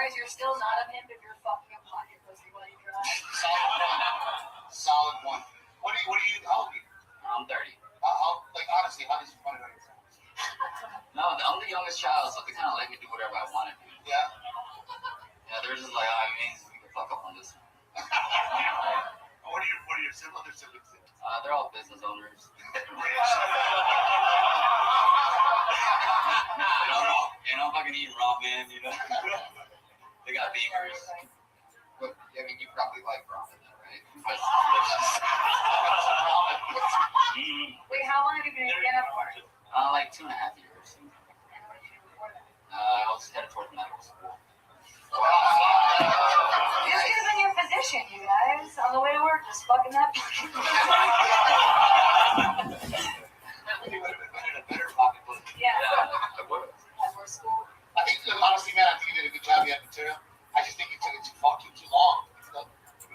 Anyways, you're still not a pimp if you're fucking a pocket pussy while you drive. Solid one. What do you? How old are you? I'm 30. Like honestly, how did you find it on yourself? No, I'm the youngest child, so they kind of let me do whatever I wanted to. Yeah. Yeah, they're just like, I mean, we can fuck up on this. What are your other siblings? They're all business owners. Fucking eat ramen, you know. They got beamers. But I mean, you probably like ramen, right? It's delicious. Wait, how long have you been in Vienna for? Like 2.5 years. And what did you do before that? I was headed towards medical school. This is a new position, you guys. On the way to work, just fucking that pocket. You would have been in a better pocket pussy. Yeah. I would have. At work school. I think, honestly, man, I think you did a good job. You had material. I just think you took it too long.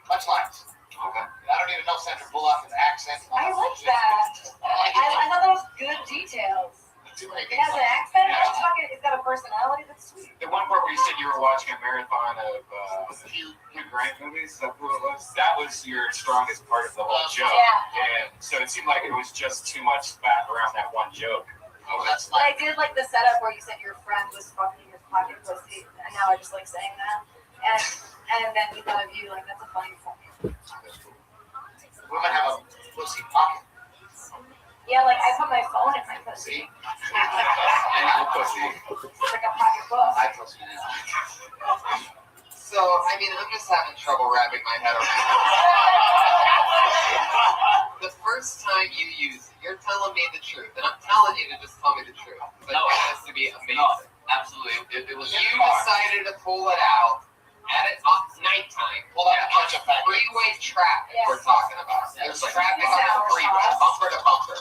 Punchlines. Okay. I don't even know Sandra Bullock and the accent. I like that. I thought that was good details. Too many It has an accent. It's got a personality. That's sweet. The one part where you said you were watching a marathon of Hugh Grant movies, is that who it was? That was your strongest part of the whole joke. Yeah. And so it seemed like it was just too much spat around that one joke. Oh, that's But I did like the setup where you said your friend was fucking your pocket pussy, and now I just like saying that. And then we thought of you, like, that's a funny fucking. Women have a pussy pocket. Yeah, like I put my phone in my pussy. And I'm pussy. It's like a pocket book. I pussy now. So, I mean, I'm just having trouble wrapping my head around it. The first time you use it, you're telling me the truth, and I'm telling you to just tell me the truth. But No. it has to be amazing. No, absolutely. It was You decided to pull it out at nighttime. Pull out a bunch of factories. Freeway traffic Yes. we're talking about. There's Yes. traffic on the freeway, bumper to bumper.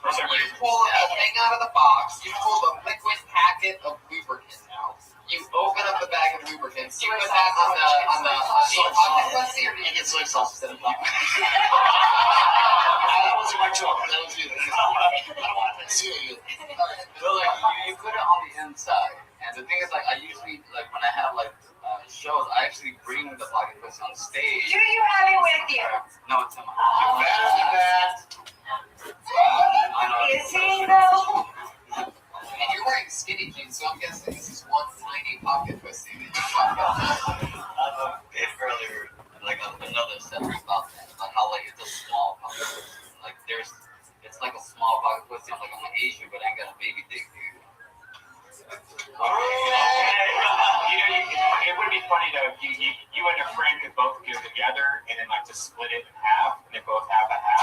For some You reason. pull the thing out of the box, you pull the liquid packet of lubricant out. You open up the bag of lubricants, you put that on the pocket pussy, or do you get soy sauce instead of That wasn't my joke. That was you. I don't want to conceal you. So like you put it on the inside, and the thing is like I usually like when I have like shows, I actually bring the pocket pussy on stage. Do you have it with you? No, it's in my You're better than that. I know. Is he though? And you're wearing skinny jeans, so I'm guessing this is one tiny pocket pussy that you fucked up. I did earlier like another separate about that, about how like it's a small pocket pussy. Like it's like a small pocket pussy. I'm like I'm an Asian, but I ain't got a baby dick, dude. It would be funny though if you and a friend could both go together and then like just split it in half and then both have a half.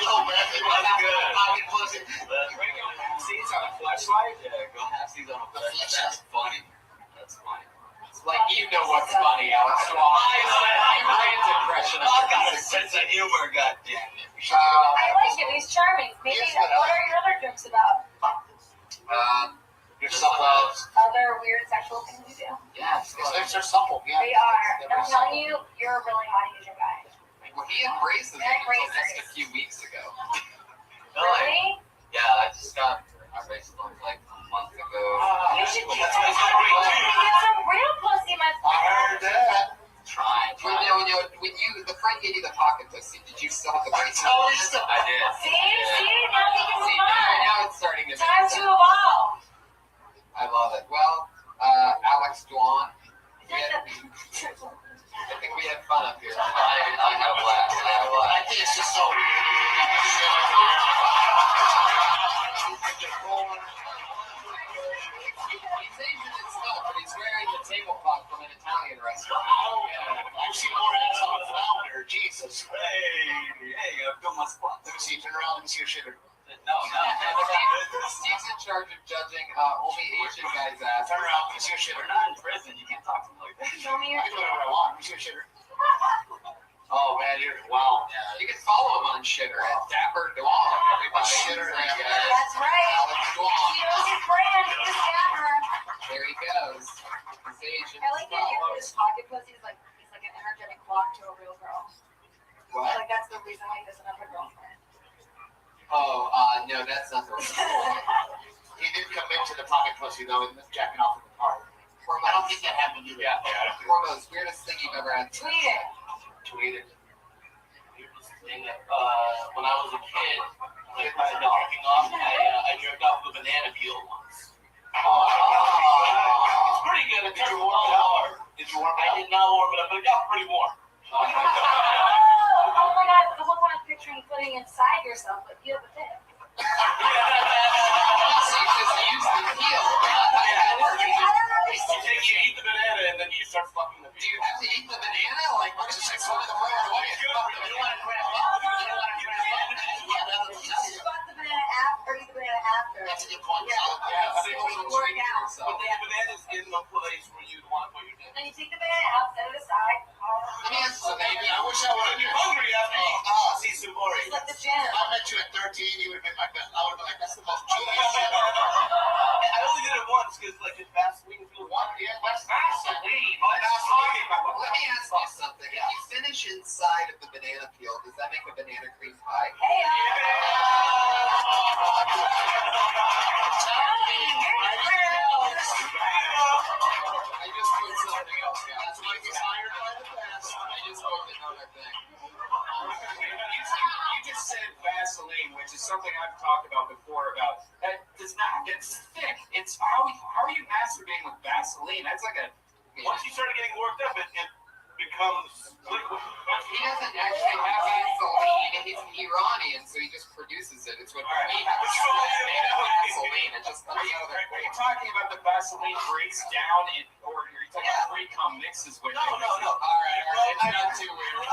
Yo, man, you want good. pocket pussy? Seeds on a flashlight? Yeah, go have seeds on a flashlight. That's funny. That's funny. It's like you know what's funny, Alex. Ryan's impression of it. Got a sense of humor, goddammit. I like him. He's charming. Maybe. What are your other jokes about? You're supple. Other weird sexual things you do? Yeah, They're supple, yeah. They are. I'm telling you, you're a really hot Asian guy. Well, he embraced it until just a few weeks ago. Really? Yeah, I just got my bracelet like a month ago. You should get some real pussy, my I heard that. Trying. When the friend gave you the pocket pussy, did you still have the bracelet? Oh, you still. I did. See? Now he can See, move on. now it's starting to Time make to sense. evolve. I love it. Well, Alex Dwan, I think we had fun up here. I had a blast. I think it's just so. He's Asian and stuff, but he's wearing the tablecloth from an Italian restaurant. I've seen more ass on a flounder. Jesus. Hey, I feel my spot. Let me see. Turn around. Let me see your shitter. No. Steve's in charge of judging only Asian guys' ass. Turn around. Let me see your shitter. We're not in prison. You can't talk to me like that. Show me I your can do whatever I want. Let me see your shitter. Oh man, wow. You can follow him on Shitter at Dapper Dwan, everybody. Shitter, That's right. Alex Dwan. He knows his brand. He's Dapper. There he goes. He's Asian. I like that his pocket pussy is like he's like an energetic clock to a real girl. What? Like that's the reason why he doesn't have a girlfriend. Oh, no, that's not the reason. He did commit to the pocket pussy though, and jacking off in the car. I don't think that happened either. Yeah, I don't think Hormones, weirdest thing you've ever had. Tweet it. Tweeted. When I was a kid, like I was jerking off, I jerked off with a banana peel once. It's pretty good. Did you warm it up? Did you warm it up? I did not warm it up, but it got pretty warm. Oh my god, the whole time I'm picturing putting inside yourself, but you have a dick. So you just use the peel. You eat the banana and then you start fucking the Do you have to eat the banana? Like, what is this? One of the rare ways. You don't want to grab up. You don't want to grab up. You should fuck the banana after, or eat the banana after. That's a good point. Yeah. Yeah, So you work out. but the banana's in the place where you want to put your dick. Then you take the banana out, set it aside. Let me ask you something. I wish I would When you're hungry after you see some more. It's like the gym. If I met you at 13, you would have been like that. I would have been like, that's the most genius shit. I only did it once because like it's Vaseline feels What? Yeah, what's Vaseline. Let's talk about. Let me ask you something. If you finish inside of the banana peel, does that make a banana cream pie? Hey, I just put something else, guys. That's why he's hired by the best. I just put another thing. You just said Vaseline, which is something I've talked about before. About that does not. It's thick. It's how are you masturbating with Vaseline? That's like a. once you start getting worked up, it becomes liquid. He doesn't actually have Vaseline. He's an Iranian, so he just produces it. It's what we have. It's made of Vaseline. It just comes out of Are it. you talking about the Vaseline breaks down, or are you talking about pre-cum mixes with it? All right. It's not too weird. No,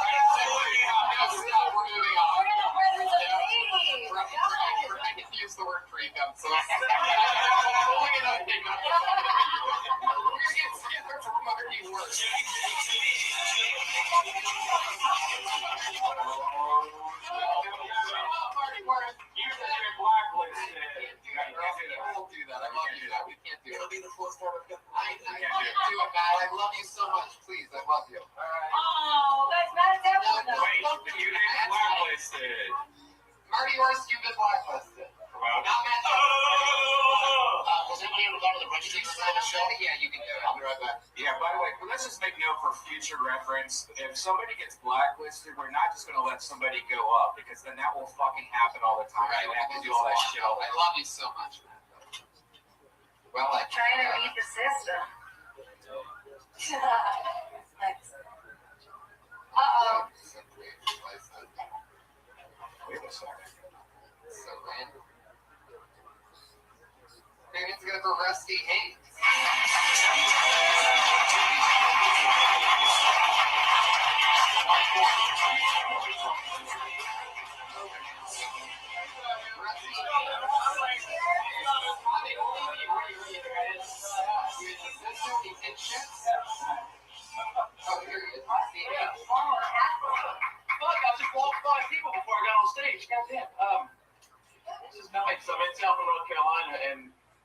stop. We're moving on. we're in the presence of ladies. We're going to use the word pre-cum, so pulling it up, take not the fucking video. We're going to get together for fucking worse. You're blacklisted. I won't do that. I love you. We can't do It'll it. be the fourth time I've got I can't do it, Matt. I love you so much. Please, I love you. Oh, that's not that one though. Wait, you didn't blacklisted. Marty Horst, you've been blacklisted. Well, Not Matt. Was anybody ever gone to the registry side of the show? Yeah, you can do it. I'll be right back. yeah, by the way, let's just make note for future reference. If somebody gets blacklisted, we're not just going to let somebody go up, because then that will fucking happen all the time. Right, We have to do all that shit all the I time. love you so much, Matt. Well, I Trying to beat the system. Thanks. Uh-oh. Wait a second. So random. Maybe it's good for Rusty Hayes. Fuck, I just walked 5 people before I got on stage. Goddamn. This is nice. I'm in South North Carolina, and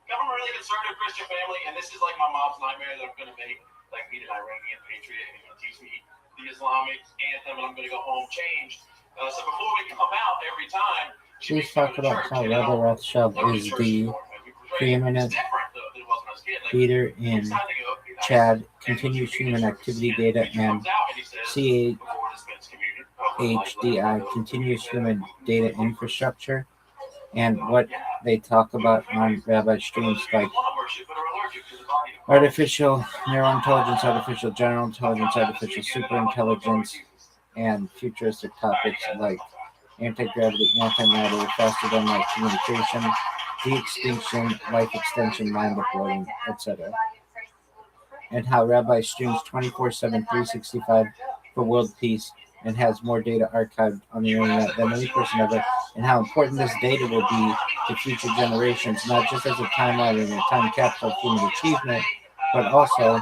I'm a really conservative Christian family, and this is like my mom's nightmare that I'm going to make, like meet an Iranian patriot, and he's going to teach me the Islamic anthem, and I'm going to go home changed. So before we come out every time, she Please makes me talk go to about church, how you know? Rabbi Rothschild Like, is church the anymore. Like, we pray. preeminent It's different, though, than it was when I was a kid. Like, leader in it's time to go, be nice. Chad, And continuous he human reads activity service, data, he and comes out and he says, before dispense communion, HDI, continuous human data infrastructure, and what they talk about on Rabbi streams like artificial neural intelligence, artificial general intelligence, artificial superintelligence, and futuristic topics like anti-gravity, antimatter, faster than light communication, de-extinction, life extension, mind uploading, etc. And how Rabbi streams 24/7, 365 for world peace and has more data archived on the internet than any person ever, and how important this data will be to future generations, not just as a timeline and a time capsule of human achievement, but also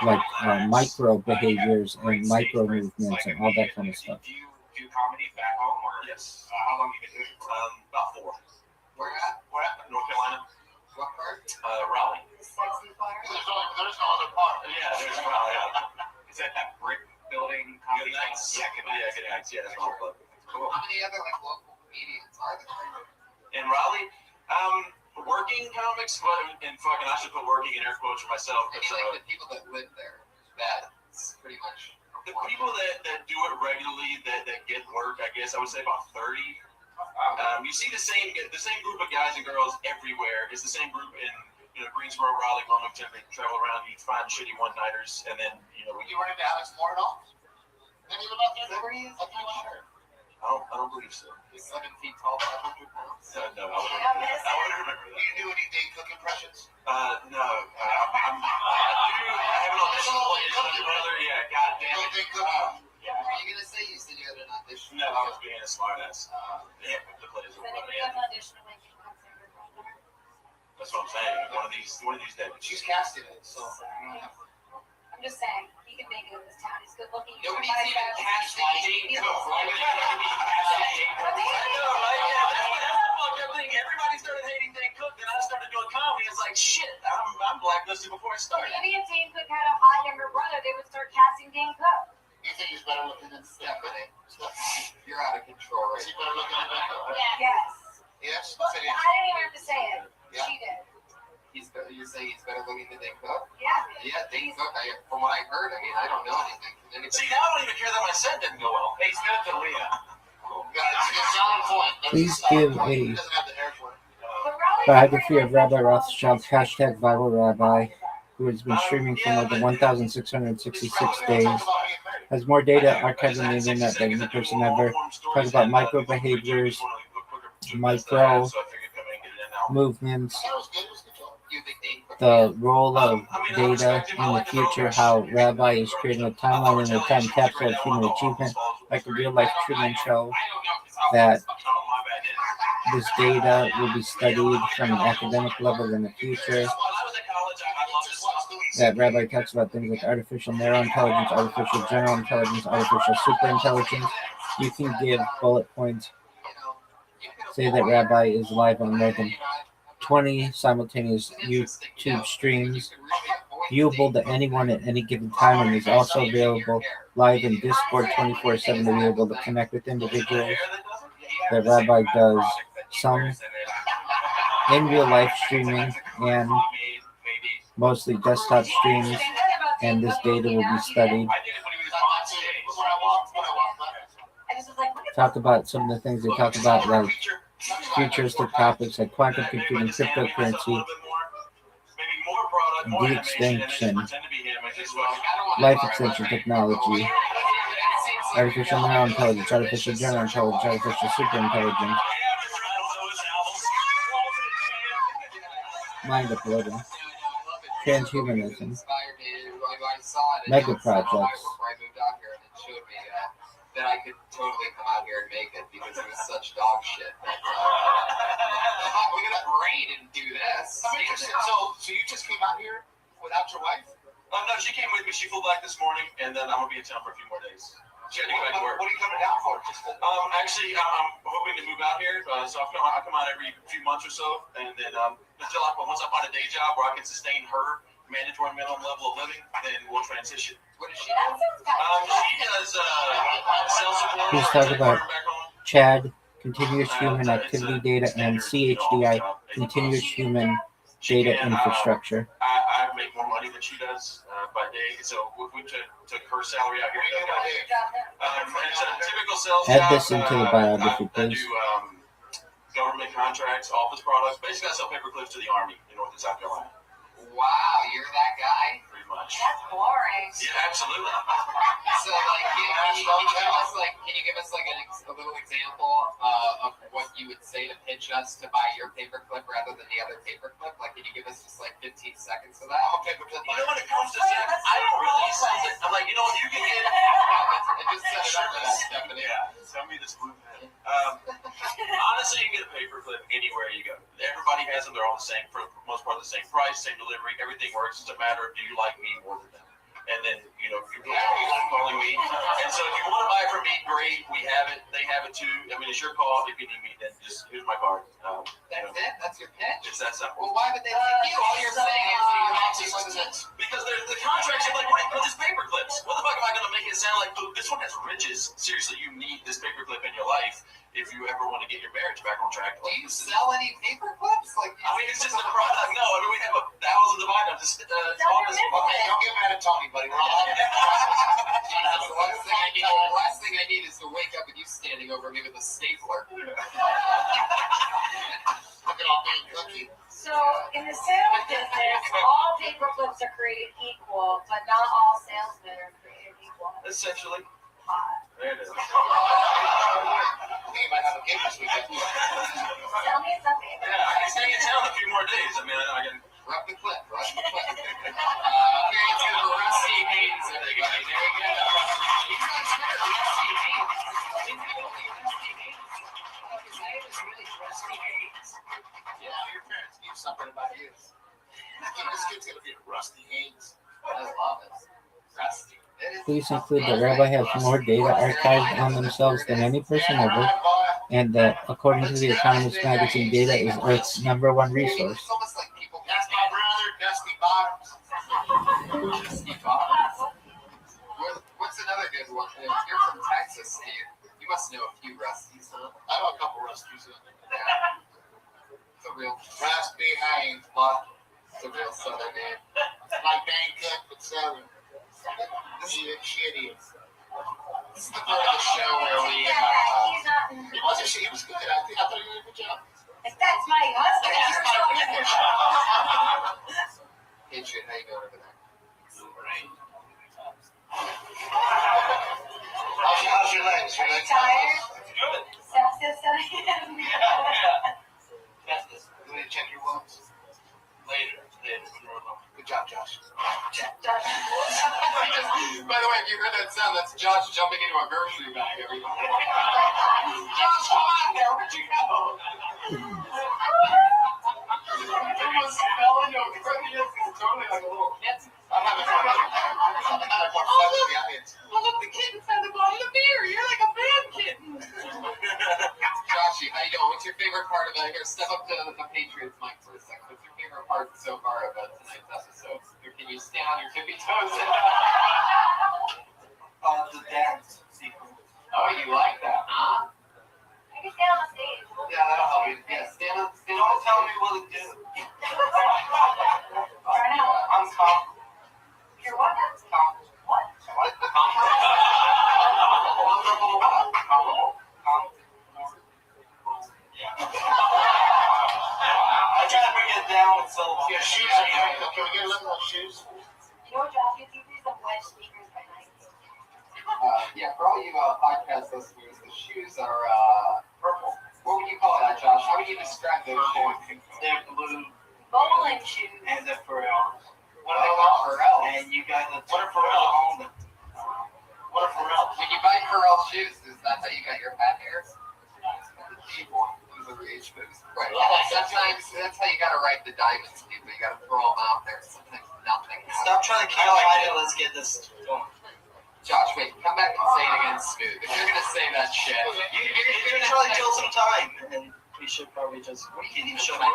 like micro behaviors and micro movements and all that kind of stuff. Do you do comedy back home, or Yes. how long have you been doing it? About 4. Where at? We're at North Carolina, What part? Raleigh. Sexy part. There's no other part. Yeah, there's Raleigh. Is that brick building comedy? Good nights. Yeah, good nights. Good nights. Yeah, that's all. Cool. How many other like local comedians are there? In Raleigh, and fucking, I should put working in air quotes for myself. I But mean, like the people that live there, that's pretty much. the people that do it regularly, that get work, I guess I would say about 30. You see the same group of guys and girls everywhere. It's the same group in Greensboro, Raleigh, Wilmington. They travel around, you find shitty one-nighters, and then You run into Alex Moore at all? Did he live out there? Is that where he is? I think sure. I don't believe so. He's 7 feet tall, 500 pounds. No, I wouldn't remember Do you do any Dane Cook impressions? that. No, I have an audition for my brother. Yeah, goddamn it. Dane Cook. What are you gonna say? You said you had an audition. No, I was being a smartass. Yeah, the players So were then running you have in. an audition when you come to your brother. That's what I'm saying. One of these days. She's casting it, so. I'm just saying, he can make it in this town. He's good looking. Nobody's even casting Dane Cook. Why would anybody be casting Dane Cook? I know, right? Yeah, that's the fucked up thing. Everybody started hating Dane Cook, then I started doing comedy. It's like, shit, I'm blacklisted before I started. Maybe if Dane Cook had a hot younger brother, they would start casting Dane Cook. You think he's better looking than Stephanie, you're out of control right Is he now. better looking than Dane Cook? Yes. Yes? Well, I didn't even have to say it. Yeah. She did. You're saying he's better looking than Dane Cook? Yeah. Yeah, Dane Cook, from what I heard, I mean, I don't know anything. See, now I don't even care that my set didn't go well. He's good to Leah. It's on point. Please give He a doesn't have the hair for it. biography of Rabbi Rothschild, hashtag ViralRabbi, who has been streaming for more than 1,666 days, has more data archived on the internet than any person ever. Talk about micro behaviors, micro movements, That was good. It was good job. You think Dane Cook? the role of data in the future, how Rabbi is creating a timeline and a time capsule of human achievement, like a real-life Truman Show, that this data will be studied from an academic level in the future, that Rabbi talks about things like artificial narrow intelligence, artificial general intelligence, artificial superintelligence. You can give bullet points, say that Rabbi is live on more than 20 simultaneous YouTube streams, viewable to anyone at any given time, and is also available live in Discord 24/7 to be able to connect with individuals. That Rabbi does some in real life streaming and mostly desktop streams, and this data will be studied. Talk about some of the things they talk about, like futuristic topics like quantum computing, cryptocurrency, de-extinction, life extension technology, artificial narrow intelligence, artificial general intelligence, artificial superintelligence, mind uploading, transhumanism, mega projects. That I could totally come out here and make it because it was such dog shit. We're gonna raid and do this. I'm interested. So you just came out here without your wife? No, she came with me. She flew back this morning, and then I'm gonna be in town for a few more days. She had to go back to work. What are you coming down for? Just Actually, I'm hoping to move out here, so I come out every few months or so, and then until once I find a day job where I can sustain her mandatory minimum level of living, then we'll transition. What is she That doing? sounds She does sales support. Please for a talk about back home. CHAD, continuous human activity data, and CHDI, continuous human data infrastructure. I make more money than she does by day, so if we took her salary out here, it's a typical sales Add job. this into the biography, I please. do government contracts, office products. Basically, I sell paper clips to the Army in North and South Carolina. Wow, you're that guy? Pretty much. That's boring. Yeah, absolutely. So, like, can you give us like a little example of what you would say to pitch us to buy your paperclip rather than the other paperclip? Like, can you give us just like 15 seconds of that? I'm a paperclip. You know, when it comes to sex, I don't really something. I'm like, you you can get. Just set it up for that, Stephanie. Yeah, tell me this blue pen. Honestly, you can get a paperclip anywhere you go. Everybody has them. They're all the same, for the most part, the same price, same delivery. Everything works. It's a matter of do you like me more than them. And then, if you're calling me. And so if you want to buy from me, great. We have it. They have it too. I mean, it's your call. If you need me, then just here's my card. That's it? That's your pitch? It's that simple. Well, why would they pick you? All you're saying is that you're actually wasn't it. Because the contracts are like, wait, but this paper clips. What the fuck am I going to make it sound like? Look, this one has riches. Seriously, you need this paper clip in your life. If if you ever want to get your marriage back on track. Do you sell any paper clips? Like, I mean, it's just a product. No, I mean, we have thousands of items. Just all this. Okay, don't get mad at Tony, buddy. We're all Jesus, the last thing I need is to wake up with you standing over me with a stapler. Look at all being cookie. So in the sales business, all paper clips are created equal, but not all salesmen are created equal. Essentially. Hot. There it is. I think you might have a game this weekend. Tell me something. Yeah, I can stay in town a few more days. I mean, I can. Rub the clip. Okay, to Rusty Haynes, everybody. There you go. He's on Twitter, Rusty Haynes. He's the only Rusty Haynes. His name is really Rusty Haynes. Yeah, your parents knew something about you. I think this kid's gonna be a Rusty Haynes. I love it. Rusty. Police include that Rabbi has more data archived on themselves than any person ever, and that, according to the Economist magazine, data is Earth's #1 resource. It's almost like people. That's my brother, Dusty Bottoms. Dusty Bottoms. What's another good one? You're from Texas, Steve. You must know a few Rusties, huh? I know a couple Rusties. Yeah. It's a real Rusty Haynes. It's a real Southern name. Like Bang Cook, but Southern. Shitty. This is the part of the show where we. He's not. He wasn't shit. He was good. I thought he did a good job. If that's my husband, you're Patriot, how you doing over there? How's your legs? Your legs? tired. Good. Sepsis. You need to check your wounds. Later. Good job, Josh. By the way, if you heard that sound, that's Josh jumping into a grocery bag. Everybody. Josh, come on there. Where'd you go? It was smelling of Corinthians. It's totally like a little kitten. I'm having fun. I'm having more fun with the audience. Oh, look, the kitten found the bottle of beer. You're like a bad kitten. Joshy, how you doing? What's your favorite part of it? Here, step up to the Patriots mic for a second. What's your favorite part so far of tonight's episode? Or can you stay on your tippy toes? The dance sequence. Oh, you like that, huh? I can stay on the stage. Yeah, that'll help you. Yeah, stand up. Don't tell me what to do. Right now. I'm calm. You're what? What? I try to bring it down with syllables. Your shoes are great. Can we get a look at those shoes? You know what, Josh? You need some wedge sneakers by night. Yeah, for all you podcast listeners, the shoes are purple. What would you call that, Josh? How would you describe those shoes? They're blue Bowling shoes. and they're Pharrell. What are they called? Pharrell. And you got the what are Pharrell? What are Pharrell? When you buy Pharrell shoes, is that how you got your fat hair? Right. Sometimes that's how you gotta write the diamonds, people. You gotta throw them out there. Sometimes nothing happens. Stop trying to kill it. Let's get this going. Josh, wait, come back and say it again smooth. If you're gonna say that shit, You're gonna try to kill some time, and we should probably just. what do you need to Shut show up.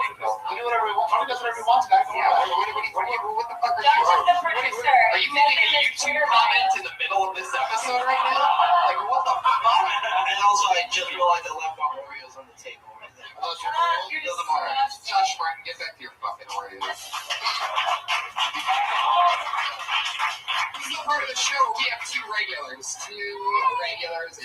We do whatever we want. Tony does whatever he wants, guys. Yeah, what the fuck are Josh you is the producer. Are you making a YouTube comment in the middle of this episode right now? Like, what the fuck? And also, I just realized I left my Oreos on the table right there. You're Doesn't matter. Josh Martin, get back to your fucking Oreos. This is the part of the show where we have two regulars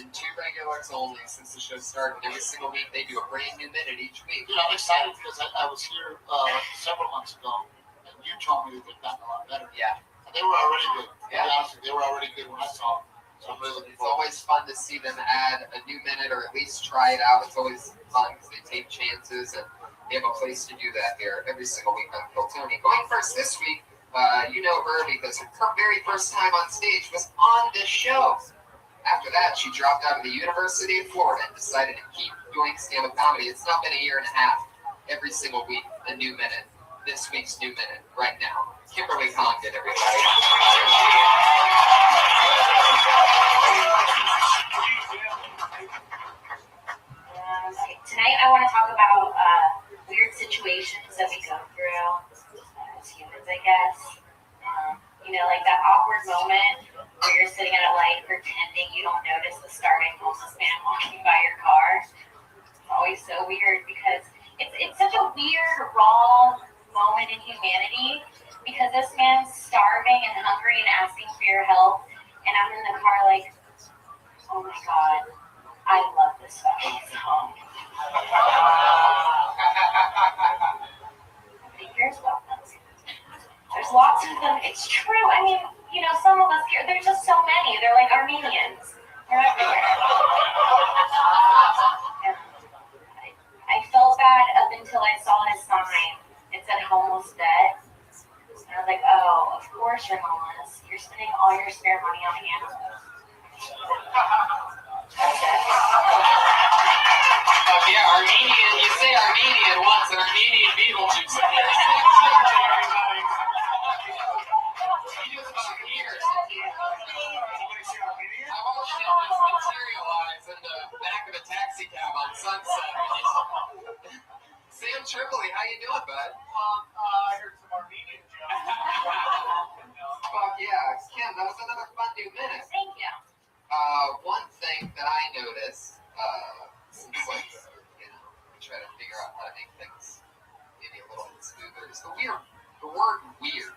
and two regulars only since the show started. Every single week they do a brand new minute each week. I'm excited because I was here several months ago, and you told me that they've gotten a lot better. Yeah. And they were already good. Yeah. To be honest with you, they were already good when I saw them. So I'm really looking It's forward. always fun to see them add a new minute or at least try it out. It's always fun because they take chances and they have a place to do that here every single week on Kill Tony. Going first this week, you know her because her very first time on stage was on this show. After that, she dropped out of the University of Florida and decided to keep doing stand-up comedy. It's now been a year and a half. Every single week, a new minute. This week's new minute, right now. Kimberly Condon, everybody. Tonight I want to talk about weird situations that we go through as humans, I guess. Like that awkward moment where you're sitting at a light pretending you don't notice the starving homeless man walking by your car. always so weird because it's such a weird, raw moment in humanity because this man's starving and hungry and asking for your help, and I'm in the car like, oh my God, I love this fucking song. Nobody cares about them. There's lots of them. It's true. I mean, you know, some of us here, there's just so many. They're like Armenians. They're everywhere. I felt bad up until I saw his sign. It said homeless dead. And I was like, oh, of course you're homeless. You're spending all your spare money on animals. Yeah, Armenian. You say Armenian once, and Armenian Beetlejuice. I watched him just materialize in the back of a taxi cab on Sunset. Sam Tripoli, how you doing, bud? I heard some Armenian jokes. Fuck yeah, Kim, that was another fun 2 minutes. Thank you. One thing that I noticed, since like, you know, we try to figure out how to make things maybe a little bit smoother, is the word weird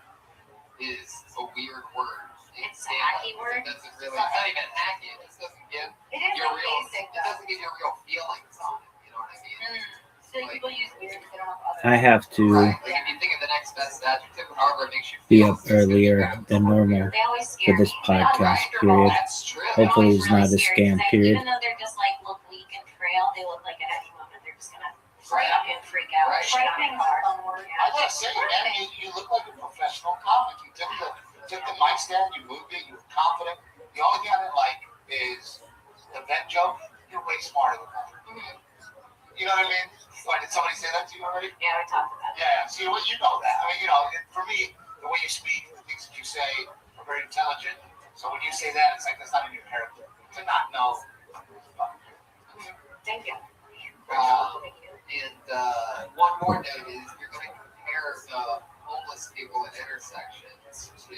is a weird word. It's a hacky word. It doesn't really, it's not even hacky, it just doesn't give It is your like real, basic, it doesn't give you real feelings on it, you know what I mean? So people use weird because they don't have other. I have to Right, like if you think of the next best adjective, however it makes you be feel. up earlier than normal They always for scare this me. podcast Uncomfortable. period. That's true. Hopefully it's not a Really scary, scam 'cause period. Even though they're just like look weak and frail, they look like at any moment they're just gonna fucking freak out. Right. Frightening is a fun word. I gotta say, man, you look like a professional comic. You took the mic stand, you moved it, you were confident. The only thing I didn't like is the vent joke. You're way smarter than that. You know what I mean? Why, did somebody say that to you already? Yeah, we talked about that. Yeah, see, well, you know that. I mean, you know, for me, the way you speak, the things that you say are very intelligent. So when you say that, it's like that's not in your character. To not know. Thank you. Thank you. And one more note is you're going to compare homeless people at intersections to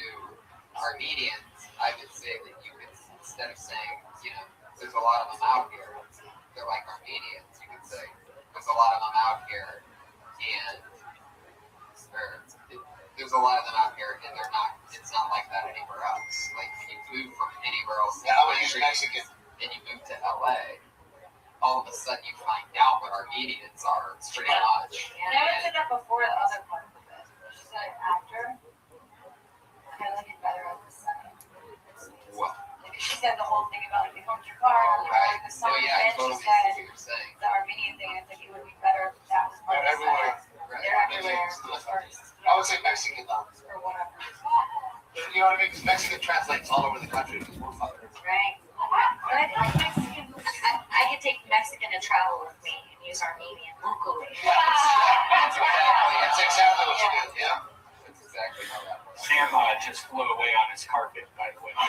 Armenians. I would say that you could, instead of saying, you know, there's a lot of them out here, they're like Armenians, you could say, there's a lot of them out here, and there's a lot of them out here, and they're not, it's not like that anywhere else. Like, if you move from anywhere else in the country, and you move to LA, all of a sudden you find out what Armenians are, pretty much. And I would say that before the other part of it. She said after. I like it better on the second. What? Like she said the whole thing about like you come to your car and you like the song, Oh, yeah, I and totally she see what said you're saying. the Armenian thing. I think it would be better if that was part of the Everywhere. second. They're everywhere. I would say Mexican though. Or whatever. You know what I mean? Because Mexican translates all over the country because we're fuckers. Right. But I think Mexican. I could take Mexican to travel with me and use Armenian locally. That's exactly what you do. Yeah. That's exactly how that works. Sam just flew away on his carpet, by the way. I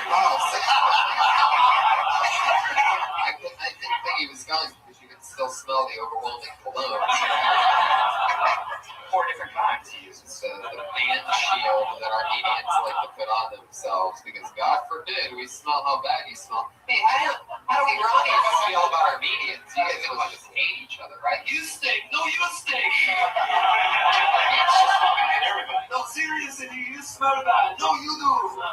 didn't think he was gone because you could still smell the overwhelming cologne. 4 different times he uses. So the man shield that Armenians like to put on themselves because God forbid we smell how bad you smell. Hey, how do Iranians feel about Armenians? You guys must just hate each other, right? You stink. No, you stink. Everybody. No, seriously, you smell bad. No, you do.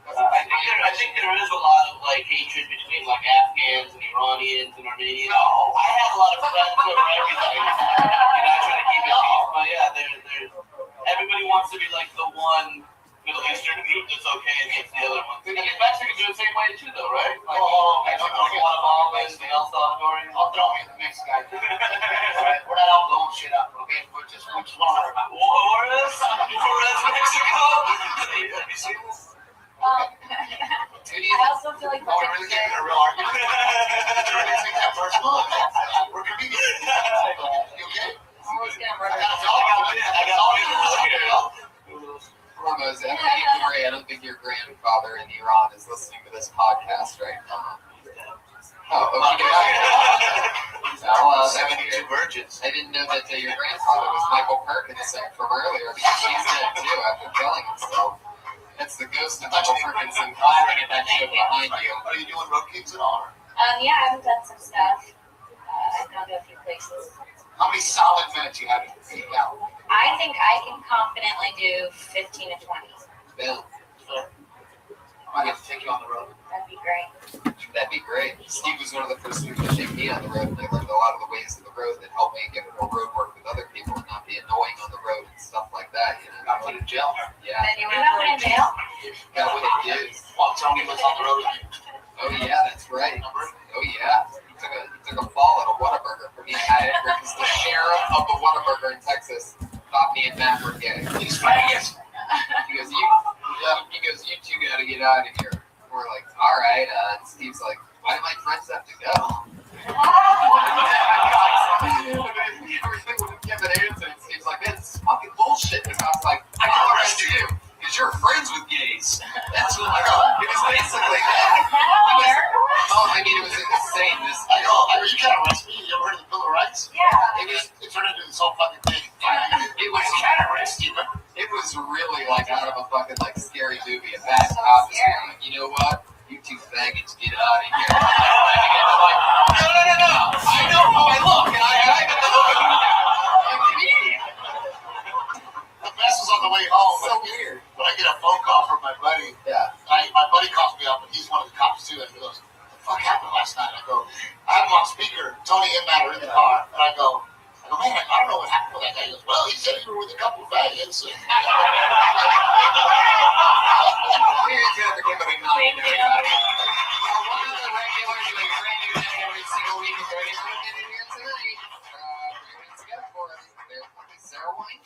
I think there is a lot of like hatred between like Afghans and Iranians and Armenians. No. I have a lot of friends over everything. And I try to keep it peace. But yeah, everybody wants to be like the one Middle Eastern group that's okay against the other ones. I mean, Mexicans do the same way too, though, right? Like, Mexico's Guatemalans, the El Salvadorians. I'll throw me in the mix, guys. We're not all blowing shit up, okay? We're just Juarez, Mexico. Have you seen this? I also feel like Oh, we're really getting in a real argument. You're really taking that personal. We're comedians. You okay? I'm always gonna murder. Ramos, I don't think your grandfather in Iran is listening to this podcast right now. Oh, okay. Well, 72 virgins. I didn't know that your grandfather was Michael Perkinson from earlier because he's dead too after killing himself. That's the ghost of Michael Perkinson clapping at that shit behind you. Are you doing road gigs at all? Yeah, I haven't done some stuff. How many solid minutes you have to take out? I think I can confidently do 15 to 20. Bill, I get to take you on the road. That'd be great. that'd be great. Steve was one of the first people to take me on the road, and I learned a lot of the ways of the road that helped me get more road work with other people and not be annoying on the road and stuff like that. You know, Got put in jail. yeah, Then you have in jail? got what it is. Well, Tony was on the road with you. Oh yeah, that's right. Oh yeah, he took a fall at a Whataburger for me and Matt Edgar because the sheriff of the Whataburger in Texas thought me and Matt were gay. He's Vegas. He goes, you two got to get out of here. We're like, all right. And Steve's like, why do my friends have to go? Everything would give an answer. And Steve's like, this is fucking bullshit. And I was like, I can arrest you because you're friends with gays. That's what I got. It was basically that. Oh, I mean, it was insane. I know, you can't arrest me. You ever heard of the Bill of Rights? Yeah. It turned into this whole fucking thing. It was can't arrest you. It was really like out of a fucking like scary movie. A bad cop is like, you know what? You two faggots, get out of here. I'm like, no. I know how I look, and I got the look of you now. I'm a comedian. The best was on the way home. So weird. When I get a phone call from my buddy, Yeah. my buddy calls me up, and he's one of the cops too, and he goes, "What the fuck happened last night?" I go, "I have him on speaker. Tony and Matt are in the car," and I go, man, I don't know what happened with that guy. He goes, well, he said you were with a couple of faggots. We're together becoming Thank you. one of the regulars doing a brand new thing every single week is ready to get in here tonight. We're going to together for it. There's Sarah Wine.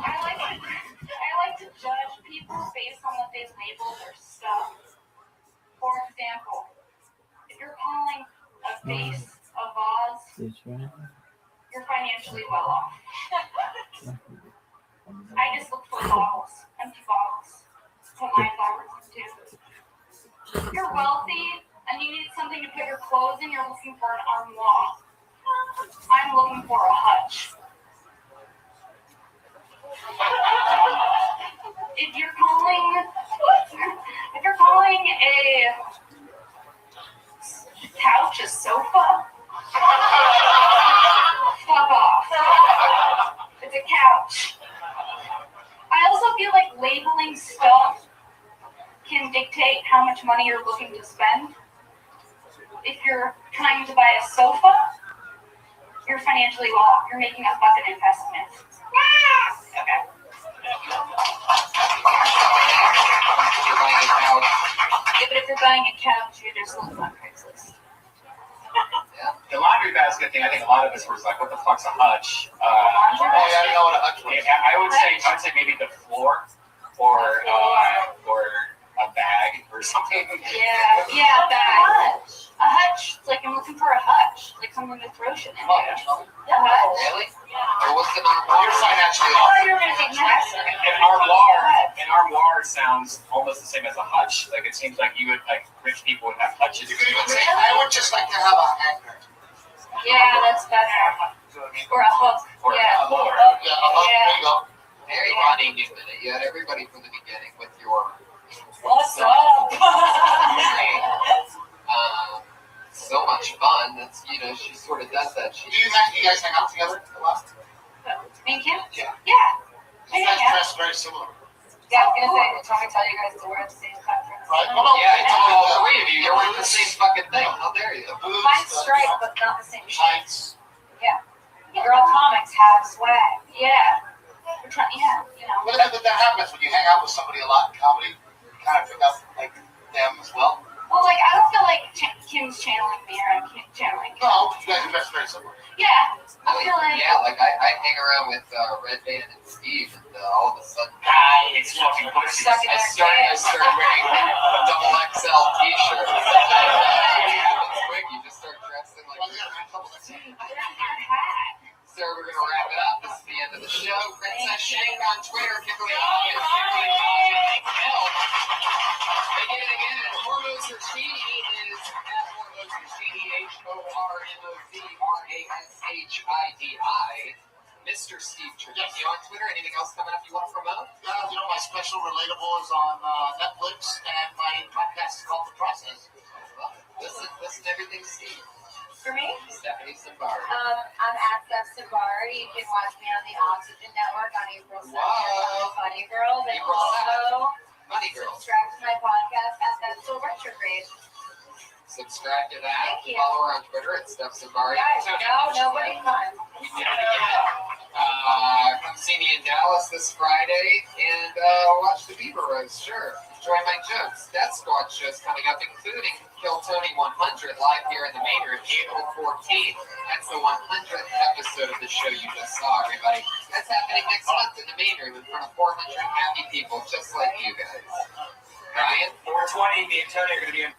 I like to judge people based on what they've labeled their stuff. For example, if you're calling a vase a vase, you're financially well off. I just look for bottles, empty bottles, put my flowers into. If you're wealthy and you need something to put your clothes in, you're looking for an armoire. I'm looking for a hutch. If you're calling a couch a sofa, fuck off. It's a couch. I also feel like labeling stuff can dictate how much money you're looking to spend. If you're trying to buy a sofa, you're financially well off. You're making a fucking investment. Okay. Yeah, but if you're buying a couch, you're just looking on Craigslist. The laundry basket thing, I think a lot of us was like, what the fuck's a hutch? I don't know what a hutch was. I would say maybe the floor or a bag or something. Yeah, a bag. A hutch. It's like I'm looking for a hutch. Like something to throw shit in there. A hutch. Really? Or what's the armoire? You're financially Oh, off. you're gonna take next. An armoire sounds almost the same as a hutch. Like it seems like you would like rich people would have hutches. You could even say, I would just like to have a hanger. Yeah, that's better. You know what I mean? Or a hook. Or Yeah. a lower. Yeah, there you go. Very funny, you minute. You had everybody from the beginning with your What's up? so much fun. That's she sort of does that. Do you guys hang out together a lot? Me and Kim? Yeah. Yeah. You guys dress very similar. Yeah, I was gonna say, did Tommy tell you guys to wear the same conference? Right? Well, no, Yeah, it's all three of you. You're wearing the same fucking thing. How dare you? boots, Mine's striped, but not the same shape. tights. Girl comics have swag. Yeah. We're trying, you know. Well, that happens when you hang out with somebody a lot in comedy. You kind of pick up like them as well. Well, like, I don't feel like Kim's channeling me or I'm channeling Kim. No, you guys are dressed very similar. Yeah. I feel like. Yeah, like I hang around with Red Band and Steve, and all of a sudden, It's fucking pussy. Suck it I back started wearing a double XL T-shirt. It's quick, you just start dressing like. Well, you gotta have a couple of things. So we're gonna wrap it up. This is the end of the show. Princess Shank on Twitter, Kimberly Hawkins, Kimberly Hawkins. Again, Hormoz Rashidi is at Hormoz Rashidi, HORMOZRASHIDI. Miss Mr. Steve Church. You on Twitter? Anything else coming up you want to promote? Yeah, my special Relatable is on Netflix, and my podcast is called The Process. Well, listen to everything Steve. For me, Stephanie Sambari. I'm at Steph Sabari. You can watch me on the Oxygen Network on April 2nd on Funny Girls. And April also Money Girls. subscribe to my podcast at That's So Retrograde. Subscribe to that. Thank you. Follow her on Twitter at Steph Sambari. Guys, nobody's fun. We did it again. Come see me in Dallas this Friday and watch the Beaver Roast. Sure. Enjoy my jokes. Death Squad shows coming up, including Kill Tony 100 live here in the main room, April 14th. That's the 100th episode of the show you just saw, everybody. That's happening next month in the main room in front of 400 happy people just like you guys. Ryan? 420, me and Tony are going to be in.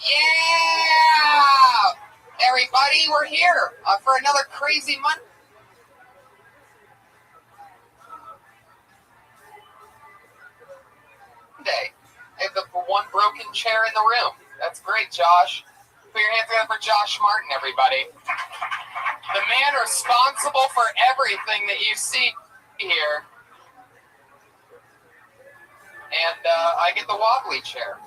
Yeah! Everybody, we're here for another crazy Monday. I have the one broken chair in the room. That's great, Josh. Put your hands together for Josh Martin, everybody. The man responsible for everything that you see here. And I get the wobbly chair.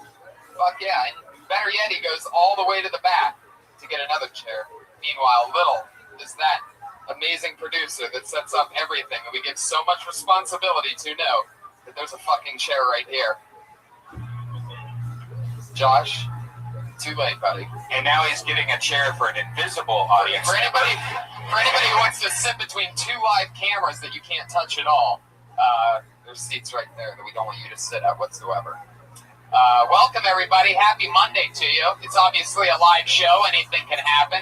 Fuck yeah. And better yet, he goes all the way to the back to get another chair. Meanwhile, little is that amazing producer that sets up everything. And we give so much responsibility to know that there's a fucking chair right here. Josh, too late, buddy. And now he's getting a chair for an invisible audience. For anybody who wants to sit between two live cameras that you can't touch at all, there's seats right there that we don't want you to sit at whatsoever. Welcome, everybody. Happy Monday to you. It's obviously a live show. Anything can happen.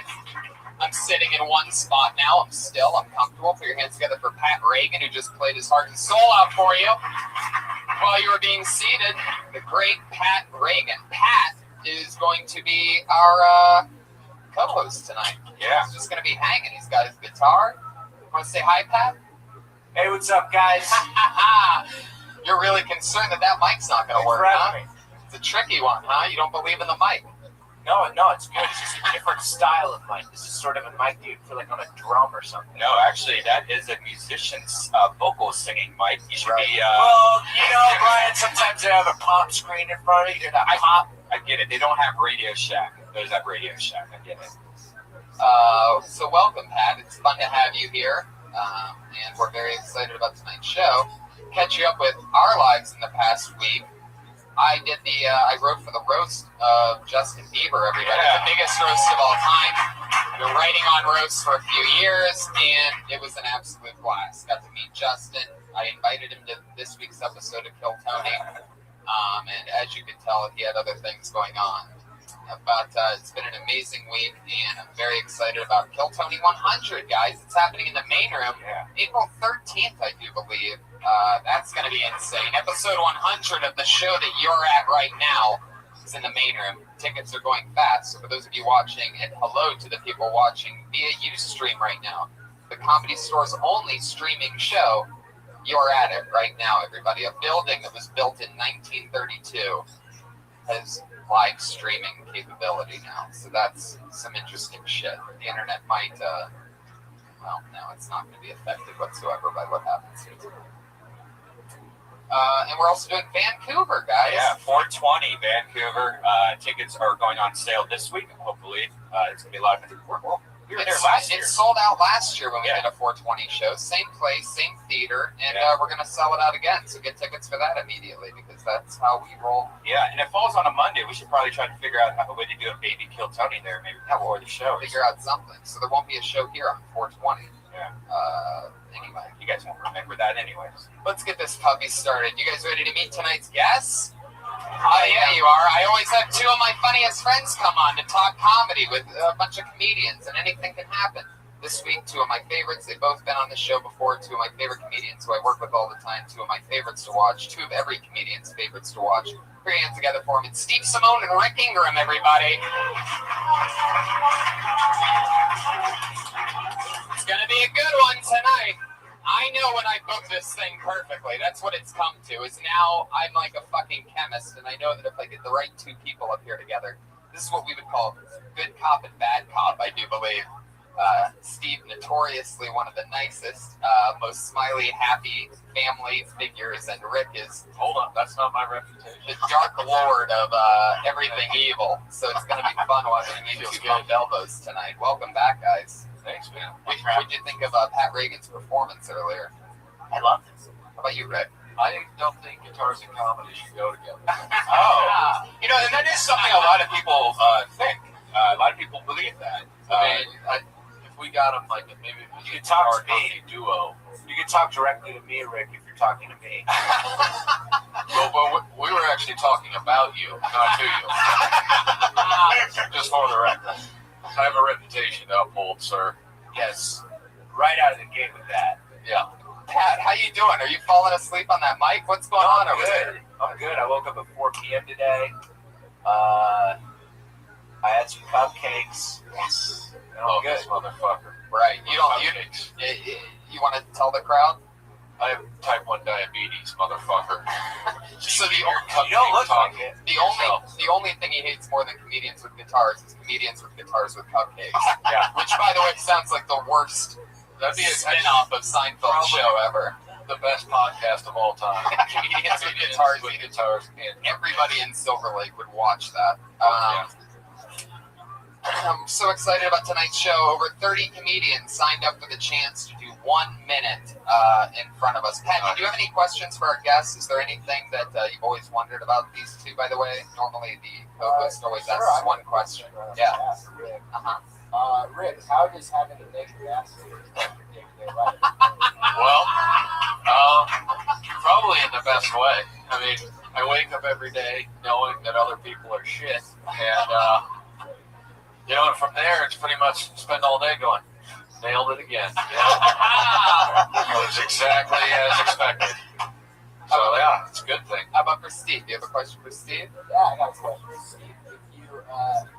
I'm sitting in one spot now. I'm comfortable. Put your hands together for Pat Reagan, who just played his heart and soul out for you while you were being seated. The great Pat Reagan. Pat is going to be our co-host tonight. Yeah. He's just going to be hanging. He's got his guitar. Want to say hi, Pat? Hey, what's up, guys? You're really concerned that mic's not going to work, huh? It's a tricky one, huh? You don't believe in the mic. No, it's good. It's just a different style of mic. This is sort of a mic you feel like on a drum or something. No, actually, that is a musician's vocal singing mic. You should be. Well, Brian, sometimes they have a pop screen in front of you. I get it. They don't have Radio Shack. Those have Radio Shack. I get it. So welcome, Pat. It's fun to have you here, and we're very excited about tonight's show. Catch you up with our lives in the past week. I wrote for the roast of Justin Bieber, everybody. The biggest roast of all time. I've been writing on roasts for a few years, and it was an absolute blast. Got to meet Justin. I invited him to this week's episode of Kill Tony, and as you can tell, he had other things going on. But it's been an amazing week, and I'm very excited about Kill Tony 100, guys. It's happening in the main room, April 13th, I do believe. That's going to be insane. Episode 100 of the show that you're at right now is in the main room. Tickets are going fast, so for those of you watching, and hello to the people watching via Ustream right now, the Comedy Store's only streaming show, you're at it right now, everybody. A building that was built in 1932 has live streaming capability now, so that's some interesting shit. The internet might, it's not going to be affected whatsoever by what happens here. And we're also doing Vancouver, guys. Yeah, 420 Vancouver. Tickets are going on sale this week. Hopefully, it's going to be live. We were there last year. It sold out last year when we did a 420 show. Same place, same theater, and we're going to sell it out again. So get tickets for that immediately because that's how we roll. Yeah, and it falls on a Monday. We should probably try to figure out a way to do a baby Kill Tony there maybe before the show. Figure out something. So there won't be a show here on 420. Anyway, you guys won't remember that anyways. Let's get this puppy started. You guys ready to meet tonight's guests? Oh, yeah, you are. I always have two of my funniest friends come on to talk comedy with a bunch of comedians, and anything can happen. This week, two of my favorites. They've both been on the show before. Two of my favorite comedians who I work with all the time. Two of my favorites to watch. Two of every comedian's favorites to watch. Put your hands together for them. It's Steve Simone and Rick Ingram, everybody. It's going to be a good one tonight. I know when I book this thing perfectly. That's what it's come to. Is now I'm like a fucking chemist, and I know that if I get the right two people up here together, this is what we would call good cop and bad cop, I do believe. Steve, notoriously one of the nicest, most smiley, happy family figures, and Rick is... Hold on, that's not my reputation. The dark lord of everything evil. So it's going to be fun watching you two bump elbows tonight. Welcome back, guys. Thanks, man. What did you think of Pat Reagan's performance earlier? I loved it. How about you, Rick? I don't think guitars and comedy should go together. Oh. You know, and that is something a lot of people think. A lot of people believe that. I mean, if we got them, like, maybe we could talk to me. Duo. You can talk directly to me, Rick, if you're talking to me. Well, we were actually talking about you, not to you. Just for the record. I have a reputation to uphold, sir. Yes. Right out of the gate with that. Yeah. Pat, how you doing? Are you falling asleep on that mic? What's going on over there? I'm good. I woke up at 4 p.m. today. I had some cupcakes. Yes. Oh, this motherfucker. Right. You don't. Cupcakes. You want to tell the crowd? I have type 1 diabetes, motherfucker. So You don't look like it. the only thing he hates more than comedians with guitars is comedians with guitars with cupcakes. Yeah. Which, by the way, sounds like the worst That'd be a spin-off of Seinfeld's show ever. the best podcast of all time. Comedians with guitars. With guitars and Everybody in Silver Lake would watch that. I'm so excited about tonight's show. Over 30 comedians signed up for the chance to do 1 minute in front of us. Pat, do you have any questions for our guests? Is there anything that you've always wondered about these two, by the way? Normally the co-host always asks one question. Yeah. Rick. Uh-huh. Rick, how does having a negative attitude affect your day-to-day life? well, probably in the best way. I mean, I wake up every day knowing that other people are shit, and you know, and from there it's pretty much spend all day going, nailed it again. It was exactly as expected. So yeah, it's a good thing. How about for Steve? Do you have a question for Steve? Yeah, I got a question for Steve. If you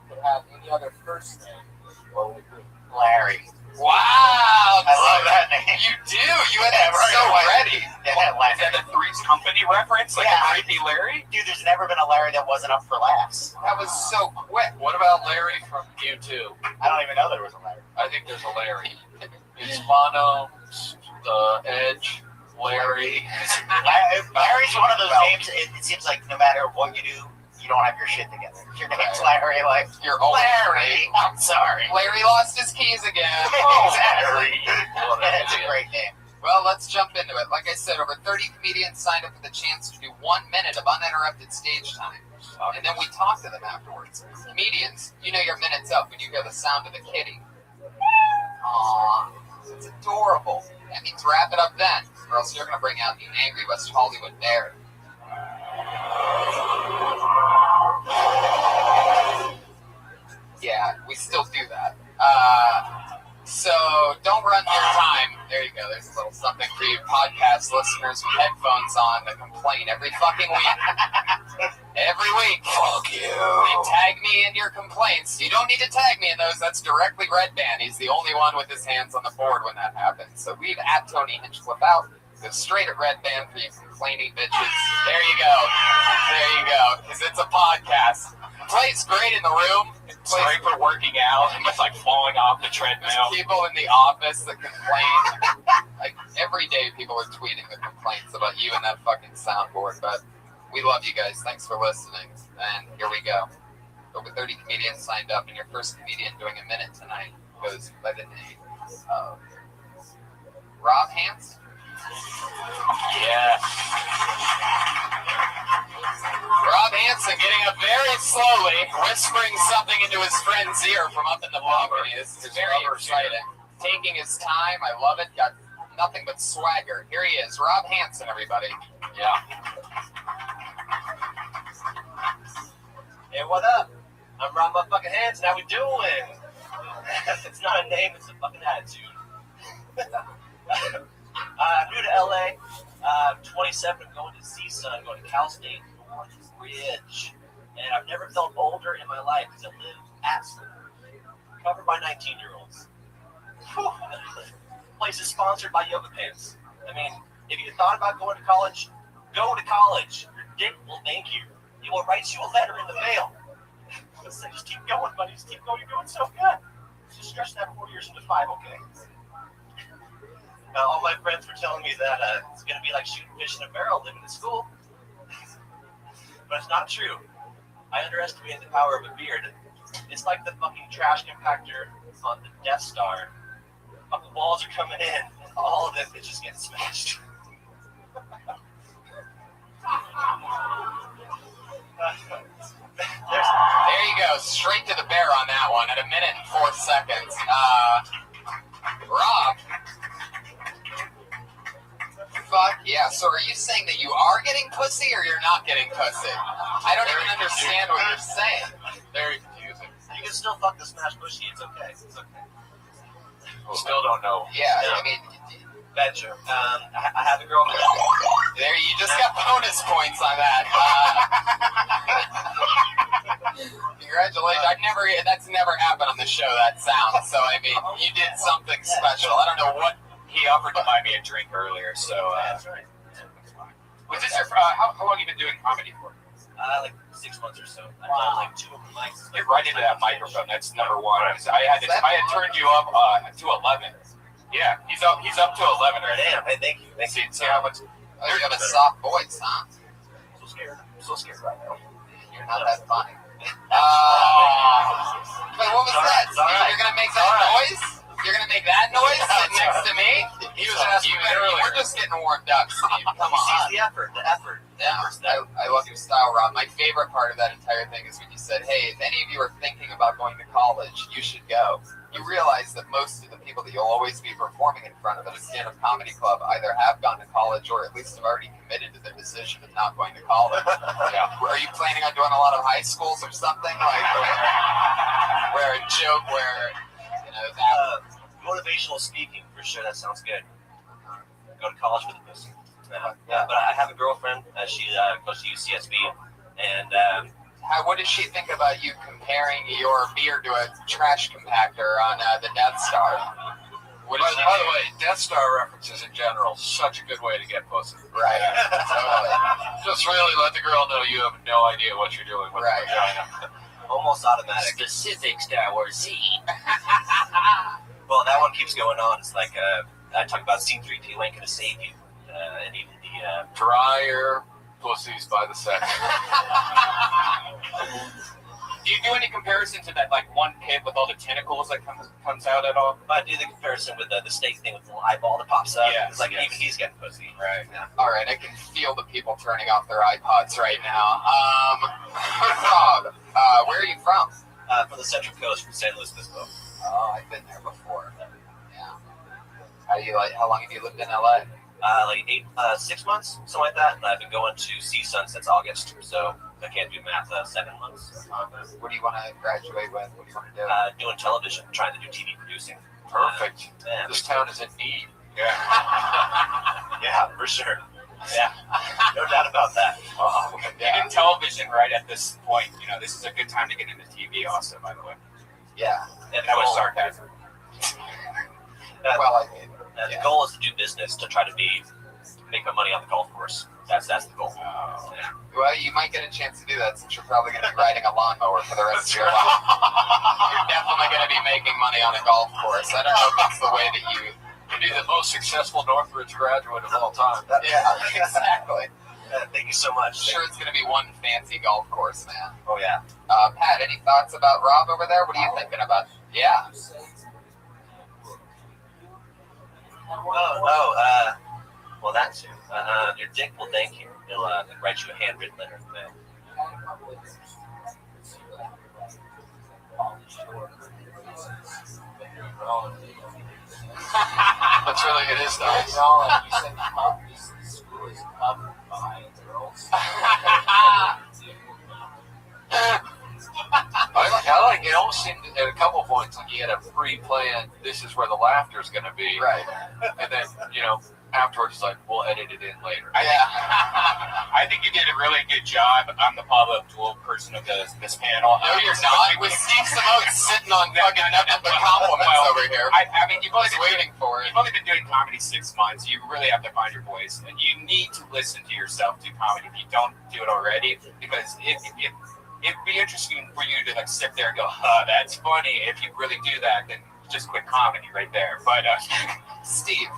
could have any other first name, what would it be? Larry. Wow! I love that name. You do! You had that so ready! Yeah, Is that a Three's Company reference? Like Yeah. a creepy Larry? Dude, there's never been a Larry that wasn't up for laughs. That was so quick. What about Larry from U2? I don't even know there was a Larry. I think there's a Larry. It's Bono, the Edge, Larry. Larry's one of those names, it seems like no matter what you do, you don't have your shit together. Your name's Larry, like, You're always Larry, I'm sorry. Larry lost his keys again. Exactly. It's a great name. Well, let's jump into it. Like I said, over 30 comedians signed up for the chance to do 1 minute of uninterrupted stage time. And then we talk to them afterwards. Comedians, you know your minute's up when you hear the sound of the kitty. Aww, it's adorable. That means wrap it up then, or else you're going to bring out the angry West Hollywood bear. Yeah, we still do that. So don't run your time. There you go. There's a little something for you podcast listeners with headphones on that complain every fucking week. Every week. Fuck you. They tag me in your complaints. You don't need to tag me in those. That's directly Red Band. He's the only one with his hands on the board when that happens. So leave at Tony Hinchcliffe out. Go straight at Red Band for you complaining bitches. There you go. There you go. Because it's a podcast. It plays great in the room. It It's plays great for working out and just like falling off the treadmill. There's people in the office that complain. Like every day people are tweeting the complaints about you and that fucking soundboard. But we love you guys. Thanks for listening. And here we go. Over 30 comedians signed up, and your first comedian doing a minute tonight goes by the name of Rob Hansen. Yeah. Rob Hansen getting up very slowly, whispering something into his friend's ear from up in the balcony. This is very exciting. taking his time. I love it. Got nothing but swagger. Here he is, Rob Hansen, everybody. Yeah. Hey, what up? I'm Rob motherfucking Hansen. How we doing? It's not a name, it's a fucking attitude. I'm new to LA. I'm 27. I'm going to CSUN. I'm going to Cal State Northridge. And I've never felt older in my life because I live at school. Covered by 19-year-olds. Place is sponsored by Yoga Pants. I mean, if you thought about going to college, go to college. Your dick will thank you. He will write you a letter in the mail. Just keep going, buddy. Just keep going. You're doing so good. Just stretch that 4 years into 5, okay? All my friends were telling me that it's going to be like shooting fish in a barrel living in school. But it's not true. I underestimated the power of a beard. It's like the fucking trash compactor on the Death Star. The walls are coming in, and all of them bitches get smashed. There you go, straight to the bear on that one at 1 minute and 4 seconds. Rob. Fuck yeah. So are you saying that you are getting pussy or you're not getting pussy? I don't even understand what you're saying. Very confusing. You can still fuck the smash pussy. It's okay. It's okay. Still don't know. Yeah, I mean, bad joke. I have a girlfriend. There, you just got bonus points on that. Congratulations. That's never happened on the show, that sound. So, I mean, you did something special. I don't know what. He offered to buy me a drink earlier, so. That's right. Was this your, how long have you been doing comedy for? Like 6 months or so. I've done like 2 open mics. Get right into that microphone. That's number one. I had turned you up to 11. Yeah, he's up to 11 right now. Damn, hey, thank you. See how much. Oh, you have a soft voice, huh? I'm so scared right now. You're not that funny. But what was that? You're going to make that noise? You're going to make that noise sitting next to me? He was asking me earlier. We're just getting warmed up, Steve. Come on. The effort. Yeah, I love your style, Rob. My favorite part of that entire thing is when you said, hey, if any of you are thinking about going to college, you should go. You realize that most of the people that you'll always be performing in front of at a stand-up comedy club either have gone to college or at least have already committed to their decision of not going to college. Yeah. Are you planning on doing a lot of high schools or something? Like where a joke where, you know, that motivational speaking, for sure. That sounds good. Go to college for the pussy. But I have a girlfriend. She goes to UCSB, and what did she think about you comparing your beard to a trash compactor on the Death Star? By the way, Death Star references in general, such a good way to get pussy. Right. Totally. Just really let the girl know you have no idea what you're doing with the vagina. Almost automatic. Specific Star Wars scene. Well, that one keeps going on. It's like I talk about scene 3P ain't gonna save you, and even the dryer pussies by the second. Do you do any comparison to that like one kid with all the tentacles that comes out at all? I do the comparison with the steak thing with the little eyeball that pops up. Yeah, it's like even he's getting pussy. Right. Yeah. All right, I can feel the people turning off their iPods right now. Rob, where are you from? From the Central Coast, from San Luis Obispo. Oh, I've been there before. Yeah. How long have you lived in LA? 6 months, something like that. And I've been going to CSUN since August, so I can't do math. 7 months. What do you want to graduate with? What do you want to do? Doing television, trying to do TV producing. Perfect. This town is in need. Yeah. Yeah, for sure. Yeah, no doubt about that. Getting television right at this point, you know, this is a good time to get into TV also, by the way. Yeah. And that was sarcasm. Well, I mean, the goal is to do business, to try to make my money on the golf course. That's the goal. Yeah. Well, you might get a chance to do that since you're probably going to be riding a lawnmower for the rest of your life. You're definitely going to be making money on a golf course. I don't know if that's the way that you could be the most successful Northridge graduate of all time. Yeah, exactly. Thank you so much. I'm sure it's going to be one fancy golf course, man. Oh, yeah. Pat, any thoughts about Rob over there? What are you thinking about? Yeah. Well, that too. Your dick will thank you. He'll write you a handwritten letter in the mail. That's really it is though. You know, like you said, this school is up behind girls. I like it. Almost seemed at a couple of points like he had a pre-planned. This is where the laughter is going to be, Right. And then afterwards, it's like we'll edit it in later. I think you did a really good job. I'm the Pablo Abdul person of this panel. No, you're not. With Steve Simone sitting on fucking nothing but compliments over here. I mean, you've only been waiting for it. You've only been doing comedy 6 months. You really have to find your voice, and you need to listen to yourself do comedy if you don't do it already, because it'd be interesting for you to like sit there and go, that's funny. If you really do that, then just quit comedy right there. But Steve,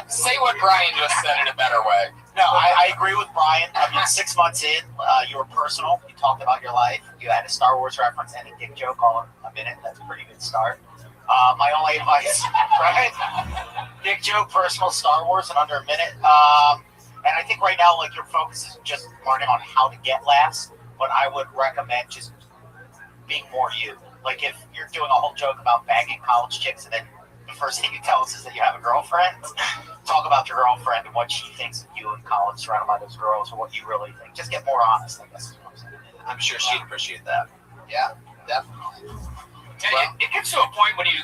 say what Brian just said in a better way. No, I agree with Brian. I mean, 6 months in, you were personal. You talked about your life. You had a Star Wars reference and a dick joke all in a minute. That's a pretty good start. My only advice, right? Dick joke, personal, Star Wars in under a minute. And I think right now, like, your focus is just learning on how to get laughs. But I would recommend just being more you. Like, if you're doing a whole joke about banging college chicks and then the first thing you tell us is that you have a girlfriend, talk about your girlfriend and what she thinks of you in college surrounded by those girls, or what you really think. Just get more honest, I guess is what I'm saying. I'm sure she'd appreciate that. Yeah, definitely. well, it gets to a point when you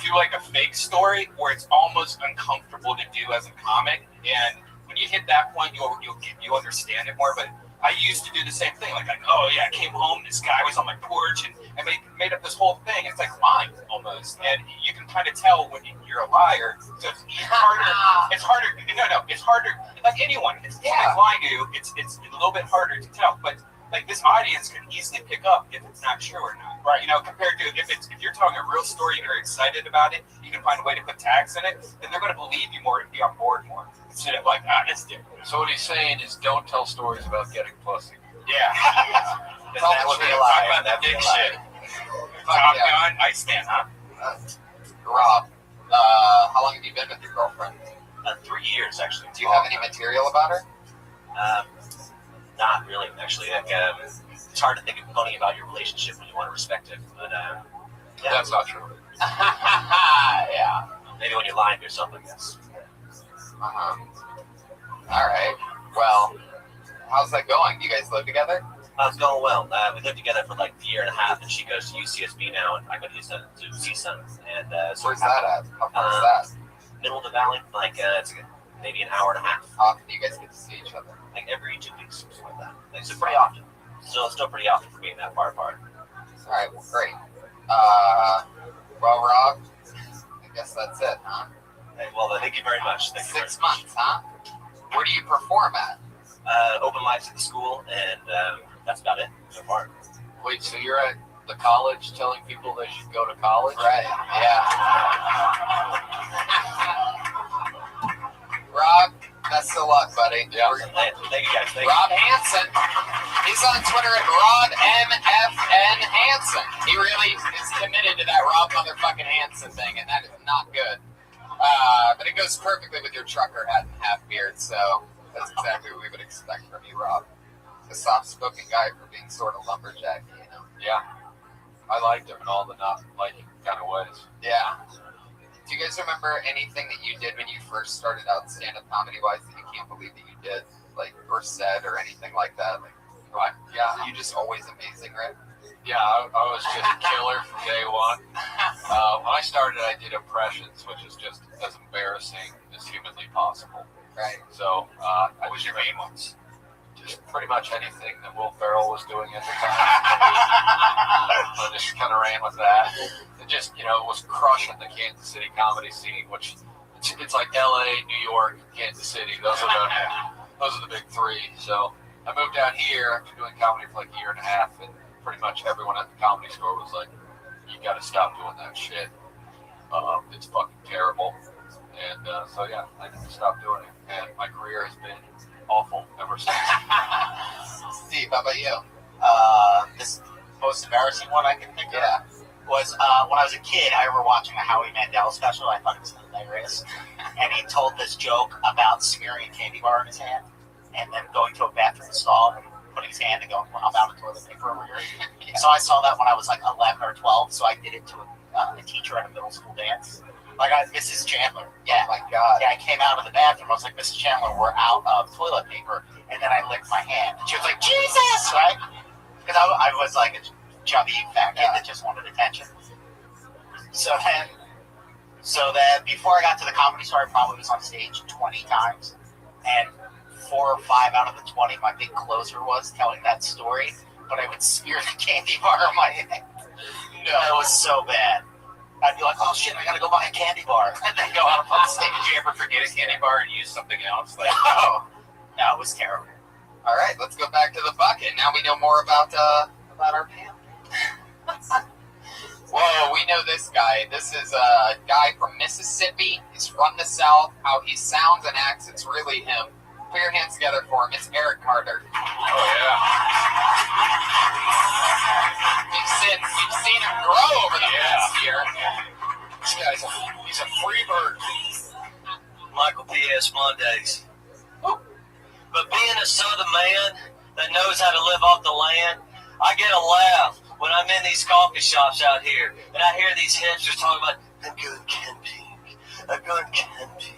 do like a fake story where it's almost uncomfortable to do as a comic, and when you hit that point, you understand it more. But I used to do the same thing, like oh yeah, I came home, this guy was on my porch, and I made up this whole thing. It's like lying almost, and you can kind of tell when you're a liar. So it's harder. It's harder. No, it's harder. Like anyone, it's lying to you. It's a little bit harder to tell, but like this audience can easily pick up if it's not true or not, right? Compared to if you're telling a real story and you're excited about it, you can find a way to put tags in it, then they're going to believe you more and be on board more instead of like, it's different. So what he's saying is, don't tell stories about getting pussy. Yeah. That would be a Talk lie. about that big shit. Fuck yeah. Gun, nightstand, huh? Rob, how long have you been with your girlfriend? 3 years, actually. Do you have any material about her? Not really, actually. Like, it's hard to think of funny about your relationship when you want to respect it. But That's not true. Yeah. maybe when you're lying to yourself, I guess. All right. Well, how's that going? Do you guys live together? It's going well. We lived together for like a year and a half, and she goes to UCSB now, and I go to CSUN. And so Where's that at? How far is that? Middle of the valley, like it's maybe an hour and a half. How often do you guys get to see each other? Like every 2 weeks, something like that. Like, so pretty often. Still pretty often for being that far apart. All right. Well, great. Well, Rob, I guess that's it, huh? Hey, well, thank you very much. Thank you 6 months, huh? Where do you perform at? Open mics at the school, and that's about it so far. Wait, so you're at the college telling people they should go to college? Right. Yeah. Rob, best of luck, buddy. Yeah. Thank you guys. Thank Rob Hansen. He's on Twitter at RobMFN Hansen. He really is committed to that Rob motherfucking Hansen thing, and that is not good. But it goes perfectly with your trucker hat and half beard, so that's exactly what we would expect from you, Rob. A soft-spoken guy for being sort of lumberjacky, you know? Yeah. I liked him in all the not liking kind of ways. Yeah. Do you guys remember anything that you did when you first started out stand-up comedy-wise that you can't believe that you did, like, or said, or anything like that? Like, what? Yeah, you just always amazing, right? Yeah, I was just a killer from day one. When I started, I did impressions, which is just as embarrassing as humanly possible. Right. So, What was your main ones? just pretty much anything that Will Ferrell was doing at the time. I just kind of ran with that. It just, was crushing the Kansas City comedy scene, which it's like LA, New York, Kansas City. Those are the big three. So I moved down here after doing comedy for like a year and a half, and pretty much everyone at the Comedy Store was like, "You got to stop doing that shit. It's fucking terrible." And so yeah, I stopped doing it, and my career has been awful ever since. Steve, how about you? This most embarrassing one I can think of was when I was a kid. I remember watching a Howie Mandel special. I thought it was hilarious, and he told this joke about smearing a candy bar in his hand and then going to a bathroom stall and putting his hand and going, "Well, I'm out of toilet paper over here." So I saw that when I was like 11 or 12. So I did it to a teacher at a middle school dance. Like Mrs. Chandler. Yeah. Oh my God. Yeah, I came out of the bathroom. I was like, Mrs. Chandler, we're out of toilet paper. And then I licked my hand. And she was like, Jesus! Right? Because I was like a chubby fat kid that just wanted attention. So then before I got to the Comedy Store, I probably was on stage 20 times. And 4 or 5 out of the 20, my big closer was telling that story. But I would smear the candy bar on my head. No. It was so bad. I'd be like, oh shit, I gotta go buy a candy bar. And then go out on stage. Did you ever forget a candy bar and use something else? Like, No, it was terrible. All right, let's go back to the bucket. Now we know more about our panel. Whoa, we know this guy. This is a guy from Mississippi. He's from the South. How he sounds and acts, it's really him. Put your hands together for him. It's Eric Carter. oh yeah. We've seen him grow over the past year. This guy's he's a free bird. Michael P.S. Mondays. But being a Southern man that knows how to live off the land, I get a laugh when I'm in these coffee shops out here and I hear these hipsters talking about, I'm going camping, I'm going camping,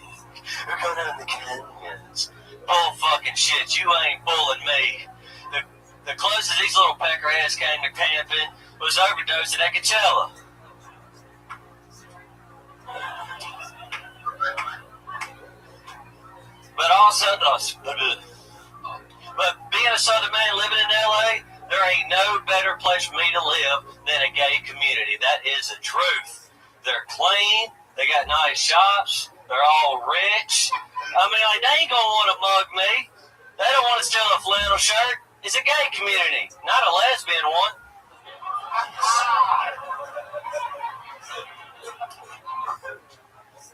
we're going out in the canyons. Bull fucking shit, you ain't bulling me. The closest these little peckerheads came to camping was overdosing at Coachella. But being a Southern man living in LA, there ain't no better place for me to live than a gay community. That is the truth. They're clean, they got nice shops, they're all rich. I mean, like, they ain't gonna want to mug me. They don't want to steal a flannel shirt. It's a gay community, not a lesbian one.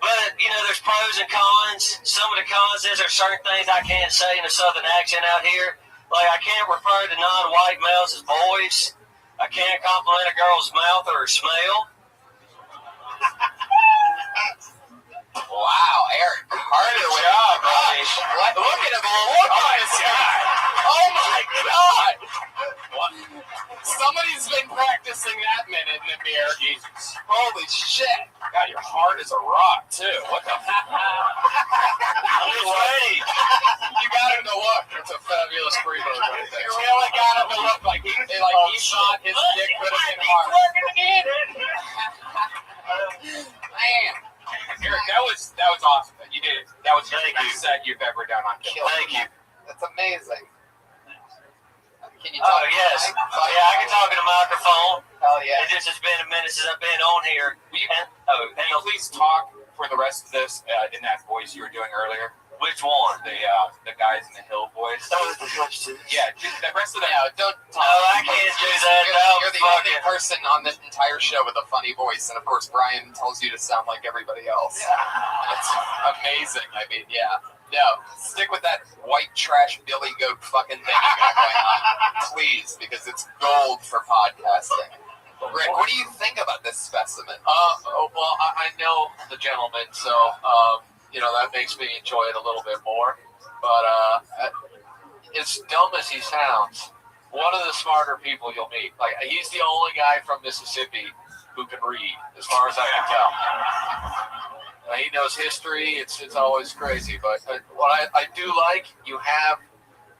But, you know, there's pros and cons. Some of the cons is there's certain things I can't say in a Southern accent out here. Like, I can't refer to non-white males as boys. I can't compliment a girl's mouth or her smell. Wow, Eric Carter. Good job, buddy. What? Look at him. Look at this guy. Oh my God. What? Somebody's been practicing that minute in the mirror. Jesus. Holy shit. God, your heart is a rock too. What the? I'm ready. You got him to look. That's a fabulous free bird right there. You really got him to look like he thought his dick could have been hard. Man. Eric, that was awesome. You did it. That was the Thank best you. set you've ever done on Kill. Thank you. That's amazing. Can you Oh, talk? yes. Yeah, I can talk in a microphone. Oh, yeah. It just has been a minute since I've been on here. Can you please talk for the rest of this in that voice you were doing earlier? Which one? The guys in the hill voice. Yeah, the rest of them. Yeah, don't talk. Oh, I can't do that. You're the only person on this entire show with a funny voice, and of course, Brian tells you to sound like everybody else. It's amazing. I mean, yeah. No, stick with that white trash Billy Goat fucking thing you got going on, please, because it's gold for podcasting. Rick, what do you think about this specimen? Well, I know the gentleman, so that makes me enjoy it a little bit more. But as dumb as he sounds, one of the smarter people you'll meet. Like, he's the only guy from Mississippi who can read, as far as I can tell. He knows history. It's always crazy. But what I do like, you have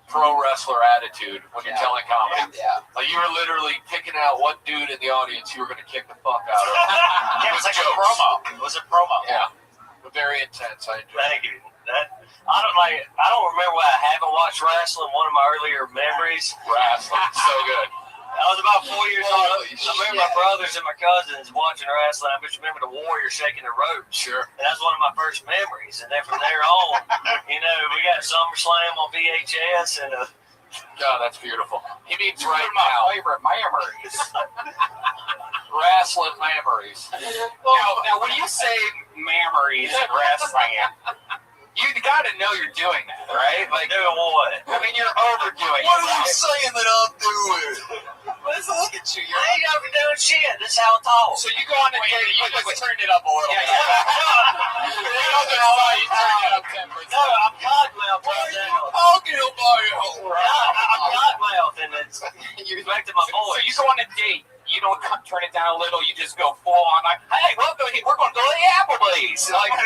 pro wrestler attitude when you're telling comedy. Yeah. Like, you were literally picking out what dude in the audience you were going to kick the fuck out of. Yeah, it was like a promo. It was a promo. Yeah. But very intense. I enjoyed it. Thank you. I don't remember why I haven't watched wrestling. One of my earlier memories. Wrestling. So good. I was about 4 years old. Holy I remember my brothers and my cousins watching wrestling. I just remember the Warrior shaking the ropes. Sure. And that's one of my first memories. And then from there on, we got SummerSlam on VHS. And God, that's beautiful. He means One right of my now. favorite memories. Wrestling memories. Now, when you say memories in wrestling, you got to know you're doing that, right? Like, doing what? I mean, you're overdoing it. Right? saying that I'm doing? Let's look at you. I ain't overdoing shit. This is how I talk. So you go on a date, you just Turn it up a little Yeah, bit. The other side, you turn it up 10%. No, I'm cottonmouth right now. talking about? I'm cottonmouth, and it's You back to my So voice. you go on a date, you don't turn it down a little. You just go full on like, hey, welcome. We're going to go to the Applebee's. Like,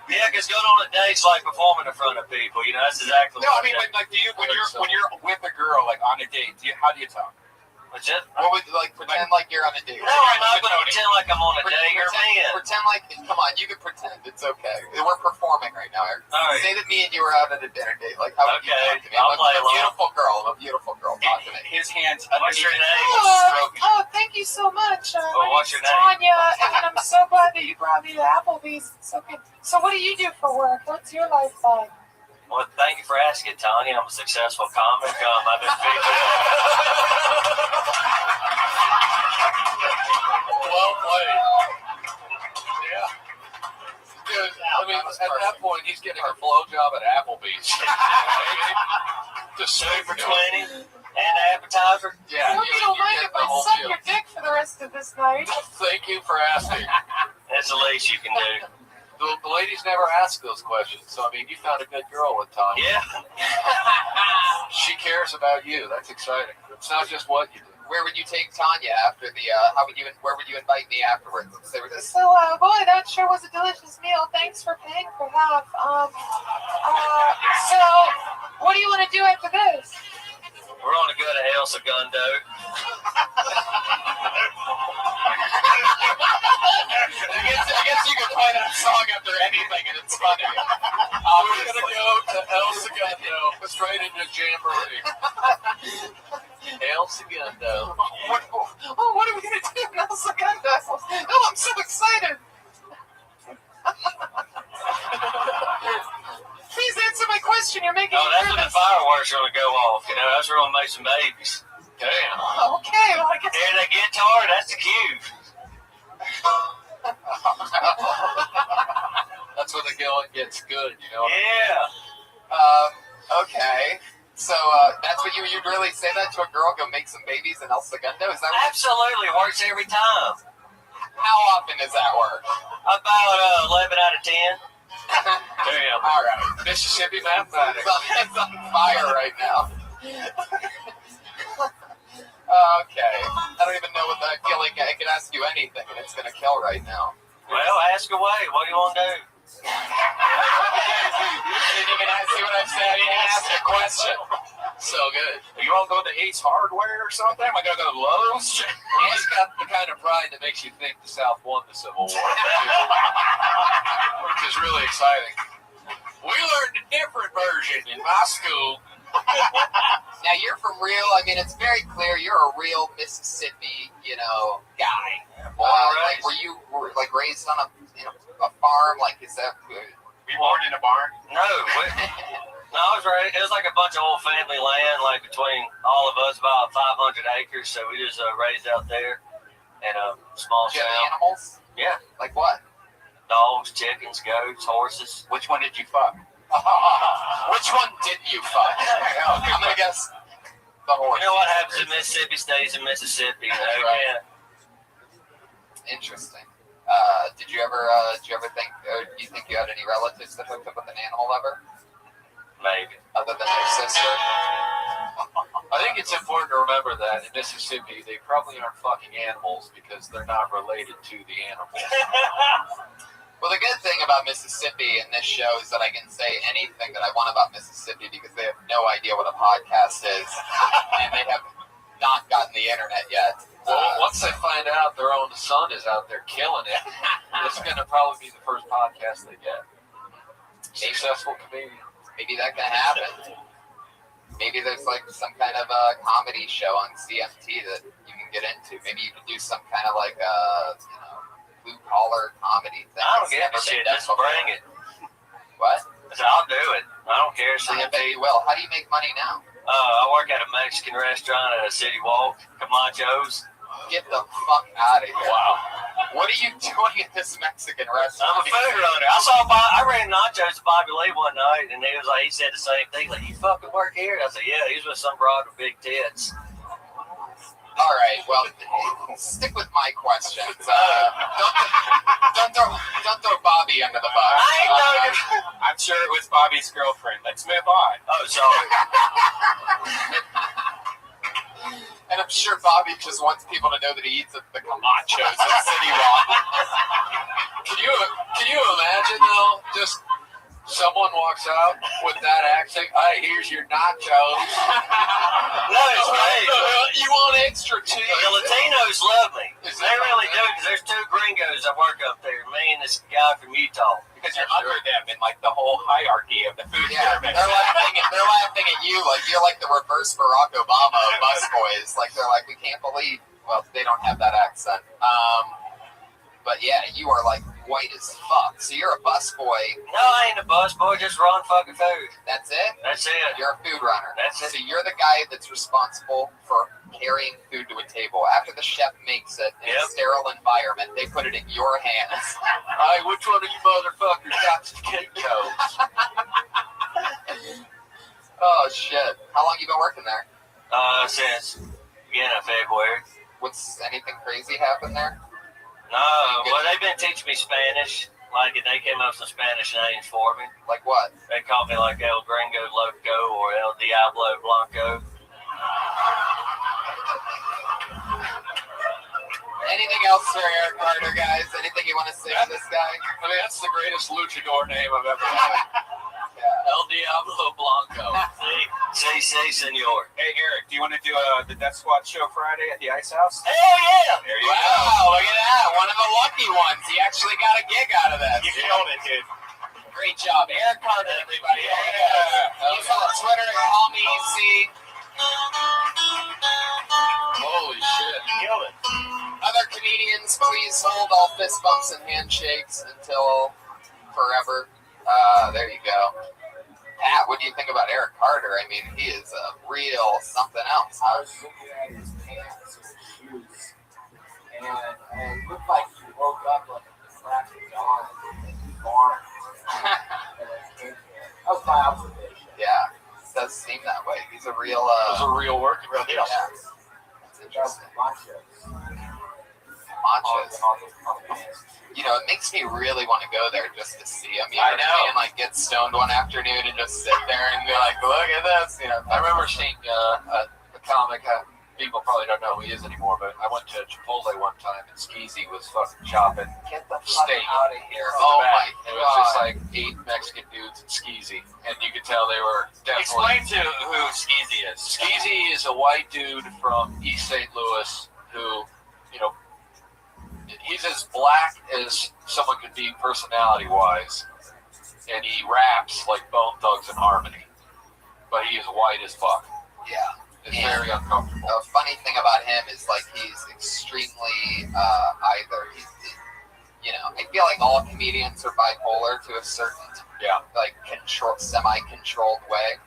Yeah, because going on a date's like performing in front of people. You know, that's exactly. no, I mean, like, do you when you're with a girl like on a date? How do you talk? What's it? What would like pretend like you're on a date? No, I'm not going to pretend like I'm on a date. You're a man. Pretend like, come on, you can pretend. It's okay. We're performing right now, Eric. All right. Say that me and you were out at a dinner date. Like, how would you talk to me? I'll play a beautiful girl. Talk to me. His hands. What's your name? Oh, thank you so much. Well, what's your name? Tanya, and I'm so glad that you brought me to Applebee's. It's so good. So what do you do for work? What's your life like? Well, thank you for asking, Tanya. I'm a successful comic. I've been featured. Well played. Yeah. Dude, I mean, at that point, he's getting a blowjob at Applebee's. Just Two for 20 and an appetizer. Yeah. I hope you don't mind if I suck your dick for the rest of this night. Thank you for asking. That's the least you can do. The ladies never ask those questions, so I mean, you found a good girl with Tanya. Yeah. She cares about you. That's exciting. It's not just what you do. Where would you take Tanya after the? Where would you invite me afterwards? Say with this. So, boy, that sure was a delicious meal. Thanks for paying for half. So, what do you want to do after this? We're on to go to El Segundo. I guess you can play that song after anything, and it's funny. We're gonna go to El Segundo, straight into Jamboree. El Segundo. What are we going to do in El Segundo? Oh, I'm so excited. Please answer my question. You're making me That's when the nervous. fireworks are going to go off. You know, that's where we'll make some babies. Damn. Okay, well, I guess. Hear that guitar? That's the cue. That's when the going gets good, you know? Yeah. Okay. So that's what you'd really say that to a girl? Go make some babies in El Segundo? Is that what Absolutely. Works every time. How often does that work? About 11 out of 10. Damn. All right. Mississippi mathematics. It's on fire right now. Okay. I don't even know what that. I feel like I can ask you anything and it's gonna kill right now. Well, ask away. What do you want to do? You didn't even see what I said. I didn't ask a question. So good. You want to go to Ace Hardware or something? Am I going to go to Lowe's? He's got the kind of pride that makes you think the South won the Civil War, which is really exciting. We learned a different version in my school. Now you're from real. I mean, it's very clear you're a real Mississippi, guy. Like, were you raised on a farm? Like, is that? Were you born in a barn? No. No, I was right. It was like a bunch of old family land, like between all of us, about 500 acres. So we just raised out there in a small Do you have town. animals? Yeah. Like what? Dogs, chickens, goats, horses. Which one did you fuck? Which one did you fuck? I'm gonna guess the horse. You know what happens in Mississippi stays in Mississippi. You know? Right. Interesting. Did you ever think? Do you think you had any relatives that hooked up with an animal ever? Maybe. Other than their sister? I think it's important to remember that in Mississippi, they probably aren't fucking animals because they're not related to the animals. Well, the good thing about Mississippi and this show is that I can say anything that I want about Mississippi because they have no idea what a podcast is, and they have not gotten the internet yet. Well, once they find out their own son is out there killing it, it's going to probably be the first podcast they get. Successful comedian. Maybe that can happen. Maybe there's like some kind of a comedy show on CMT that you can get into. Maybe you can do some kind of like blue collar comedy thing. I don't give a shit. Just bring it. What? I'll do it. I don't care. I bet you will. How do you make money now? I work at a Mexican restaurant at a City Walk, Camacho's. Get the fuck out of here. Wow. What are you doing at this Mexican restaurant? I'm a food runner. I ran nachos to Bobby Lee one night, and he said the same thing. Like, you fucking work here? I said, yeah, he's with some broad with big tits. All right, well, stick with my questions. Don't throw Bobby under the bus. I'm sure it was Bobby's girlfriend. Let's move on. Oh, sorry. And I'm sure Bobby just wants people to know that he eats the camachos at City Walk. Can you imagine though? Just someone walks out with that accent. Hey, here's your nachos. No, it's great. You want extra cheese? The Latinos love me. Is They that really right? do, because there's two gringos that work up there, me and this guy from Utah. Because you're under them in like the whole hierarchy of the food pyramid. They're laughing at you like you're like the reverse Barack Obama of busboys. Like they're like, we can't believe. Well, they don't have that accent. But yeah, you are like white as fuck. So you're a busboy. No, I ain't a busboy, just run fucking food. That's it. That's it. You're a food runner. That's it. So you're the guy that's responsible for carrying food to a table. After the chef makes it in a sterile environment, they put it in your hands. Hey, which one of you motherfuckers got the cake codes? Oh shit! How long you been working there? Since beginning of February. What's anything crazy happened there? No, well, they've been teaching me Spanish. Like, they came up with some Spanish names for me. Like what? They called me, like, El Gringo Loco or El Diablo Blanco. Anything else for Eric Carter, guys? Anything you want to say to this guy? I mean, that's the greatest luchador name I've ever had. El Diablo Blanco. See, senor. Hey, Eric, do you want to do the Death Squad show Friday at the Ice House? Hell yeah! There you Wow, look at that. One of the lucky ones. He actually got a gig out of that. You killed it, dude. Great job. Eric Carter, everybody. He's on Twitter at CallMeEC. Holy shit. Killed it. Other comedians, please hold all fist bumps and handshakes until forever. There you go. Pat, what do you think about Eric Carter? I mean, he is a real something else. I was looking at his pants and his shoes, and it looked like he woke up like a crack of dawn in the barn. That was my observation. Yeah, it does seem that way. He's a real. It was a real working deal. Yeah. That's interesting. Machos. You know, it makes me really want to go there just to see him. You I know what know. I mean? Like, get stoned one afternoon and just sit there and be like, look at this. You know, I remember seeing a comic. People probably don't know who he is anymore, but I went to Chipotle one time and Skeezy was fucking chopping get the fuck steak. out of here. Oh Oh my It was just god. like 8 Mexican dudes and Skeezy, and you could tell they were definitely. Explain to who Skeezy is. Skeezy is a white dude from East St. Louis who, you know, he's as black as someone could be personality-wise, and he raps like Bone Thugs and Harmony, but he is white as fuck. Yeah. It's Yeah. very uncomfortable. The funny thing about him is like he's extremely you know, I feel like all comedians are bipolar to a certain like semi-controlled way.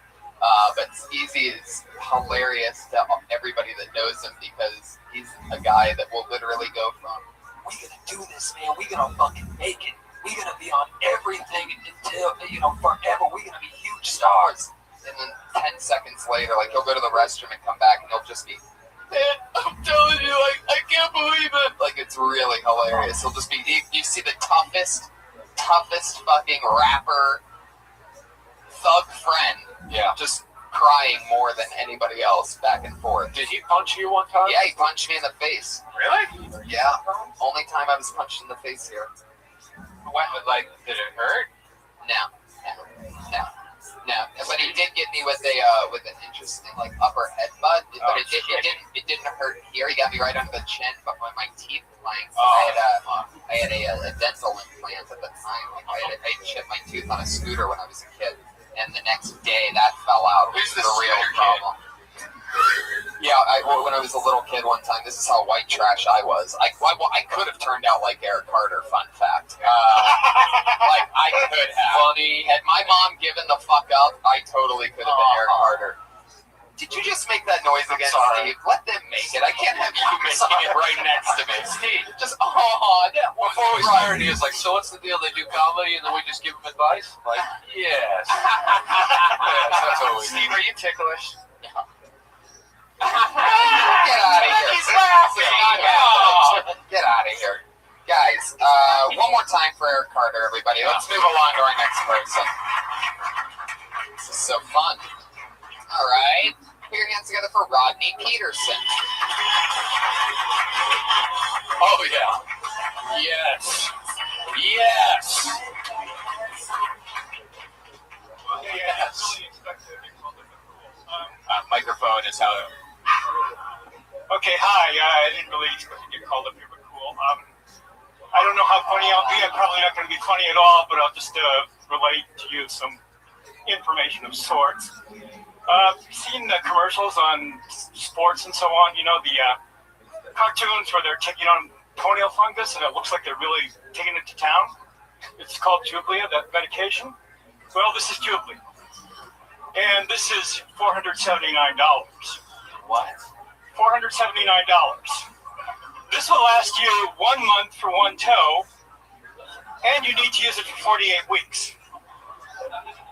But Skeezy is hilarious to everybody that knows him because he's a guy that will literally go from, we're gonna do this, man, we're gonna fucking make it, we're gonna be on everything until, you know, forever, we're gonna be huge stars. And then 10 seconds later, like, he'll go to the restroom and come back and he'll just be, man, I'm telling you, like, I can't believe it. Like, it's really hilarious. He'll just be, you see the toughest fucking rapper, thug friend, just crying more than anybody else back and forth. Did he punch you one time? Yeah, he punched me in the face. Really? Yeah. Only time I was punched in the face here. What, like, did it hurt? No. But he did get me with an interesting like upper headbutt. But it didn't hurt here. He got me right under the chin, but when my teeth clanked, I had a dental implant at the time. Like I chipped my tooth on a scooter when I was a kid, and the next day that fell out. Which is a real problem. Yeah, when I was a little kid one time, this is how white trash I was. I could have turned out like Eric Carter, fun fact. Like, I could have. Funny. Had my mom given the fuck up, I totally could have been Eric Carter. Did you just make that noise again, Steve? Let them make it. I can't have you making it right next to me. Steve, just, Before we started, he was like, so what's the deal? They do comedy and then we just give them advice? I'm like, yes. Yes, that's what we do. Steve, are you ticklish? Get out of here. He's laughing. Get out of here. Guys, one more time for Eric Carter, everybody. Let's move along to our next person. This is so fun. All right. Put your hands hands together for Rodney Peterson. Oh, yeah. Yes. Yes. Yes. Microphone is how. Okay, hi. I didn't really expect to get called up here, but cool. I don't know how funny I'll be. I'm probably not going to be funny at all, but I'll just relate to you some information of sorts. Seen the commercials on sports and so on, you know, the cartoons where they're taking on toenail fungus and it looks like they're really taking it to town. It's called Jublia, that medication. Well, this is Jublia. And this is $479. What? $479. This will last you 1 month for one toe, and you need to use it for 48 weeks.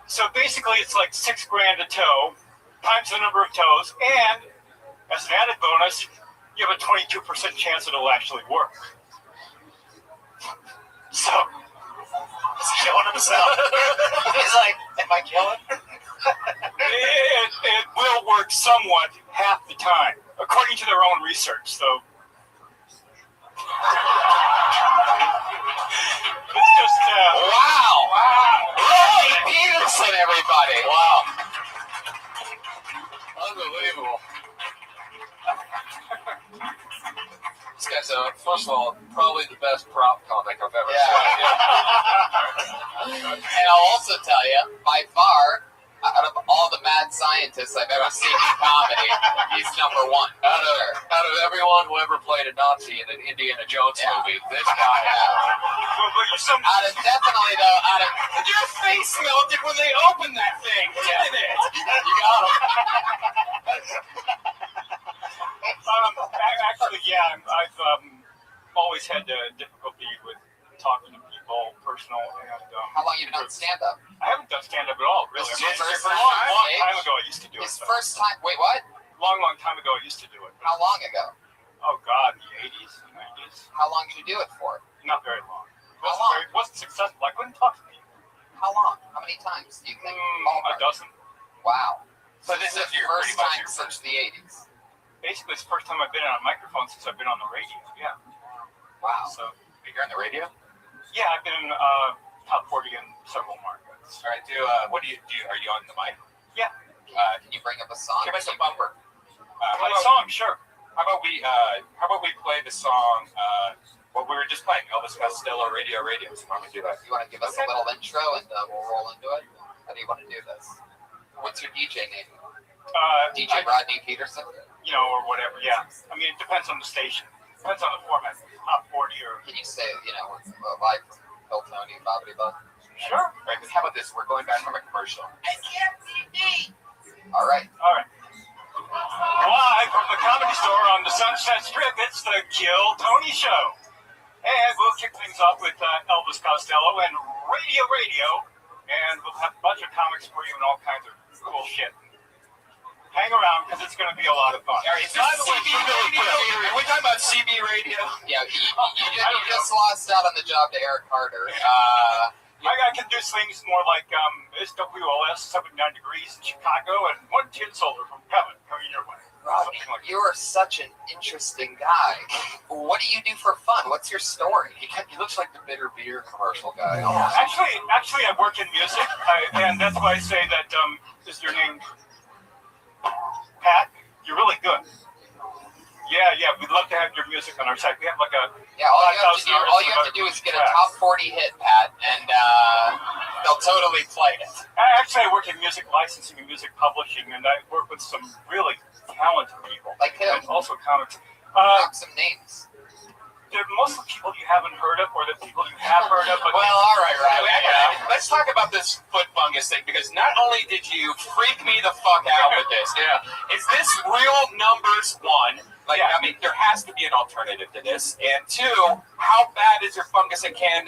So basically, it's like $6,000 a toe, times the number of toes, and as an added bonus, you have a 22% chance it'll actually work. So, He's killing himself. He's like, am I killing? it will work somewhat half the time, according to their own research. So, it's just Wow! Rodney Peterson, everybody! Wow. Unbelievable. This guy's, first of all, probably the best prop comic I've ever seen. And I'll also tell you, by far, out of all the mad scientists I've ever seen in comedy, he's number one. Out of everyone who ever played a Nazi in an Indiana Jones movie, this guy. Out of definitely though, out of Your face melted when they opened that thing. Look at it. you got him. actually, yeah, I've always had difficulty with talking to people, personal, and How long you been on stand-up? I haven't done stand-up at all, really. This is your first For a time, long Dave? time ago, I used to do His it. first time. Wait, what? Long time ago, I used to do it. How long ago? Oh God, the 80s, 90s. How long did you do it for? Not very long. How long? Wasn't successful. I couldn't talk to people. How long? How many times do you think? A dozen. Wow. So this is your first pretty much time your since the 80s. Basically, it's the first time I've been on a microphone since I've been on the radio. Yeah. Wow. So, You're on the radio? yeah, I've been in top 40 in several markets. All right. What do you do? Are you on the mic? Yeah. Can you bring up a song? Give us a bumper. My song, sure. How about we play the song? What we were just playing, Elvis Costello, Radio. So why don't we do that? You want to give us a little intro and we'll roll into it? How do you want to do this? What's your DJ name? DJ Rodney Peterson? You know, or whatever, yeah. I mean, it depends on the station. Depends on the format. Top 40 or... Can you say, live from Bill Tony, Bobbity Bug? Sure. Right. How about this? We're going back from a commercial. All right. Live from the Comedy Store on the Sunset Strip, it's the Kill Tony Show. And we'll kick things off with Elvis Costello and Radio. And we'll have a bunch of comics for you and all kinds of cool shit. Hang around, because it's going to be a lot of fun. All right, is this CB Radio? Are we talking about CB Radio? Yeah, you just lost out on the job to Eric Carter. I can do things more like it's WLS 79 degrees in Chicago and one tin soldier from Kevin coming your way. Rodney, you are such an interesting guy. What do you do for fun? What's your story? He looks like the bitter beer commercial guy. Actually, I work in music, and that's why I say that is your name Pat? You're really good. Yeah, we'd love to have your music on our site. We have like a all you have to do is get a top 40 hit, Pat, and they'll totally play it. Actually, I work in music licensing and music publishing, and I work with some really talented people. Like who? And also comics. Have some names. They're mostly people you haven't heard of, or the people you have heard of. But Well, all right. Let's talk about this foot fungus thing, because not only did you freak me the fuck out with this, is this real numbers, one? Like, I mean, there has to be an alternative to this. And two, how bad is your fungus, and can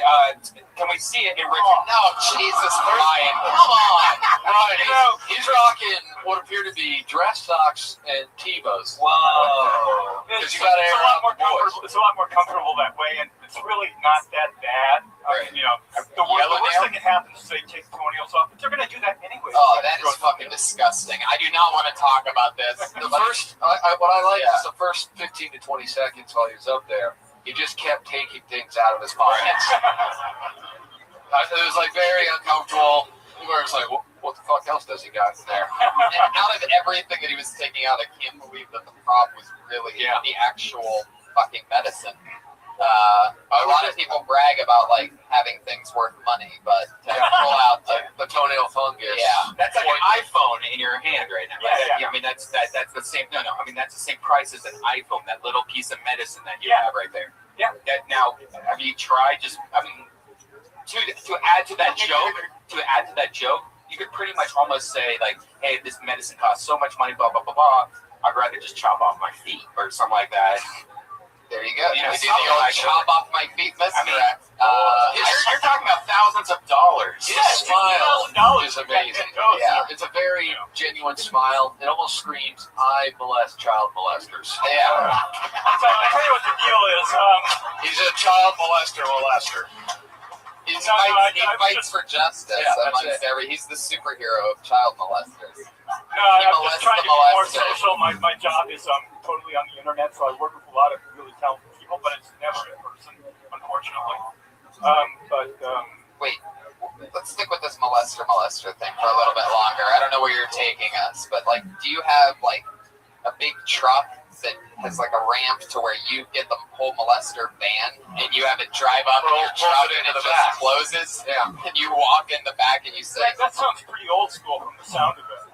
we see it in Richard? No, Jesus, Ryan, come on. Right, he's rocking what appear to be dress socks and Tevas. Whoa. Because you got to air out the boys. It's a lot more comfortable that way, and it's really not that bad. Right. You know, the worst thing that happens is they take the toenails off, but they're going to do that anyway. Oh, that is fucking disgusting. I do not want to talk about this. The first, what I liked is the first 15 to 20 seconds while he was up there, he just kept taking things out of his pockets. It was like very uncomfortable. We were just like, what the fuck else does he got in there? And out of everything that he was taking out, I can't believe that the prop was really the actual fucking medicine. A lot of people brag about like having things worth money, but to pull out the toenail fungus. Yeah, That's like an iPhone in your hand right now. Yeah. I mean, that's the same. No. I mean, that's the same price as an iPhone. That little piece of medicine that you have right there. Yeah. Now, have you tried just? I mean, to add to that joke, you could pretty much almost say like, hey, this medicine costs so much money, blah blah blah blah. I'd rather just chop off my feet or something like that. There you go. You know, We did the old like chop off my feet misdirect. You're talking about thousands of dollars. His smile is amazing. Yeah. It's a very genuine smile. It almost screams, I molest child molesters. Yeah. I'll tell you what the deal is. He's a child molester. He fights for justice amongst he's the superhero of child molesters. I'm just trying to be more social. My job is totally on the internet, so I work with a lot of really talented people, but it's never in person, unfortunately. Wait, let's stick with this molester thing for a little bit longer. I don't know where you're taking us, but like, do you have like a big truck that has like a ramp to where you get the whole molester van and you have it drive up in your truck and it just closes? Yeah. And you walk in the back and you say, that sounds pretty old school from the sound of it.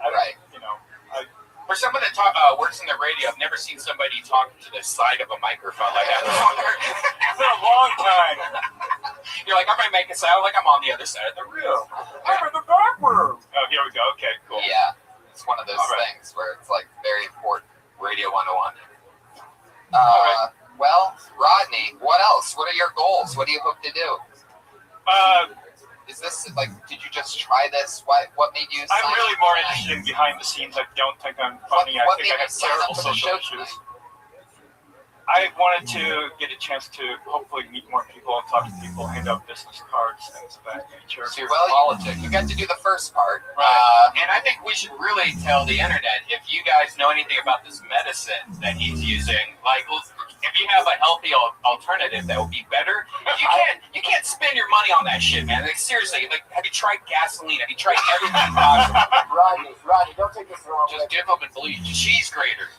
For someone that works in the radio, I've never seen somebody talking to the side of a microphone like that. It's been a long time. You're like, I'm going to make it sound like I'm on the other side of the room. I'm in the back room. Oh, here we go. Okay, cool. Yeah, it's one of those things where it's like very important. Radio 101. Well, Rodney, what else? What are your goals? What do you hope to do? Is this like? Did you just try this? What made you? I'm really more interested in behind the scenes. I don't think I'm funny. I think I have terrible social issues. I wanted to get a chance to hopefully meet more people and talk to people, hand out business cards, things of that nature. So politics. You got to do the first part. And I think we should really tell the internet, if you guys know anything about this medicine that he's using, like, if you have a healthy alternative that would be better, you can't spend your money on that shit, man. Like, seriously, like, have you tried gasoline? Have you tried everything possible? Rodney, don't take this the wrong way. Just dip them in bleach. Cheese grater.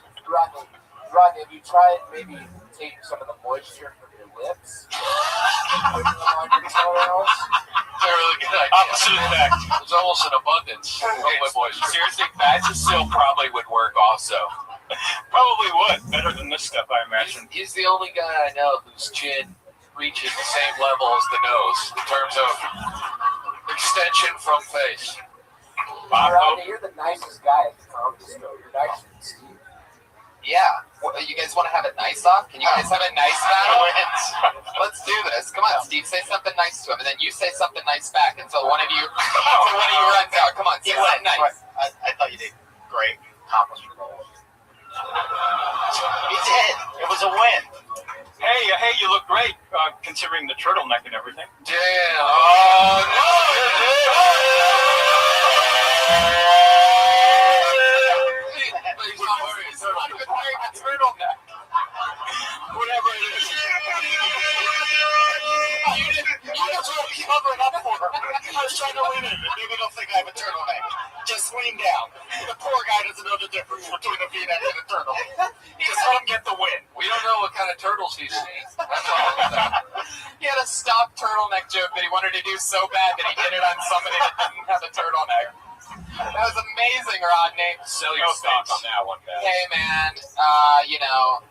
Rodney, have you tried maybe taking some of the moisture from your lips? Putting them on your toenails? It's a really good idea. Opposite effect. There's almost an abundance of moisture. Seriously, Vagisil probably would work also. Probably would. Better than this stuff, I imagine. He's the only guy I know whose chin reaches the same level as the nose in terms of extension from face. Rodney, you're the nicest guy at the comedy store. You're nicer than Steve. Yeah. You guys want to have it nice off? Can you guys have it nice battle? Let's do this. Come on, Steve. Say something nice to him, and then you say something nice back until one of you runs out. Come on, say something nice. I thought you did great. Accomplished your goal. You did. It was a win. Hey, you look great, considering the turtleneck and everything. Damn. Oh, no. He's not wearing a turtleneck. Whatever it is. That's what I'm covering up for. I was trying to win it. Maybe they'll think I have a turtleneck. Just lean down. The poor guy doesn't know the difference between a V-neck and a turtleneck. Just let him get the win. We don't know what kind of turtles he's seen. That's all. He had a stock turtleneck joke that he wanted to do so bad that he did it on somebody that didn't have a turtleneck. That was amazing, Rodney. Sell your stock on that one, man. Hey, man,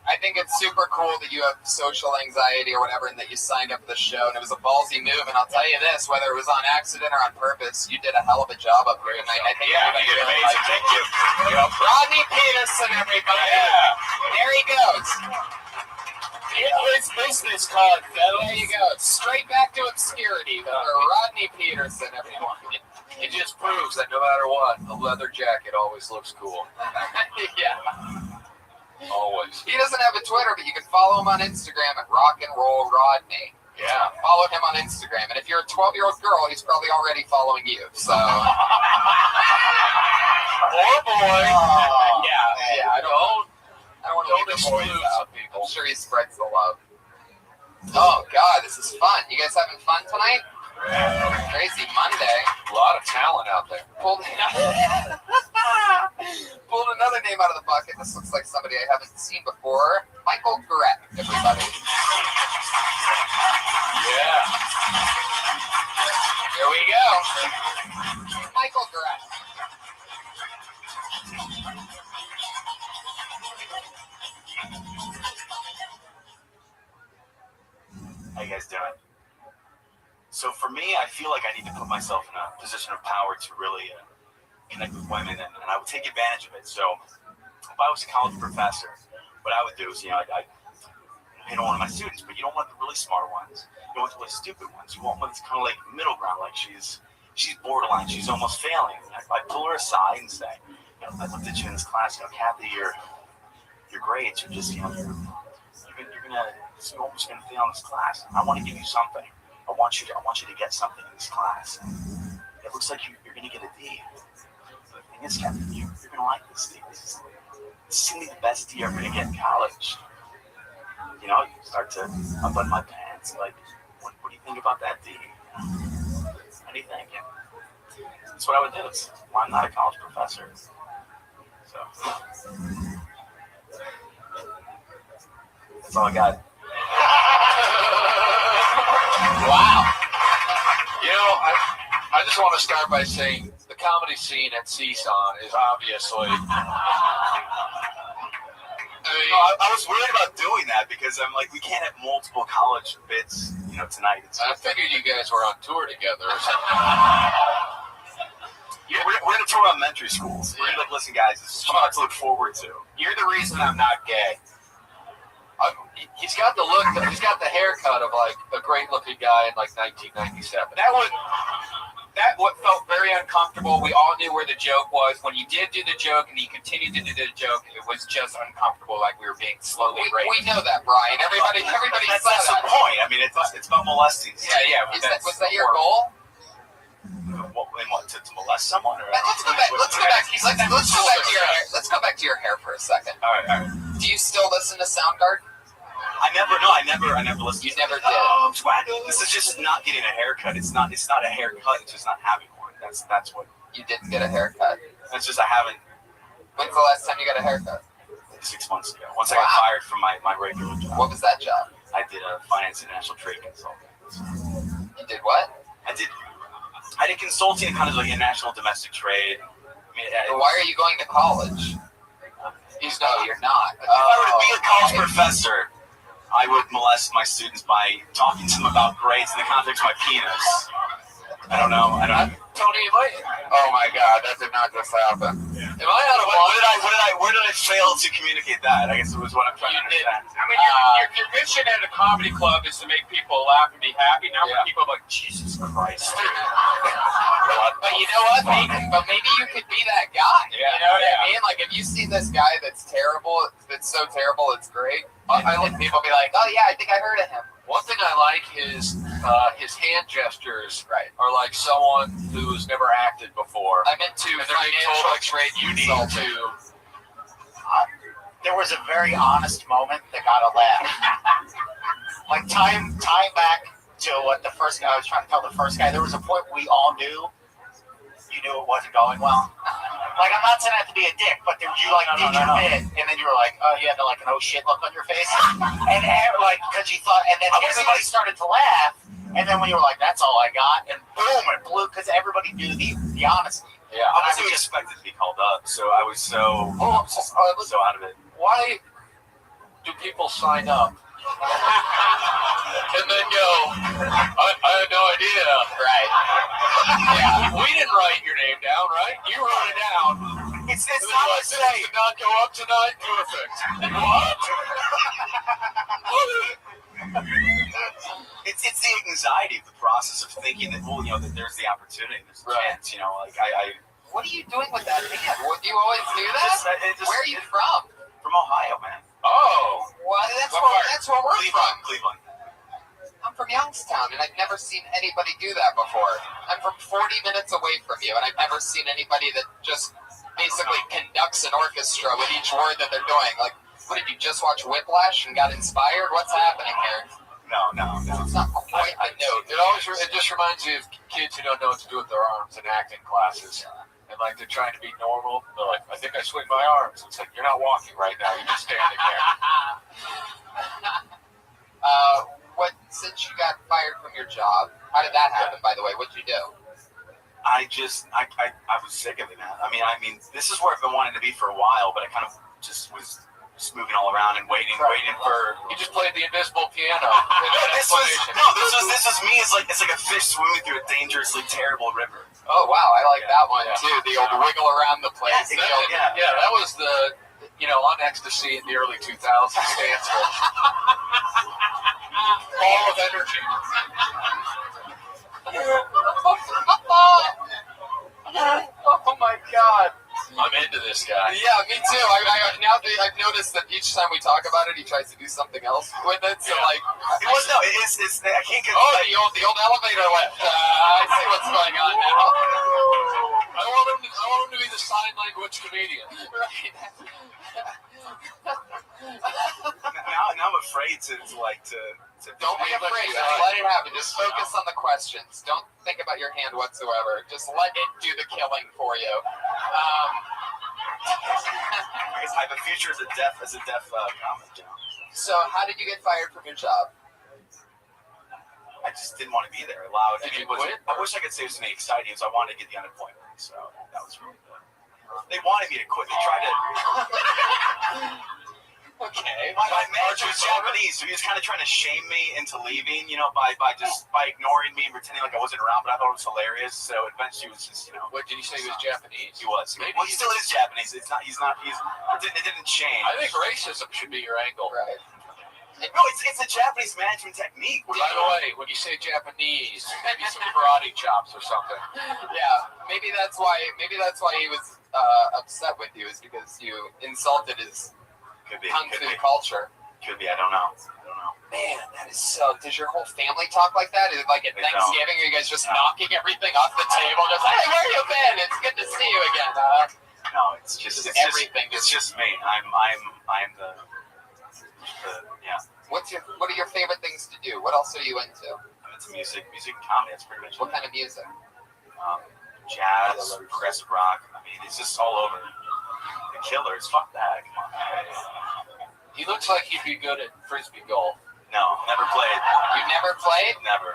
I think it's super cool that you have social anxiety or whatever and that you signed up for the show. And it was a ballsy move. And I'll tell you this, whether it was on accident or on purpose, you did a hell of a job up here tonight. I think you did amazing. Thank you. Rodney Peterson, everybody. Yeah. There he goes. His business card, though. There you go. Straight back to obscurity. Rodney Peterson, everyone. It just proves that no matter what, a leather jacket always looks cool. Yeah. Always. He doesn't have a Twitter, but you can follow him on Instagram at Rock and Roll Rodney. Yeah. Follow him on Instagram. And if you're a 12-year-old girl, he's probably already following you. So. Or boy. Yeah. I don't want to Don't leave the exclude boys out. some people. I'm sure he spreads the love. Oh, God, this is fun. You guys having fun tonight? Crazy Monday. A lot of talent out there. Pulled another name out of the bucket. This looks like somebody I haven't seen before. Michael Gret, everybody. Yeah. Here we go. Michael Gret. How you guys doing? So for me, I feel like I need to put myself in a position of power to really connect with women, and I would take advantage of it. So if I was a college professor, what I would do is, I'd hit on one of my students, but you don't want the really smart ones. You don't want the really stupid ones. You want one that's kind of like middle ground, like she's borderline, she's almost failing. I'd pull her aside and say, I looked at you in this class, Kathy, your grades are just, you're almost gonna fail in this class. I want to give you something. I want you to get something in this class. It looks like you're gonna get a D. The thing is, Kathy, you're gonna like this D. This is gonna be the best D you're ever gonna get in college. You start to unbutton my pants. Like, what do you think about that D? What do you think? That's what I would do. It's why I'm not a college professor. So that's all I got. Wow. I just want to start by saying the comedy scene at CSUN is obviously. I was worried about doing that because I'm like, we can't have multiple college bits, tonight. I figured you guys were on tour together or something. We're going to tour elementary schools. We're going to listen, guys. This is something to look forward to. You're the reason I'm not gay. He's got the look. He's got the haircut of like a great-looking guy in like 1997. That felt very uncomfortable. We all knew where the joke was. When you did do the joke and you continued to do the joke, it was just uncomfortable, like we were being slowly raped. We know that, Brian. Everybody That's saw the that. point. I mean, it's about molesting. Yeah. Was that your goal? What, to molest someone? Or Let's go back. Let's go back to your hair for a second. All right. Do you still listen to Soundgarden? I never listened. You never did. This is just not getting a haircut. It's not a haircut. It's just not having one. That's what. You didn't get a haircut. That's just I haven't. When's the last time you got a haircut? 6 months ago. Once I got fired from my regular job. What was that job? I did a finance and international trade consulting. You did what? I did consulting, kind of like international domestic trade. Why are you going to college? You're not. If I were to be a college professor, I would molest my students by talking to them about grades in the context of my penis. I don't know. Tony, oh my God, that did not just happen. Am I out of line? Where did I fail to communicate that? I guess it was what I'm trying to understand. I mean, your mission at a comedy club is to make people laugh and be happy. Now when people are like, Jesus Christ. But you know what? Maybe you could be that guy. You know what I mean? Like, if you see this guy that's terrible, that's so terrible, it's great. I look, people be like, oh yeah, I think I heard of him. One thing I like is his hand gestures are like someone who's never acted before. I'm into financial trade. You need to. There was a very honest moment that got a laugh. Like time back to what the first guy I was trying to tell the first guy. There was a point we all knew. You knew it wasn't going well. Like, I'm not saying I have to be a dick, but you did your bit, and then you were like, oh, you had like an oh shit look on your face, and like because you thought, and then everybody started to laugh, and then when you were like, that's all I got, and boom, it blew because everybody knew the honesty. Yeah, I wasn't expected to be called up, so I was so out of it. Why do people sign up and then go, I had no idea. Right. Yeah. We didn't write your name down, right? You wrote it down. It's not like, say. Did not go up tonight? Perfect. What? it's the anxiety of the process of thinking that, well, that there's the opportunity, there's a chance, like I. What are you doing with that hand? Would you always do that? Where are you from? From Ohio, man. Oh, well, that's where we're from. Cleveland. I'm from Youngstown, and I've never seen anybody do that before. I'm from 40 minutes away from you, and I've never seen anybody that just basically conducts an orchestra with each word that they're doing. Like, what, did you just watch Whiplash and got inspired? What's happening here? No. It's not quite a note. It just reminds me of kids who don't know what to do with their arms in acting classes. And like they're trying to be normal. They're like, I think I swing my arms. It's like, you're not walking right now. You're just standing there. Since you got fired from your job, how did that happen, by the way? What'd you do? I was sick of it, man. I mean, this is where I've been wanting to be for a while, but I kind of just was moving all around and waiting for. You just played the invisible piano. This was me. It's like a fish swimming through a dangerously terrible river. Oh wow, I like that one too. The old wiggle around the place. Yeah, that was the on ecstasy in the early 2000s dance. Ball of energy. Oh my God. I'm into this guy. Yeah, me too. Now that I've noticed that each time we talk about it, he tries to do something else with it. So it's I can't get. Oh, the old elevator lift. I see what's going on now. I want him to be the sign language comedian. Right. Now I'm afraid to Don't be afraid. Just let it happen. Just focus on the questions. Don't think about your hand whatsoever. Just let it do the killing for you. I have a future as a deaf comic. So, how did you get fired from your job? I just didn't want to be there. Allowed. Did you quit? I wish I could say it was something exciting, so I wanted to get the unemployment. So that was really good. They wanted me to quit. They tried to. Okay. My manager was Japanese, so he was kind of trying to shame me into leaving, by ignoring me and pretending like I wasn't around. But I thought it was hilarious. So eventually, it was just, What did he say? He was Japanese. He was. Well, he still is Japanese. It's not. He's not. It didn't change. I think racism should be your angle. Right. No, it's a Japanese management technique. By the way, when you say Japanese, maybe some karate chops or something. Yeah, maybe that's why he was upset with you, is because you insulted his kung fu culture. Could be. I don't know. Man, that is so. Does your whole family talk like that? Is it like at Thanksgiving? Are you guys just knocking everything off the table? Just, hey, where you been? It's good to see you again. No, it's just everything. It's just me. I'm the yeah. What are your favorite things to do? What else are you into? I'm into music and comedy. That's pretty much. What kind of music? Jazz, progressive rock. I mean, it's just all over. The Killers. Fuck that. Come on. He looks like he'd be good at frisbee golf. No, never played. You never played? Never.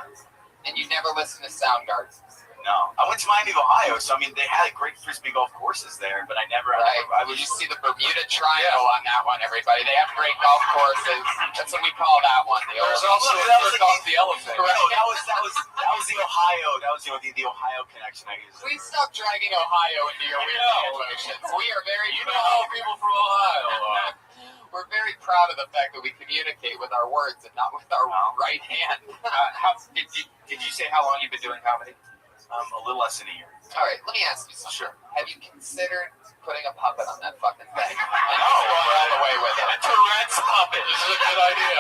And you never listened to Soundgarden? No. I went to Miami, Ohio, so I mean, they had great frisbee golf courses there, but I never. Right. You see the Bermuda Triangle on that one, everybody. They have great golf courses. That's what we call that one. There's also off the elephant. Right. No, that was the Ohio. That was the Ohio connection. I guess. Please stop dragging Ohio into your weird situations. We are very. How people from Ohio. We're very proud of the fact that we communicate with our words and not with our right hand. Did you say how long you've been doing comedy? A little less than a year. All right, let me ask you something. Sure. Have you considered putting a puppet on that fucking thing? No, going all the way with it. A Tourette's puppet. This is a good idea.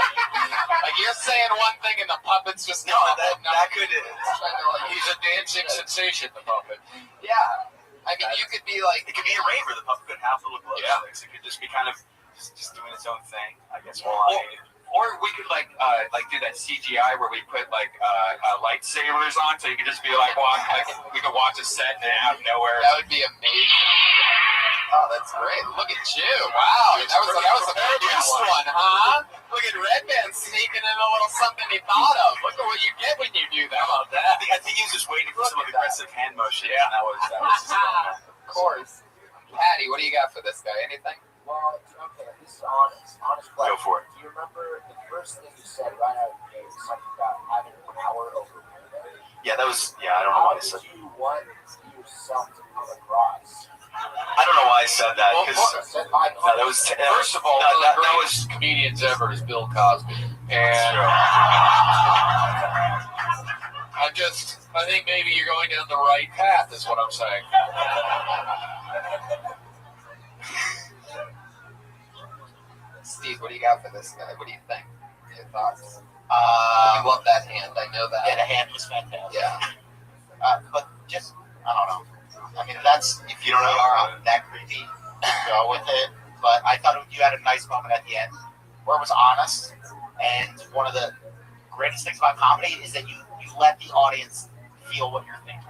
Like you're saying one thing and the puppet's just that could. He's a dancing sensation. The puppet. Yeah, I mean you could be like. It could be a raver. The puppet could have little glow sticks. It could just be kind of just doing its own thing. I guess. Or we could do that CGI where we put lightsabers on, so you could just be we could watch a set and out of nowhere. That would be amazing. Oh, that's great. Look at you. Wow. That was a produced one, huh? Look at Redman sneaking in a little something he thought of. Look at what you get when you do that. How about that? I think he was just waiting for some aggressive hand motion. Yeah, that was just of course. Patty, what do you got for this guy? Anything? Well, okay, this is honest question. Go for it. Do you remember the first thing you said right out of the gate was something about having power over people? Yeah, that was. Yeah, I don't know why I said. How did you want yourself to come across? I don't know why I said that. That was. First of all, one of the greatest comedians ever is Bill Cosby, and I think maybe you're going down the right path, is what I'm saying. Steve, what do you got for this guy? What do you think? Your thoughts? You love that hand. I know that. Yeah, the hand was fantastic. Yeah. But just, I don't know. I mean, that's, if you don't know, are that creepy, go with it. But I thought you had a nice moment at the end where it was honest. And one of the greatest things about comedy is that you let the audience feel what you're thinking.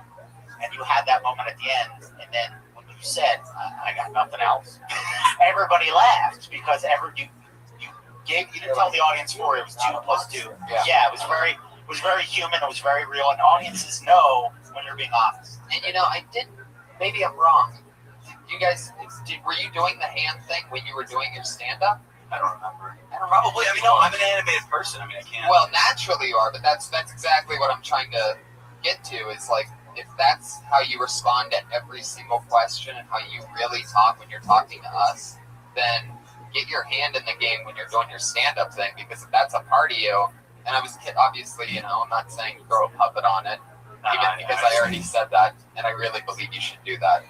And you had that moment at the end. And then when you said, I got nothing else, everybody laughed because you didn't tell the audience for it was 2 plus 2. Yeah, it was very human. It was very real. And audiences know when you're being honest. And maybe I'm wrong. You guys, were you doing the hand thing when you were doing your stand-up? I don't remember. Probably. I mean, no, I'm an animated person. I mean, I can't. Well, naturally you are, but that's exactly what I'm trying to get to. Is like, if that's how you respond to every single question and how you really talk when you're talking to us, then get your hand in the game when you're doing your stand-up thing. Because if that's a part of you, and I was obviously, I'm not saying throw a puppet on it, because I already said that, and I really believe you should do that.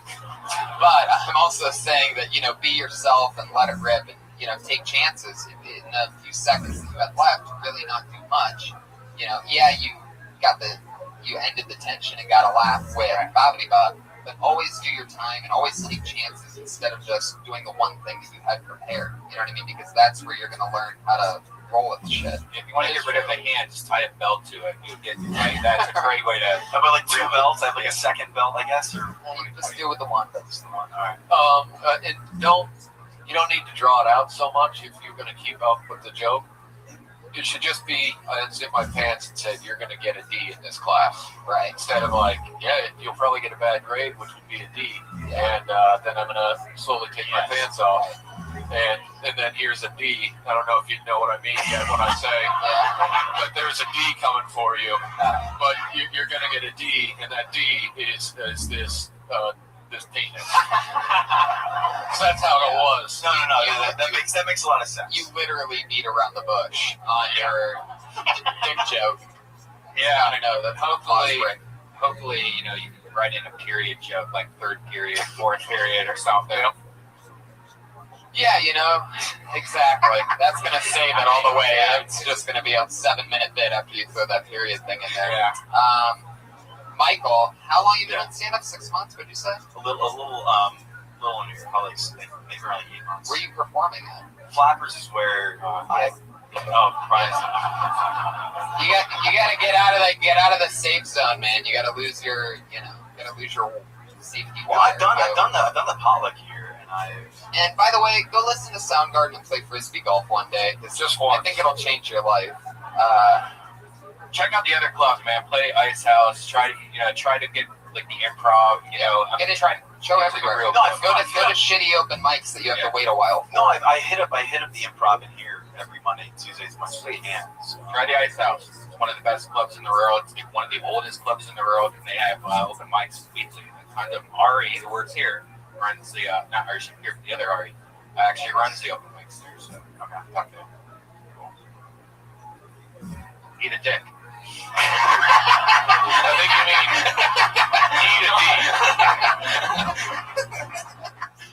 But I'm also saying that, be yourself and let it rip, and take chances. In a few seconds that you had left, really not do much. You ended the tension and got a laugh with Bobbity Bob, but always do your time and always take chances instead of just doing the one thing that you had prepared. You know what I mean? Because that's where you're going to learn how to roll with shit. If you want to get rid of the hand, just tie a belt to it. You'll get right. That's a great way to. How about like 2 belts? I have like a second belt, I guess. Or you just do it with the one. That's the one. All right. And you don't need to draw it out so much if you're going to keep up with the joke. It should just be, I unzipped my pants and said, you're going to get a D in this class. Right. Instead of like, you'll probably get a bad grade, which would be a D. And then I'm going to slowly take my pants off. And then here's a D. I don't know if you know what I mean yet when I say, but there's a D coming for you. But you're going to get a D, and that D is this penis. So that's how it was. No. Yeah, that makes a lot of sense. You literally beat around the bush on your dick joke. Yeah, I know that. Hopefully, you can write in a period joke, like 3rd period, 4th period, or something. Yeah, exactly. That's going to save it all the way. It's just going to be a 7-minute bit after you throw that period thing in there. Yeah. Michael, how long have you been on stand-up? 6 months, would you say? A little under your colleagues. Maybe around 8 months. Where are you performing at? Flappers is where Brian. You got to get out of the safe zone, man. You got to lose your safety. Well, I've done the potluck here, and by the way, go listen to Soundgarden and play frisbee golf one day. I think it'll change your life. Check out the other clubs, man. Play Ice House. Try to get like the improv. Show everywhere. Go to shitty open mics that you have to wait a while for. No, I hit up the improv in here every Monday and Tuesday as much as I can. So. Try the Ice House. It's one of the best clubs in the world. It's one of the oldest clubs in the world, and they have open mics weekly. Kind of Ari, who works here, runs the not Ari, she's here, the other Ari, actually runs the open mics there. So talk to him. Cool. Eat a dick. I think you mean eat a D.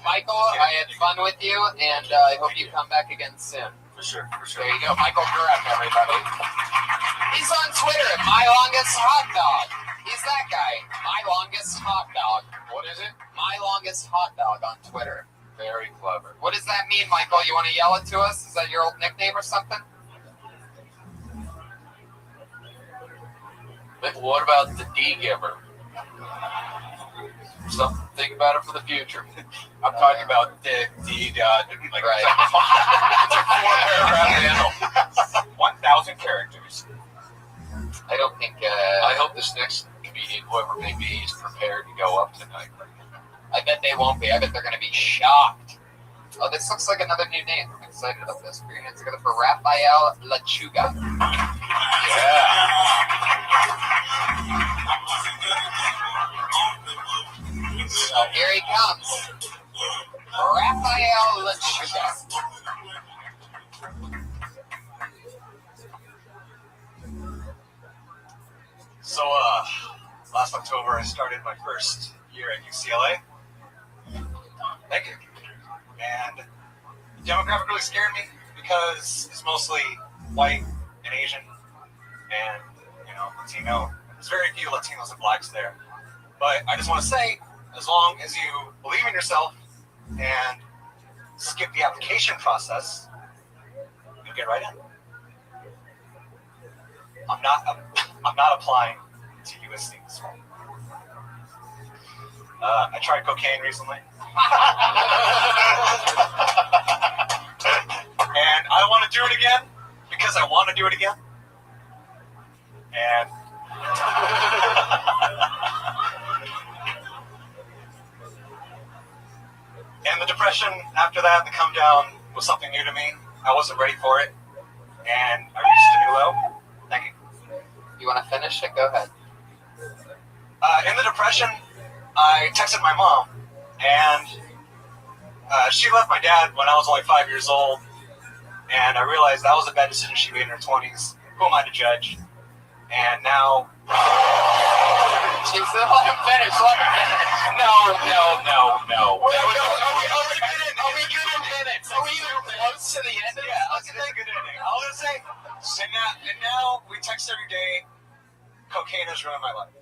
Michael, I had fun with you, and I hope you come back again soon. For sure. There you go, Michael Graf, everybody. He's on Twitter at MyLongestHotDog. He's that guy, MyLongestHotDog. What is it? MyLongestHotDog on Twitter. Very clever. What does that mean, Michael? You want to yell it to us? Is that your old nickname or something? What about the D giver? Something to think about it for the future. I'm talking about the like right. It's a 4-paragraph handle. 1,000 characters. I don't think. I hope this next comedian, whoever may be, is prepared to go up tonight. I bet they won't be. I bet they're going to be shocked. Oh, this looks like another new name. I'm excited about this. Put your hands together for Raphael Lechuga. Yeah. So here he comes. Raphael Lechuga. So, last October I started my first year at UCLA. Thank you. And the demographic really scared me because it's mostly white and Asian and, Latino. There's very few Latinos and blacks there. But I just want to say, as long as you believe in yourself and skip the application process, you'll get right in. I'm not applying to USC this fall. I tried cocaine recently. And I want to do it again because I want to do it again. And the depression after that, the come down, was something new to me. I wasn't ready for it. And I reached a new low. Thank you. You want to finish it? Go ahead. In the depression, I texted my mom, and she left my dad when I was only 5 years old, and I realized that was a bad decision she made in her 20s. Who am I to judge? And now... She said, let him finish. No. Are we good in minutes? Are we even close to the end of Yeah, that's a good ending. I was going to say, and now we text every day. Cocaine has ruined my life.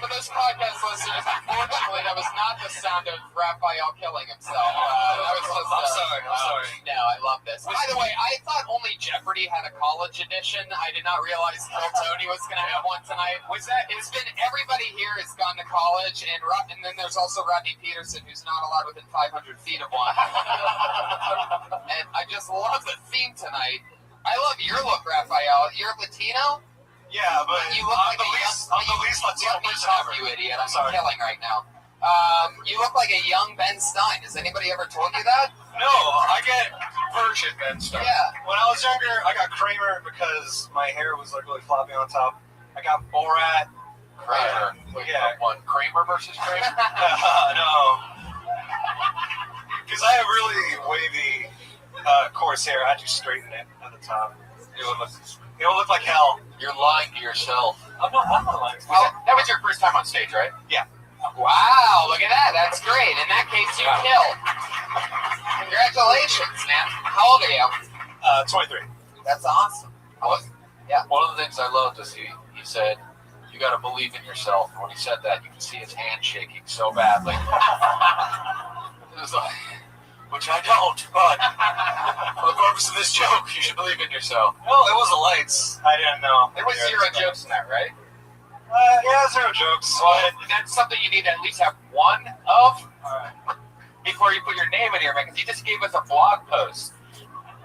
For those podcast listeners, unfortunately, that was not the sound of Raphael killing himself. That was just, I'm sorry. No, I love this. By the way, I thought only Jeopardy had a college edition. I did not realize Kill Tony was going to have one tonight. What's that? It's been everybody here has gone to college, and then there's also Rodney Peterson, who's not allowed within 500 feet of one. And I just love the theme tonight. I love your look, Raphael. You're Latino? Yeah, but you look I'm like the least Latino person ever. You idiot! I'm sorry. killing right now. You look like a young Ben Stein. Has anybody ever told you that? No, I get version Ben Stein. Yeah. When I was younger, I got Kramer because my hair was like really floppy on top. I got Borat. Kramer. Yeah. One Kramer versus Kramer? No. Because I have really wavy, coarse hair. I had to straighten it at the top. It would look like hell. You're lying to yourself. I'm not lying. That was your first time on stage, right? Yeah. Wow, look at that. That's great. In that case, you killed. Congratulations, man. How old are you? 23. That's awesome. One of the things I loved is he said, you got to believe in yourself. And when he said that, you can see his hand shaking so badly. It was like, which I don't, but for the purpose of this joke, you should believe in yourself. Well, it was the lights. I didn't know. There was zero jokes in that, right? Yeah, zero jokes. Well, that's something you need to at least have one of before you put your name in here, man, because you just gave us a blog post.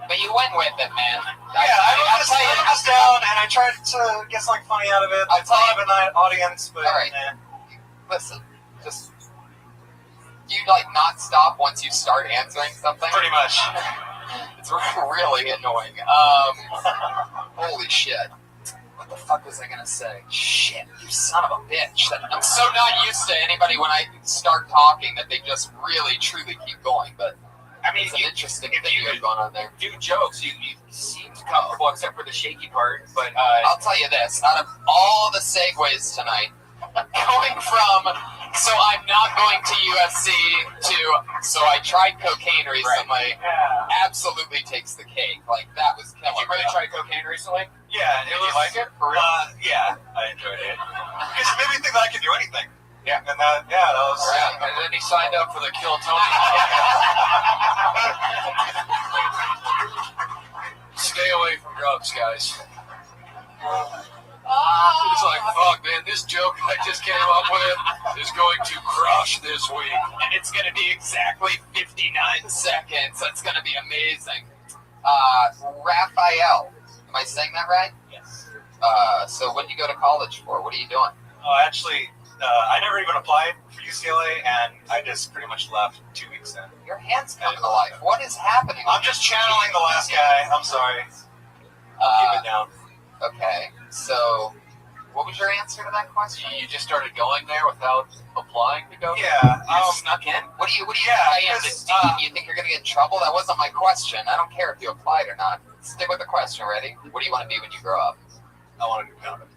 But you went with it, man. I wrote this down, and I tried to get something funny out of it. I thought of an audience, but... All right. Listen, just... Do you, not stop once you start answering something? Pretty much. It's really annoying. Holy shit. What the fuck was I gonna say? Shit, you son of a bitch. I'm so not used to anybody when I start talking that they just really, truly keep going, but... I mean, it's an interesting thing you have going on there. Do jokes. You seemed comfortable except for the shaky part, but... I'll tell you this. Out of all the segues tonight, going from... So I'm not going to USC to... So I tried cocaine recently. Yeah. Absolutely takes the cake. That was killer. Did you really try cocaine recently? Yeah. Did you like it? For real? Yeah, I enjoyed it. Because it made me think that I could do anything. Yeah. And that was... And then he signed up for the Kill Tony. Stay away from drugs, guys. It's like, fuck, man, this joke I just came up with is going to crush this week. And it's going to be exactly 59 seconds. That's going to be amazing. Raphael. Am I saying that right? Yes. So what did you go to college for? What are you doing? Oh, actually, I never even applied for UCLA, and I just pretty much left 2 weeks in. Your hand's coming to life. What is happening? I'm just channeling the last guy. I'm sorry. I'll keep it down. Okay, so What was your answer to that question? You just started going there without applying to go? Yeah. You just snuck in? What do you Yeah, you think you're gonna get in trouble? That wasn't my question. I don't care if you applied or not. Stick with the question, ready? What do you want to be when you grow up? I want to do comedy.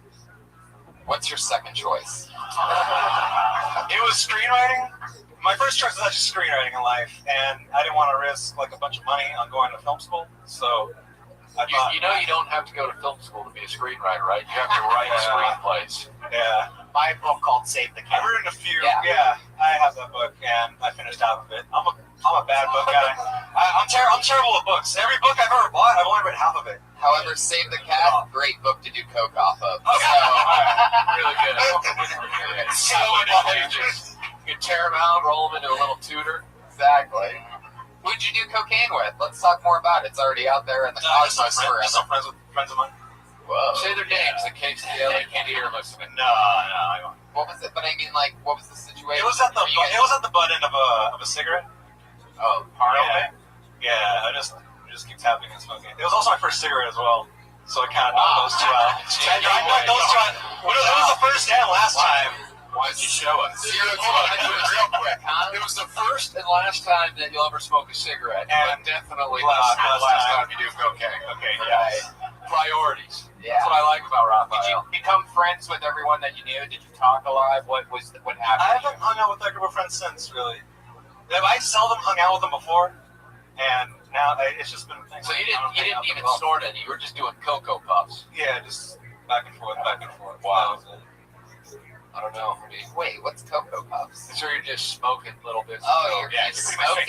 What's your second choice? It was screenwriting. My first choice was actually screenwriting in life, and I didn't want to risk like a bunch of money on going to film school. So I thought, You know you don't have to go to film school to be a screenwriter, right? You have to write screenplays. yeah, My book called Save the Cat. I've written a few. Yeah. Yeah, I have that book, and I finished half of it. I'm a bad book guy. I'm terrible at books. Every book I've ever bought, I've only read half of it. However, Save the Cat, great book to do coke off of. Really good. So many pages. You can tear them out, roll them into a little tutor. Exactly. Who'd you do cocaine with? Let's talk more about it. It's already out there in the cosmos forever. Some friends of mine. Whoa. Say their names in case the LAPD are listening. No, I don't. What was it? But I mean, like, what was the situation? It was at the butt end of a cigarette. Oh, Parliament? Yeah, I just keep tapping and smoking. It was also my first cigarette as well, so I kind of knocked those two out. I knocked those two out. It was the first and last time. Why don't you show us? Real quick, huh? It was the first and last time that you'll ever smoke a cigarette, And but definitely last not the last time you do cocaine. Okay, Right. Priorities. Yeah. That's what I like about Did you Raphael. become friends with everyone that you knew? Did you talk a lot? What happened? I haven't hung out with that group of friends since, really. I seldom hung out with them before, and now it's just been. So you didn't even snort any. You were just doing Cocoa Puffs. Yeah, just back and forth, back and forth. Wow. I don't know. I mean, Wait, what's Cocoa Puffs? so you're just smoking little bits. Oh, of you coke. smoked it?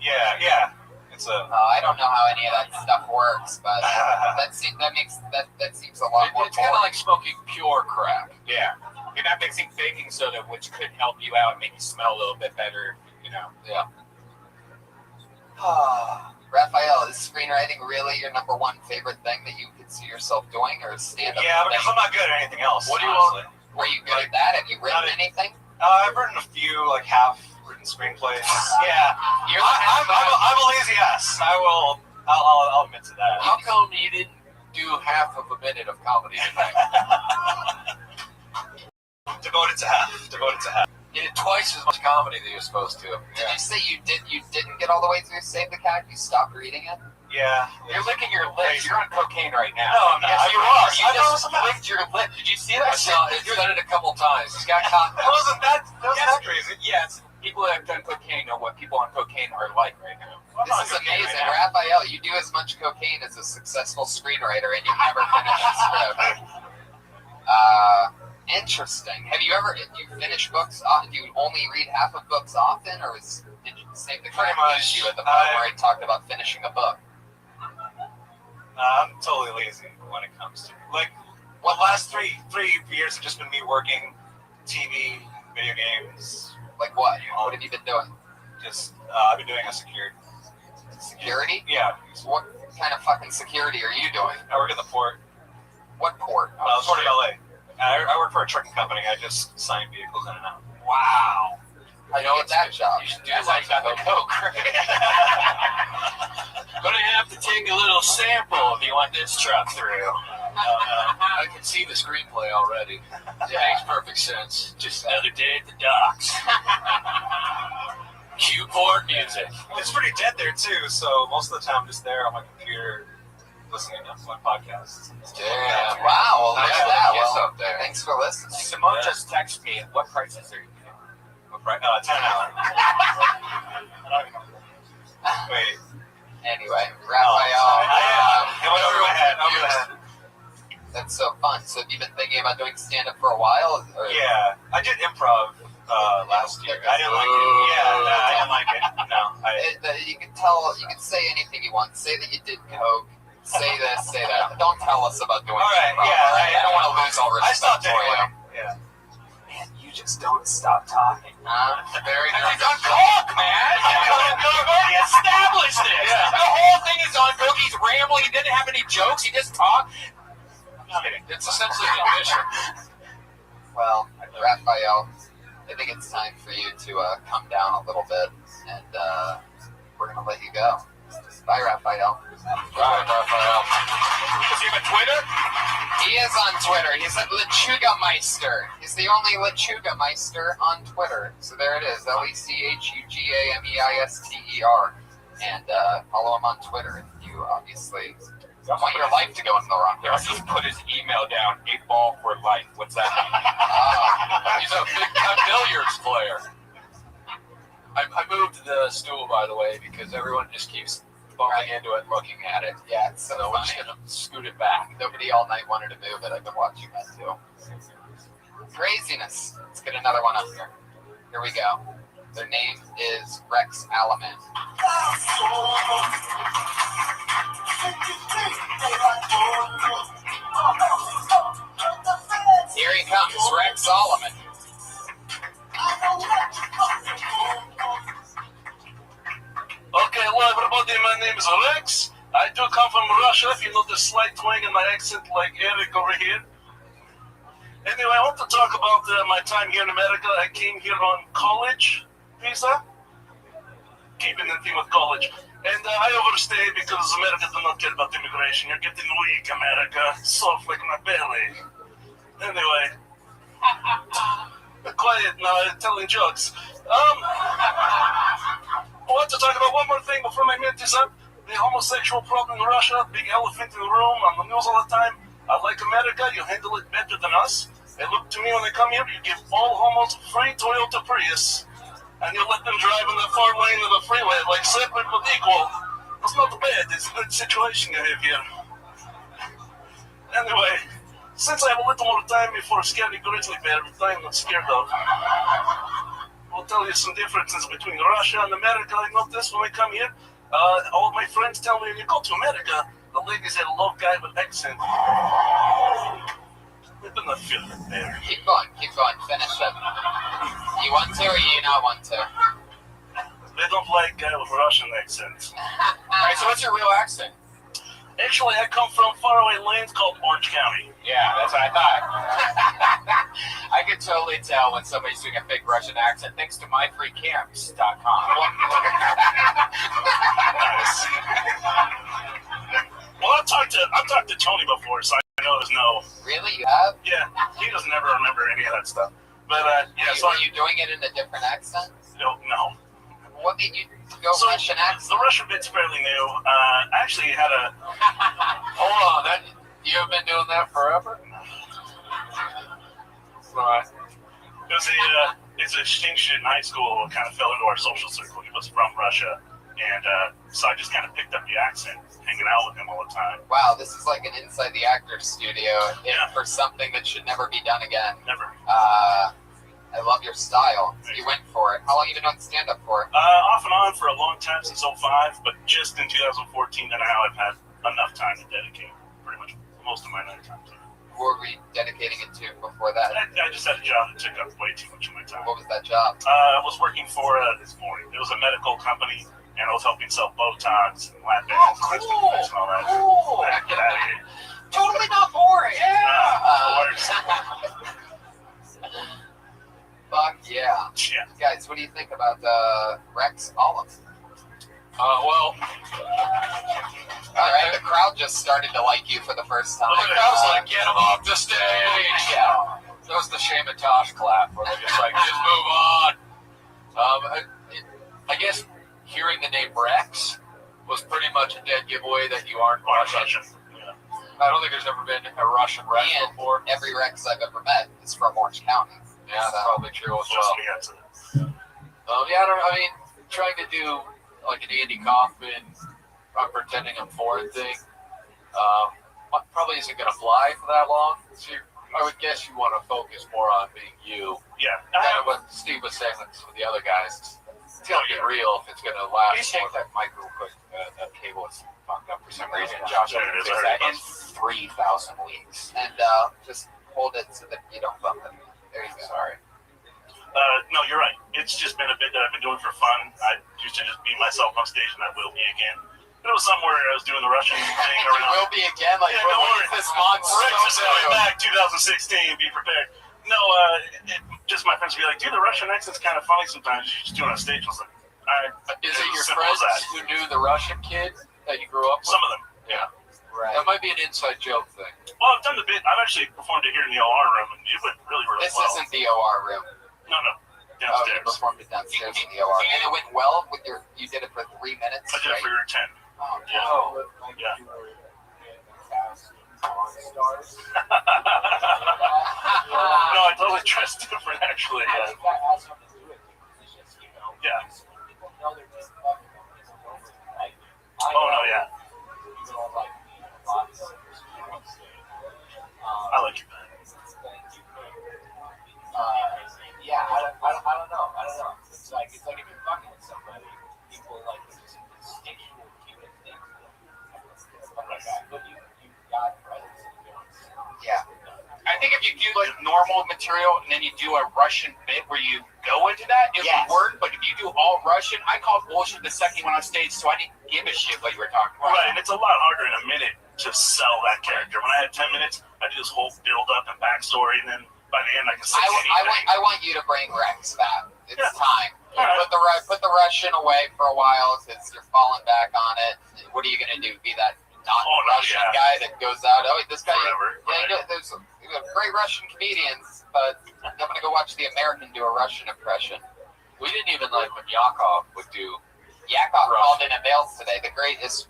Yeah. It's a. I don't know how any of that stuff works, but that seems a lot more It's kind of boring. like smoking pure crack. Yeah. You're not mixing baking soda, which could help you out and make you smell a little bit better, you know. Yeah. Raphael, is screenwriting really your number one favorite thing that you could see yourself doing, or stand-up? Yeah, because I'm not good at anything else. What do you honestly. Were you good at that? Have you written anything? I've written a few, like half-written screenplays. Yeah, I'm a lazy ass. I'll admit to that. How come you didn't do half of a minute of comedy tonight? Devoted to half. You did twice as much comedy that you're supposed to. Did you say you didn't get all the way through Save the Cat? You stopped reading it? Yeah. You're licking your lips. You're on cocaine right now. No, I'm not. Yes, you I are. was. You I just was. licked your lip. Did you see I that? saw it. He's done it a couple times. He's got caught. That wasn't that crazy. Yes. People that have done cocaine know what people on cocaine are like right now. This is amazing. Raphael, you do as much cocaine as a successful screenwriter, and you never finish a script. Interesting. Have you finished books? Do you only read half of books often, or did you Save the Cat issue at the point where I talked about finishing a book? I'm totally lazy when it comes to the last three years have just been me working, TV, video games. Like what? What have you been doing? Just I've been doing a security. Security? Yeah. So what kind of fucking security are you doing? I work at the port. What port? Port of LA. I work for a trucking company. I just sign vehicles in and out. Wow. I know it's that job. You should do like that with coke. Gonna have to take a little sample if you want this truck through. I can see the screenplay already. It makes perfect sense. Just another day at the docks. Cue port music. It's pretty dead there too, so most of the time I'm just there on my computer listening to my podcasts. Damn. Wow. Well, look at that. Yes, Well, up there. thanks for listening. Simone just texted me. What prices are you getting? 10 an hour. Wait. Anyway, Raphael. It went over my head. Over the head. That's so fun. So have you been thinking about doing stand-up for a while? Or? Yeah, I did improv last year. I didn't like it. Yeah, no, I didn't like it. No. You can tell. You can say anything you want. Say that you did coke. Say this. Say that. Don't tell us about doing. All right. improv, Yeah. all right? I don't want to lose all I respect stopped for you. anyway. Yeah. Man, you just don't stop talking. Very It's on coke, man. We've already established this. Yeah. The whole thing is on coke. He's rambling. He didn't have any jokes. He just talked. It's essentially an admission. Well, Raphael, I think it's time for you to come down a little bit, and we're gonna let you go. Bye, Raphael. Bye, Raphael. Does he have a Twitter? He is on Twitter. He's a Lechuga Meister. He's the only Lechuga Meister on Twitter. So there it is, LeChugameister. And follow him on Twitter if you obviously don't want your life to go in the wrong Let's direction. just put his email down, 8ball for life. What's that mean? He's a big time billiards player. I moved the stool, by the way, because everyone just keeps bumping into it and looking at it. Yeah, it's so So we're just funny. going to scoot it back. Nobody all night wanted to move it. I've been watching that too. Craziness. Let's get another one up here. Here we go. Their name is Rex Alaman. Here he comes, Rex Alaman. Okay, hello everybody, my name is Rex. I do come from Russia, if you notice a slight twang in my accent like Eric over here. Anyway, I want to talk about my time here in America. I came here on college visa. Keeping the thing with college. And I overstayed because America does not care about immigration. You're getting weak, America. Soft like my belly. Anyway. Quiet now, I'm telling jokes. I want to talk about one more thing before my minute is up. The homosexual problem in Russia, big elephant in the room, on the news all the time. Like America, you handle it better than us. And look to me when they come here, you give all homos free Toyota Prius. And you let them drive in the far lane of the freeway, like separate but equal. It's not bad, it's a good situation you have here. Anyway, since I have a little more time before a scary grizzly bear, which I'm not scared of, I'll tell you some differences between Russia and America. I noticed when I come here, all of my friends tell me when you go to America, the ladies had a love guy with accent. I do not feel it there. Keep going, finish it. You want to or you not want to? They don't like guy with Russian accent. Alright, so what's your real accent? Actually, I come from faraway land called Orange County. Yeah, that's what I thought. I could totally tell when somebody's doing a fake Russian accent thanks to myfreecamps.com. Nice. Well, I've talked to Tony before, so I know there's no. Really, you have? Yeah, he doesn't ever remember any of that stuff. But yeah, so Are you doing it in a different accent? no. What made you go Russian accent? The Russian bit's fairly new. I actually had a. Hold on, you've been doing that forever? Right. It was it's a exchange student in high school who kind of fell into our social circle. He was from Russia, and so I just kind of picked up the accent, hanging out with him all the time. Wow, this is like an inside the actor's studio Yeah. for something that should never be done again. Never. I love your style. You went for it. How long have you been doing stand-up for? Off and on for a long time, since 05, but just in 2014 and now I've had enough time to dedicate pretty much most of my night time to it. Who were we dedicating it to before that? I just had a job that took up way too much of my time. What was that job? I was working for it was a medical company, and I was helping sell Botox and lap bands and all that. Cool. Get out of here. Totally not boring. The worst. Fuck yeah. Yeah. Guys, what do you think about Rex Olive? Well, Alright, the crowd just started to like you for the first time. the crowd's like, get him off the stage! Yeah. That was the Shamatosh clap, where they're just like, just move on. I guess hearing the name Rex was pretty much a dead giveaway that you aren't Russian. Yeah. I don't think there's ever been a Russian Rex And before. every Rex I've ever met is from Orange County. Yeah, that's probably true as well. Close to the accent. I mean, trying to do like an Andy Kaufman, I'm pretending I'm foreign thing, probably isn't going to fly for that long. So I would guess you want to focus more on being you. Yeah. Kind of what Steve was saying with the other guys. It's going to be real if it's going to last. Please Take that mic real quick. That cable is fucked up for some reason. Josh, I'm going to fix that in 3,000 weeks. And just hold it so that you don't bump it. There you go. Sorry. No, you're right. It's just been a bit that I've been doing for fun. I used to just be myself on stage, and I will be again. But it was somewhere I was doing the Russian thing It will be again. Like, Yeah, what don't is worry. this monster? Rex is coming back 2016. Be prepared. No, just my friends would be like, dude, the Russian accent's kind of funny sometimes. You just do it on stage. I was like, Is it your simple as friends that. who knew the Russian kid that you grew up with? Some of them. Yeah. Right. That might be an inside joke thing. Well, I've done the bit. I've actually performed it here in the OR room, and it went really, really This well. isn't the OR room. No, Oh, you downstairs. performed it downstairs in the OR. And it went well with your, you did it for 3 minutes, I did it right? for your 10. Oh, Yeah. Oh, like Yeah. you were in the cast on Stars. No, I totally dressed different, actually. I Yeah. think that has something to do with it. It's just, you know, Yeah. people know they're just fucking over it, right? Oh, no, yeah. You know, like, lots of I like you, man. yeah, I don't know. It's like if you're fucking with somebody, people like just instinctual human things. But you got presence and feelings. Yeah. I think if you do like normal material and then you do a Russian bit where you go into that, it would work. But if you do all Russian, I called bullshit the second you went on stage, so I didn't give a shit what you were talking about. Right, and it's a lot harder in a minute to sell that character. When I had 10 minutes, I do this whole build up and backstory, and then by the end, I can say anything. I want you to bring Rex back. It's time. All right. Put the Russian away for a while because you're falling back on it. What are you gonna do? Be that non-Russian guy that goes out? Oh, this guy. Forever, Yeah, there's great Russian comedians, but I'm gonna go watch the American do a Russian impression. We didn't even like when Yakov would do. Yakov called in a mail today. The greatest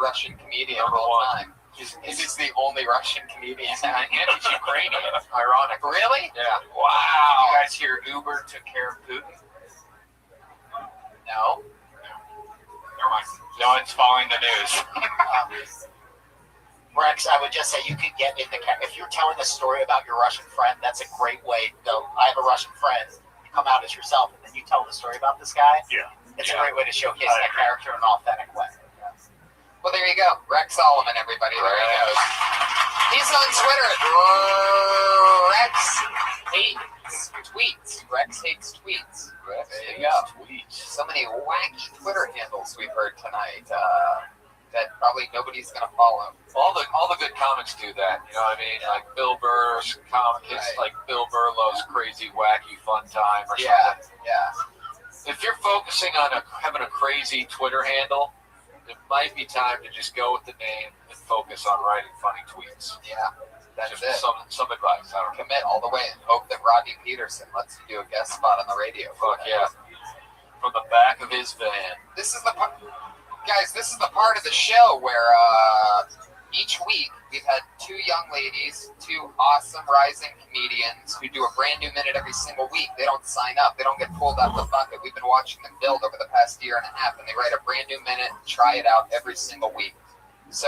Russian comedian of all time. He's the only Russian comedian. And he's Ukrainian. Ironic. Really? Yeah. Wow. You guys hear Uber took care of Putin? No. Never mind. No one's following the news. Rex, I would just say you could get in the if you're telling a story about your Russian friend, that's a great way to go. I have a Russian friend. You come out as yourself, and then you tell the story about this guy. Yeah. It's a great way to showcase that character in an authentic way. Well, there you go. Rex Solomon, everybody. There he goes. He's on Twitter. Rex hates tweets. Rex hates tweets. There you go. So many wacky Twitter handles we've heard tonight that probably nobody's going to follow. All the good comics do that. You know what I mean? Like Bill Burr's comic is like Bill Burr loves crazy, wacky, fun time or something. Yeah. If you're focusing on having a crazy Twitter handle, it might be time to just go with the name and focus on writing funny tweets. Yeah. That's just it. Some advice. I don't know. Commit all the way and hope that Rodney Peterson lets you do a guest spot on the radio. Fuck yeah. From the back of his van. This is the part, guys, this is the part of the show where each week we've had two young ladies, two awesome rising comedians who do a brand new minute every single week. They don't sign up. They don't get pulled out the bucket. We've been watching them build over the past year and a half, and they write a brand new minute, try it out every single week. So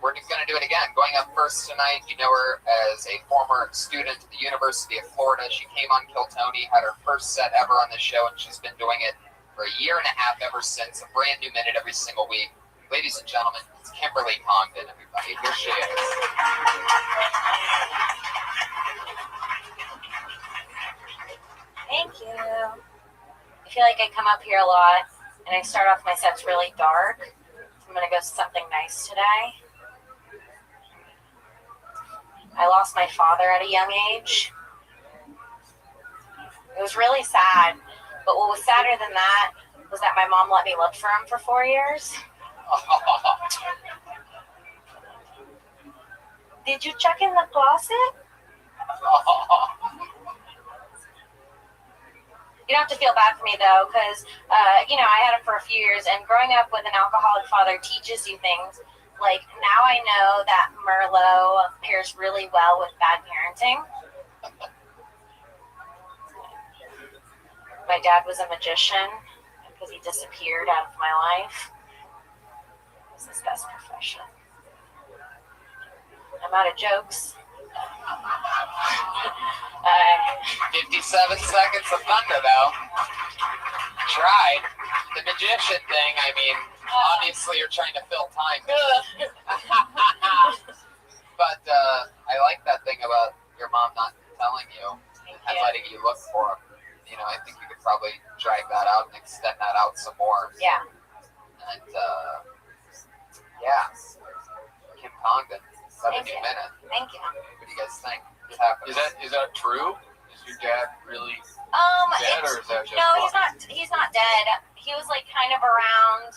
we're going to do it again. Going up first tonight, you know her as a former student at the University of Florida. She came on Kill Tony, had her first set ever on the show, and she's been doing it for a year and a half ever since. A brand new minute every single week. Ladies and gentlemen, it's Kimberly Congdon, everybody. Here she is. Thank you. I feel like I come up here a lot, and I start off my sets really dark. I'm going to go something nice today. I lost my father at a young age. It was really sad, but what was sadder than that was that my mom let me look for him for 4 years. Did you check in the closet? You don't have to feel bad for me, though, because, I had him for a few years, and growing up with an alcoholic father teaches you things. Like, now I know that Merlot pairs really well with bad parenting. My dad was a magician because he disappeared out of my life. It was his best profession. I'm out of jokes. 57 seconds of thunder, though. Tried. The magician thing, I mean, obviously you're trying to fill time. But I like that thing about your mom not telling you and letting you look for him. You know, I think you could probably drag that out and extend that out some more. Yeah. And, Kim Congdon, 7 minute. Thank you. What do you guys think? What happened? Is that true? Is your dad really dead, or is that just no? He's not dead. He was like kind of around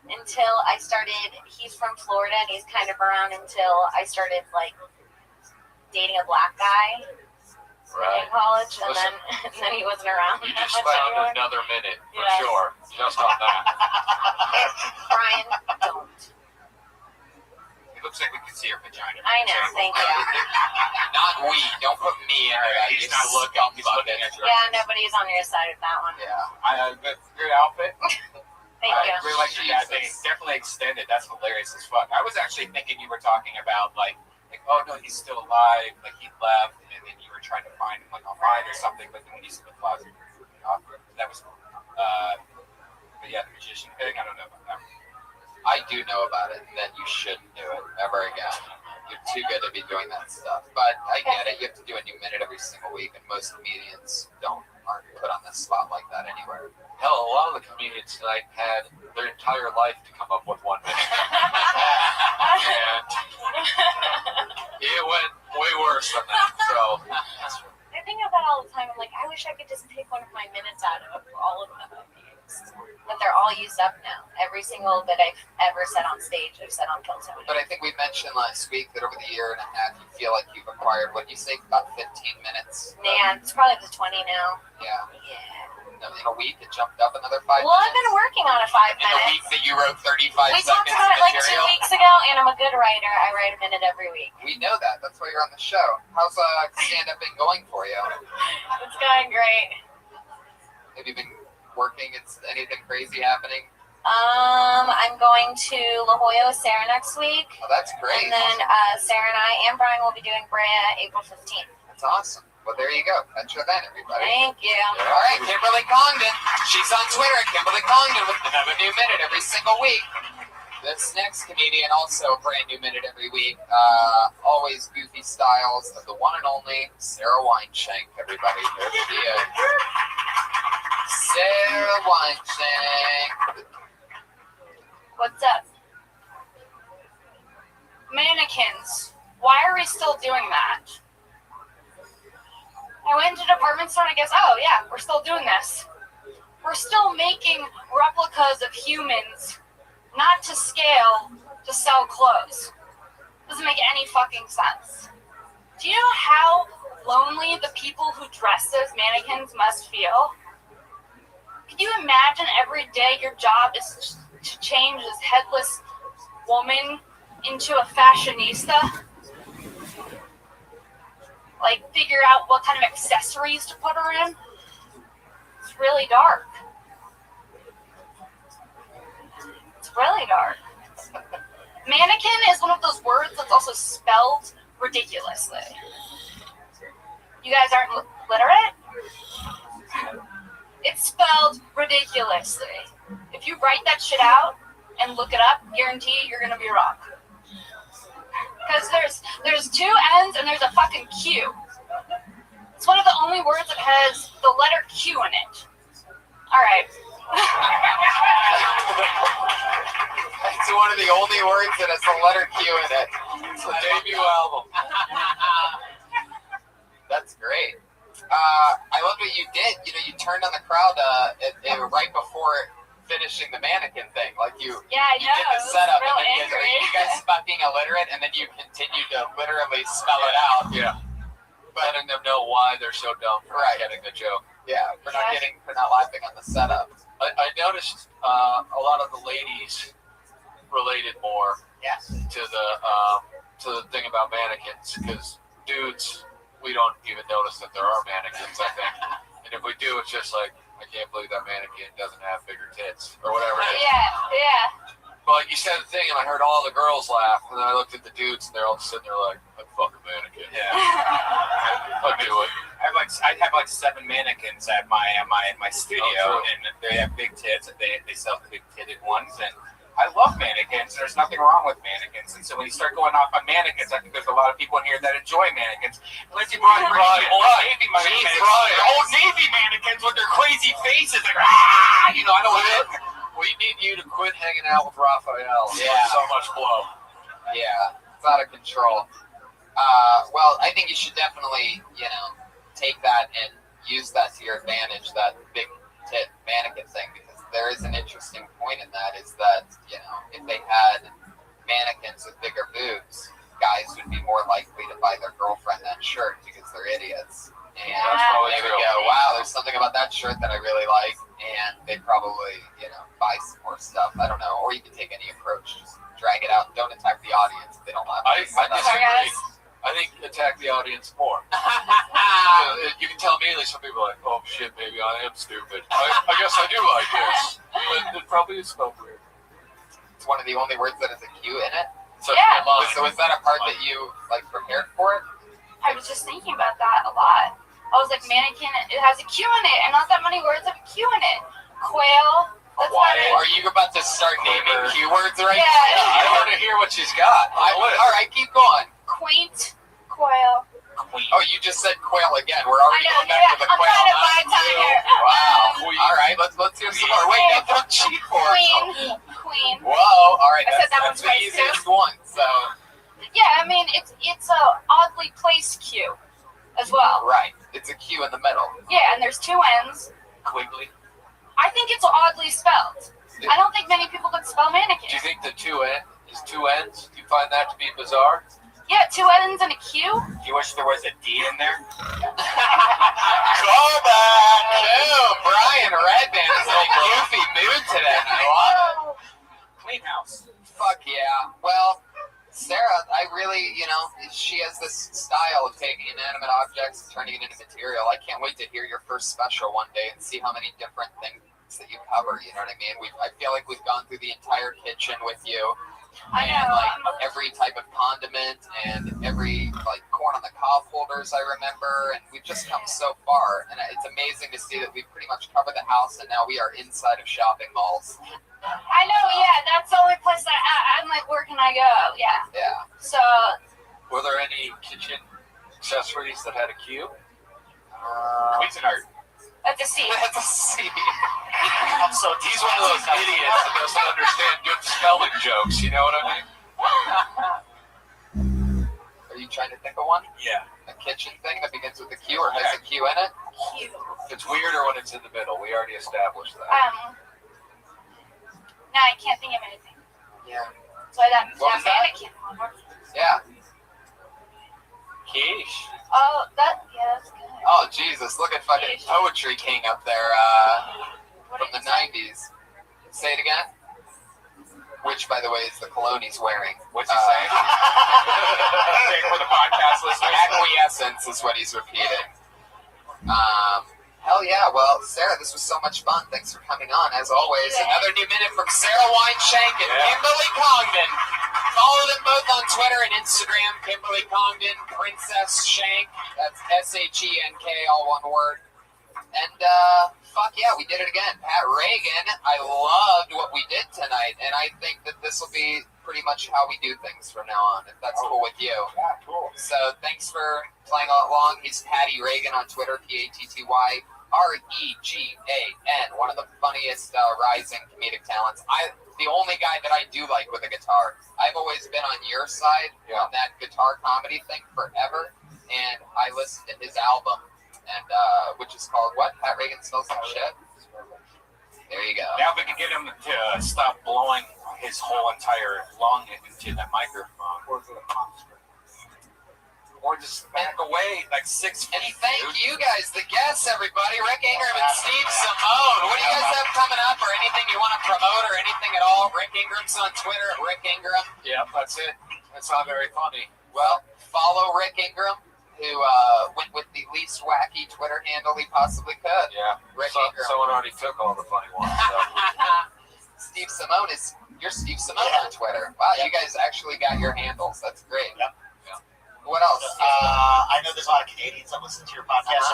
until I started. He's from Florida, and he's kind of around until I started like dating a black guy in college, and Listen, then he wasn't around. You just found another minute for sure, just on that. Brian, don't. It looks like we can see her vagina. I know, thank you. Not we. Don't put me in it. He's not looking. He's looking at you. Yeah, nobody's on your side of that one. Yeah. Good outfit. Thank you. I really like your dad thing. Definitely extended. That's hilarious as fuck. I was actually thinking you were talking about like, oh no, he's still alive. Like he left, and then you were trying to find him like online or something. But then when you said the closet, that was, but yeah, the magician thing. I don't know about that. I do know about it, that you shouldn't do it ever again. You're too good to be doing that stuff. But I get it. You have to do a new minute every single week, and most comedians aren't put on the spot like that anywhere. Hell, a lot of the comedians tonight had their entire life to come up with 1 minute. And it went way worse than that. So I think of that all the time. I'm like, I wish I could just take one of my minutes out of all of them. But they're all used up now. Every single that I've ever said on stage, I've said on Kill Tony. But I think we mentioned last week that over the year and a half, you feel like you've acquired, what do you say, about 15 minutes? Man, it's probably the 20 now. Yeah. Yeah. In a week, it jumped up another 5 minutes. Well, I've been working on a 5 minutes. In a week that you wrote 35 we seconds talked about it like 2 material. weeks ago, and I'm a good writer. I write a minute every week. We know that. That's why you're on the show. How's stand-up been going for you? It's going great. Have you been working? Is anything crazy happening? I'm going to La Jolla with Sarah next week. Oh, that's great. And then Sarah and I and Brian will be doing Brea April 15th. That's awesome. Well, there you go. That's your event, everybody. Thank you. All right, Kimberly Congdon. She's on Twitter at Kimberly Congdon with another new minute every single week. This next comedian also a brand new minute every week. Always goofy styles of the one and only Sarah Weinshank, everybody. There she is. Sarah Weinshank. What's up? Mannequins. Why are we still doing that? I went to the department store and I guess, oh yeah, we're still doing this. We're still making replicas of humans, not to scale, to sell clothes. Doesn't make any fucking sense. Do you know how lonely the people who dress those mannequins must feel? Can you imagine every day your job is to change this headless woman into a fashionista? Like, figure out what kind of accessories to put her in? It's really dark. It's really dark. Mannequin is one of those words that's also spelled ridiculously. You guys aren't literate? It's spelled ridiculously. If you write that shit out and look it up, guarantee you're gonna be wrong. Because there's 2 N's and there's a fucking Q. It's one of the only words that has the letter Q in it. Alright. It's one of the only words that has the letter Q in it. It's the debut album. That's great. I love what you did. You know, you turned on the crowd right before finishing the mannequin thing. Like you did the setup and then you guys stopped being illiterate and then you continued to literally spell it out. Yeah. Letting them know why they're so dumb for getting the joke. Yeah, for not laughing on the setup. I noticed a lot of the ladies related more to the thing about mannequins, because dudes, we don't even notice that there are mannequins, I think. And if we do, it's just like, I can't believe that mannequin doesn't have bigger tits, or whatever it is. Yeah. But you said the thing, and I heard all the girls laugh, and then I looked at the dudes, and they're all sitting there like, I'd fuck a mannequin. Yeah. I'd do it. I have like 7 mannequins at my studio, and they have big tits. They sell the big titted ones, and I love mannequins. There's nothing wrong with mannequins. And so when you start going off on mannequins, I think there's a lot of people in here that enjoy mannequins. Lindsay brought old Navy mannequins. Old Navy mannequins with their crazy faces, like I don't know. We need you to quit hanging out with Raphael. Yeah. So much blow. Yeah, it's out of control. Well, I think you should definitely, take that and use that to your advantage, that big tit mannequin thing, because there is an interesting point in that is that, if they had mannequins with bigger boobs, guys would be more likely to buy their girlfriend that shirt because they're idiots. And they would go, wow, there's something about that shirt that I really like. And they'd probably, buy some more stuff. I don't know. Or you can take any approach. Just drag it out and don't attack the audience if they don't laugh. I disagree. I think attack the audience more. You can tell immediately some people are like, oh shit, maybe I am stupid. I guess I do like this. But it probably is spelled weird. It's one of the only words that has a Q in it. So Yeah. Was that a part that you prepared for it? I was just thinking about that a lot. I was like, mannequin, it has a Q in it, and not that many words have a Q in it. Quail. That's Why? not it. Are you about to start naming Q words right Yeah. now? I want to hear what she's got. All right, keep going. Quaint. Quail. Oh, you just said quail again. We're already going back to the I'm quail. trying to buy time here. Wow. All right, let's hear some more. Wait, no, don't cheat for us. Queen. Whoa. All right, I said that that's one's the right, easiest one. So. Yeah, I mean, it's a oddly placed Q as well. Right. It's a Q in the middle. Yeah, and there's two N's. Quigley. I think it's oddly spelled. I don't think many people could spell mannequin. Do you think the two N's? Do you find that to be bizarre? Yeah, two N's and a Q. Do you wish there was a D in there? Call back. No, Brian Redband is in a goofy mood today. I love it. Clean house. Fuck yeah. Well, Sarah, I really, she has this style of taking inanimate objects and turning it into material. I can't wait to hear your first special one day and see how many different things that you cover. You know what I mean? I feel like we've gone through the entire kitchen with you. I And know. every type of condiment and every corn on the cob holders I remember, and we've just come so far, and it's amazing to see that we've pretty much covered the house, and now we are inside of shopping malls. I know, yeah, that's the only place I'm like, where can I go? Yeah. Yeah. So, Were there any kitchen accessories that had a Q? Cuisinart. that's a C. That's a C. I'm so He's one of those idiots that doesn't understand good spelling jokes. You know what I mean? Are you trying to think of one? Yeah. A kitchen thing that begins with a Q or has a Q in it? Q. It's weirder when it's in the middle. We already established that. No, I can't think of anything. Yeah. So that What was that? mannequin one. Yeah. Quiche. Oh, that's good. Oh, Jesus. Look at fucking Poetry King up there What from did the you say? 90s. Say it again. Which, by the way, is the cologne he's wearing. What's he saying? For the podcast listeners. Acquiescence is what he's repeating. Hell yeah. Well, Sarah, this was so much fun. Thanks for coming on. As always, another new minute from Sarah Weinshank and Kimberly Congdon. Follow them both on Twitter and Instagram. Kimberly Congdon, Princess Shank. That's SHENK, all one word. And fuck yeah, we did it again. Pat Reagan, I loved what we did tonight, and I think that this will be pretty much how we do things from now on, if that's cool with you. Yeah, cool. So thanks for playing along. He's Patty Reagan on Twitter, PATTYREGAN, one of the funniest rising comedic talents. The only guy that I do like with a guitar. I've always been on your side on that guitar comedy thing forever, and I listened to his album, and which is called what? Pat Reagan Smells Like Shit. There you go. Now we can get him to stop blowing his whole entire lung into the microphone. Or just back away like 6 feet. And thank you guys, the guests, everybody. Rick Ingram and Steve Simone. What do you guys have coming up, or anything you want to promote, or anything at all? Rick Ingram's on Twitter at Rick Ingram. Yeah, that's it. That's not very funny. Well, follow Rick Ingram, who went with the least wacky Twitter handle he possibly could. Yeah. Rick Ingram. Someone already took all the funny ones. So. Steve Simone you're Steve Simone on Twitter. Wow, you guys actually got your handles. That's great. Yep. What else? I know there's a lot of Canadians that listen to your podcast.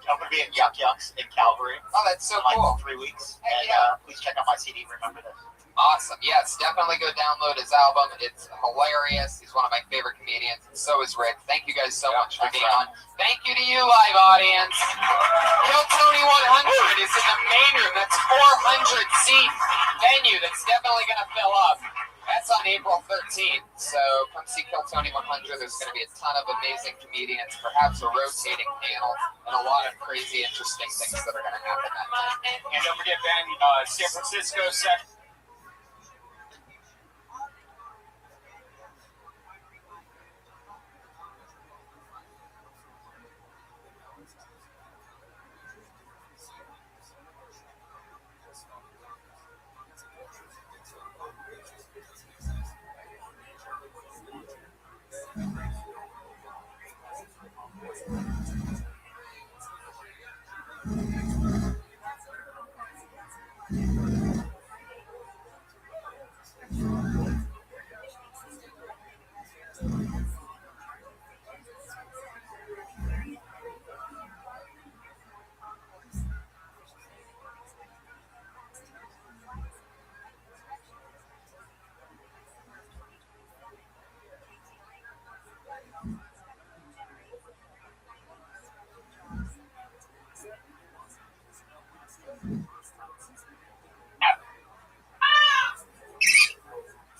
I'm going to be at Yuck Yucks in Calgary. Oh, that's so in cool. 3 weeks. Hey, And please check out my CD, Remember This. Awesome. Yes, definitely go download his album. It's hilarious. He's one of my favorite comedians, and so is Rick. Thank you guys so much for being on. Thank you to you, live audience. Kill Tony 100 is in the main room. That's 400-seat venue that's definitely going to fill up. That's That's on April 13th. So come see Kill Tony 100. There's going to be a ton of amazing comedians, perhaps a rotating panel, and a lot of crazy, interesting things that are going to happen that night. And don't forget, Ben, San Francisco set.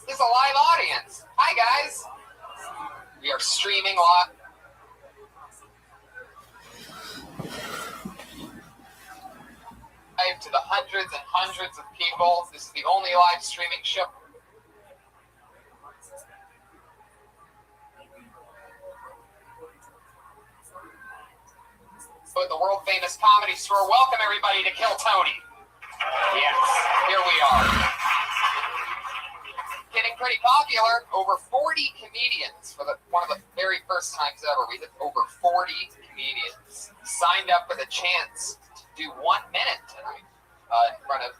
There's a live audience. Hi, guys. We are streaming live. To the hundreds and hundreds of people. This is the only live streaming show. So at the world famous Comedy Store, welcome everybody to Kill Tony. Yes, here we are. Getting pretty popular. Over 40 comedians for one of the very first times ever. We hit over 40 comedians signed up for the chance to do 1 minute tonight in front of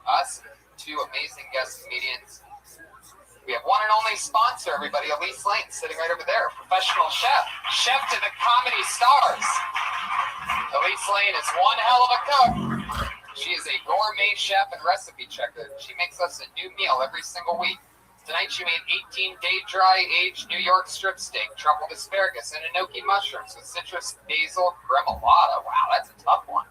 us, two amazing guest comedians. We have one and only sponsor, everybody, Elise Lane, sitting right over there, professional chef to the comedy stars. Elise Lane is one hell of a cook. She is a gourmet chef and recipe checker. She makes us a new meal every single week. Tonight she made 18 day-dry aged New York strip steak, truffled asparagus, and enoki mushrooms with citrus, basil, remoulade. Wow, that's a tough one.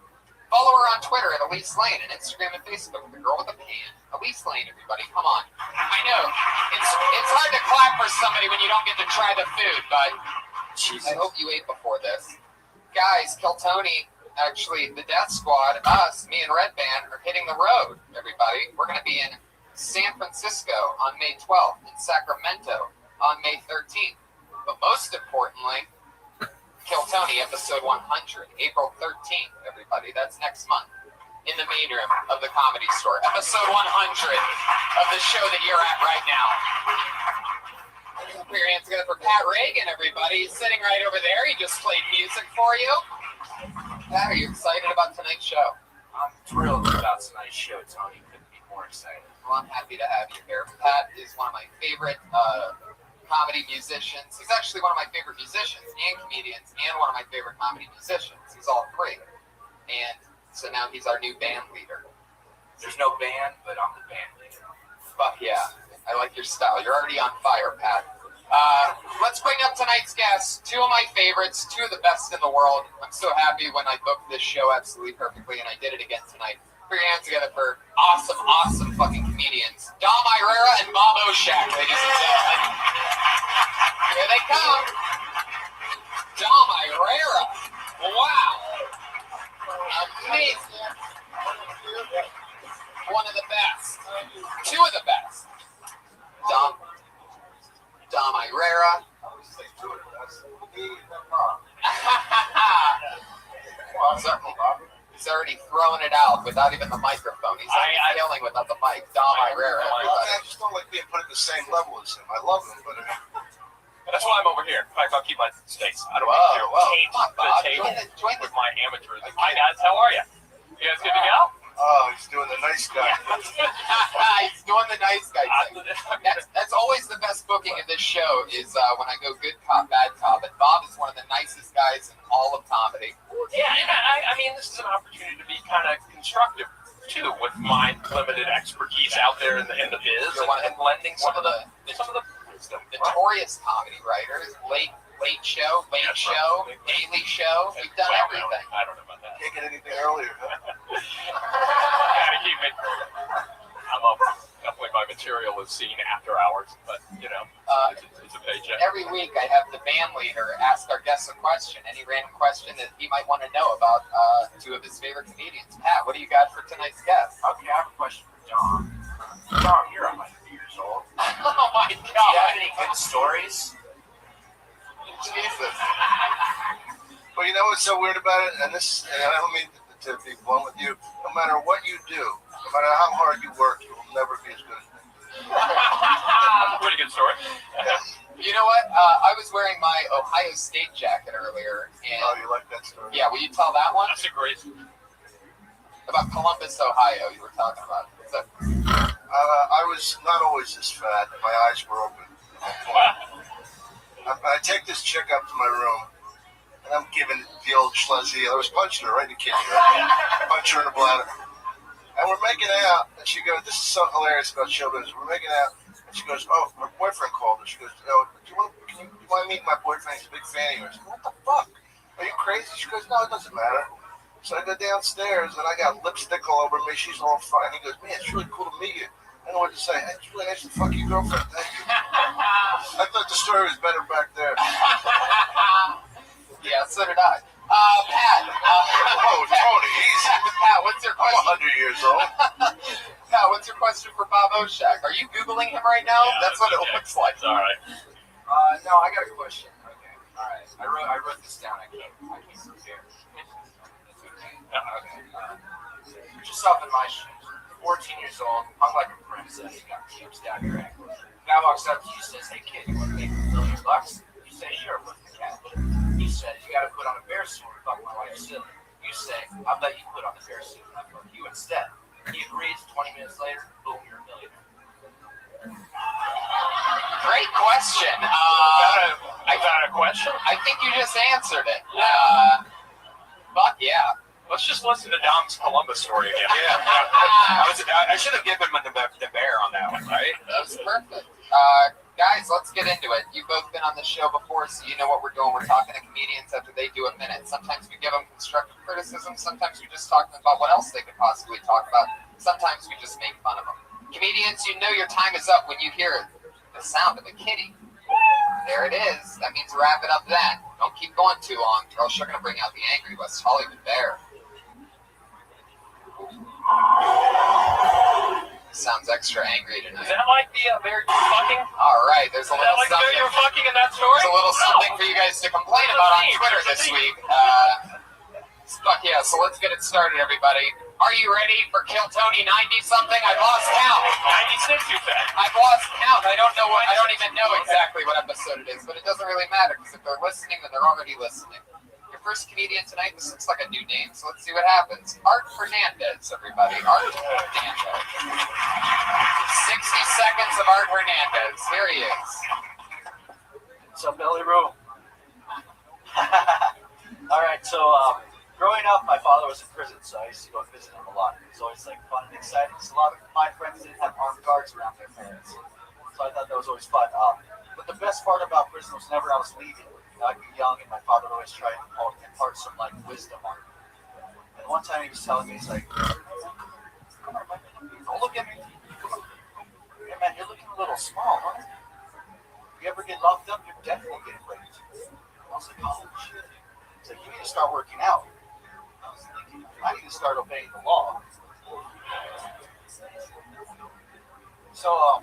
Follow her on Twitter at Elise Lane and Instagram and Facebook with the girl with the pan. Elise Lane, everybody, come on. I know it's hard to clap for somebody when you don't get to try the food, but I hope you ate before this. Guys, Kill Tony, actually, the Death Squad, us, me and Red Band, are hitting the road, everybody. We're going to be in San Francisco on May 12th, in Sacramento on May 13th. But most importantly, Kill Tony, episode 100, April 13th, everybody. That's next month in the main room of the Comedy Store. Episode 100 of the show that you're at right now. Put your hands together for Pat Reagan, everybody. He's sitting right over there. He just played music for you. Pat, are you excited about tonight's show? I'm thrilled about tonight's show, Tony. Couldn't be more excited. Well, I'm happy to have you here. Pat is one of my favorite comedy musicians. He's actually one of my favorite musicians and comedians and one of my favorite comedy musicians. He's all three. And so now he's our new band leader. There's no band, but I'm the band leader. Fuck yeah. I like your style. You're already on fire, Pat. Let's bring up tonight's guests. Two of my favorites, two of the best in the world. I'm so happy when I booked this show absolutely perfectly, and I did it again tonight. Put your hands together for awesome, awesome fucking comedians. Dom Irera and Bob Oshak, ladies and gentlemen. Here they come. Dom Irera. Wow. Amazing. One of the best. Two of the best. Dom Irera. He's already throwing it out without even the microphone. He's already yelling without the mic. Dom Irera. I just don't like being put at the same level as him. I love him, but That's why I'm over here. In fact, I'll keep my space. I don't Whoa, care. whoa. Taint Come on, Bob. the table Join the with my amateurism. Hi, guys. How are you? You guys good to go? oh, he's doing the nice guy. He's doing the nice guy thing. That's always the best booking of this show is when I go good cop, bad cop. And Bob is one of the nicest guys in all of comedy. Yeah, and I mean, this is an opportunity to be kind of constructive, too, with my limited expertise out there in the biz and lending some of the wisdom. Notorious comedy writers, late show, daily show. You've done everything. I don't know about that. Can't get anything earlier. Gotta keep it. I'm up with my material is seen after hours, but you know, it's a paycheck. Every week I have the band leader ask our guests a question, any random question that he might want to know about two of his favorite comedians. Pat, what do you got for tonight's guest? Okay, I have a question for John. John, you're like 50 years old. Oh my God! Do you have any good stories? Jesus. Well, you know what's so weird about it, and I don't mean to be blunt with you. No matter what you do, no matter how hard you work, you will never be as good as me. That's a pretty good story. You know what? I was wearing my Ohio State jacket earlier, and Oh, you like that story? yeah, will you tell that one? That's a great. About Columbus, Ohio, you were talking about. So, I was not always this fat. My eyes were open. I take this chick up to my room, and I'm giving the old schluzzy. I was punching her right in the kidney, right? Punch her in the bladder. And we're making out, and she goes, this is so hilarious about children. We're making out, and she goes, oh, my boyfriend called her. She goes, oh, do you want to meet my boyfriend? He's a big fan of yours. What the fuck? Are you crazy? She goes, no, it doesn't matter. So I go downstairs, and I got lipstick all over me. She's all fine. He goes, man, it's really cool to meet you. I don't know what to say. Hey, it's really nice to fuck your girlfriend. Thank you. I thought the story was better back there. yeah, so did I. Pat. Tony, easy. Pat, what's your I'm question? 100 years old. Pat, what's your question for Bob Oshak? Are you Googling him right now? Yeah, That's what it looks like. All right. No, I got a question. Okay, all right. I wrote this down. I can't prepare. Okay. Put yourself in my shoes. 14 years old, hung like a princess. You got pubes down your ankles. Guy walks up to you, says, "Hey kid, you want to make $1 million?" You say, "Sure, what's the catch?" He says, "You got to put on a bear suit and fuck my wife silly." You say, "I'll let you put on the bear suit and I'll fuck you instead." He agrees. 20 minutes later, boom, you're a millionaire. Great question. Is that a question? I think you just answered it. Fuck yeah. Let's just listen to Dom's Columbus story again. Yeah. I should have given him the bear on that one, right? That was perfect. Guys, let's get into it. You've both been on the show before, so you know what we're doing. We're talking to comedians after they do a minute. Sometimes we give them constructive criticism. Sometimes we just talk to them about what else they could possibly talk about. Sometimes we just make fun of them. Comedians, you know your time is up when you hear the sound of a kitty. There it is. That means wrap it up then. Don't keep going too long, or else you're going to bring out the angry West Hollywood bear. Sounds extra angry tonight. Is that like the bear you're fucking? All right, there's a Is that little like the bear something. you're fucking in that story? There's a little something for you guys to complain about on Twitter this week. Fuck yeah, so let's get it started, everybody. Are you ready for Kill Tony 90-something? I've lost count. 96, you said. I've lost count. I don't even know exactly what episode it is, but it doesn't really matter, because if they're listening, then they're already listening. Your first comedian tonight, this looks like a new name, so let's see what happens. Art Hernandez, everybody. Art Hernandez. 60 seconds of Art Hernandez. Here he is. What's up, Billy Roo? All right, so growing up, my father was in prison, so I used to go visit him a lot. It was always like fun and exciting. So a lot of my friends didn't have armed guards around their parents, so I thought that was always fun. But the best part about prison was whenever I was leaving, I'd be young, and my father would always try and impart some like wisdom on me. And one time he was telling me, he's like, "Come on, man, don't look at me. Come on. Hey man, you're looking a little small, huh? If you ever get locked up, you're definitely getting raped." I was like, "Oh shit." He's like, "You need to start working out." I was thinking, I need to start obeying the law. So,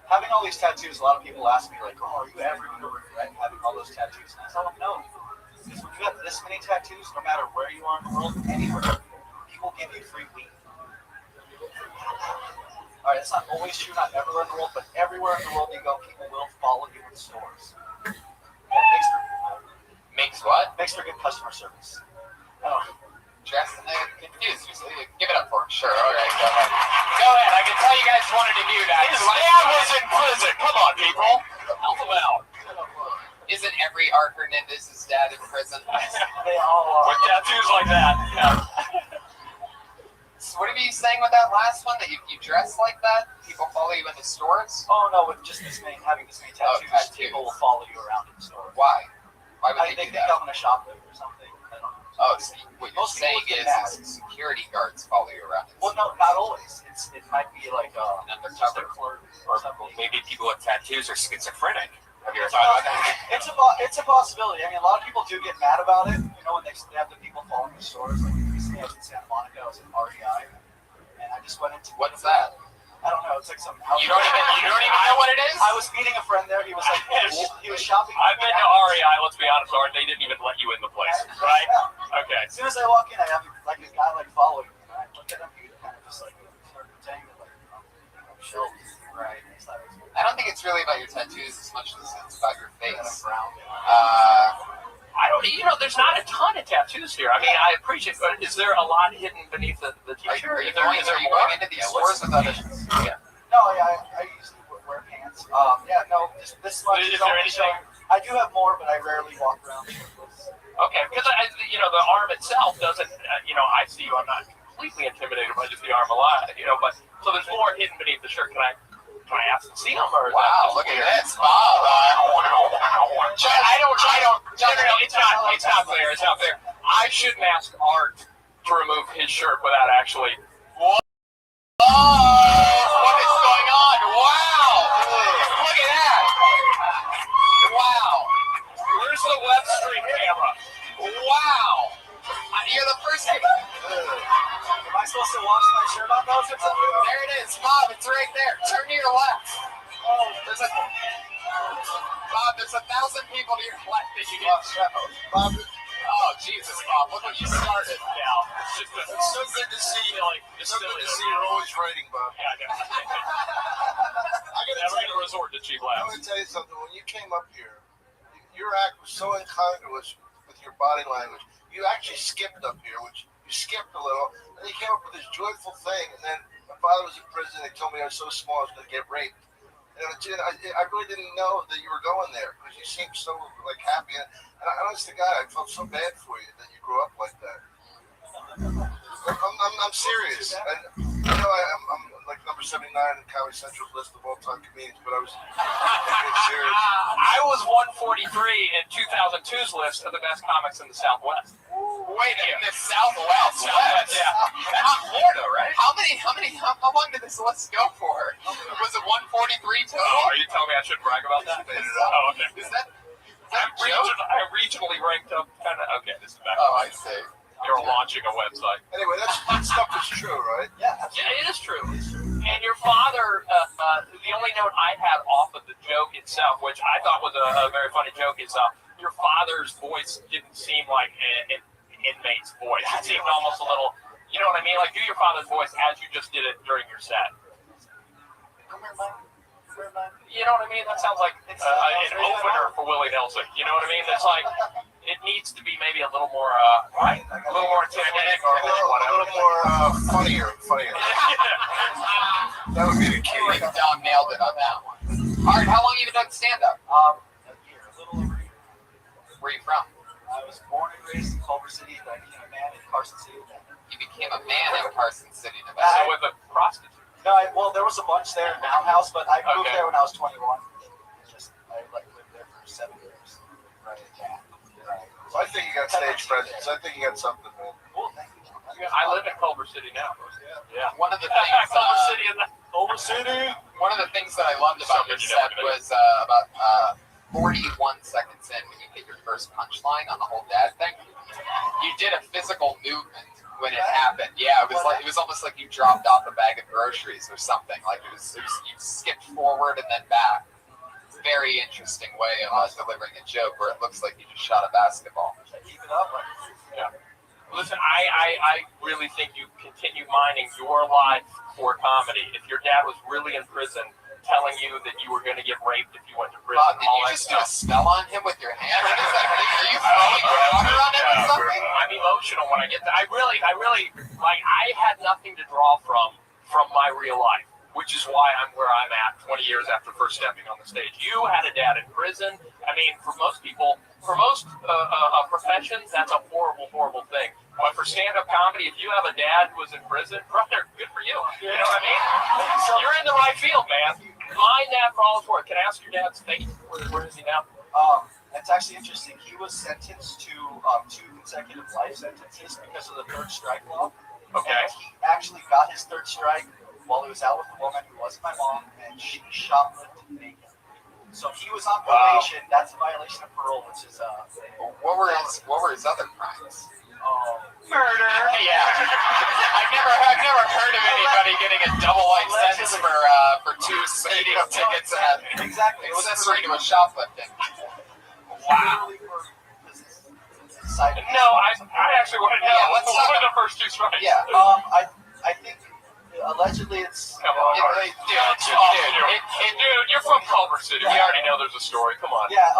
having all these tattoos, a lot of people ask me, like, "Oh, are you ever going to regret having all those tattoos?" And I tell them, no. Because when you have this many tattoos, no matter where you are in the world, anywhere, people give you free weed. All right, it's not always true, not everywhere in the world, but everywhere in the world you go, people will follow you in stores. And Makes what? makes for good customer service. Justin, they confused you, so you give it up for him. Sure, all right, go ahead. Go ahead, I can tell you guys wanted to hear that. His dad was in prison. Come on, people. Help him out. Isn't every Art Hernandez's dad in prison? They all are. With tattoos like that. Yeah. So what are you saying with that last one? That you dress like that? People follow you in the stores? Oh no, with just having this many tattoos, people will follow you around in the store. Why? Why would They they do think that? I'm gonna shop there or something. I don't know. Oh, so what you're Most people saying get is mad. security guards follow you around. Well, no, not always. It might be like An just a undercover. clerk Or or something. maybe people with tattoos are schizophrenic. Have you ever thought about that? It's a possibility. I mean, a lot of people do get mad about it. You know, when they have the people following the stores. Like recently, I was in Santa Monica. I was at REI, and I just went into What's that? I don't know. It's like some. You don't even know what it is? I was meeting a friend there. He was like, he was shopping. I've been to REI. Let's be honest, Art. They didn't even let you in the place, right? Okay. As soon as I walk in, I have like a guy like following me. And I look at him. He kind of just like started saying that like, chill, right? And it's like, I don't think it's really about your tattoos as much as it's about your face. I don't. There's not a ton of tattoos here. I mean, I appreciate. But is there a lot hidden beneath the t-shirt? Are you going into these stores with auditions? Yeah. no, I usually wear pants. No, this much. Is there anything? I do have more, but I rarely walk around shirtless. Okay, because the arm itself doesn't. I see you. I'm not completely intimidated by just the arm alive. But so there's more hidden beneath the shirt. Can I ask to see them? Or Wow, look at this, Bob. No, it's not fair. It's not fair. I shouldn't ask Art to remove his shirt without actually. Oh, what is going on? Wow! Look at that! Wow! Where's the web stream camera? Wow! You're the first. Am I supposed to wash my shirt on those or something? There it is, Bob. It's right there. Turn to your left. Oh, Bob, there's 1,000 people to your left that you didn't. Bob. Oh, Jesus, Bob. Look what you started. Yeah, It's so good to see you. It's so good to see you're always writing, Bob. Yeah, I gotta never tell gonna you, resort to cheap I'm laughs. gonna tell you something. When you came up here, your act was so incongruous with your body language. You actually skipped up here, which you skipped a little, and you came up with this joyful thing. And then my father was in prison. They told me I was so small I was gonna get raped. And I really didn't know that you were going there because you seemed so like happy. And honest to God, I felt so bad for you that you grew up like that. I'm serious. I'm like number 79 in Comedy Central's list of all-time comedians, but I was serious. I was 143 in 2002's list of the best comics in the Southwest. Wait, in the Southwest. Yeah. Not Florida, right? How long did this list go for? Was it 143 total? Are you telling me I shouldn't brag about that? Oh, okay. Is that I regionally ranked up kind of. Okay, this is back. Oh, I see. You're launching a website. Anyway, that stuff is true, right? yeah. Yeah, it is true. And your father, the only note I had off of the joke itself, which I thought was a very funny joke, is your father's voice didn't seem like an inmate's voice. It seemed almost a little, you know what I mean? Like, do your father's voice as you just did it during your set. You know what I mean? That sounds like an opener for Willie Nelson. You know what I mean? That's like, it needs to be maybe a little more, right? A little more intimidating or A little more funnier. That would be the key. Don nailed it on that one. Art, how long have you been doing stand-up? A year, a little over a year. Where are you from? I was born and raised in Culver City, but I became a man in Carson City. You became a man in Carson City, So Nevada. with a prostitute. No, well, there was a bunch there in Mound House, but I moved there when I was 21. I lived there for 7 years. Right. Yeah. Right. So I think you got stage presence. I think you got something, man. Cool. Thank you. I live in Culver City now. Yeah. One of the things, Culver City is Culver City. one of the things that I loved about your set was about 41 seconds in when you hit your first punchline on the whole dad thing. You did a physical movement when it happened. Yeah, it was almost like you dropped off a bag of groceries or something. Like it was you skipped forward and then back. It's a very interesting way of delivering a joke where it looks like you just shot a basketball. Keep it up. Yeah. Listen, I really think you continue mining your life for comedy. If your dad was really in prison, telling you that you were going to get raped if you went to prison, Did you just do a spell on him with your hand? What is that? Are you throwing water on him or something? I'm emotional when I get that. I really, like, I had nothing to draw from my real life, which is why I'm where I'm at 20 years after first stepping on the stage. You had a dad in prison. I mean, for most people, for most professions, that's a horrible, horrible thing. But for stand-up comedy, if you have a dad who was in prison, brother, good for you. You know what I mean? You're in the right field, man. Mind that for all it's worth. Can I ask your dad's fate? Where is he now? It's actually interesting. He was sentenced to 2 consecutive life sentences because of the third strike law. Okay. And he actually got his third strike while he was out with a woman who wasn't my mom, and she shoplifted naked. So he was on probation. Wow. That's a violation of parole, which is What were his other crimes? Murder. Yeah. I've never heard of anybody getting a double life sentence for 2 speeding tickets and exactly accessory to a shoplifting. Wow. No, I actually want to know. Yeah, what are the first 2 strikes? Yeah. I think allegedly it's. Come on, dude, you're from Culver City. We already know there's a story. Come on. Yeah.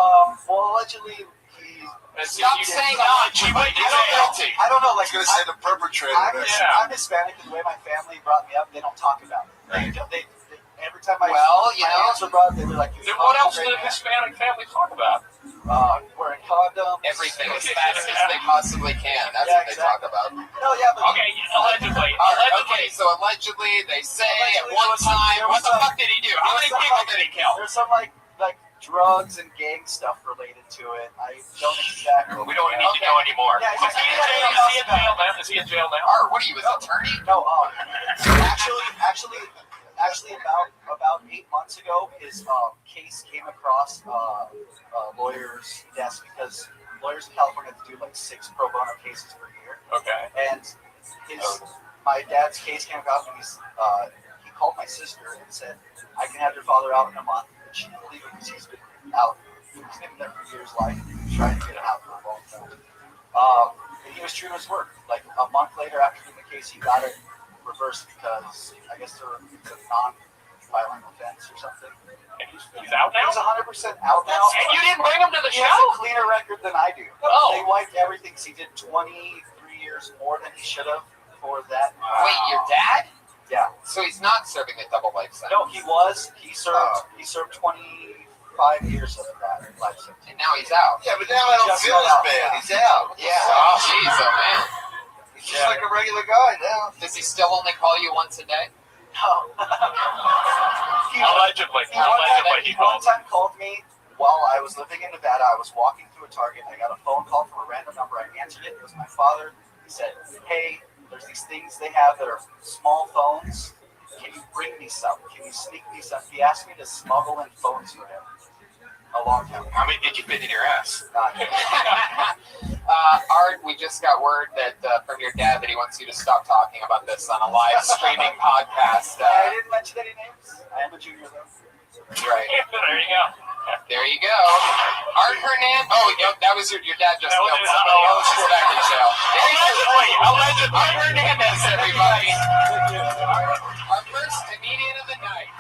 Well, allegedly he. Stop saying allegedly. I don't know. Like, I was going to say the perpetrator. I'm Hispanic, and the way my family brought me up, they don't talk about it. They every time my parents were brought up, they were like. Then what else do the Hispanic family talk about? Wearing condoms. Everything as fast as they possibly can. That's what they talk about. No, yeah, but okay, allegedly. Okay, so allegedly they say at one time, what the fuck did he do? How many people did he kill? There's some like drugs and gang stuff related to it. I don't exactly. We don't need to know anymore. Yeah, Is he in jail now? Is he in jail now? Or what are you, his attorney? No, actually, about 8 months ago, his case came across a lawyer's desk because lawyers in California have to do like 6 pro bono cases per year. Okay. And my dad's case came across, and he called my sister and said, "I can have your father out in a month." And she didn't believe it because he's been out. He's been there for years, like trying to get him out for a long time. And he was true to his word. Like a month later, after doing the case, he got it reversed because I guess it's a non-violent offense or something. And he's out now? He's 100% out now. And you didn't bring him to the show? He has a cleaner record than I do. Oh. They wiped everything because he did 23 years more than he should have for that. Wait, your dad? Yeah. So he's not serving a double life sentence? No, he was. He served 25 years of that life sentence. And now he's out. Yeah, but now I don't feel as bad. He's out. Yeah. Oh, jeez, oh man. He's just like a regular guy now. Does he still only call you once a day? No. Allegedly. He one time called me while I was living in Nevada. I was walking through a Target. I got a phone call from a random number. I answered it. It was my father. He said, "Hey, there's these things they have that are small phones. Can you bring me some? Can you sneak me some?" He asked me to smuggle in phones for him a long time ago. How many did you fit in your ass? Art, we just got word that from your dad that he wants you to stop talking about this on a live streaming podcast. I didn't mention any names. I am a junior though. Right. There you go. There you go. Art Hernandez. Oh, yep, that was your dad just killed somebody else. She's back in jail. Allegedly. Art Hernandez, everybody. Our first comedian of the night.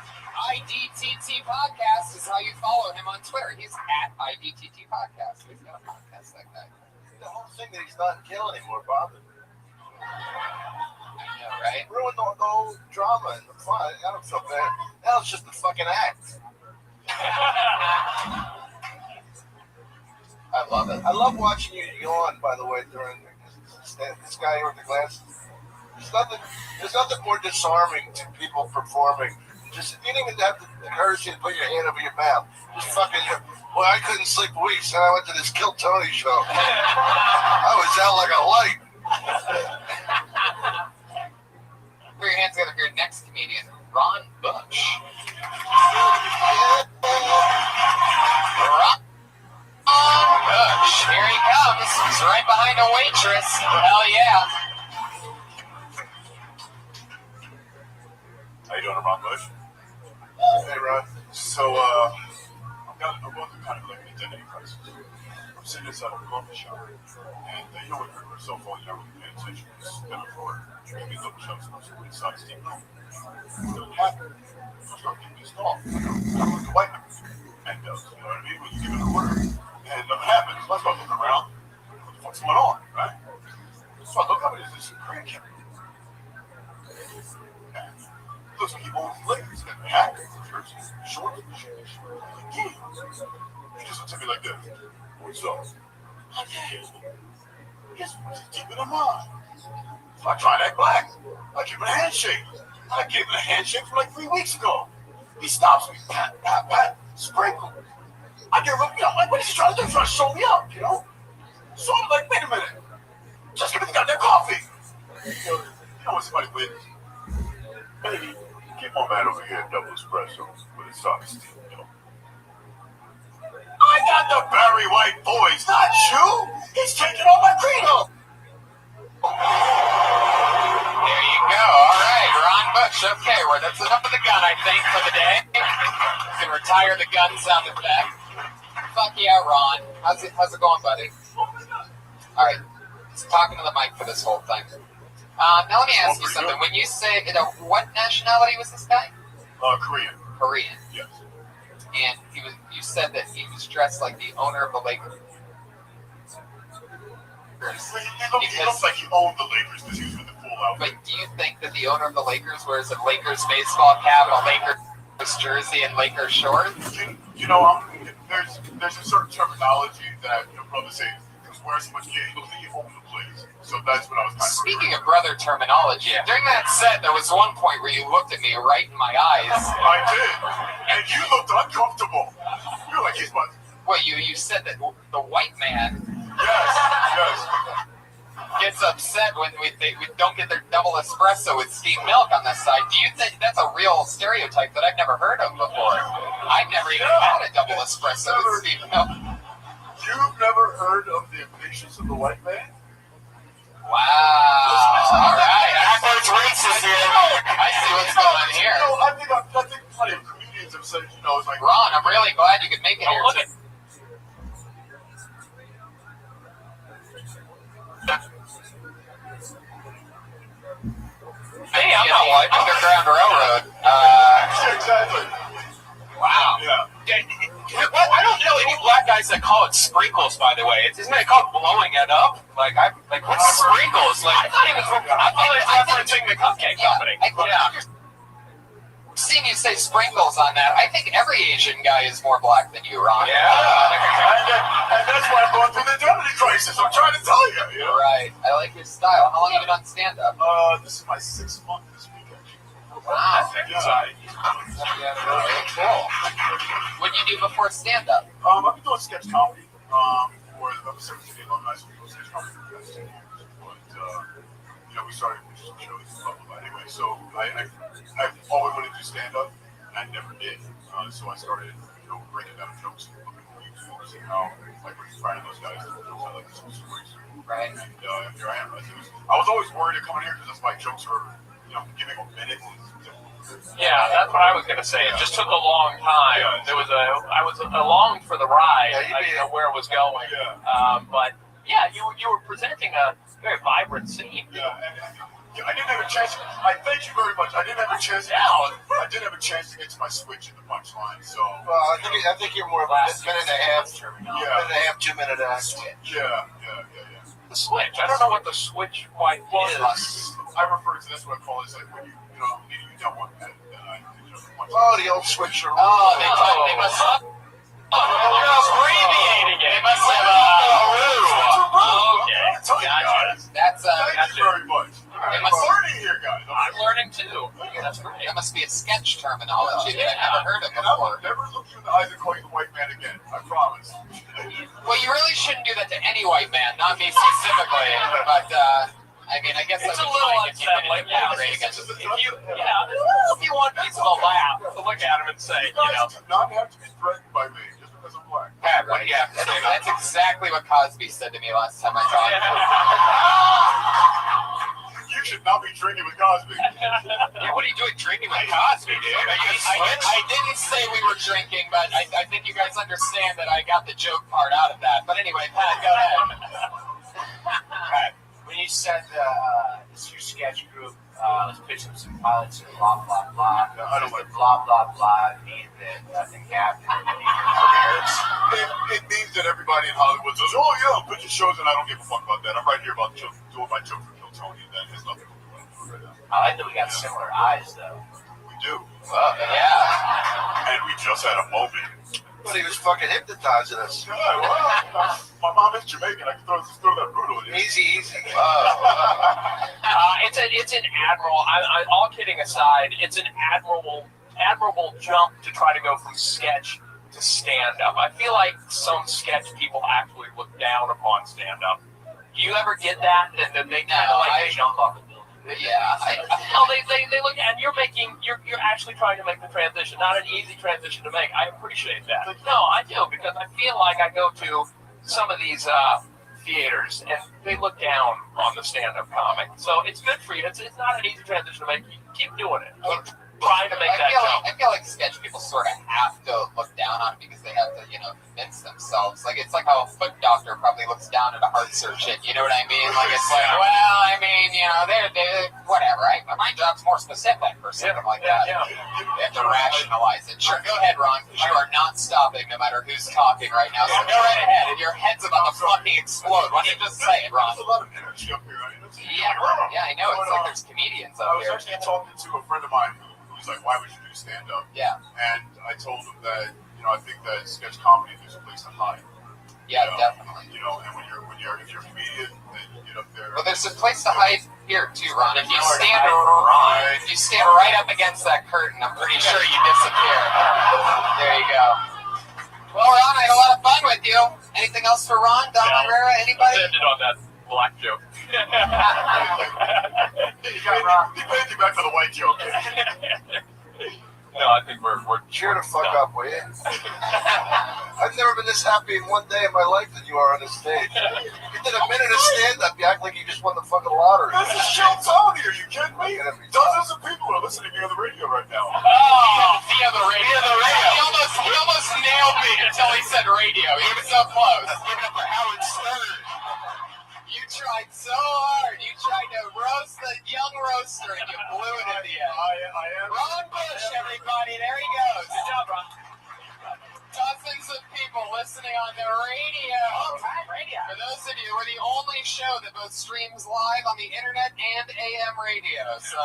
IDTT Podcast is how you follow him on Twitter. He's at IDTT Podcast. He's got a podcast like that. The whole thing that he's not in jail anymore bothered me. I know, right? Ruined the whole drama and the fun. I don't feel bad. Now it's just a fucking act. I love it. I love watching you yawn, by the way, during this guy here with the glasses. There's nothing more disarming to people performing. Just you didn't even have the courage to put your hand over your mouth. Just fucking. Well, I couldn't sleep weeks, and I went to this Kill Tony show. I was out like a light. Put your hands together for your next comedian, Ron Bush. Ron Bush. Here he comes. He's right behind a waitress. Hell yeah. How you doing, Ron Bush? Hey, Ron. So, I'm going through kind of like an identity crisis. I'm sitting inside a coffee shop, and you know, with your cell phone, you're not really paying attention. It's been for drinking double shots inside steam room. What happened? I started getting pissed off. I'm like the white man. And, you know what I mean? When you give it an order, and nothing happens. So I start looking around. What the fuck's going on, right? So I look up, and there's this Korean kid. Looks like he owns legs. He's got a hat, shorts, he just looks at me like this. What's up? I can't. He's keeping him on. So I try to act black. I give him a handshake. I gave him a handshake from like 3 weeks ago. He stops me. Pat, pat, pat. Sprinkle. I get him up. You know, what is he trying to do? Trying to show me up, you know? So I'm like, wait a minute. Just give me the goddamn coffee. You know when somebody wins? Hey, keep my man over here, double espresso with a soft steam milk. I got the Barry White voice, not you. He's taking on my credo. There you go. All right, Ron Bush. Okay, well, that's enough of the gun, I think, for the day. You can retire the gun sound effect. Fuck yeah, Ron. How's it going, buddy? All right. Just talking to the mic for this whole thing. Now let me ask you something. When you say, what nationality was this guy? Korean. Korean. Yes. And you said that he was dressed like the owner of the Lakers. He looks like he owned the Lakers because he was with the full outfit. But do you think that the owner of the Lakers wears a Lakers baseball cap, a Lakers jersey, and Lakers shorts? You know, there's a certain terminology that brother say because wear so much gear, he looks like he owned the place. So that's what I was kind of. Speaking of brother terminology, during that set, there was one point where you looked at me right in my eyes. I did, and you looked uncomfortable. You're like, he's my. Well, you said that the white man. Yes. Gets upset when we don't get their double espresso with steamed milk on this side. Do you think that's a real stereotype that I've never heard of before? I've never even had a double espresso with steamed milk. You've never heard of the impatience of the white man? Wow. All right. Backwards racist here. I see what's going on here. I think plenty of comedians have said, it's like, Ron, I'm really glad you could make it here. Look at. Hey, I'm not white. Underground Railroad. Exactly. Wow. Yeah. I don't know any black guys that call it sprinkles, by the way. Isn't it called blowing it up? Like what's sprinkles? Like, I thought it was referencing the cupcake company. I've seen you say sprinkles on that. I think every Asian guy is more black than you, Ron. Yeah. And that's why I'm going through the identity crisis. I'm trying to tell you. Right. I like your style. How long have you been on stand-up? This is my 6th month this week, actually. Wow. Yeah. Very cool. What did you do before stand-up? I've been doing sketch comedy for the 17 alumni, so we do sketch comedy for the past 10 years. But, we started with some shows and blah, blah, blah. Anyway, so I've always wanted to do stand-up, and I never did. So I started, breaking down jokes and looking for YouTube, seeing how, like, we're finding those guys that jokes I like some stories. Right. And here I am. I was always worried of coming here because my jokes were, giving a minute. Yeah, that's what I was gonna say. It just took a long time. I was along for the ride. I didn't know where it was going. But yeah, you were presenting a very vibrant scene. Yeah, and I didn't have a chance. I thank you very much. I didn't have a chance. I didn't have a chance to get to my switch in the punchline. So I think you're more of a minute and a half. Yeah. Minute and a half, 2 minute switch. Yeah. The switch. I don't know what the switch quite is. I refer to this what I call it. It's like when you don't want that. The old switcher. They must have. You're abbreviating it. They must have okay. Gotcha. Thank you very much. I'm learning here, guys. I'm learning too. That's great. That must be a sketch terminology that I've never heard of And I will before. never look you in the eyes and call you the white man again. I promise. Well, you really shouldn't do that to any white man, not me specifically. But I guess it's I a would little mind if you unsettling. didn't outrage against If you want people to laugh, to look at him and say, You guys do not have to be threatened by me just because I'm black. Pat, what do you have to say? That's exactly what Cosby said to me last time I talked to him. You should not be drinking with Cosby. Yeah, what are you doing drinking with Cosby, dude? I didn't say we were drinking, but I think you guys understand that I got the joke part out of that. But anyway, Pat, go ahead. Right. When you said it's your sketch group, let's pitch up some pilots and blah, blah, blah. I don't like blah, blah, blah. Mean that nothing happened. It means that everybody in Hollywood says, oh, yeah, I'll pitch your shows, and I don't give a fuck about that. I'm right here about doing my joke for Bill Tony, and that has nothing to do with what I'm doing right now. I like that we got similar eyes, though. We do. Yeah. And we just had a moment. But he was fucking hypnotizing us. Yeah, well, my mom is Jamaican. I can throw that brutal in. Easy. it's an admirable. All kidding aside, it's an admirable jump to try to go from sketch to stand-up. I feel like some sketch people actually look down upon stand-up. Do you ever get that? And then they kind of like, jump off the building. Yeah. They look, and you're actually trying to make the transition, not an easy transition to make. I appreciate that. No, I do, because I feel like I go to some of these theaters and they look down on the stand-up comic. So it's good for you. It's not an easy transition to make. Keep doing it. Keep trying to make that jump. I feel like sketch people sort of have to look down on it because they have to, convince themselves. Like, it's like how a foot doctor probably looks down at a heart surgeon. You know what I mean? Like, it's like, well, I mean, they're whatever. My job's more specific or something like that. Yeah. They have to rationalize it. Sure, go ahead, Ron, because you are not stopping no matter who's talking right now. So go right ahead, and your head's about to fucking explode. Why don't you just say it, Ron? There's a lot of energy up here. Yeah, I know. It's like there's comedians up here. I was actually talking to a friend of mine who's like, why would you do stand-up? Yeah. And I told him that, I think that sketch comedy, there's a place to hide. Yeah, definitely. And if you're a comedian, then you get up there. Well, there's a place to hide here too, Ron. If you stand right up against that curtain, I'm pretty sure you disappear. There you go. Well, Ron, I had a lot of fun with you. Anything else for Ron, Don Herrera, anybody? Let's end it on that black joke. He paid you back for the white joke. No, I think we're cheer the fuck up, will you? I've never been this happy in one day of my life than you are on this stage. You did a minute of stand-up, you act like you just won the fucking lottery. This is Joe Tony, are you kidding me? Dozens of people are listening via the radio right now. Oh, via the radio. He almost nailed me until he said radio. He was so close. Give it up for Howard Stern. You tried so hard. You tried to roast the young roaster, and you blew it in the end. I am. Ron Bush, everybody. There he goes. Good job, Ron. Dozens of people listening on the radio. For those of you, we're the only show that both streams live on the internet and AM radio. So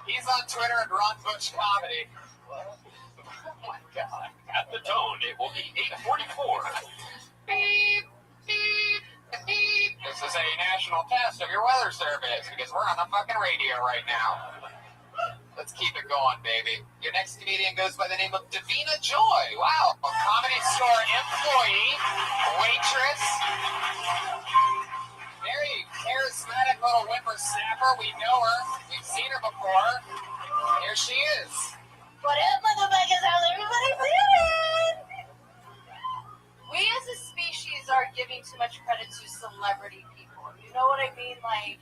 he's on Twitter at Ron Bush Comedy. Oh my God. At the tone, it will be 8:44. Beep, beep, beep. This is a national test of your weather service because we're on the fucking radio right now. Let's keep it going, baby. Your next comedian goes by the name of Davina Joy. Wow. A Comedy Store employee, waitress, very charismatic little whippersnapper. We know her. We've seen her before. Here she is. What up, motherfuckers? How's everybody doing? We as a species are giving too much credit to celebrity people. You know what I mean? Like,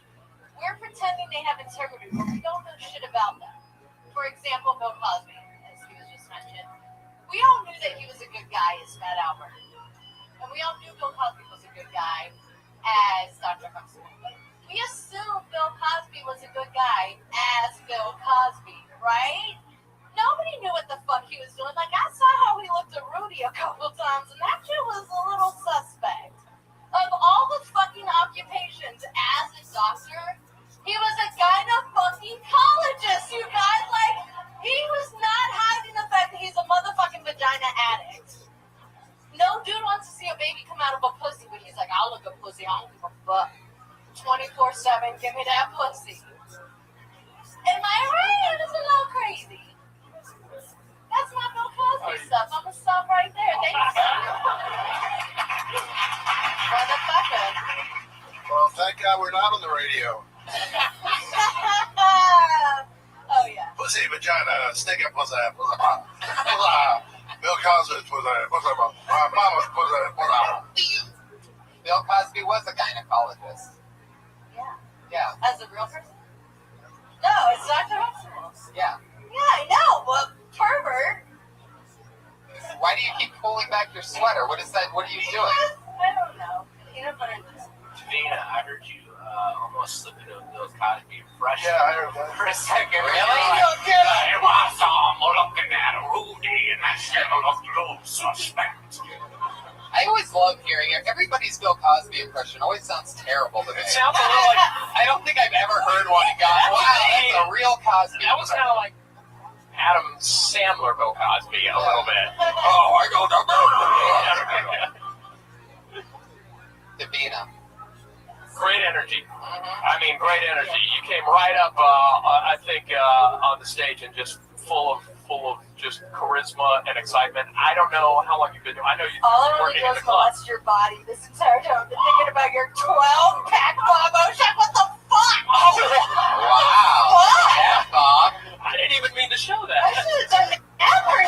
we're pretending they have integrity, but we don't know shit about them. For example, Bill Cosby, as he was just mentioned. We all knew that he was a good guy as Fat Albert. And we all knew Bill Cosby was a good guy as Dr. Huxtable. But we assumed Bill Cosby was a good guy as Bill Cosby, right? Nobody knew what the fuck he was doing. Like, I saw how he looked at Rudy a couple times, and that shit was a little suspect. Of all the fucking occupations as a doctor, he was a gynecologist, you guys. Like, he was not hiding the fact that he's a motherfucking vagina addict. No dude wants to see a baby come out of a pussy, but he's like, I'll look at pussy, I don't give a fuck. 24/7, give me that pussy. Am I right? It's a little crazy. That's my Bill Cosby stuff. I'm gonna stop right there. Thanks. Motherfucker. Well, thank God we're not on the radio. Oh, yeah. Pussy, vagina, stinking pussy, Bill Cosby, pussy, mama's pussy. Bill Cosby was a gynecologist. Yeah. Yeah. As a real person? No, it's Dr. Huxtable. Yeah. Yeah, I know, but pervert. Why do you keep pulling back your sweater? What is that? What are you doing? I don't know. Peanut butter. Davina, I heard you almost slip into Bill Cosby impression. Yeah, I heard that. For a second, really? I was looking at Rudy, and I said, looked a little suspect. I always love hearing it. Everybody's Bill Cosby impression always sounds terrible to me. It sounds a little like, I don't think I've ever heard one and gone, wow, that's a real Cosby. that was kind of like Adam Sandler Bill Cosby a little bit. Oh, I go to Davina. Great energy. I mean, great energy. You came right up, I think, on the stage and just full of just charisma and excitement. I don't know how long you've been doing. I know you've All I been want to working do in is the club. molest your body this entire time. I've been thinking about your 12-pack Bob Ocean. What the fuck? Oh, Wow. What? Yeah, Bob. I didn't even mean to show I that. should have done that for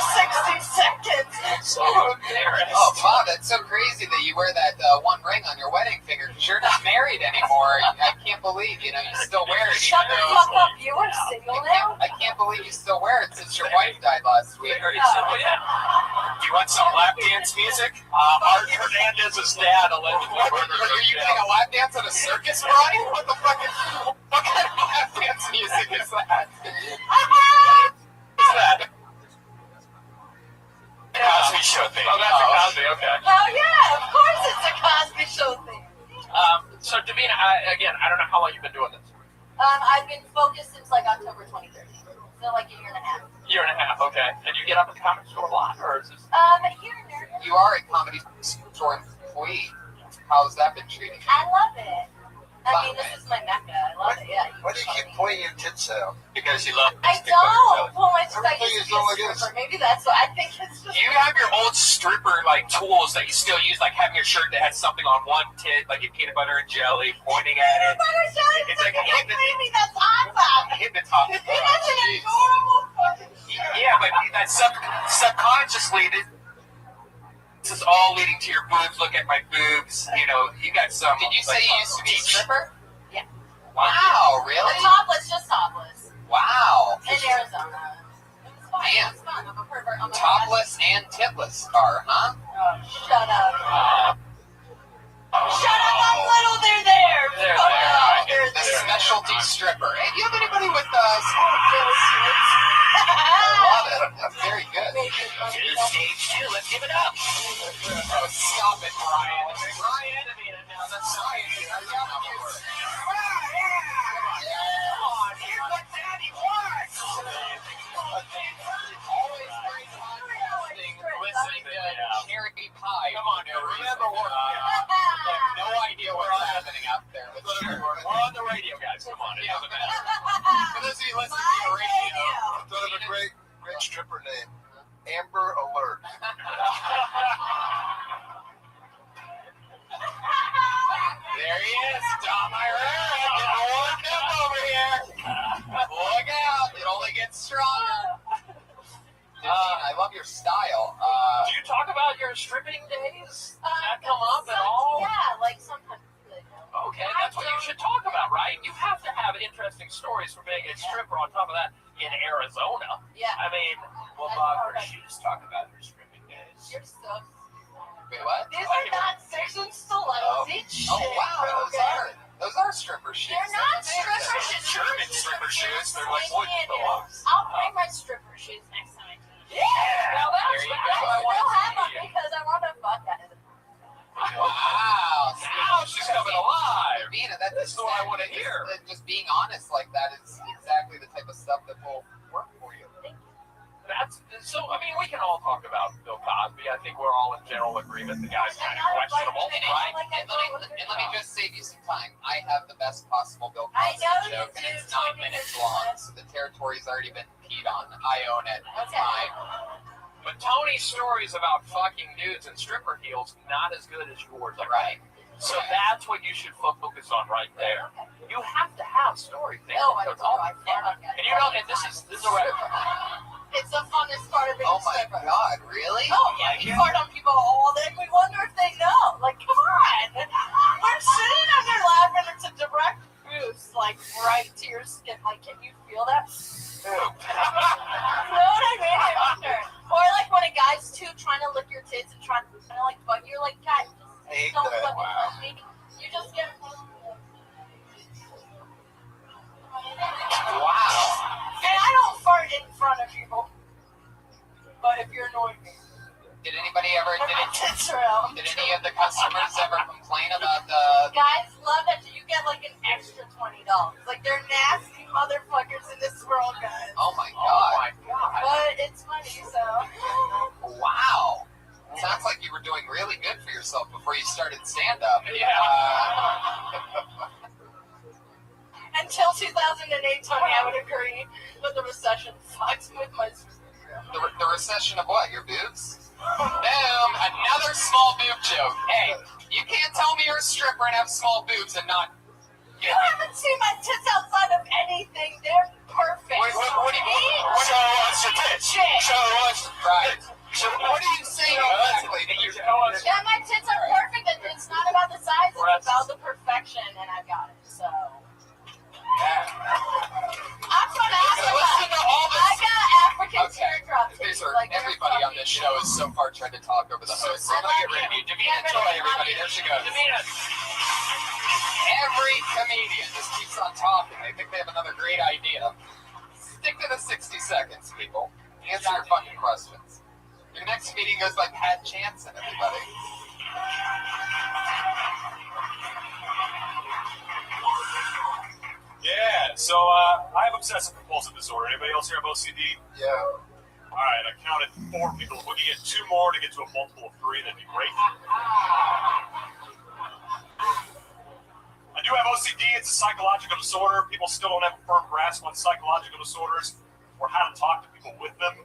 60 seconds. So embarrassed. Oh, Bob, that's so crazy that you wear that one ring on your wedding finger because you're not married anymore. I can't believe, you still wear it. Shut the fuck up. You are single now? I can't believe you still wear it since your wife died last week. Very simple, yeah. You want some lap dance music? Art Hernandez's dad allegedly murdered Are you him. doing a lap dance at a circus, Brian? What the fuck what kind of lap dance music is that? What's that? Cosby Show thing. Oh, that's a Cosby, okay. Oh, yeah. Of course it's a Cosby Show thing. So, Davina, I don't know how long you've been doing this. I've been focused since like October 2013. So like a year and a half. Year and a half, okay. And you get up at the comedy store a lot, or is this? Here and there. You are a comedy store employee. How's that been treating you? I love it. I mean, this is my mecca. I love it, yeah. Why do you keep pointing your tits out? Because you love I don't. Well, my I Everything used is to be all a like this. stripper. Maybe that's what I think it's just. You have your old stripper tools that you still use, like having your shirt that has something on one tit, like your peanut butter and jelly, pointing at it. It's like Maybe that's awesome. hit the top. That's an adorable fucking shirt. Yeah, but that subconsciously, this is all leading to your boobs. Look at my boobs. You got some. Did you say you used to be a stripper? Yeah. Wow, really? Topless, just topless. Wow. In Arizona. It was fun. It was fun. I'm a pervert. I'm a Topless and titless car, huh? Oh, shut up. Shut up, I'm little, they're there. They're Fuck there. off, they're The there. specialty stripper. Hey, do you have anybody with Love love it. That's very good. Stage 2. Let's give it up. Oh, stop it, Brian. Ryan, now that's Ryan. Come on, here's what Daddy wants. Always great podcasting, listening to Cherry Pie. Come on, now, remember what? I have no idea what's happening out there. But sure. We're on the radio, guys. Come on, it doesn't matter. For those of you listening to the radio, Thought of a great stripper name. Amber Alert. there he is, Tom Irene. Getting warmed up over here. Look out, it only gets stronger. I love your style. Do you talk about your stripping days? Does that come up at all? Yeah, like sometimes. Okay, that's what you should talk about, right? You have to have interesting stories for being a stripper on top of that in Arizona. Yeah. I mean, Well, Bob, she just talk about her stripping days. You're so. Wait, what? These are not sex and stilettos. Eat Oh, shit, wow, program. those are stripper shoes. They're not stripper shoes. German stripper shoes. They're like wood dogs. I'll bring my stripper shoes next time I do. Yeah. now that's There you what go. I I want still to have them see. because I want to fuck at it. Wow. Now she's coming alive. Davina, that This is what I want to hear. Just being honest like that is exactly the type of stuff that will work for you. That's so. I mean, we can all talk about Bill Cosby. I think we're all in general agreement. The guy's kind of questionable, right? And let me just save you some time. I have the best possible Bill I Cosby know you joke, do. and it's Tell 9 me minutes this long, one. so the territory's already been peed on. I own it. It's Okay. mine. But Tony's stories about fucking nudes and stripper heels not as good as yours, are Right. So that's what you should focus on right there. You have to have stories. Man. No, I It's don't. all I fun. can't. And you know, and this is a record. It's the funnest part of being Oh a my stripper. God, really? Oh yeah, you fart on people all day. We wonder if they know. Like, come on. We're sitting on your lap and it's a direct boost, like right to your skin. Like, can you feel that? You know what I mean? I wonder. Or like when a guy's too trying to lick your tits and trying to like fuck you, like, God, I hate don't that. fucking Wow. fuck me. You just get. Wow. And I don't fart in front of people. But if you're annoying me, Did anybody ever, my tits are out. did any of the customers ever complain about the, Guys love that you get like an extra $20. Like they're nasty motherfuckers in this world, guys. oh my Oh God. my God. But it's money, so. Wow. Sounds like you were doing really good for yourself before you started stand-up. Yeah. Until 2008, Tony, I would agree. But the recession fucked with my. The recession of what? Your boobs? Boom! Another small boob joke. Hey, you can't tell me you're a stripper and have small boobs and not. You haven't seen my tits outside of anything. They're perfect. What do you show us your tits? Show us. Right. So what are you saying exactly? Yeah, my tits are perfect. And it's not about the size. It's about the perfection, and I've got it. So. I'm from Africa. Listen to all this. I got African teardrops. These are everybody on this show is so far trying to talk over the host. So I'm gonna get rid of you. Davina, enjoy everybody. There she goes. Davina. Every comedian just keeps on talking. They think they have another great idea. Stick to the 60 seconds, people. Answer your fucking questions. Your next meeting goes by Pat Jansen, everybody. Yeah, so I have obsessive compulsive disorder. Anybody else here have OCD? Yeah. All right, I counted 4 people. If we could get 2 more to get to a multiple of 3, that'd be great. I do have OCD. It's a psychological disorder. People still don't have a firm grasp on psychological disorders or how to talk to people with them.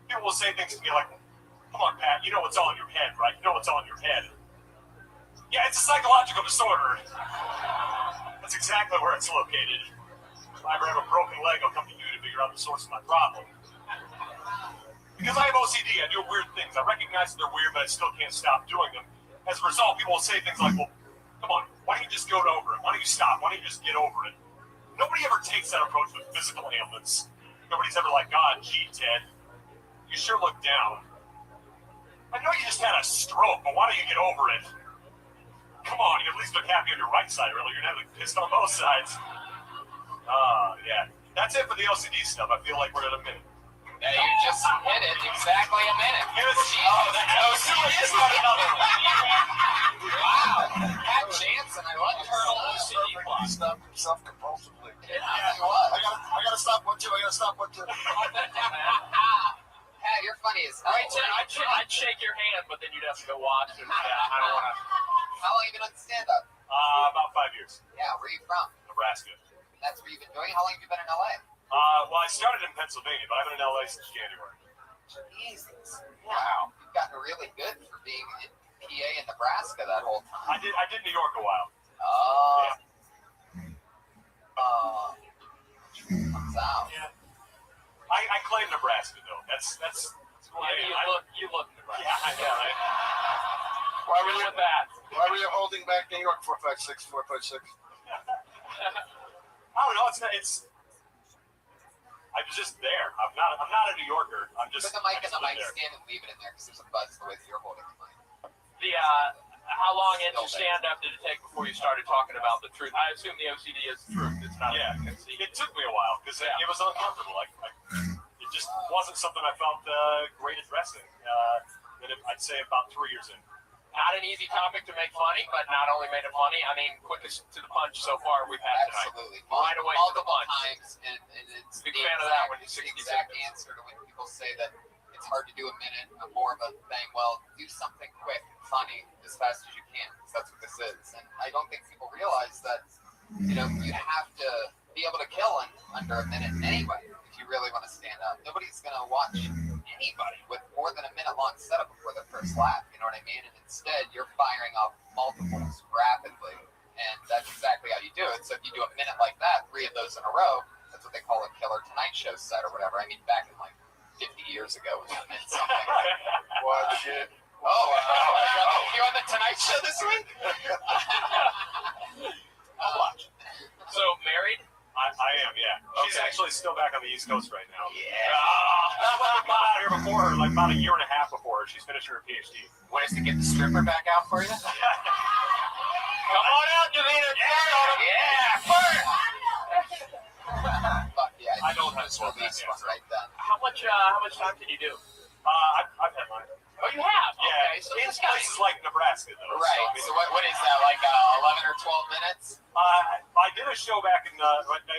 People will say things to me like, come on, Pat, you know what's all in your head, right? You know what's all in your head. Yeah, it's a psychological disorder. That's exactly where it's located. If I ever have a broken leg, I'll come to you to figure out the source of my problem. Because I have OCD, I do weird things. I recognize that they're weird, but I still can't stop doing them. As a result, people will say things like, well, come on, why don't you just go over it? Why don't you stop? Why don't you just get over it? Nobody ever takes that approach with physical ailments. Nobody's ever like, God, gee, Ted, you sure look down. I know you just had a stroke, but why don't you get over it? Come on, you at least look happy on your right side earlier. You're never pissed on both sides. Yeah. That's it for the OCD stuff. I feel like we're at a minute. Yeah, you just hit it exactly a minute. That OCD is not another one. Wow. Pat Jansen, I love her OCD class. Stop himself compulsively. Yeah, I gotta stop one too. Pat, you're funny as hell. I'd shake your hand, but then you'd have to go watch. And, I don't want to. How long have you been on stand-up? About 5 years. Yeah, where are you from? Nebraska. That's where you've been doing? How long have you been in LA? Well, I started in Pennsylvania, but I've been in LA since January. Jesus. Wow. You've gotten really good for being in PA and Nebraska that whole time. I did New York a while. Oh. Yeah. Wow. Yeah. I claim Nebraska though. That's you look Nebraska. Yeah, I know. Why were you holding back New York 456? I don't know. I was just there. I'm not a New Yorker. I'm just. Put the mic in the mic stand and leave it in there because there's a buzz the way that you're holding the mic. How long into stand-up did it take before you started talking about the truth? I assume the OCD is truth. It's not. Yeah. It took me a while because it was uncomfortable. It just wasn't something I felt great addressing. I'd say about 3 years in. Not an easy topic to make funny, but not only made it funny. I mean, quickest to the punch so far we've had tonight. Absolutely. Right away to the Multiple punch. times, and it's Big fan of that one. The exact answer to when people say that it's hard to do a minute, more of a thing. Well, do something quick, funny, as fast as you can, because that's what this is. And I don't think people realize that, you have to be able to kill in under a minute anyway if you really want to stand up. Nobody's going to watch anybody with more than a minute-long setup before the first laugh, you know what I mean? And instead, you're firing off multiples rapidly, and that's exactly how you do it. So if you do a minute like that, 3 of those in a row, that's what they call a killer Tonight Show set or whatever. I mean, back in 50 years ago, when that meant something. Watch it. You on the Tonight Show this week? I'll watch. So, married? I am, yeah. She's Okay. actually still back on the East Coast right now. Yeah. I got out here before her, about a year and a half before her. She's finishing her PhD. What is to get the stripper back out for you? Come on out, Davina. Yeah, first. Fuck yeah. I don't have this one right then. How much time can you do? I've had mine. Oh, you have? Yeah, Okay, so in this guy. places like Nebraska, though. Right. So what is that, 11 or 12 minutes? I did a show back in, it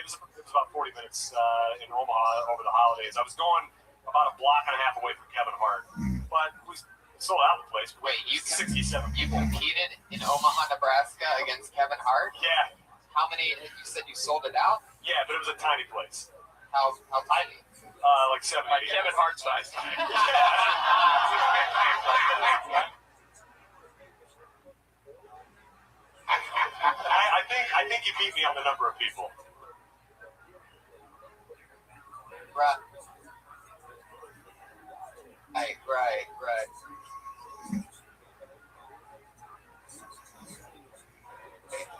was about 40 minutes in Omaha over the holidays. I was going about a block and a half away from Kevin Hart, but we sold out the place. Wait, you 67 you people. competed in Omaha, Nebraska against Kevin Hart? Yeah. How many, you said you sold it out? Yeah, but it was a tiny place. How tiny? Like 70. Like Kevin Hart size. I think you beat me on the number of people. Right. Right.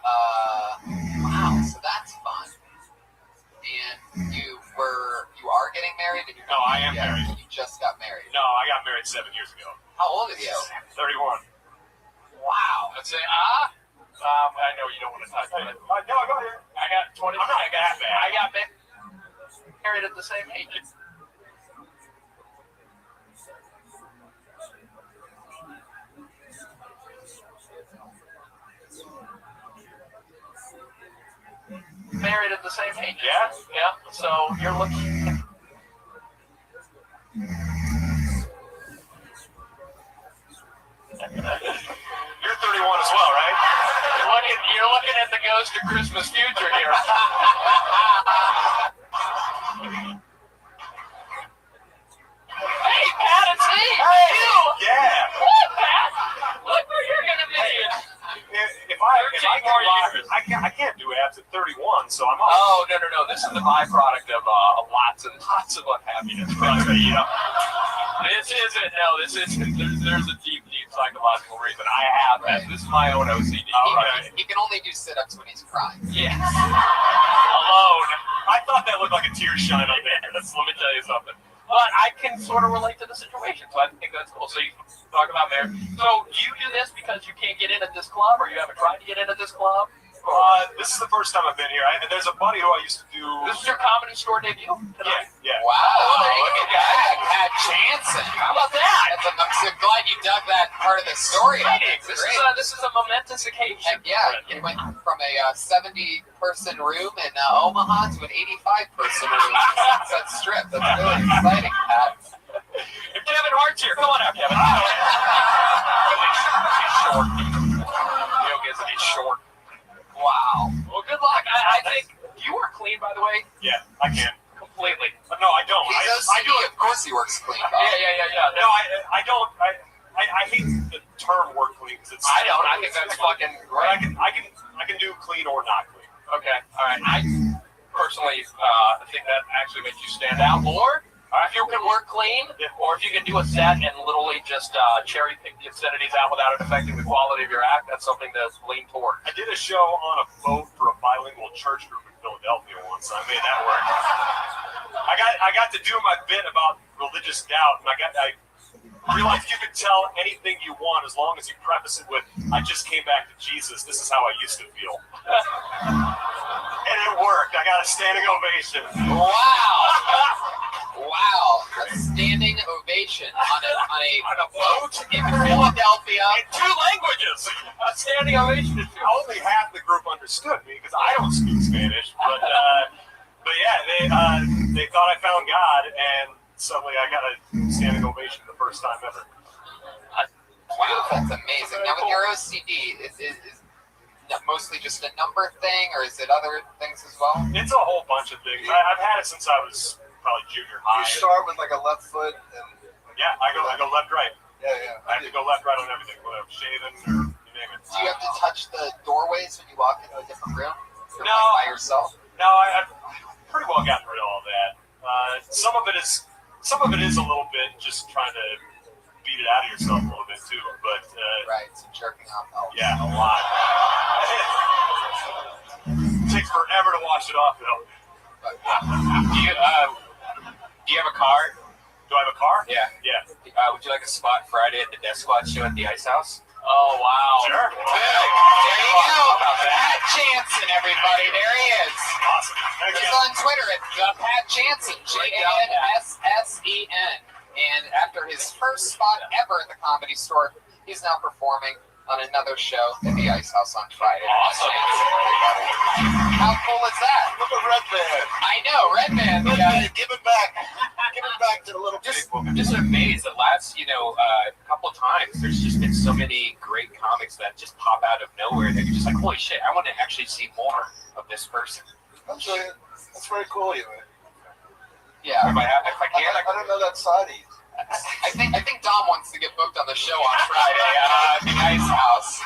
Wow, so that's fun. And you are getting married? No, I am married. You just got married? No, I got married 7 years ago. How old are you? 31. Wow. I'd say, I know you don't want to touch it. No, go ahead. I got 20. I'm not that bad. I got married at the same age. Married at the same age. Yeah? Yeah. So you're looking. You're 31 as well, right? You're looking at the ghost of Christmas future here. Hey, Pat, it's me. Hey, you. yeah. What, Pat? Look where you're gonna be. If I can't do abs at 31, so I'm off. Oh, no. This is the byproduct of lots and lots of unhappiness. You know, this isn't. There's a deep psychological reason. I have that. This is my own OCD. He can only do sit-ups when he's crying. Yes. Alone. I thought that looked like a tear shine on there. Let me tell you something. But I can sort of relate to the situation, so I think that's cool. So you talk about marriage. So do you do this because you can't get in at this club, or you haven't tried to get in at this club? This is the first time I've been here. There's a buddy who I used to do. This is your Comedy Store debut? Yeah. Wow. Look at that. Pat Jansen. How about that? I'm so glad you dug that part of the story. This is a momentous occasion. Heck yeah. You went from a 70-person room in Omaha to an 85-person room in Sunset Strip. That's really exciting, Pat. If Kevin Hart's here, come on out, Kevin. He's short. Joke is that he's short. Wow. Well, good luck. I think you work clean, by the way. Yeah, I can. Completely. No, I don't. I do. Of course, he works clean. Yeah. No, I don't. I hate the term "work clean" because it's. I don't. I think that's fucking great. I can do clean or not clean. Okay. All right. I personally think that actually makes you stand out more. If you can work clean, or if you can do a set and literally just cherry pick the obscenities out without it affecting the quality of your act, that's something to lean toward. I did a show on a boat for a bilingual church group in Philadelphia once, and I made that work. I got to do my bit about religious doubt, and I realized you could tell anything you want as long as you preface it with, "I just came back to Jesus. This is how I used to feel." And it worked. I got a standing ovation. Wow, a standing ovation on a boat in Philadelphia. In 2 languages. A standing ovation. Only half the group understood me because I don't speak Spanish. But yeah, they thought I found God, and suddenly I got a standing ovation the first time ever. Wow, that's amazing. Now with your OCD, is mostly just a number thing, or is it other things as well? It's a whole bunch of things. I've had it since I was probably junior high. You start with like a left foot and yeah, I go left right. Yeah. I have to go left right on everything, whether I'm shaving or you name it. Do you have to touch the doorways when you walk into a different room? No, by yourself. No, I've pretty well gotten rid of all that. Some of it is a little bit just trying to beat it out of yourself a little bit too, but right, some jerking off helps. Yeah, a lot. It takes forever to wash it off though. Do you have a car? Do I have a car? Yeah. Would you like a spot Friday at the Death Squad show at the Ice House? Oh, wow. There Sure. you go. Pat Jansen, everybody. There he is. Awesome. He's on Twitter at Pat Jansen, JANSSEN. And after his first spot ever at the Comedy Store, he's now performing on another show at the Ice House on Friday. Awesome. How cool is that? look at Redman. I know, Redman. Give it back. Give it back to the little people. I'm just amazed. The last, couple of times, there's just been so many great comics that just pop out of nowhere that you're just like, holy shit, I want to actually see more of this person. That's very cool of you, man. Yeah. If I can, I don't know that side of you. I think Dom wants to get booked on the show on Friday at the Ice House.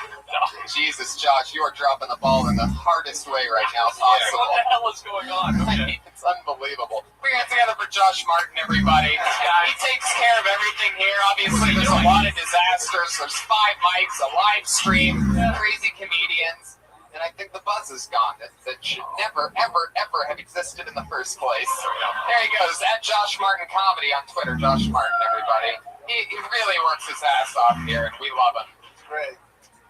Jesus, Josh, you are dropping the ball in the hardest way right now possible. What the hell is going on? It's unbelievable. Put your hands together for Josh Martin, everybody. He takes care of everything here. Obviously, there's a lot of disasters. There's 5 mics, a live stream, crazy comedians. And I think the buzz is gone. That should never, ever, ever have existed in the first place. There he goes, at Josh Martin Comedy on Twitter. Josh Martin, everybody. He really works his ass off here, and we love him. Great.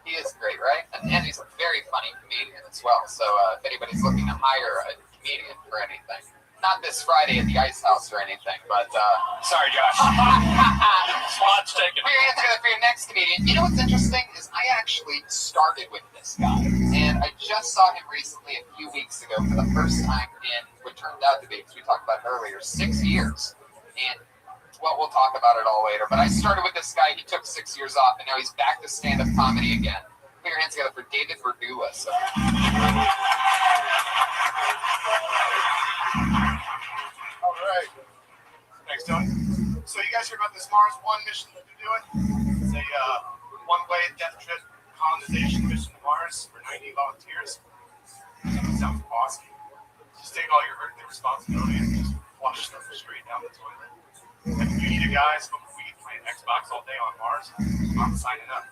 He is great, right? And he's a very funny comedian as well. So if anybody's looking to hire a comedian for anything, not this Friday at the Ice House or anything, but Sorry, Josh. Spot's taken. Put your hands together for your next comedian. You know what's interesting is I actually started with this guy, and I just saw him recently a few weeks ago for the first time in what turned out to be, because we talked about it earlier, 6 years. And well, we'll talk about it all later. But I started with this guy. He took 6 years off, and now he's back to stand-up comedy again. Put your hands together for David Verdula. So. All right. Thanks, Tony. So you guys hear about this Mars One mission that they're doing? It's a one-way death trip colonization mission to Mars for 90 volunteers. Sounds awesome. Just take all your earthly responsibility and just flush them straight down the toilet. If you need a guy smoking weed, playing Xbox all day on Mars, I'm signing up.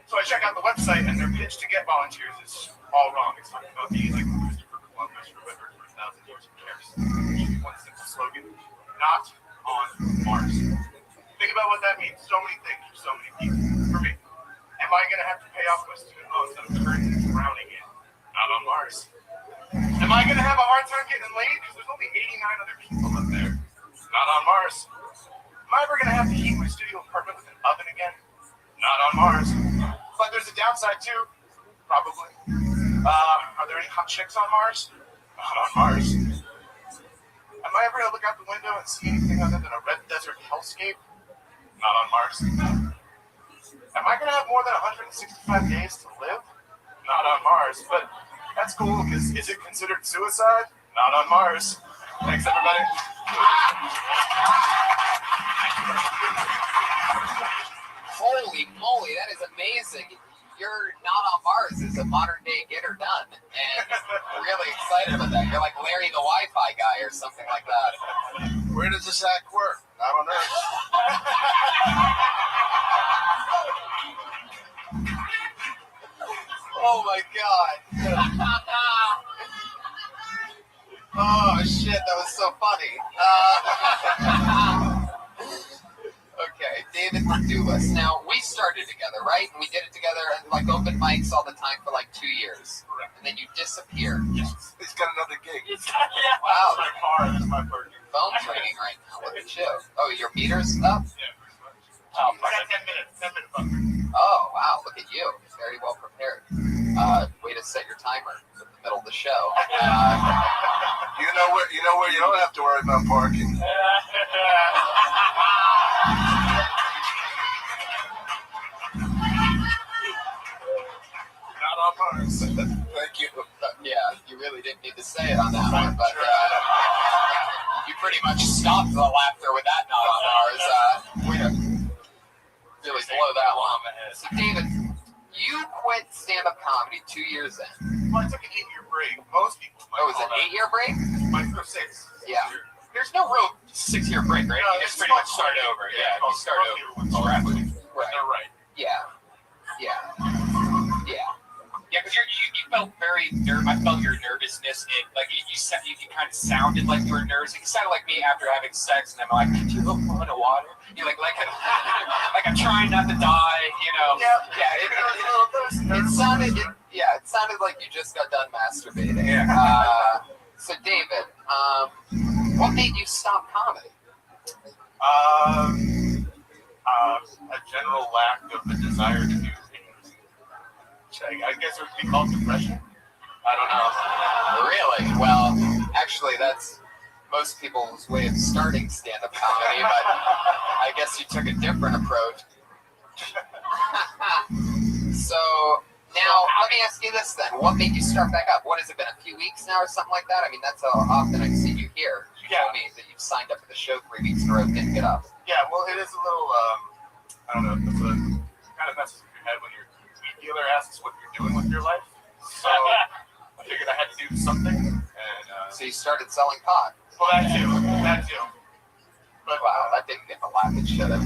So I check out the website, and their pitch to get volunteers is all wrong. It's talking about being like Christopher Columbus remembered for 1,000 years of cares. One simple slogan: not on Mars. Think about what that means. So many things for so many people. For me, am I going to have to pay off my student loans that I'm currently drowning in? Not on Mars. Am I going to have a hard time getting laid because there's only 89 other people up there? Not on Mars. Am I ever going to have to heat my studio apartment with an oven again? Not on Mars. But there's a downside too. Probably. Are there any hot chicks on Mars? Not on Mars. Am I ever going to look out the window and see anything other than a red desert hellscape? Not on Mars. Am I going to have more than 165 days to live? Not on Mars. But that's cool, because is it considered suicide? Not on Mars. Thanks, everybody. Holy moly, that is amazing. You're not on Mars is a modern day get her done. And I'm really excited about that. You're like Larry the Wi-Fi guy or something like that. Where does this act work? Not on Earth. Oh my god. Oh shit, that was so funny. Okay, David Verdulas. Now, we started together, right? And we did it together at like open mics all the time for like 2 years. And then you disappeared. Yes. He's got another gig. Wow. My car, that's my parking. Phone's ringing right now. Look at you. Oh, your meter's up? Yeah, pretty much. Oh, It's got 10 minute buffer. oh, wow. Look at you. Very well prepared. Way to set your timer in the middle of the show. You know where you don't have to worry about parking. Not on Mars. Thank you. Yeah, you really didn't need to say it on that one, but you pretty much stopped the laughter with that not on ours. Way to really blow that one. So, David, you quit stand-up comedy 2 years in. Well, I took an 8-year break. Most people might Oh, was call it an 8-year break? My first 6. Yeah. There's no real 6-year break, right? No, You it's just pretty much called start over. quitting. Yeah, you start over. Right. Right. They're right. Yeah. Yeah, because you felt very nervous. I felt your nervousness. You kind of sounded like you were nervous. You sounded like me after having sex, and I'm like, "Could you go for a water?" You're like I'm trying not to die. You know. Yeah. It sounded. It sounded like you just got done masturbating. Yeah. So David, what made you stop comedy? A general lack of the desire to do things. I guess it would be called depression. I don't know. Really? Well, actually, that's most people's way of starting stand-up comedy, but I guess you took a different approach. So, now, let me ask you this then. What made you start back up? What has it been, a few weeks now or something like that? I mean, that's how often I've seen you here. You told me that you've signed up for the show 3 weeks in a row, didn't get up. Yeah, well, it is a little, I don't know, it's kind of messes with your head when your weed dealer asks what you're doing with your life. So I figured I had to do something. And so you started selling pot. Well, that too. But wow, that didn't get the laugh it should have.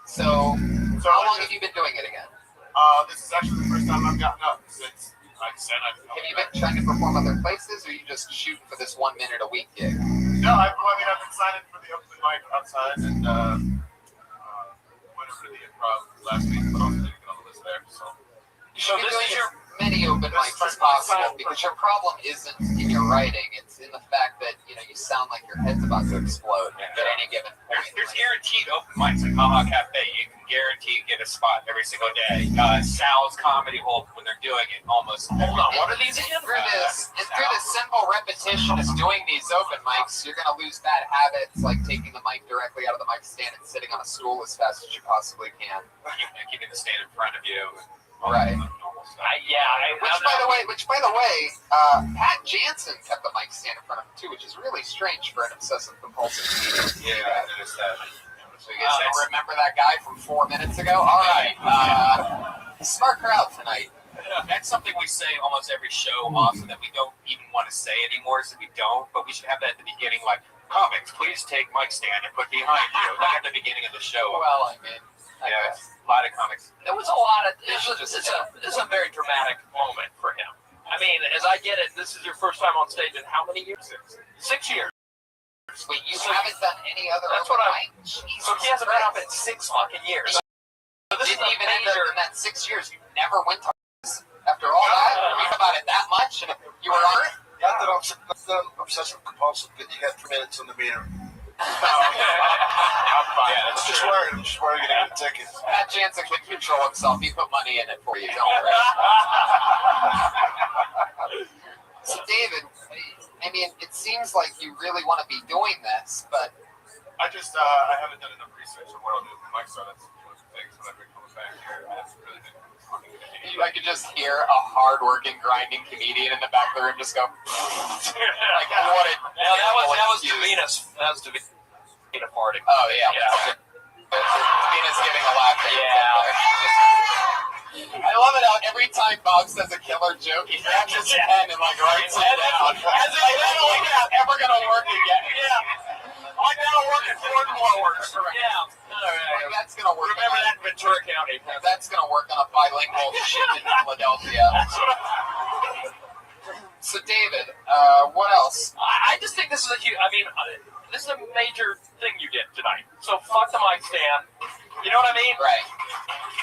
So how long have you been doing it again? This is actually the first time I've gotten up since I said I've. Have you been trying to perform other places, or are you just shooting for this 1 minute a week gig? No, I've been signing for the open mic outside and went over to the improv last week, but also didn't get on the list there. So you should be doing as many open mics as possible, because your problem isn't in your writing; it's in the fact that you sound like your head's about to explode at any given point. There's guaranteed open mics like Haha Cafe. You can guarantee get a spot every single day. Sal's Comedy Hole, when they're doing it, almost. Hold on, what are these again? Through this simple repetition of doing these open mics, you're gonna lose bad habits like taking the mic directly out of the mic stand and sitting on a stool as fast as you possibly can. Keeping the stand in front of you. Right. Which by the way, Pat Jansen kept the mic stand in front of him too, which is really strange for an obsessive compulsive comedian. Yeah, I noticed that. So you guys remember that guy from 4 minutes ago? All right. Smart crowd tonight. That's something we say almost every show often that we don't even want to say anymore, so we don't, but we should have that at the beginning, like, comics, please take mic stand and put behind you, like at the beginning of the show. Well, I mean, a lot of comics. There was a lot of, this is a very dramatic moment for him. I mean, as I get it, this is your first time on stage in how many years? 6 years. Wait, you haven't done any other That's what I. So he hasn't been up in 6 fucking years. So this didn't even end up in that 6 years. You never went to after all that. Read about it that much, and you were on it. Yeah, that obsessive compulsive. You got 3 minutes on the meter. I'm fine. I'm just worried to get a ticket. Pat Jansen can control himself. He put money in it for you. Don't worry. So, David, I mean, it seems like you really want to be doing this, but I haven't done enough research on what I'll do with the mic, so that's one of the things when I've been coming back here. It's really been I could just hear a hard-working, grinding comedian in the back of the room just go, like, what it. That was Davina's. That was Davina farting. Oh, yeah. Davina's giving a laugh. I love it how every time Bob says a killer joke, he grabs his pen and, like, writes it down. As if it's ever going to work again. Yeah. Like that'll work in Fort Worth. Yeah. Like, that's going to work. Remember that in Ventura County. That's going to work on a bilingual ship in Philadelphia. So, David, what else? I just think this is this is a major thing you did tonight. So fuck the mic stand. You know what I mean? Right.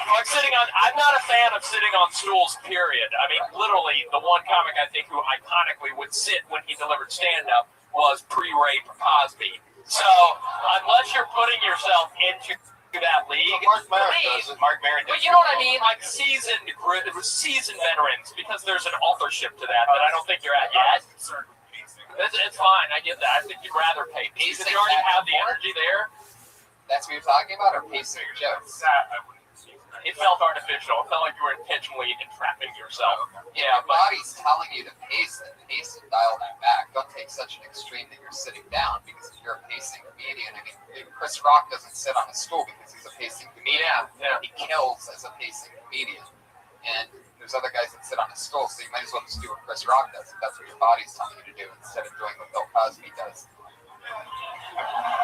Like I'm not a fan of sitting on stools, period. I mean, literally, the one comic I think who iconically would sit when he delivered stand-up was pre-rape Cosby. So, unless you're putting yourself into that league, Mark Maron does it. Mark Maron does. But you know what I mean? Like seasoned veterans, because there's an authorship to that I don't think you're at yet. It's fine. I get that. I think you'd rather pay because you already have the energy there. That's what you're talking about, or pacing jokes? It felt artificial. It felt like you were intentionally entrapping yourself. Yeah, your body's telling you to pace it. Pace it, dial that back. Don't take such an extreme that you're sitting down, because if you're a pacing comedian, I mean, Chris Rock doesn't sit on a stool because he's a pacing comedian. Yeah. He kills as a pacing comedian. And there's other guys that sit on a stool, so you might as well just do what Chris Rock does, if that's what your body's telling you to do, instead of doing what Bill Cosby does.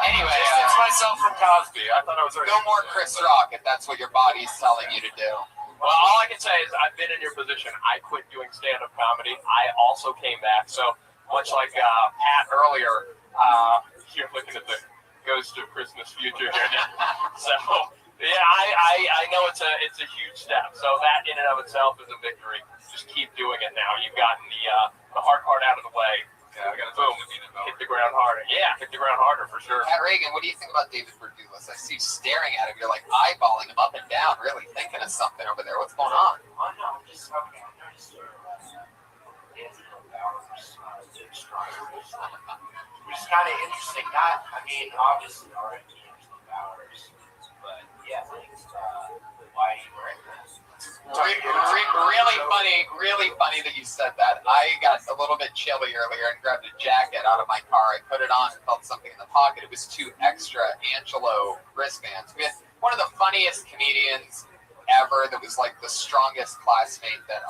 Anyway, distance myself from Cosby. I thought I was already. No more Chris Rock if that's what your body's telling you to do. Well, all I can say is I've been in your position. I quit doing stand-up comedy. I also came back. So much like Pat earlier, you're looking at the ghost of Christmas future here. So yeah, I know it's a huge step. So that in and of itself is a victory. Just keep doing it now. You've gotten the hard part out of the way. Yeah, I got to boom. Hit the ground harder. Yeah, hit the ground harder for sure. Pat Reagan, what do you think about David Berdulis? I see you staring at him. You're like eyeballing him up and down, really thinking of something over there. What's going on? I know, just okay. Which is kind of interesting. Obviously, already interesting powers, but yeah, why are you wearing this? Really funny that you said that. I got a little bit chilly earlier and grabbed a jacket out of my car. I put it on and felt something in the pocket. It was 2 extra Angelo wristbands. We had one of the funniest comedians ever that was like the strongest classmate that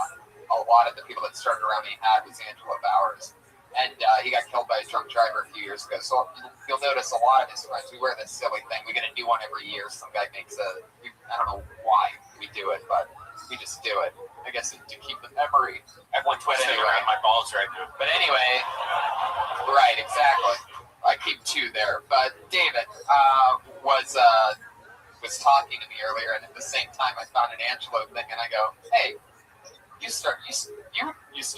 a lot of the people that started around me had was Angelo Bowers. And he got killed by a drunk driver a few years ago. So you'll notice a lot of his friends, we wear this silly thing. We get a new one every year. Some guy makes I don't know why we do it, but we just do it. I guess to keep the memory. Everyone twisting around my balls right now. But anyway, right, exactly. I keep 2 there. But David was talking to me earlier, and at the same time, I found an Angelo thing, and I go, "Hey, you used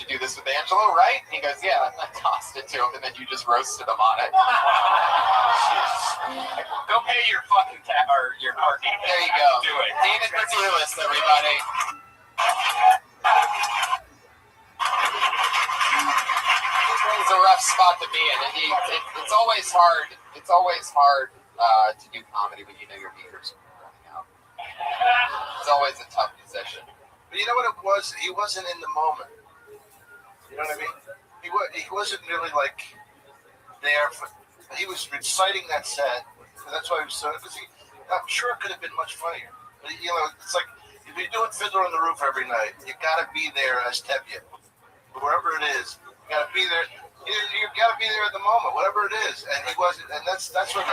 to do this with Angelo, right?" And he goes, "Yeah." And I tossed it to him, and then you just roasted him on it. Go pay your fucking or your parking. There you go. Do it. David Verdulis, everybody. It's a rough spot to be in. It's always hard. It's always hard to do comedy when you know your meters are running out. It's always a tough position. But you know what it was? He wasn't in the moment. You know what I mean? He wasn't really like there. He was reciting that set. And that's why he was so. Because I'm sure it could have been much funnier. But, you know, it's like if you're doing Fiddler on the Roof every night, you got to be there as Tevye, wherever it is. You got to be there. You got to be there at the moment, whatever it is. And he wasn't. And that's what.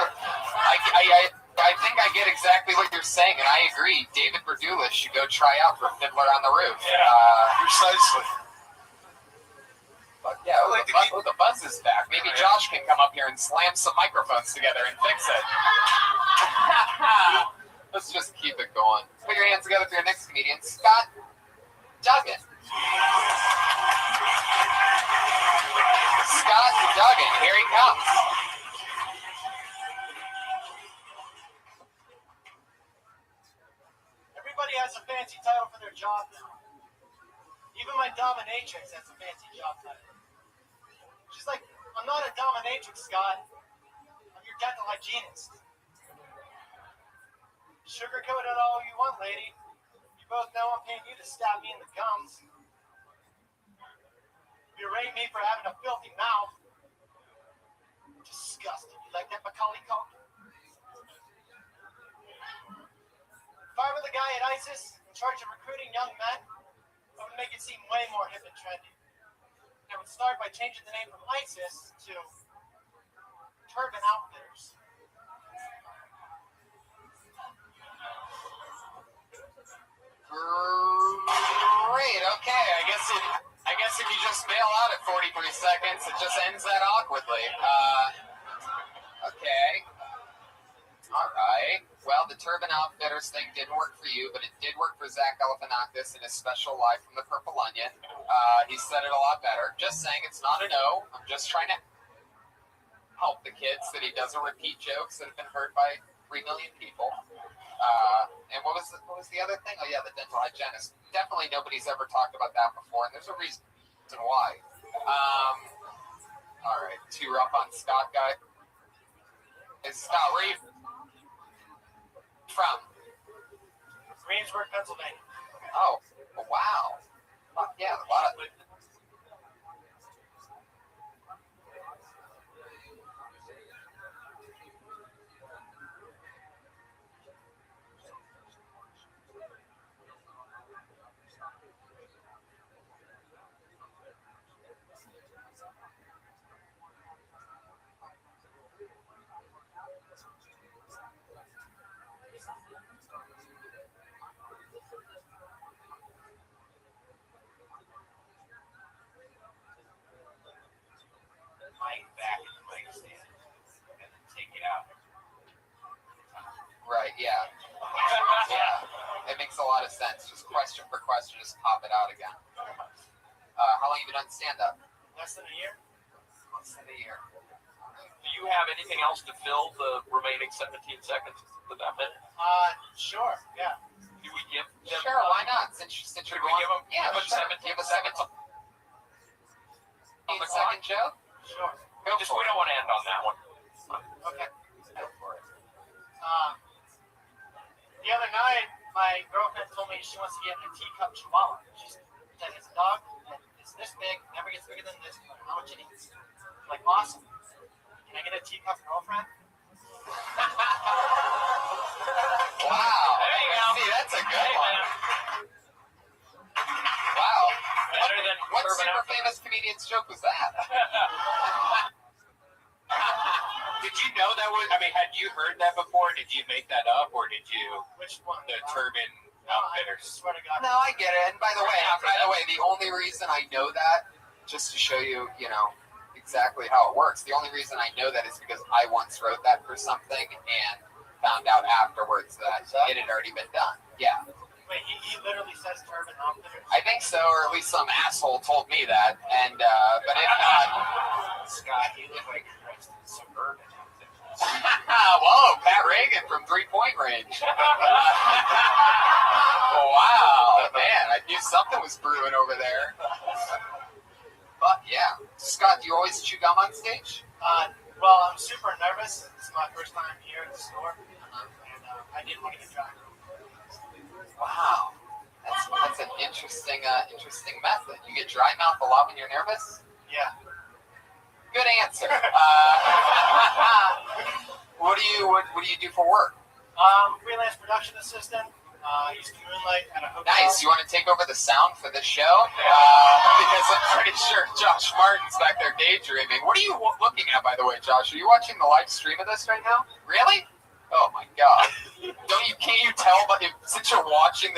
I think I get exactly what you're saying, and I agree. David Verdulis should go try out for Fiddler on the Roof. Precisely. But yeah, the buzz is back. Maybe Josh can come up here and slam some microphones together and fix it. Let's just keep it going. Put your hands together for your next comedian, Scott Duggan. Scott Duggan, here he comes. Everybody has a fancy title for their job now. Even my dominatrix has a fancy job title. She's like, "I'm not a dominatrix, Scott. I'm your dental hygienist." Sugarcoat it all you want, lady. You both know I'm paying you to stab me in the gums. Berate me for having a filthy mouth. Disgusting. You like that Macaulay Culkin? If I were the guy at ISIS in charge of recruiting young men, I would make it seem way more hip and trendy. I would start by changing the name from ISIS to Turban Outfitters. Great. Okay. I guess if you just bail out at 43 seconds, it just ends that awkwardly. Okay. All right. Well, the Turban Outfitters thing didn't work for you, but it did work for Zach Galifianakis in his special live from the Purple Onion. He said it a lot better. Just saying, it's not a no. I'm just trying to help the kids that he doesn't repeat jokes that have been heard by 3 million people. And what was the other thing? Oh yeah, the dental hygienist. Definitely nobody's ever talked about that before, and there's a reason why. All right, too rough on Scott, guy. Hey, Scott, where are you from? Greensburg, Pennsylvania. Oh, wow. Fuck yeah, a lot of. Back in the mic stand and then take it out. Right, yeah. Yeah. It makes a lot of sense. Just question for question, just pop it out again. How long have you been on stand-up? Less than a year. Less than a year. Do you have anything else to fill the remaining 17 seconds of that minute? Sure, yeah. Do we give them? Sure, why not? Since you're going, give them? yeah, but 17 seconds. 8-second joke. Sure. We don't want to end on that one. Okay. Go for it. The other night, my girlfriend told me she wants to get a teacup chihuahua. She said it's a dog that is It's this big, never gets bigger than this. How much it eats? I'm like, awesome. Can I get a teacup girlfriend? Wow. There you go. See, that's a good one. Wow. Better than What Urban super Outfitters. famous comedian's joke was that? Did you know that was? I mean, had you heard that before? Did you make that up, or did you? Which one? The Turban I Outfitters. swear to God. No, I get it. And by the way, the only reason I know that, just to show you, exactly how it works. The only reason I know that is because I once wrote that for something and found out afterwards that it had already been done. Yeah. Wait, he literally says Turban Outfitters? I think so, or at least some asshole told me that. And but if not, Scott, you look like you're dressed in suburban outfit. whoa, Pat Reagan from 3-point range. Wow, man, I knew something was brewing over there. But yeah, Scott, do you always chew gum on stage? Well, I'm super nervous. This is my first time here at the store, and I didn't want to get dry. Wow, that's an interesting method. You get dry mouth a lot when you're nervous? Yeah. Good answer. What do you do for work? Freelance production assistant. I used to moonlight at a hotel. Nice. You want to take over the sound for this show? Because I'm pretty sure Josh Martin's back there daydreaming. What are you looking at, by the way, Josh? Are you watching the live stream of this right now? Really? Oh my God! Can't you tell? But since you're watching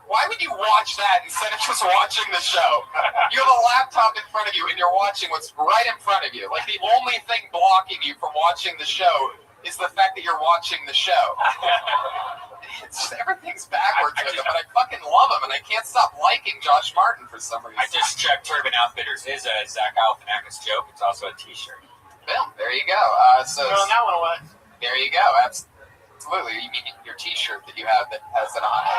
why would you watch that instead of just watching the show? You have a laptop in front of you and you're watching what's right in front of you. Like the only thing blocking you from watching the show is the fact that you're watching the show. Everything's backwards with it, but I fucking love him, and I can't stop liking Josh Martin for some reason. I just checked Turban Outfitters is a Zach Galifianakis joke. It's also a T-shirt. Boom, there you go. So Throwing that one away. there you go. Absolutely. You mean your T-shirt that you have that has it on it?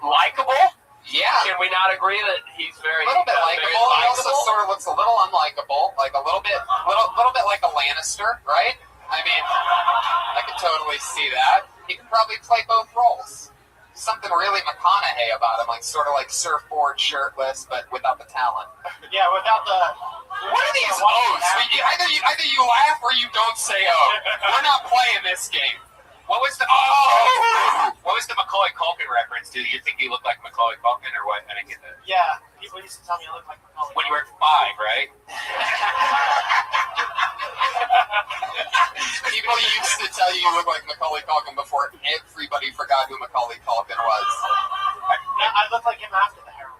Likable? Yeah. Can we not agree that he's very A little bit very likable. He also sort of looks a little unlikable, like a little bit like a Lannister, right? I mean, I could totally see that. He could probably play both roles. Something really McConaughey about him, like sort of like surfboard, shirtless, but without the talent. Yeah, without the. What are these O's? Either you laugh or you don't say O. We're not playing this game. What was the Macaulay Culkin reference? Do you think you look like Macaulay Culkin or what? I didn't get that. Yeah, people used to tell me I look like Macaulay. When you were 5, right? People used to tell you look like Macaulay Culkin before everybody forgot who Macaulay Culkin was. I look like him after the heroin.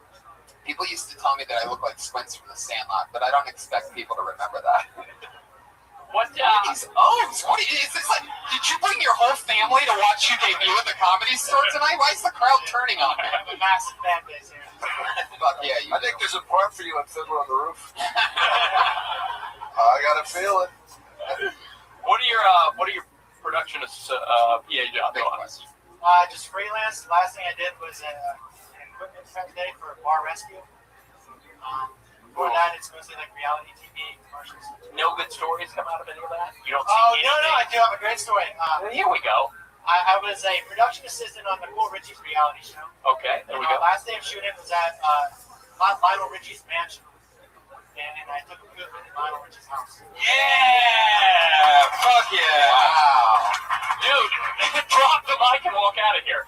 People used to tell me that I look like Squints from The Sandlot, but I don't expect people to remember that. What these O's? What is this like? Did you bring your whole family to watch you debut at the Comedy Store tonight? Why is the crowd turning on me? I have a massive fan base here. Fuck yeah, I think there's a part for you on Fiddler on the Roof. I got a feeling. What are your production PA jobs? Big question. Just freelance. Last thing I did was an equipment prep day for Bar Rescue. Before that, it's mostly like reality TV commercials. No good stories come out of any of that? You don't see Oh, anything? no, I do have a great story. Here we go. I was a production assistant on the Cool Richie's reality show. Okay, there we And go. our last day of shooting was at Lionel Richie's mansion. And I took a good look at Lionel Richie's house. Yeah! Fuck yeah! Wow. Dude, drop the mic and walk out of here.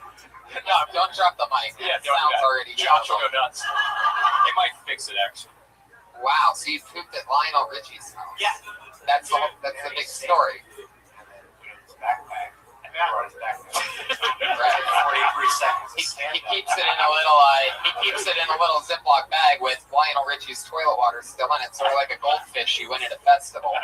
No, don't drop the mic. Yeah, It don't do sounds that. already Josh will terrible. go nuts. It might fix it, actually. Wow, so you pooped at Lionel Richie's house. Yeah. That's the big story. His backpack. And I brought his backpack. Right. 43 seconds. He keeps it in a little Ziploc bag with Lionel Richie's toilet water still in it, sort of like a goldfish you win at a festival.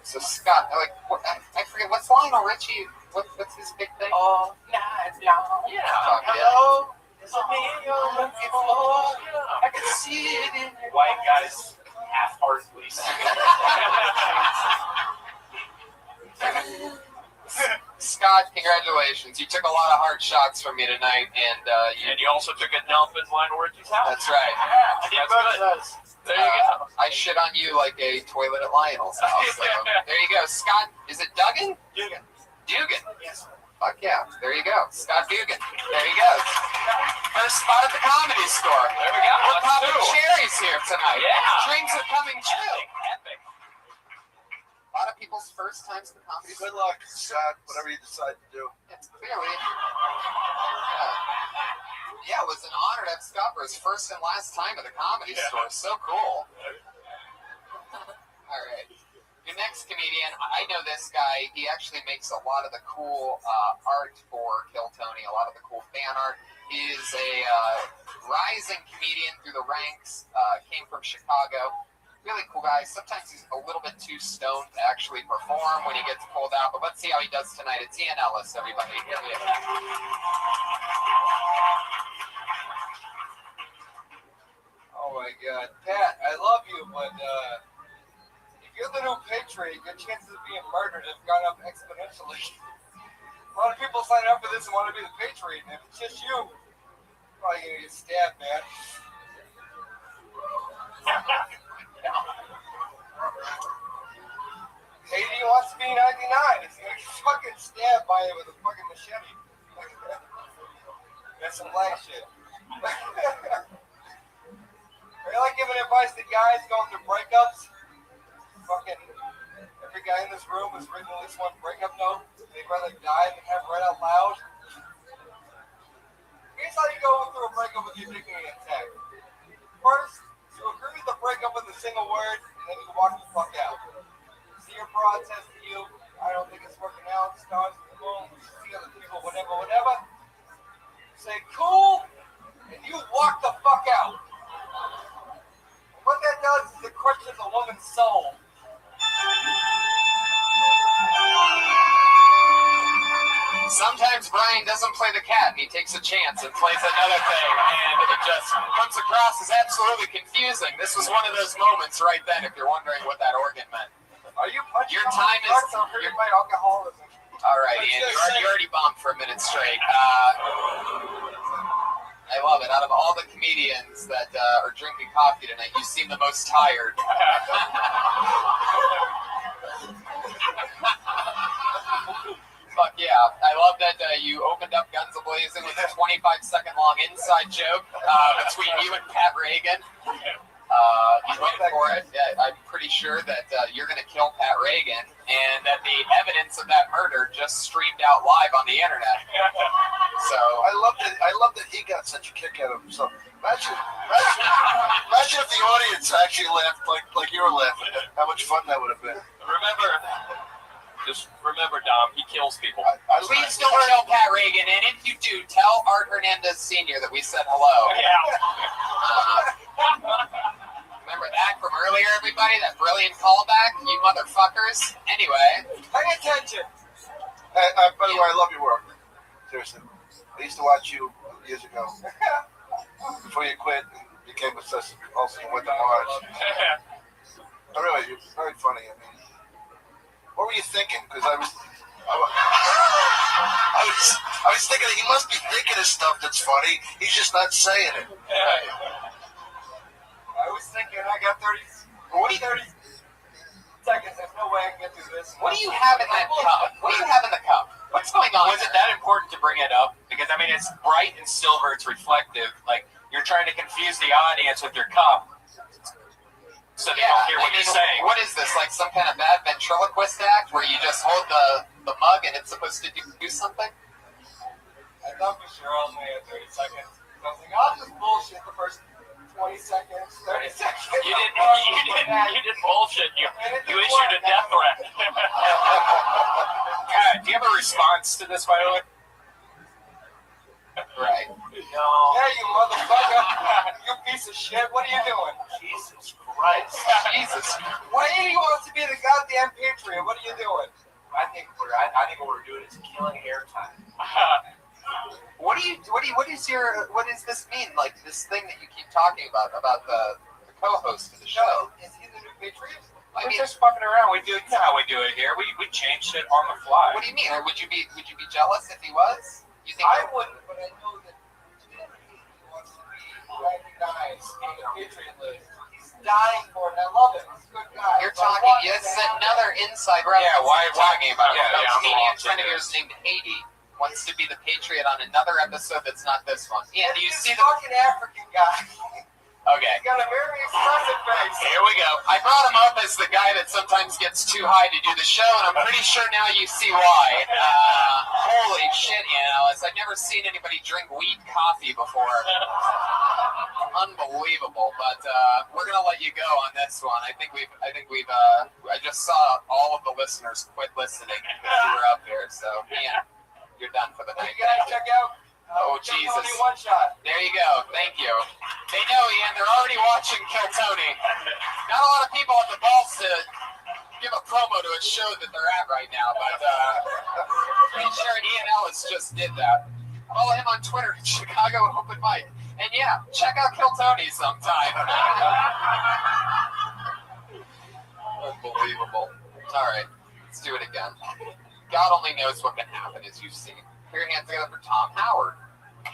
So Scott, I forget what's Lionel Richie. What's his big thing? Oh, night long. Yeah. Hello? Is it me you're looking for? I can see it in your white guys half-heartedly. Scott, congratulations. You took a lot of hard shots from me tonight, and you also took a dump in Lionel Richie's house. That's right. I did both of those. There you go. I shit on you like a toilet at Lionel's house. So there you go. Scott, is it Duggan? Dugan. Dugan. Yes. Fuck yeah. There you go. Scott Dugan. There he goes. First spot at the Comedy Store. There we go. We're Let's popping do it. cherries here tonight. Yeah. Dreams are coming true. Epic. A lot of people's first times at the Comedy Store. Good luck, Scott, whatever you decide to do. It's clearly. Yeah, it was an honor to have Scott for his first and last time at the Comedy Store. So cool. All right. Your next comedian, I know this guy. He actually makes a lot of the cool art for Kill Tony, a lot of the cool fan art. He is a rising comedian through the ranks, came from Chicago. Really cool guy. Sometimes he's a little bit too stoned to actually perform when he gets pulled out, but let's see how he does tonight. It's Ian Ellis, everybody. Here we go. Oh my God, Pat, I love you, but if you're the new Patriot, your chances of being murdered have gone up exponentially. A lot of people sign up for this and want to be the Patriot, and if it's just you, you're probably gonna get stabbed, man. Haiti wants to be 99. He's gonna get fucking stabbed by it with a fucking machete. That's some black shit. Are you like giving advice to guys going through breakups? Fucking every guy in this room has written at least one breakup note. They'd rather die than have read out loud. Here's how you go through a breakup with your dignity intact. First, you agree with the breakup with a single word, and then you walk the fuck out. See your broad says to you, I don't think it's working out, stars in the moon, see other people, whatever. Say, cool, and you walk the fuck out. What that does is it crushes a woman's soul. Sometimes Brian doesn't play the cat and he takes a chance and plays another thing, and it just comes across as absolutely confusing. This was one of those moments right then, if you're wondering what that organ meant. Are you punching your time is hurt by alcoholism? All right, Ian, you already bombed for a minute straight. I love it. Out of all the comedians that are drinking coffee tonight, you seem the most tired. Fuck yeah. I love that you opened up Guns A-Blazing with a 25-second long inside joke between you and Pat Reagan. You went for it. I'm pretty sure that you're going to kill Pat Reagan, and that the evidence of that murder just streamed out live on the internet. So I love that he got such a kick out of him. So imagine if the audience actually laughed like you were laughing. How much fun that would have been. Just remember, Dom, he kills people. Please don't kill Pat Reagan, and if you do, tell Art Hernandez Sr. that we said hello. Remember that from earlier, everybody? That brilliant callback? You motherfuckers. Anyway. Pay attention. Hey, by the way, I love your work. Seriously. I used to watch you years ago. Before you quit and became obsessive compulsive and went to March. Really, you're very funny. I mean, what were you thinking? Because I was thinking he must be thinking of stuff that's funny. He's just not saying it. I was thinking I got 30 seconds. There's no way I can get through this. What do you have in that cup? What do you have in the cup? What's going on? Was it that important to bring it up? Because, I mean, it's bright and silver. It's reflective. Like, you're trying to confuse the audience with your cup. So they don't hear what you're saying. What is this? Like some kind of bad ventriloquist act where you just hold the mug and it's supposed to do something? I thought for sure I was only at 30 seconds. I was like, I'll just bullshit the first 20 seconds, 30 seconds. You didn't bullshit. You issued a death threat. Do you have a response to this, by the way? Right. No. Yeah, you motherfucker. You piece of shit. What are you doing? Jesus Christ. Jesus. Why do you want to be the goddamn Patriot? What are you doing? I think what we're doing is killing airtime. What does this mean? Like this thing that you keep talking about the co-host of the show. Is he the new Patriot? We're just fucking around. We do how we do it here. We change shit on the fly. What do you mean? Or would you be jealous if he was? You think I wouldn't, but I know that he wants to be recognized on the Patriot list. He's dying for it. I love it. He's a good guy. You're talking. This is another inside reference. Yeah, why you're talking about? Yeah, a comedian I'm friend of yours named Haiti wants to be the Patriot on another episode that's not this one. Ian, do you see the fucking African guy? Okay. He's got a very expressive face. Here we go. I brought him up as the guy that sometimes gets too high to do the show, and I'm pretty sure now you see why. Holy shit, Ian Ellis. I've never seen anybody drink wheat coffee before. Unbelievable. But we're gonna let you go on this one. I just saw all of the listeners quit listening because you were up here. So, Ian, you're done for the night. You guys check out. Oh, Jesus. Tony One Shot. There you go. Thank you. They know, Ian. They're already watching Kill Tony. Not a lot of people have the balls to give a promo to a show that they're at right now, but pretty sure Ian Ellis just did that. Follow him on Twitter at Chicago Open Mic. And yeah, check out Kill Tony sometime. Unbelievable. All right, let's do it again. God only knows what can happen, as you've seen. Put your hands together for Tom Howard. I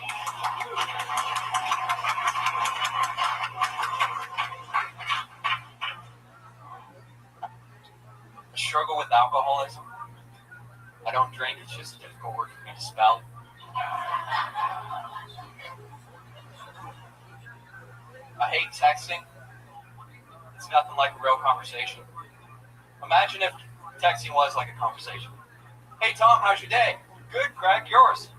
struggle with alcoholism. I don't drink, it's just a difficult word for me to spell. I hate texting. It's nothing like a real conversation. Imagine if texting was like a conversation. Hey Tom, how's your day? Good, Craig, yours.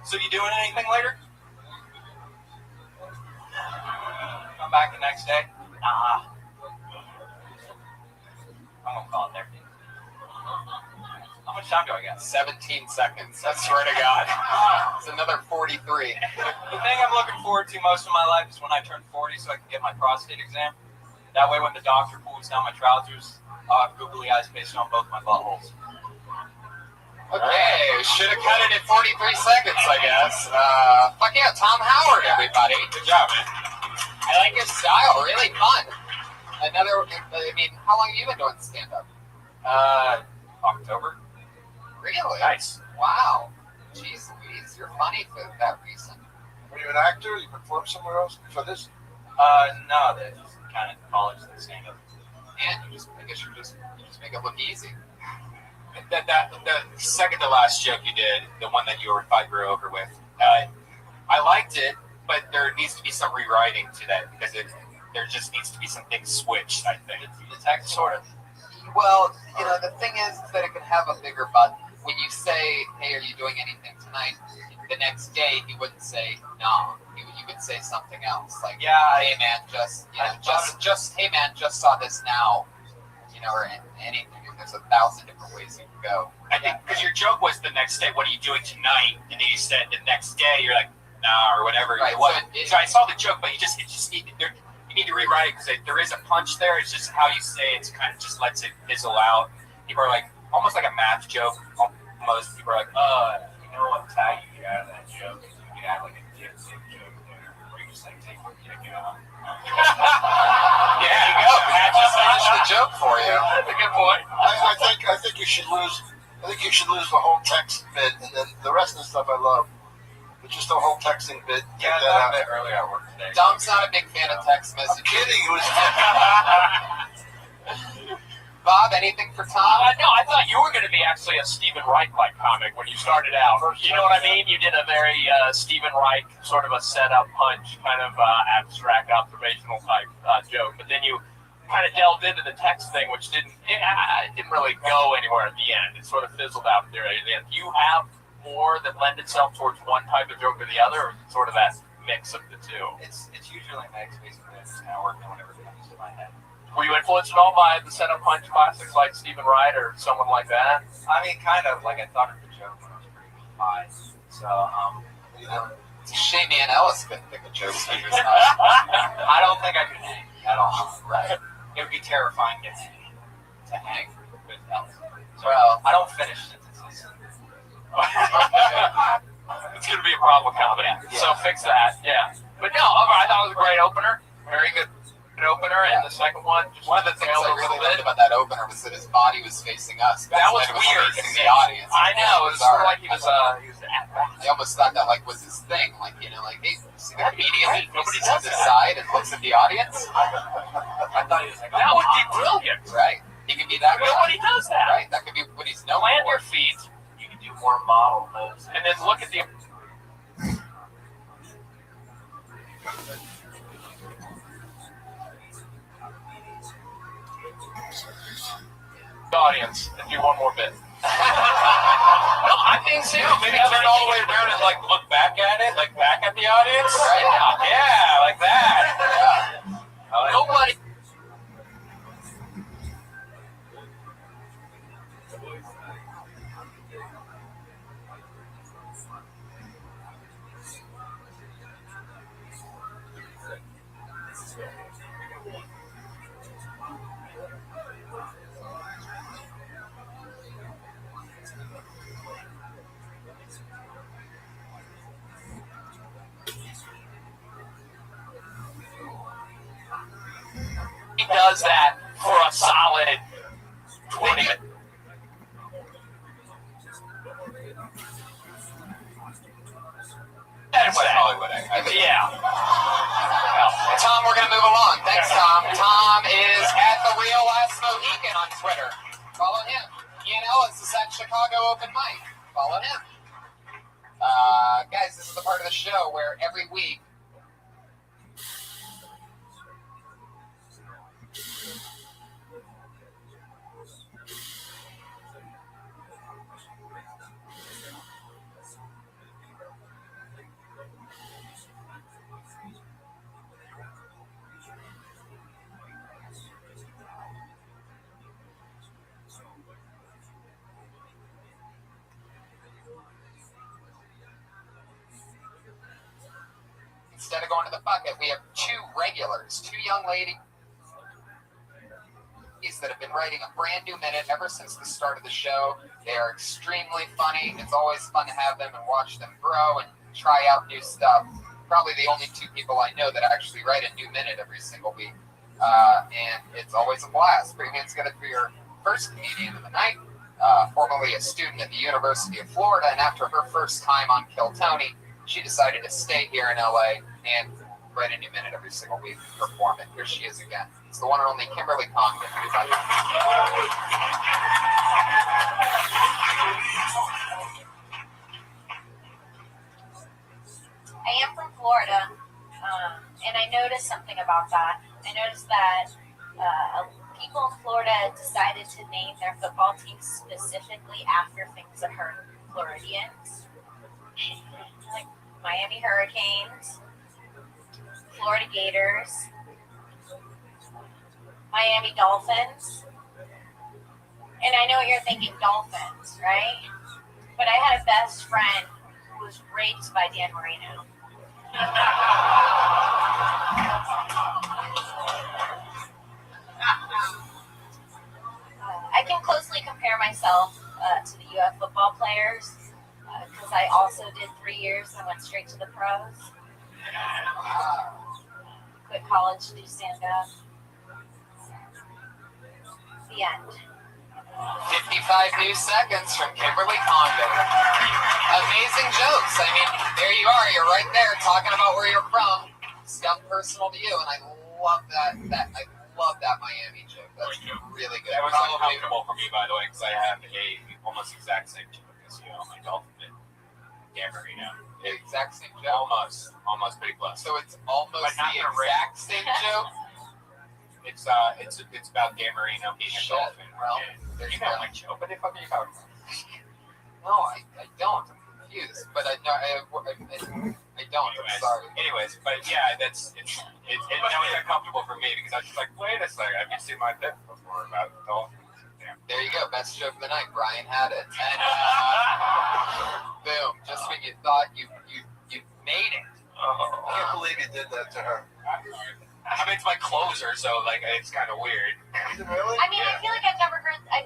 So you doing anything later? Come back the next day? Nah. I'm gonna call it there. How much time do I got? 17 seconds. I swear to God. It's another 43. The thing I'm looking forward to most of my life is when I turn 40 so I can get my prostate exam. That way when the doctor pulls down my trousers, I'll have googly eyes based on both my buttholes. Okay, should have cut it at 43 seconds, I guess. Fuck yeah, Tom Howard, everybody. Good job, man. I like his style, really fun. How long have you been doing stand-up? October. Really? Nice. Wow. Jeez Louise, you're funny for that reason. Were you an actor? You performed somewhere else before this? No, they just kind of college and stand-up. And I guess you just make it look easy. The second to last joke you did, the one that you were 5 year over with, I liked it, but there needs to be some rewriting to that because there just needs to be some things switched, I think. The text sort of. Well, the thing is that it could have a bigger button. When you say, hey, are you doing anything tonight? The next day, he wouldn't say, no. He would say something else. Like, yeah, hey, man, hey, man, just saw this now. Or anything. There's 1,000 different ways you can go. I think because your joke was the next day, what are you doing tonight? And then you said the next day, you're like, nah, or whatever. Right, so I saw the joke, but you need to rewrite it because there is a punch there. It's just how you say it kind of just lets it fizzle out. People are like, almost like a math joke. Almost people are like, what's how you get out of that joke? You can have like a dick joke there, where you just like take one dick out. Yeah, there you go. Pat just finished the joke for you. That's a good point. I think you should lose. I think you should lose the whole text bit, and then the rest of the stuff I love. But just the whole texting bit. Yeah, I thought a bit earlier at work today. Dom's not a big fan of text messages. I'm kidding. It was. Bob, anything for Tom? No, I thought you were going to be actually a Stephen Reich-like comic when you started out. You know what I mean? You did a very Stephen Reich, sort of a setup punch, kind of abstract, observational type joke. But then you kind of delved into the text thing, which didn't really go anywhere at the end. It sort of fizzled out there at the end. Do you have more that lend itself towards one type of joke or the other, or is it sort of that mix of the two? It's usually a mix, basically. It's kind of working whenever it comes to my head. Were you influenced at all by the setup punch classics like Stephen Wright or someone like that? I mean, kind of. Like, I thought of the joke when I was pretty high. So, it's a shame Ian Ellis couldn't think of jokes when he was I don't think I could hang at all. Right. It would be terrifying to hang with Ellis. So, Well, I don't finish sentences. It's going to be a problem with comedy. Yeah. So fix that, yeah. But no, I thought it was a great opener. Very good opener, and the second one. One of the things I really loved about that opener was that his body was facing us. That was It weird. facing the audience. I know. It was sort of like he was I almost thought that like was his thing, like hey, see the comedian that nobody to the side and looks at the audience. I thought he was like, that would be brilliant. Right. He could be that guy. Nobody does that. Right. That could be what he's known Plant for. your feet. You can do more model moves, and then look at the audience and do one more bit. No, I think so. Maybe turn all the way around and like look back at it, like back at the audience. Right. Yeah, like that. Yeah. Nobody. He does that for a solid 20 minutes. That's Hollywood. Yeah. Well, Tom, we're going to move along. Thanks, Tom. Tom is at The Real Last Mohican on Twitter. Follow him. Ian Ellis is at Chicago Open Mic. Follow him. Guys, this is the part of the show where every week instead of going to the bucket, we have two regulars, two young ladies that have been writing a brand new minute ever since the start of the show. They are extremely funny. It's always fun to have them and watch them grow and try out new stuff. Probably the only two people I know that actually write a new minute every single week. And it's always a blast. Bring hands together for your first comedian of the night, formerly a student at the University of Florida, and after her first time on Kill Tony, she decided to stay here in LA and write a new minute every single week and perform it. Here she is again. It's the one and only Kimberly Congdon. I am from Florida, and I noticed something about that. I noticed that people in Florida decided to name their football team specifically after things that hurt Floridians. Like Miami Hurricanes, Florida Gators, Miami Dolphins. And I know what you're thinking, Dolphins, right? But I had a best friend who was raped by Dan Marino. I can closely compare myself to the UF football players because I also did 3 years and went straight to the pros. Quit college to do stand-up. The end. 55 new seconds from Kimberly Congdon. Amazing jokes. I mean, there you are. You're right there talking about where you're from. Stuff personal to you, and I love that. I love that Miami joke. That's really good. That was uncomfortable for me, by the way, because I have a almost exact same joke as you on my Dolphin bit. Dan Marino. Exact same joke. Almost pretty close. So it's almost the exact same joke. It's about Dan Marino being a Dolphin. Well, you know my joke. What the fuck are you talking about? No, I don't. I'm confused, but I don't. I'm sorry. Anyways, but yeah, that was uncomfortable for me because I was just like, wait a second, I've seen my bit before about Dolphins. There you go, best joke of the night. Brian had it, and boom! Just when you thought you made it. I can't believe you did that to her. I mean, it's my closer, so like it's kind of weird. Really? I mean, I feel like I've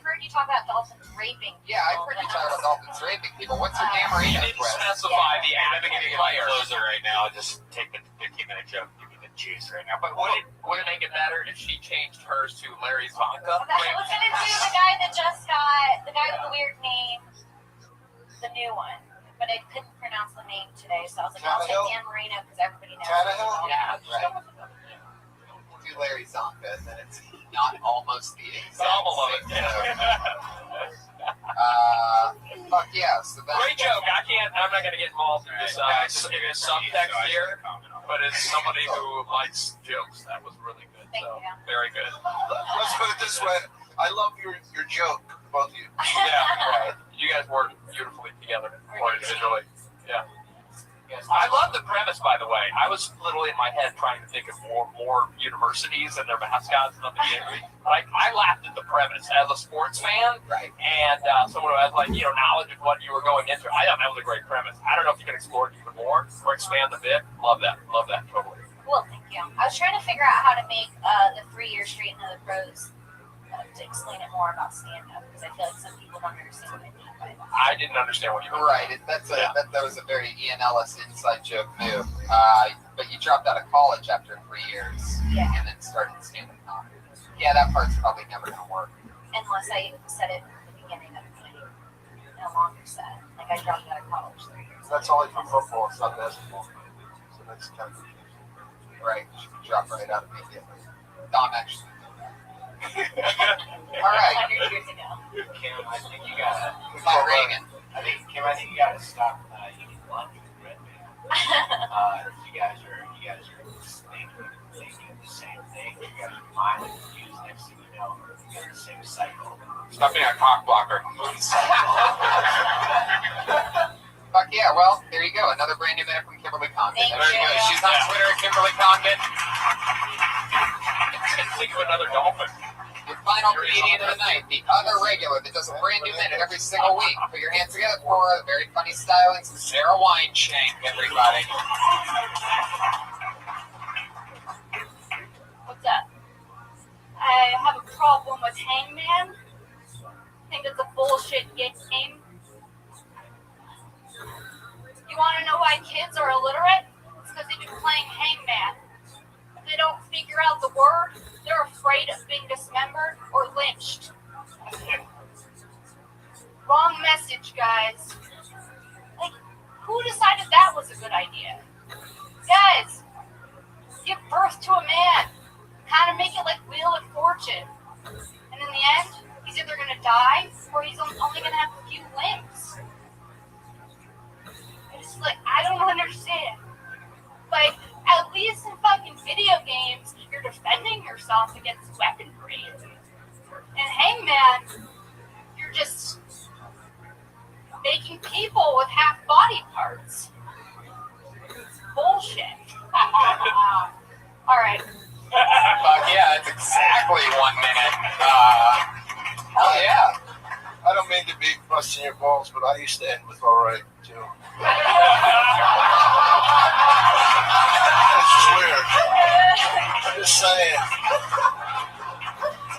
heard you talk about dolphins raping people. Yeah, I've heard you talk about dolphins raping people. What's your Dan Marino? You didn't specify the end. I'm beginning of my closer right now. Just take the 15-minute joke. Give me the juice right now. But Would it make it better if she changed hers to Larry's Vodka? I was gonna do the guy that just got the guy with the weird name, the new one. but I couldn't pronounce the name today, so I was like, I'll take Dan Marino because everybody knows. Tannehill? Yeah, right. We'll do Larry Zonka, and then it's not almost the exact same joke. Fuck yeah. So Great joke. I'm not going to get involved in this subtext here, but as somebody who likes jokes, that was really good. Thank you. Very good. Let's put it this way. I love your joke, both of you. Yeah, right. You guys work beautifully together, or individually. Yeah. I love the premise, by the way. I was literally in my head trying to think of more universities and their mascots and other games. Like, I laughed at the premise as a sports fan, right? And someone who has knowledge of what you were going into. I thought that was a great premise. I don't know if you can explore it even more or expand a bit. Love that. Totally. Well, thank you. I was trying to figure out how to make the 3-year straight into the pros to explain it more about stand-up because I feel like some people don't understand what I mean by that. I didn't understand what you meant. Right. That was a very Ian Ellis inside joke move. But you dropped out of college after 3 years, and then started stand-up comedy. Yeah, that part's probably never gonna work. Unless I said it at the beginning of a longer set. Like I dropped out of college 3 years. That's only for football, it's not basketball. So that's kind of confusing. Right. You should drop right out immediately. Dom actually. All right. 100 years ago. Kim, I think you gotta. Reagan. Kim, I think you gotta stop eating lunch with Red Man. You guys are thinking the same thing. You guys are mind confused. Next thing you know, you're in the same cycle. Stop being a cock blocker. Fuck yeah, well, there you go. Another brand new minute from Kimberly Condon. Thank Very you. good. She's on Twitter at Kimberly Condon. Think of another dolphin. Your final comedian of the night, the other regular that does a brand new minute every single week. Put your hands together for the very funny stylings of Sarah Wineshank, everybody. What's up? I have a problem with Hangman. I think it's a bullshit game. You want to know why kids are illiterate? It's because they've been playing Hangman. If they don't figure out the word, they're afraid of being dismembered or lynched. Wrong message, guys. Like, who decided that was a good idea? Guys, give birth to a man. Kind of make it like Wheel of Fortune. And in the end, he's either going to die or he's only going to have a few limbs. It's like, I don't understand. Like, at least in fucking video games, you're defending yourself against weaponry. And Hangman, you're just making people with half body parts. It's bullshit. Alright. Fuck yeah, it's exactly 1 minute. Hell yeah. I don't mean to be busting your balls, but I used to end with all right, too. It's just weird. I'm just saying.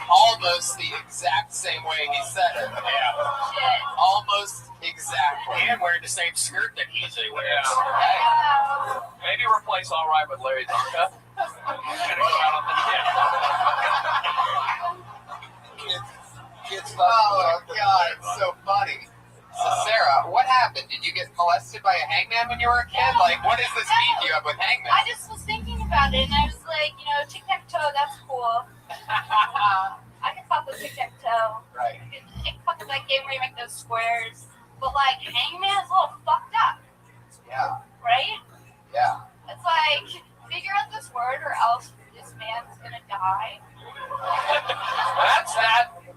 Almost the exact same way he said it. Yeah. Almost exactly. And wearing the same skirt that he usually wears. Yeah. Maybe replace All Right with Larry Zonka. Kids oh my god, it's so funny. So Sarah, what happened? Did you get molested by a hangman when you were a kid? Like, what is this beef you have with hangman? I just was thinking about it and I was like, tic-tac-toe, that's cool. I can fuck with tic-tac-toe. Right. I can fuck with that game where you make those squares. But like, Hangman's a little fucked up. Yeah. Right? Yeah. It's like, figure out this word or else this man's gonna die.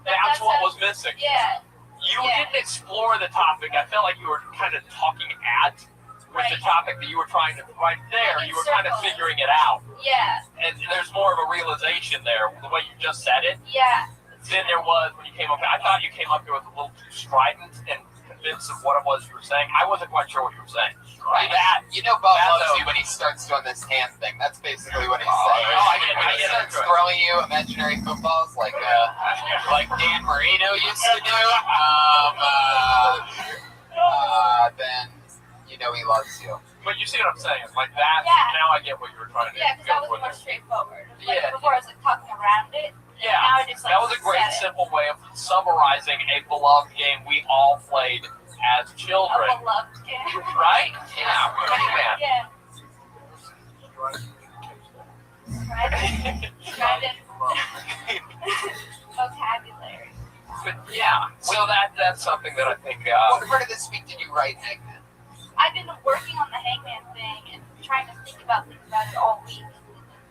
That's what was missing. Yeah. You didn't explore the topic. I felt like you were kind of talking at with the topic that you were trying to right there. You were kind of figuring it out. Yeah. And there's more of a realization there, the way you just said it. Yeah. Than there was when you came up. I thought you came up here with a little too strident and convinced of what it was you were saying. I wasn't quite sure what you were saying. Right. Bob loves you when he starts doing this hand thing. That's basically what he's saying. When he starts throwing you imaginary footballs like Dan Marino used to do, then you know he loves you. But you see what I'm saying? Like that. Yeah. Now I get what you were trying to do. Yeah, because that was more straightforward. Like, Yeah. before I was like talking around it. Yeah, Now I just, like, that was a great, said it. simple way of summarizing a beloved game we all played as children. A beloved kid. Right? Yeah, Hangman. Yeah. Trident. Vocabulary. But yeah, well, that's something that I think. What part of this week did you write, Hangman? I've been working on the Hangman thing and trying to think about it all week.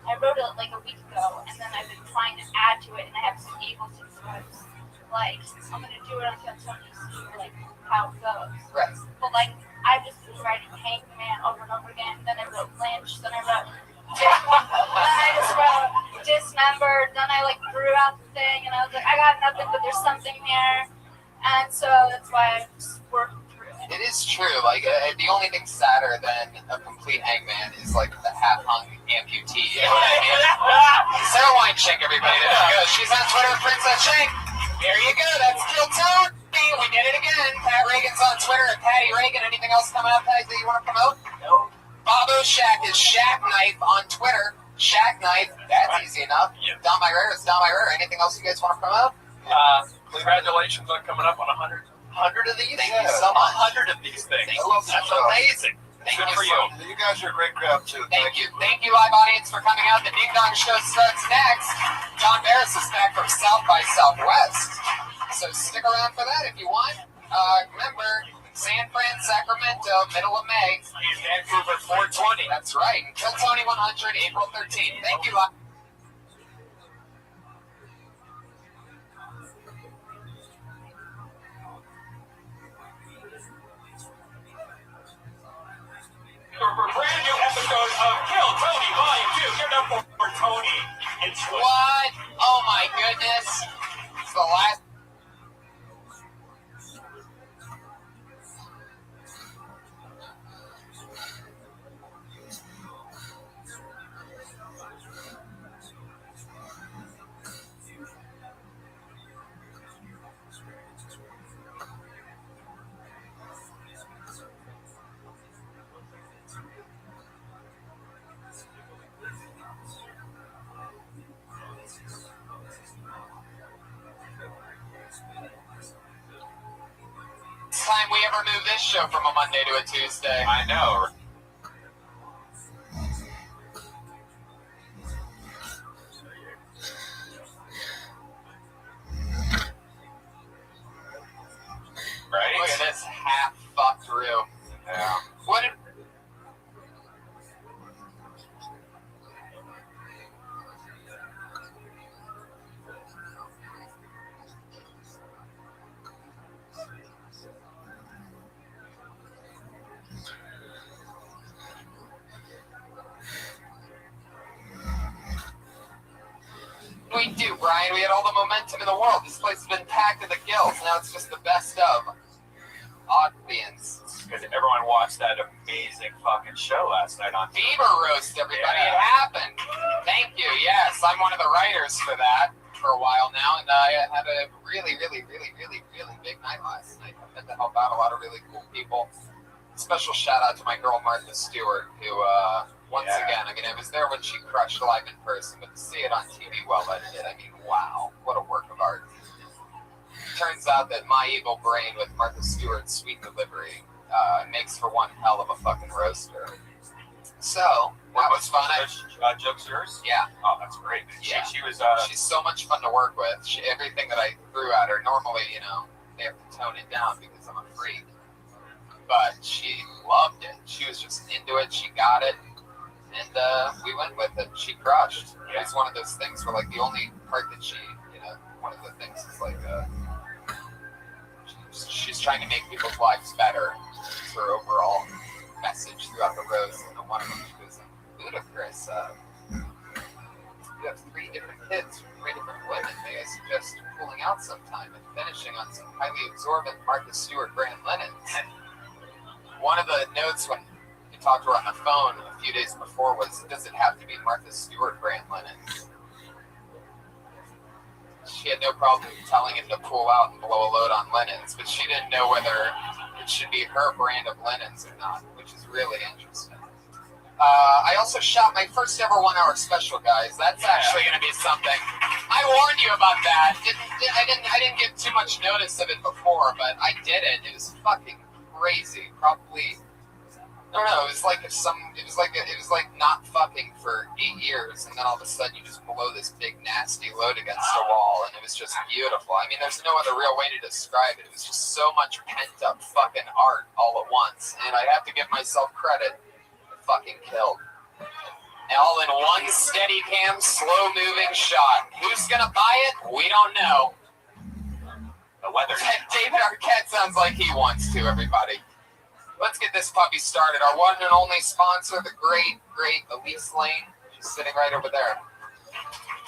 I wrote it like a week ago, and then I've been trying to add to it, and I haven't been able to. So I was like, I'm gonna do it until Tony see like how it goes. Right. But like, I've just been writing Hangman over and over again. Then I wrote Lynch. Then I wrote. Then I just wrote Dismembered. Then I like drew out the thing, and I was like, I got nothing, but there's something here, and so that's why I just worked through it. It is true. Like the only thing sadder than a complete Hangman is like the half-hung amputee. You know what I mean? Sarah Wine Shank, everybody. There she goes. She's on Twitter, Princess Shank. There you go. That's Kill Tony. We did it again. Pat Reagan's on Twitter at Patty Reagan. Anything else coming up, Patty, that you want to promote? No. Bobo Shack is Shack Knife on Twitter. Shack Knife. That's easy enough. Yep. Don My Rare is Don My Rare. Anything else you guys want to promote? Congratulations on coming up on 100 of these? Thank you so much. 100 of these things. I love That's the show. amazing. Thank Good you for you. You guys are a great crowd too. Thank you. Thank you, live audience, for coming out. The Ding Dong Show starts next. John Barris is back from South by Southwest. So stick around for that if you want. Remember, San Fran, Sacramento, middle of May. Vancouver 420. That's right. Kill Tony 100, April 13th. Thank you, live. For a brand new episode of Kill Tony Volume 2. Give it up for Tony. It's What? Oh my goodness. It's the last. Time we ever move this show from a Monday to a Tuesday. I know. Right? Look at this half fucked room. Yeah. What did... we do, Brian? We had all the momentum in the world. This place has been packed to the gills. Now it's just the best of audience. Because everyone watched that amazing fucking show last night on Beaver Roast, everybody. Yeah. It happened. Thank you. Yes, I'm one of the writers for that for a while now, and I had a really big night last night. I had to help out a lot of really cool people. Special shout out to my girl Martha Stewart, who once again, I mean, I was there when she crushed live in person, but to see it on TV well edited, I mean, wow, what a work of art. Turns out that my evil brain with Martha Stewart's sweet delivery makes for one hell of a fucking roaster. So, that was fun. Jokes yours? Yeah. Oh, that's great. Yeah. She was, she's so much fun to work with. Everything that I threw at her, normally, you know, they have to tone it down because I'm a freak. But she loved it. She was just into it. She got it. And we went with it. She crushed. It was one of those things where, like, the only part that she, you know, one of the things is, like, she's trying to make people's lives better. It's her overall message throughout the roast. And one of them, she was ludicrous. You have 3 different kids from 3 different women. May I suggest pulling out sometime and finishing on some highly absorbent Martha Stewart brand linens. One of the notes when you talked to her on the phone a few days before was, does it have to be Martha Stewart brand linens? She had no problem telling him to pull out and blow a load on linens, but she didn't know whether it should be her brand of linens or not, which is really interesting. I also shot my first ever 1-hour special, guys. That's actually going to be something. I warned you about that. I didn't give too much notice of it before, but I did it. It was fucking crazy. Probably, I don't know. It was like it was like not fucking for 8 years, and then all of a sudden you just blow this big nasty load against the wall, and it was just beautiful. I mean, there's no other real way to describe it. It was just so much pent up fucking art all at once, and I have to give myself credit. Fucking killed. All in one steady cam, slow moving shot. Who's gonna buy it? We don't know. The weather. David Arquette sounds like he wants to, everybody. Let's get this puppy started. Our one and only sponsor, the great Elise Lane. She's sitting right over there.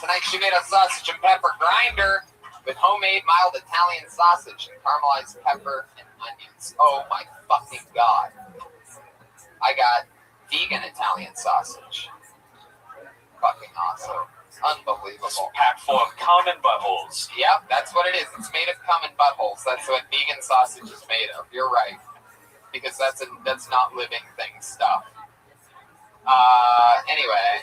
Tonight she made a sausage and pepper grinder with homemade mild Italian sausage and caramelized pepper and onions. Oh my fucking God. I got vegan Italian sausage. Fucking awesome. Unbelievable. It's packed full of cum and buttholes. Yep, that's what it is. It's made of cum and buttholes. That's what vegan sausage is made of. You're right. Because that's not living thing stuff. Anyway,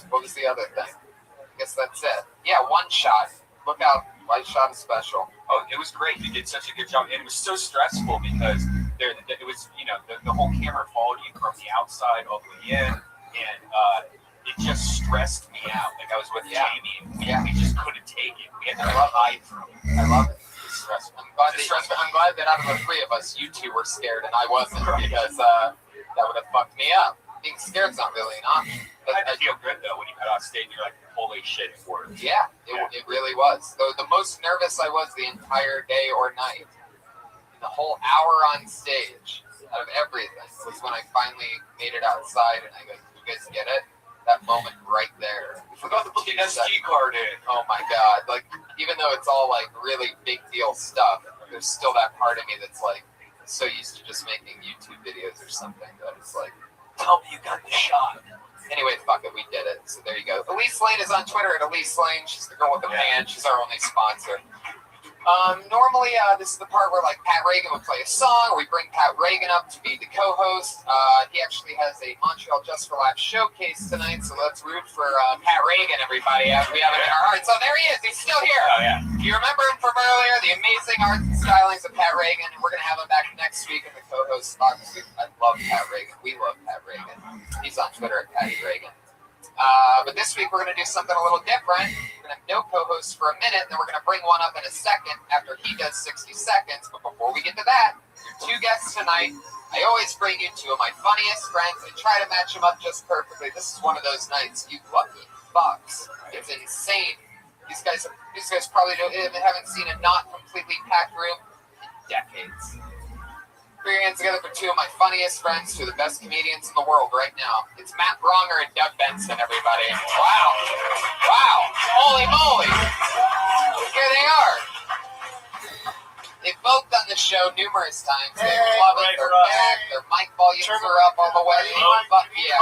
what was the other thing? I guess that's it. Yeah, one shot. Look out. White shot is special. Oh, it was great. You did such a good job. And it was so stressful because it was, the whole camera followed you from the outside all the way in. And it just stressed me out. Like I was with Jamie, and we just couldn't take it. We had to hide from it. I love it. It's stressful. I'm glad that out of the three of us, you two were scared and I wasn't, because that would have fucked me up. Being scared's not really an option. I feel good though when you got off stage. You're like, holy shit, it worked. Yeah, it really was. The most nervous I was the entire day or night, the whole hour on stage, out of everything, was when I finally made it outside and I go, you guys get it? That moment right there. We forgot to put the SD card in. Oh my God. Like, even though it's all like really big deal stuff, there's still that part of me that's like so used to just making YouTube videos or something that it's like, tell me you got the shot. Anyway, fuck it, we did it. So there you go. Elise Lane is on Twitter at Elise Lane. She's the girl with the band. She's our only sponsor. Normally, this is the part where like Pat Reagan would play a song. We bring Pat Reagan up to be the co-host. He actually has a Montreal Just for Laughs showcase tonight, so let's root for Pat Reagan, everybody. We have it in our hearts. So there he is. He's still here. Oh yeah. You remember him from earlier? The amazing arts and stylings of Pat Reagan. We're gonna have him back next week in the co-host spot. I love Pat Reagan. We love Pat Reagan. He's on Twitter at Patty Reagan. But this week we're going to do something a little different. We're going to have no co-hosts for a minute, and then we're going to bring one up in a second after he does 60 seconds. But before we get to that, your two guests tonight, I always bring you two of my funniest friends. I try to match them up just perfectly. This is one of those nights, you lucky fucks. It's insane. These guys probably haven't seen a not completely packed room in decades. Put your hands together for two of my funniest friends, two of the best comedians in the world right now. It's Matt Bronger and Doug Benson, everybody. Wow. Holy moly. Here they are. They've both done the show numerous times. They love it. They're back. Their mic volumes are up all the way. Fuck yeah.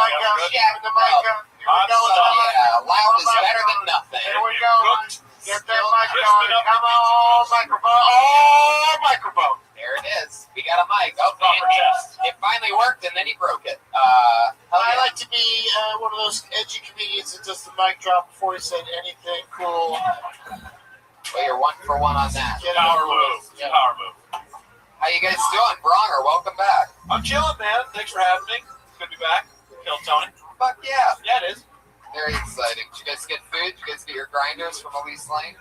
Loud is better than nothing. Here we go. Get that mic going. Come on, microphone. Oh, microphone. There it is. We got a mic. Oh, it finally worked, and then he broke it. I like to be one of those edgy comedians that does the mic drop before he said anything cool. Well, you're 1 for 1 on that. Power move. Yeah. Power move. How you guys doing? Bronger, welcome back. I'm chilling, man. Thanks for having me. Good to be back. Kill Tony. Fuck yeah. Yeah, it is. Very exciting. Did you guys get food? Did you guys get your grinders from Elise Lane?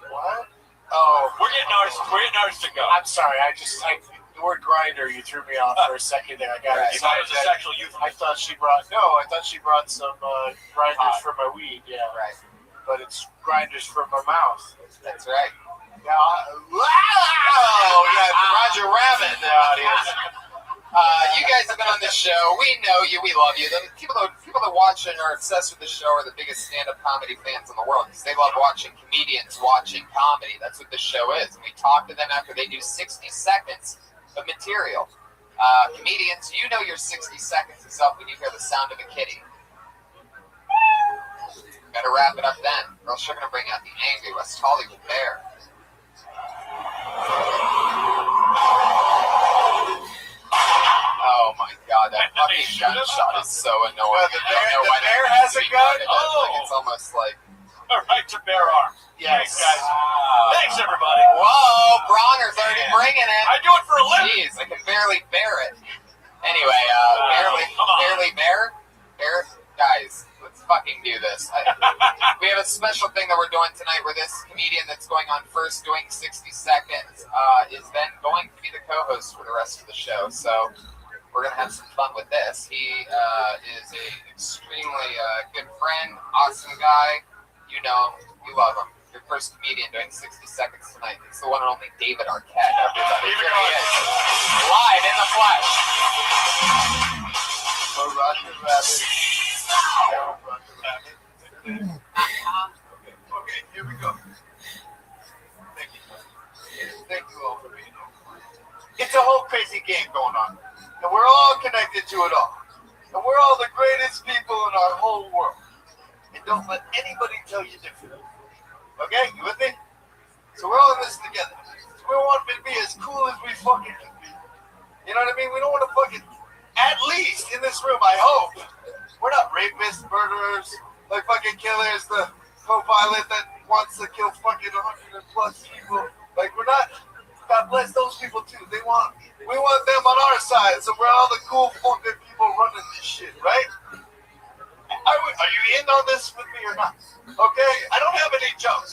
What? Oh, We're getting ours to go. I'm sorry. The word grinder, you threw me off for a second there. I got it. You thought it was a sexual euphemism. I thought she brought some grinders for my weed. Yeah. Right. But it's grinders for my mouth. That's right. Yeah. Wow! Yeah, Roger Rabbit in the audience. You guys have been on this show. We know you. We love you. The people that watch and are obsessed with the show are the biggest stand-up comedy fans in the world because they love watching comedians watching comedy. That's what this show is. And we talk to them after they do 60 seconds of material. Comedians, you know your 60 seconds is up when you hear the sound of a kitty. Better wrap it up then, or else you're going to bring out the angry West Hollywood bear. Oh my God, that fucking gunshot is so annoying. The bear has a gun? It's almost like a right to bear arms. Yes. Thanks, guys. Thanks, everybody. Whoa, Bronner's already bringing it. I do it for a living. Jeez, I can barely bear it. Anyway, barely bear? Guys, let's fucking do this. We have a special thing that we're doing tonight where this comedian that's going on first doing 60 seconds is then going to be the co-host for the rest of the show. So we're going to have some fun with this. He is an extremely good friend, awesome guy. You know him. You love him. Your first comedian doing 60 seconds tonight. It's the one and only David Arquette, everybody. Here he is. Live in the flesh. Roger Rabbit. Okay, here we go. Thank you. Thank you all for being here. It's a whole crazy game going on, and we're all connected to it all. And we're all the greatest people in our whole world. And don't let anybody tell you different. Okay, you with me? So we're all in this together. So we want to be as cool as we fucking can be. You know what I mean? We don't want to fucking, at least in this room, I hope, we're not rapists, murderers, like fucking killers, the co-pilot that wants to kill fucking 100 plus people. Like, we're not, God bless those people too. We want them on our side, so we're all the cool fucking people running this shit, right? Are you in on this with me or not? Okay? I don't have any jokes.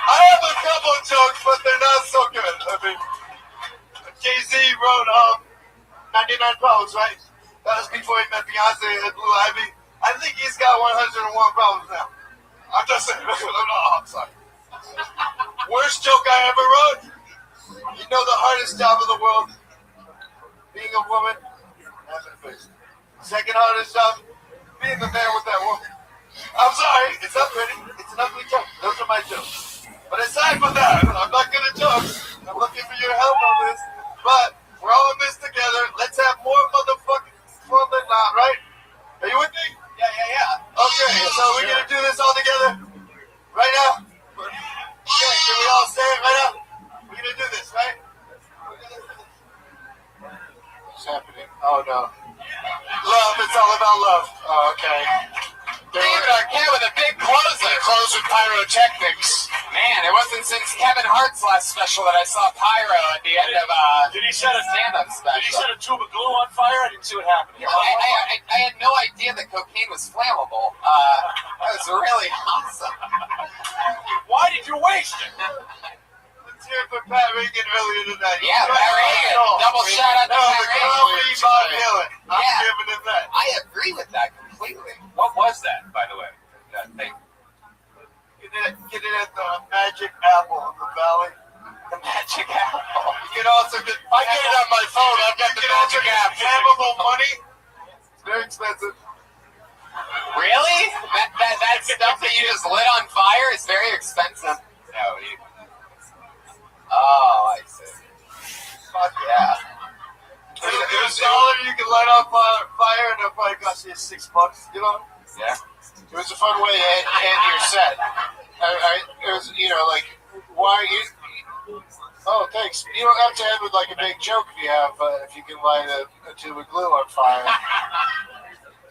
I have a couple of jokes, but they're not so good. I mean, Jay-Z wrote 99 Problems, right? That was before he met Beyonce and Blue Ivy. I think he's got 101 problems now. I'm just saying. I'm sorry. Worst joke I ever wrote? You know the hardest job in the world? Being a woman? Having a face. Second hardest job? Being the man with that woman. I'm sorry. It's not pretty. It's an ugly joke. Those are my jokes. But aside from that, I'm not good at jokes. I'm looking for your help on this. But we're all in this together. Let's have more motherfucking fun than not, right? Are you with me? Yeah. Okay, so we're going to do this all together right now? Okay, can we all say it right now? We're going to do this, right? What's happening? Oh, no. Love, it's all about love. Oh, okay. David Arquette with a big closer. Close with pyrotechnics. Man, it wasn't since Kevin Hart's last special that I saw pyro at the end of Did he set a stand-up special. Did he set a tube of glue on fire? I didn't see what happened. I had no idea that cocaine was flammable. That was really awesome. Why did you waste it? Let's hear it for Pat Regan earlier tonight. Yeah, Pat Regan. Double shout out to Pat Regan. I'm giving it that. I agree with that completely. What was that, by the way? That thing? Get it at the Magic Apple in the Valley. The Magic Apple. You can also get. I get it on my phone. I've got the Magic Apple. Flammable money. It's very expensive. Really? That stuff that you just lit on fire is very expensive. No. Oh, I see. Fuck yeah. It was $1 you can light on fire, and it'll probably cost you $6. You know? Yeah. It was a fun way to end your set. It was, like, why are you? Oh, thanks. You don't have to end with like a big joke if you can light a tube of glue on fire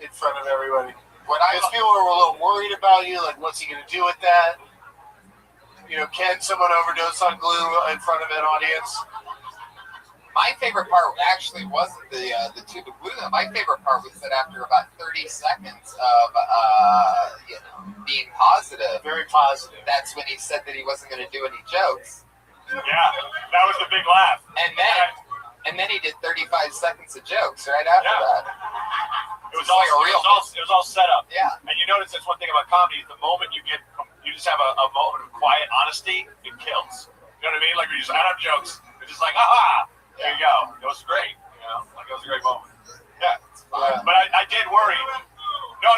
in front of everybody. Because people are a little worried about you, like, what's he going to do with that? Can someone overdose on glue in front of an audience? My favorite part actually wasn't the tube of glue. My favorite part was that after about 30 seconds of being positive, very positive, that's when he said that he wasn't going to do any jokes. Yeah, that was the big laugh. And then he did 35 seconds of jokes right after that. It was all set up. Yeah. And you notice that's one thing about comedy. The moment you just have a moment of quiet honesty, it kills. You know what I mean? Like we just add up jokes. It's just like, aha, there you go. It was great. Like it was a great moment. Yeah. But I did worry. No,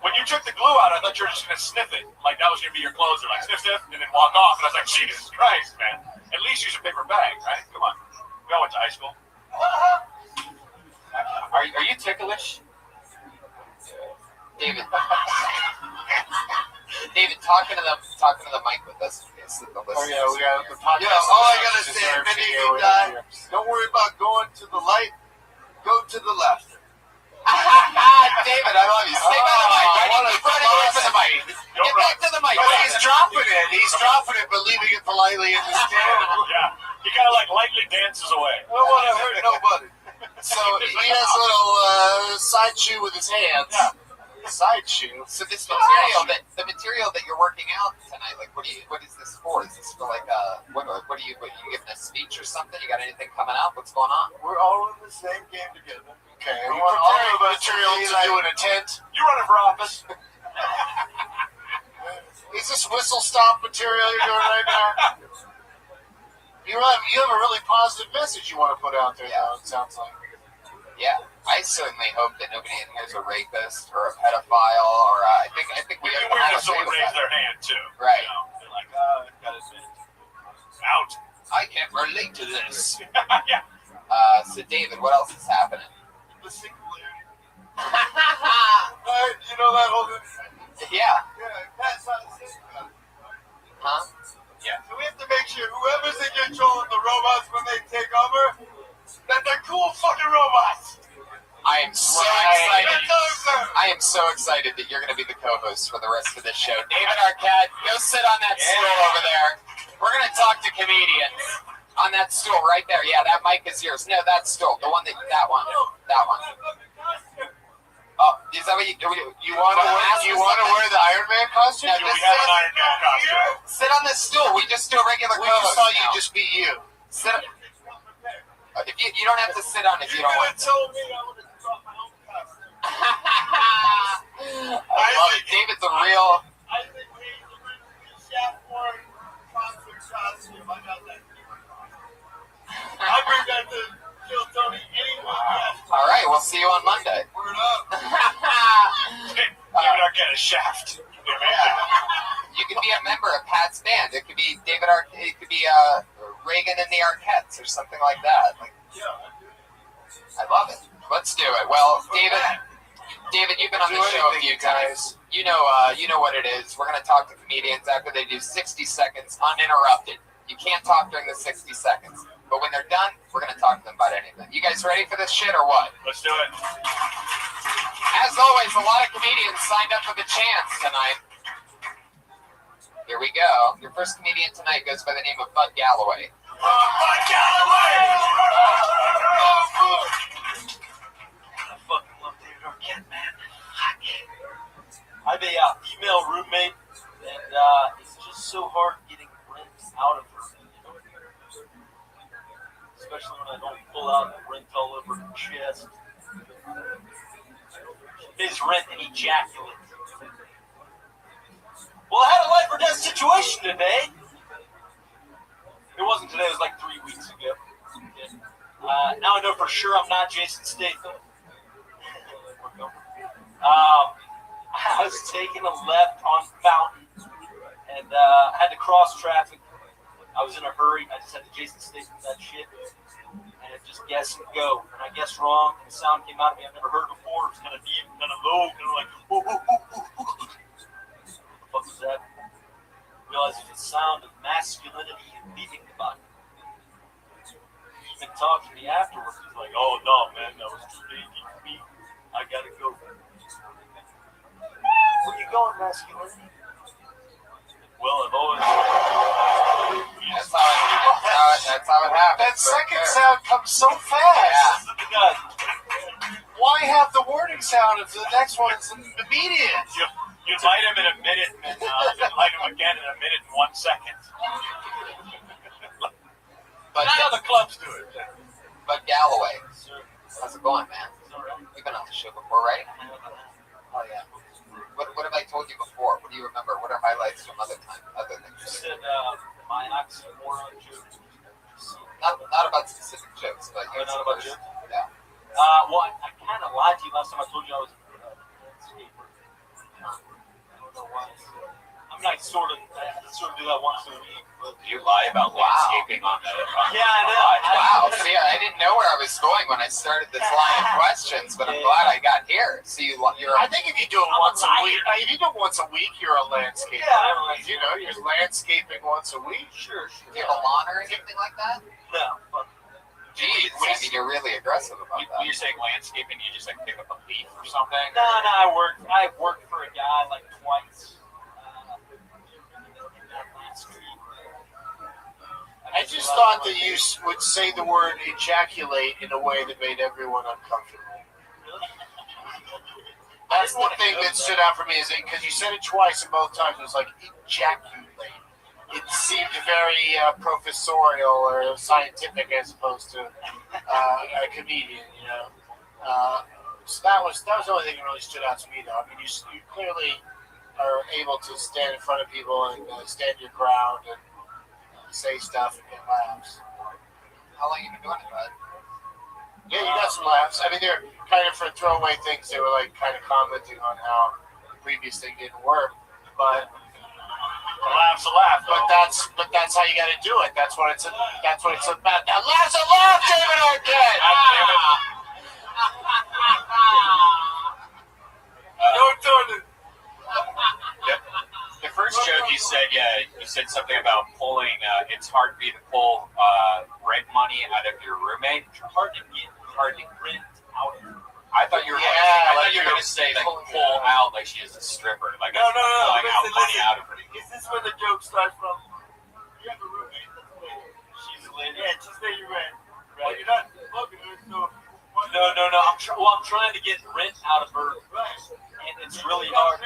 when you took the glue out, I thought you were just gonna sniff it. Like that was gonna be your closer. Like sniff, and then walk off. And I was like, Jesus Christ, man. At least use a paper bag, right? Come on. We all went to high school. Are you ticklish? David, talking to the mic with us. Oh yeah, we got the podcast. Yeah, all I gotta say, if any of you die, don't worry about going to the light. Go to the left. David, I love you. Stay by the mic. I want to He's dropping it, but leaving it politely in the stand. Yeah, he kind of like lightly dances away. I don't want to hurt nobody. So he has a little side shoe with his hands. Yeah. Side shoe. So this material the material that you're working out tonight, like what is this for? Is this for like what are you giving a speech or something? You got anything coming up? What's going on? We're all in the same game together. Okay. We We want all preparing of us material to be to like- do in a tent. You running for office? Is this whistle stop material you're doing right now? You have a really positive message you want to put out there, though, it sounds like. Yeah, I certainly hope that nobody in here is a rapist or a pedophile, or I think we It'd have be weird to if someone agree with raised that. their hand too. Right. You know, they're like, gotta admit, out. I can't relate to this. Yeah. So David, what else is happening? The singularity. Right? You know that whole thing? Yeah. Yeah, that's not the same. Huh? Yeah. So we have to make sure whoever's in control of the robots when they take over, that they're cool fucking robots. I am so excited. I am so excited that you're going to be the co-host for the rest of this show. David Arquette, go sit on that stool over there. We're going to talk to comedians on that stool right there. Yeah, that mic is yours. No, that stool. The one that one. That one. Oh, is that what you do? You want to wear the Iron Man costume? No, We have an Iron Man costume. sit on this stool. We just do a regular We co-host just thought now. you'd just be you. Sit. If you don't have to sit on if you don't want to. told me I would have brought my own costume. I love it. David's a real. I think we Shaft Warren concert costume. I got that. I bring that to Kill Tony anyway. Yes. All right, we'll see you on Monday. Word up. David Arquette is Shaft. You can be a member of Pat's band. It could be David Arquette. It could be Reagan and the Arquettes or something like that. Like, I love it. Let's do it. Well, David, you've been on the show a few times. You know what it is. We're gonna talk to comedians after they do 60 seconds uninterrupted. You can't talk during the 60 seconds, but when they're done, we're gonna talk to them about anything. You guys ready for this shit or what? Let's do it. As always, a lot of comedians signed up for the chance tonight. Here we go. Your first comedian tonight goes by the name of Bud Galloway. Bud Galloway! I fucking love David Arquette, man. I have a female roommate, and it's just so hard getting rent out of her. Especially when I don't pull out the rent all over her chest. His rent and ejaculate. Well, I had a life or death situation today. It wasn't today, it was like 3 weeks ago. Now I know for sure I'm not Jason Statham. I was taking a left on Fountain and I had to cross traffic. I was in a hurry. I just had to Jason Statham that shit and just guess and go. And I guessed wrong and the sound came out of me I've never heard before. It was kind of deep, kind of low, kind of like, whoa, whoa, whoa, whoa. What the fuck was that? I realized it was the sound of masculinity leaving the body. He's been talking to me afterwards. He's like, oh no, man, that was too big for me. I gotta go. Where you going, masculinity? Well, I've always. That's how it happens. That second sound comes so fast. Yeah. Why have the warning sound if the next one is immediate? You light him in a minute, and then you light him again in a minute and 1 second. But not how the clubs do it. Bud Galloway, how's it going, man? You've been on the show before, right? Oh yeah. What have I told you before? What do you remember? What are highlights from other things? You said my oxymoron joke. Not about specific jokes, but not about jokes. Yeah. Well, I kind of lied to you last time I told you I was a landscaper. I don't know why. I'm not sort of do that once a week. But You lie about landscaping on that. yeah, I know. Wow. See, I didn't know where I was going when I started this line of questions, but I'm glad I got here. So you're. I think if you do it once a week, you're a landscaper. Yeah. You know, you're landscaping once a week. Sure. Do you have a lawn or anything like that? No. Jeez, I mean, you're really aggressive about When that. you're saying landscaping, you just like pick up a leaf or something? No, I worked for a guy like twice. want that you would say the word ejaculate in a way that made everyone uncomfortable. That's the thing that stood out for me, is because you said it twice and both times it was like ejaculate. It seemed very professorial or scientific as opposed to a comedian, you know. So that was the only thing that really stood out to me, though. I mean, you clearly are able to stand in front of people and stand your ground and say stuff and get laughs. How long have you been doing it, bud? Yeah, you got some laughs. I mean, they're kind of for throwaway things. They were like kind of commenting on how the previous thing didn't work, but a laugh's a laugh. But that's how you got to do it. That's what it's about. Now, laugh's a laugh, David Arquette. Don't turn it. The first joke you said something about pulling. It's hard for you to pull rent money out of your roommate. Hard to rent out. I thought you were going to say like pull out like she is a stripper. Like no. Pulling out money out of her. Is this where the joke starts from? You have a roommate. She's a lady. Yeah, she's there. You rent. Right. Well, you're not fucking her, so. No. I'm trying to get rent out of her, and it's really hard.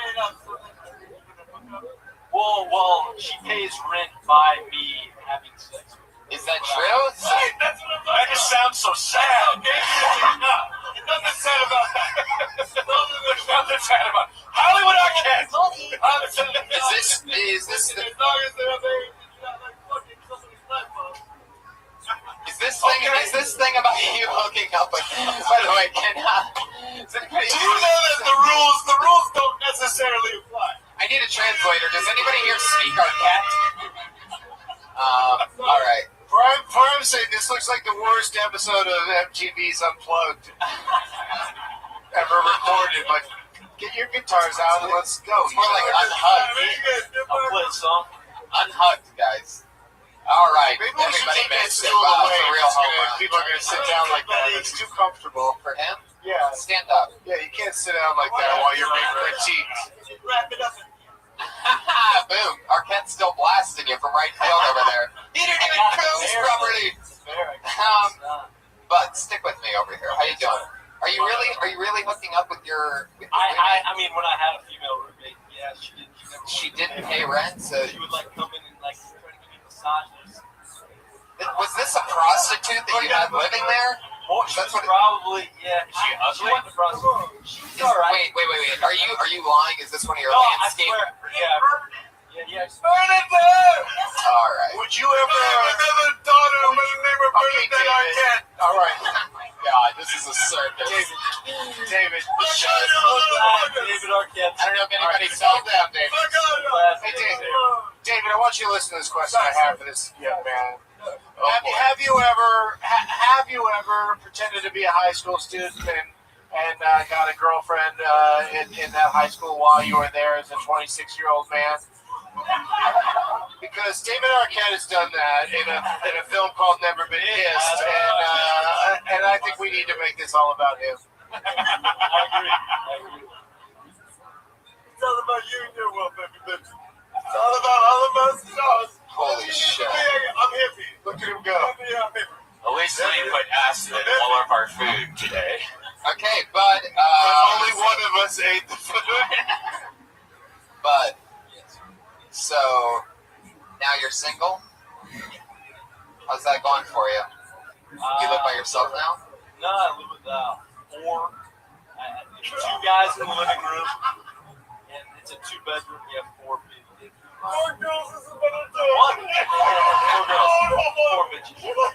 Well, she pays rent by me having sex. Is that true? Right, that's what I'm talking about. That just sounds so sad. It doesn't sound about that. Nothing sad about Hollywood Arquette. Is this the... Is this thing about you hooking up with? By the way, do you know that the rules don't necessarily apply? I need a translator. Does anybody here speak Arquette? All right. For him saying this looks like the worst episode of MTV's Unplugged ever recorded. Like, get your guitars out and let's go. It's more like unhugged. I'll play a song. Unhugged, guys. All right. Maybe we should Everybody take that missed it. stool Wow, away. it's a real home run. People are going to sit down like that. It's too comfortable. For him? Yeah. Stand up. Yeah, you can't sit down like that while you're being critiqued. Wrap it up. Boom. Arquette's still blasting you from right field over there. He didn't even cruise properly. But stick with me over here. How you doing? Are you really hooking up with your I mean, when I had a female roommate, yeah, she didn't pay rent, so she would like come in and like try to give me massages. Was this a prostitute that you had living there? Oh, she was probably, yeah. She ugly? wasn't a prostitute. She's alright. Wait. Are you lying? Is this one of your No, landscape? I swear. Yeah. Burn it there! All right. Would you ever another daughter by the name of Bernadette Arquette? All right. Oh my God, this is a circus. David. David Arquette. I don't know if anybody saw down, David. Hey, David, I want you to listen to this question I have for this young man. Have you ever pretended to be a high school student and got a girlfriend in that high school while you were there as a 26-year-old man? Because David Arquette has done that in a film called Never Been Kissed, and I think we need to make this all about him. I agree. It's all about you and your well, baby, bitch. It's all about stars. Holy shit. I'm hippie. Look at him go. At least they put acid in all of our food today. Okay, Bud. Only one of us ate the food. Bud. So, now you're single? How's that going for you? You live by yourself now? No, I live with four. Two guys in the living room, and it's a 2-bedroom. We have 4 people. 4 girls is a better day. One. 4 girls. 4 bitches. Wait,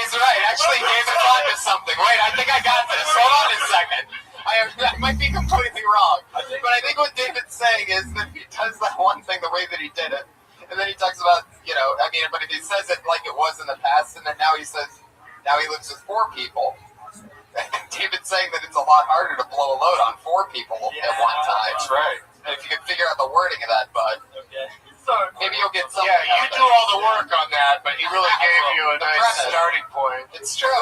he's right. Actually, David thought of something. Wait, I think I got this. Hold on a second. I might be completely wrong. But I think what David's saying is that he does that one thing the way that he did it. And then he talks about, but if he says it like it was in the past, and then now he lives with 4 people. And David's saying that it's a lot harder to blow a load on 4 people at one time. That's right. And if you can figure out the wording of that, Bud, maybe you'll get something. Yeah, you do all the work on that, but he really gave you a nice starting point. It's true.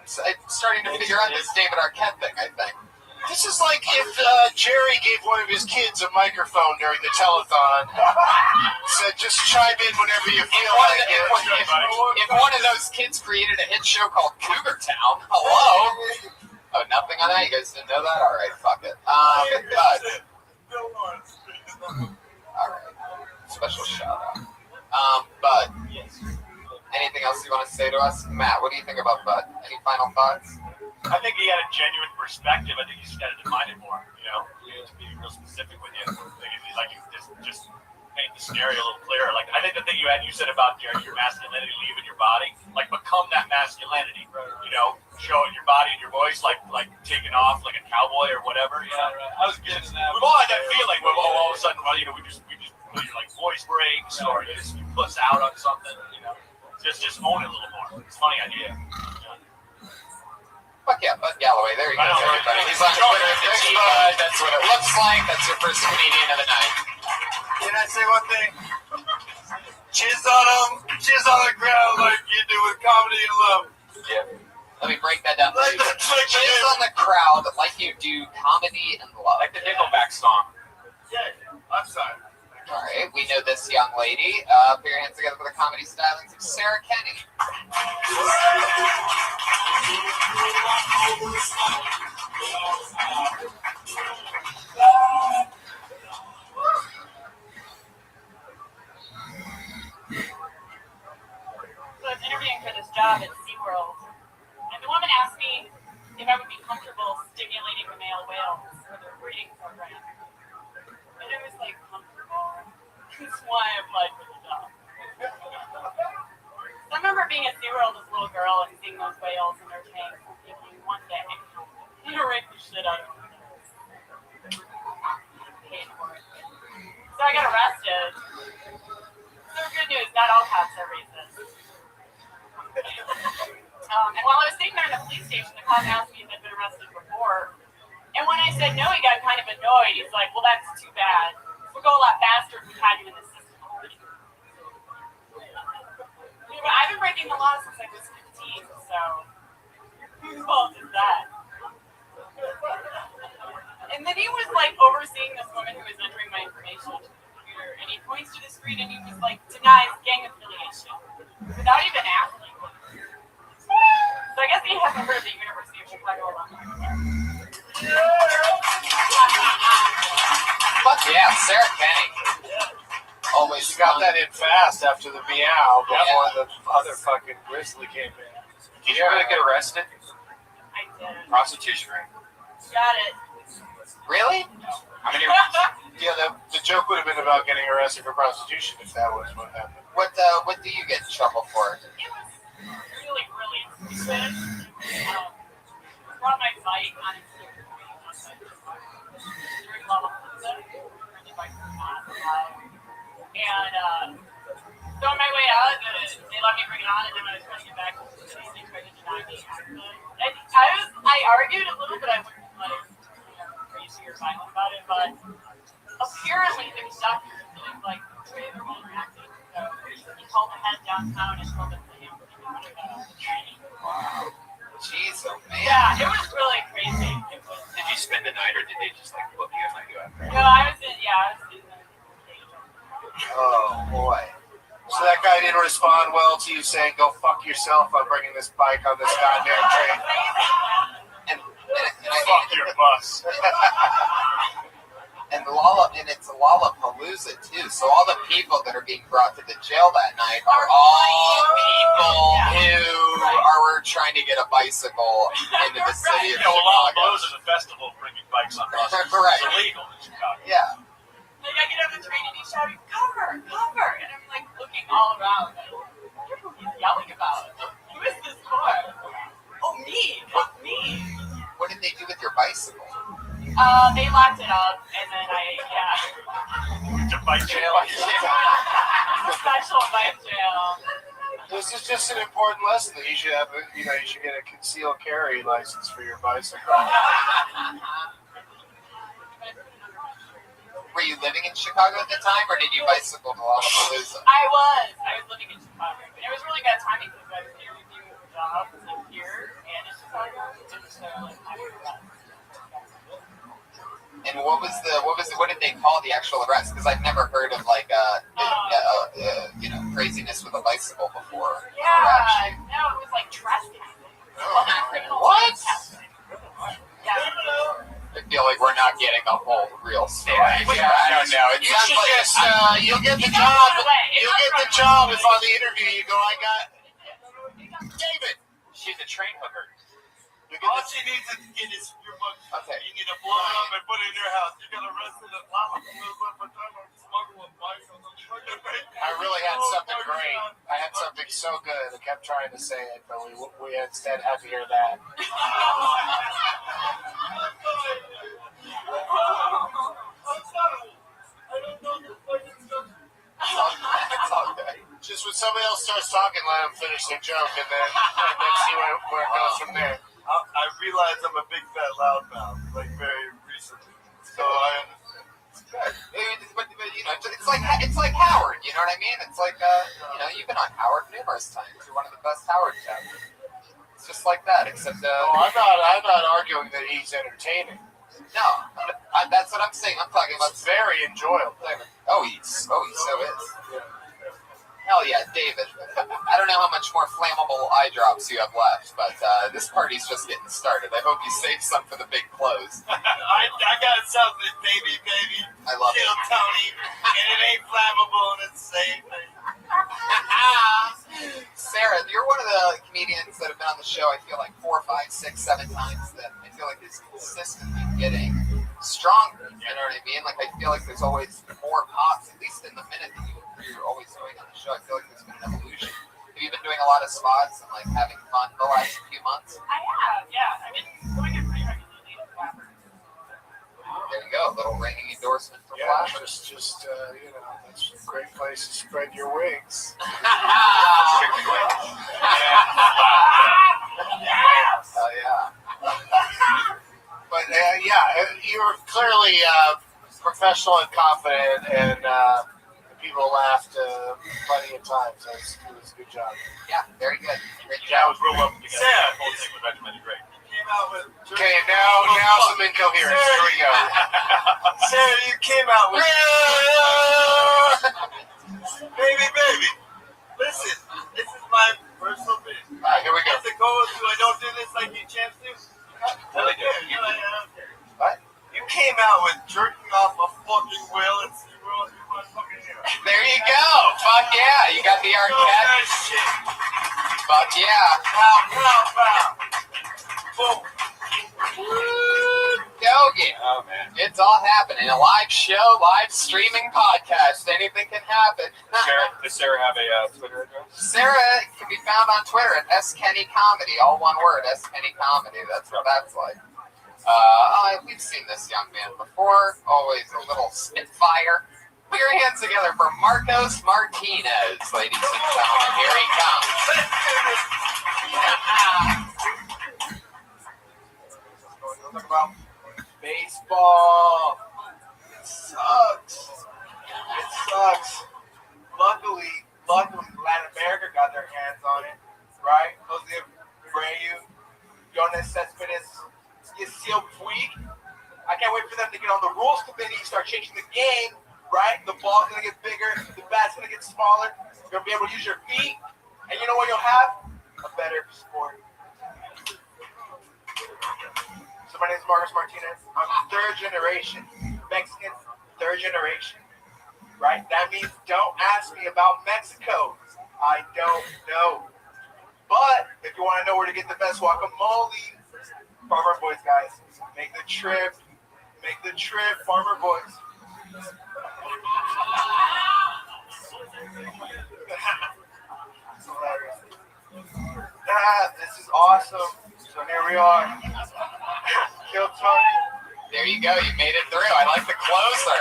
I'm starting to figure out this David Arquette thing, I think. This is like if Jerry gave one of his kids a microphone during the telethon. Said, just chime in whenever you feel like it. If one of those kids created a hit show called Cougar Town, hello? Oh, nothing on that? You guys didn't know that? All right, fuck it. All right. Special shout out. Bud, anything else you want to say to us? Matt, what do you think about Bud? Any final thoughts? I think he had a genuine perspective. I think you just got to define it more. You know, you need to be real specific with you. Like just paint the scenario a little clearer. Like I think the thing you said about your masculinity leaving your body, like become that masculinity. You know, show it in your body and your voice, like taking off like a cowboy or whatever. You know, I was getting that. We've all had that feeling where all of a sudden, well, you know, we just your like voice breaks or you puss out on something. You know, just own it a little more. It's a funny idea. Fuck yeah, Bud Galloway. There you go, everybody. He's on Twitter at the T-Bud. That's what it looks like. That's your first comedian of the night. Can I say one thing? Jizz on them. Jizz on the ground like you do with comedy and love. Yeah. Let me break that down. Like that, Jizz on the crowd like you do comedy and love. Like the Nickelback song. Yeah, I'm sorry. All right, we know this young lady. Put your hands together for the comedy stylings of Sarah Kenny. So I was interviewing for this job at SeaWorld, and the woman asked me if I would be comfortable stimulating the male whales for their breeding program. And I was like, comfortable? That's why I applied for the job. So I remember being at SeaWorld as a little girl and seeing those whales in their tanks and thinking, one day, I'm going to rape the shit out of them. Paid for it. So I got arrested. So good news, not all cops are racist. And while I was sitting there in the police station, the cop asked me if I'd been arrested before. And when I said no, he got kind of annoyed. He's like, well, that's too bad. We'll go a lot faster if we had you in the system already. You know, I've been breaking the law since I was 15, so whose fault is that? And then he was like overseeing this woman who was entering my information into the computer, and he points to the screen and he was like, denies gang affiliation without even asking. So I guess he hasn't heard of the University of Chicago alumni. Fuck yeah, Sarah Kenny. Always She got that in fast after the meow before the other fucking grizzly came in. Did you really get arrested? I did. Prostitution ring. Got it. Really? How many? Yeah, the joke would have been about getting arrested for prostitution if that was what happened. What do you get in trouble for? It was really, really stupid. Brought my bike on its during Lollapalooza. And so on my way out, they let me bring it on, and then when I was trying to get back to the city, they tried to deny me access. I argued a little bit. I wasn't crazy or violent about it, but apparently the conductor is like way overreacting. So he called the head downtown and told him to handle the training. Wow. Jeez, oh man. Yeah, it was really crazy. Did you spend the night, or did they just like put you in like you after? No, I was in the Oh boy. So that guy didn't respond well to you saying, "Go fuck yourself. I'm bringing this bike on this goddamn train." And fuck your bus. And it's Lollapalooza too. So all the people that are being brought to the jail that night are all people who are trying to get a bicycle into the city of Chicago. Lollapalooza is a festival of bringing bikes on buses. Correct. It's illegal in Chicago. Yeah. Like I get on the train and he's shouting, cover, cover, and I'm like looking all around. Like, what he's yelling about? Who is this for? Oh, me, it's me. What did they do with your bicycle? They locked it up, and then To bike jail. Special bike jail. This is just an important lesson that you should have. You should get a concealed carry license for your bicycle. Were you living in Chicago at the time, or did you bicycle to Lollapalooza? I was living in Chicago, and it was really bad timing because I was interviewing for jobs here and in Chicago, and so I was And what did they call the actual arrest? Because I've never heard of like craziness with a bicycle before. Yeah, no, it was like trespassing. What? I feel like we're not getting a whole real story. I don't know. It You sounds should like just, you'll get the job. You'll get the job if on the interview you go, I got David. She's a train hooker. All she needs is to get your money. Okay. You need to blow it up and put it in your house. You got arrested at Lala for time of smuggling bikes on the I really had something great. I had something so good. I kept trying to say it, but we instead had to hear that. It's all good. Just when somebody else starts talking, let them finish their joke, and then see where it goes from there. I realized I'm a big fat loudmouth, like very recently. So I understand. But it's like Howard. You know what I mean? It's like you've been on Howard numerous times. You're one of the best Howard shows. It's just like that, except. I'm not arguing that he's entertaining. No, that's what I'm saying. I'm talking about very enjoyable. Oh, he so is. Hell yeah, David. I don't know how much more flammable eye drops you have left, but this party's just getting started. I hope you save some for the big close. I got something, baby. I love Kill it. Tony, and it ain't flammable, and it's the same thing. Sarah, you're one of the comedians that have been on the show, I feel like 4, 5, 6, 7 times that I feel like is consistently getting stronger. You know what I mean? Like, I feel like there's always more pops, at least in the minute that you're always doing on the show. I feel like there's been an evolution. Have you been doing a lot of spots and like having fun the last few months? I have, yeah. I've been doing it pretty regularly to Flapper. There you go, a little ringing endorsement for Yeah, Flapper. just that's a great place to spread your wings. Oh yeah. But you're clearly professional and confident, and people laughed plenty of times. It was a good job. Yeah, very good. Great Yeah, I job. was real lucky to get that whole thing was recommended great. Came out with Okay, now some incoherence. Here we go. Sarah, you came out with baby. Listen, this is my personal business. All right, here we go. As a co-host, I don't do this like you champs do. Really do. What? You came out with jerking off a fucking whale and SeaWorld. You want fucking hear it. There you go. Fuck yeah. You got the Arquette. That shit. Fuck yeah. Pow. Boom. Yogi. Oh man. It's all happening. A live show, live streaming podcast. Anything can happen. Does Sarah have a Twitter address? Sarah can be found on Twitter at SKennyComedy. All one word, SKennyComedy. That's what that's like. We've seen this young man before. Always a little spitfire. Put your hands together for Marcos Martinez, ladies and gentlemen. Here he comes. Talk about baseball. It sucks. Luckily, Latin America got their hands on it, right? Jose Abreu, Jonas Cespedes, Yasiel Puig. I can't wait for them to get on the rules committee, start changing the game, right? The ball's gonna get bigger, the bat's gonna get smaller. You're gonna be able to use your feet, and you know what you'll have? A better sport. So my name is Marcos Martinez. I'm third generation Mexican, third generation, right? That means don't ask me about Mexico. I don't know. But if you want to know where to get the best guacamole, Farmer Boys, guys, make the trip, Farmer Boys. This is awesome. So here we are. Kill Tony. There you go. You made it through. I like the closer.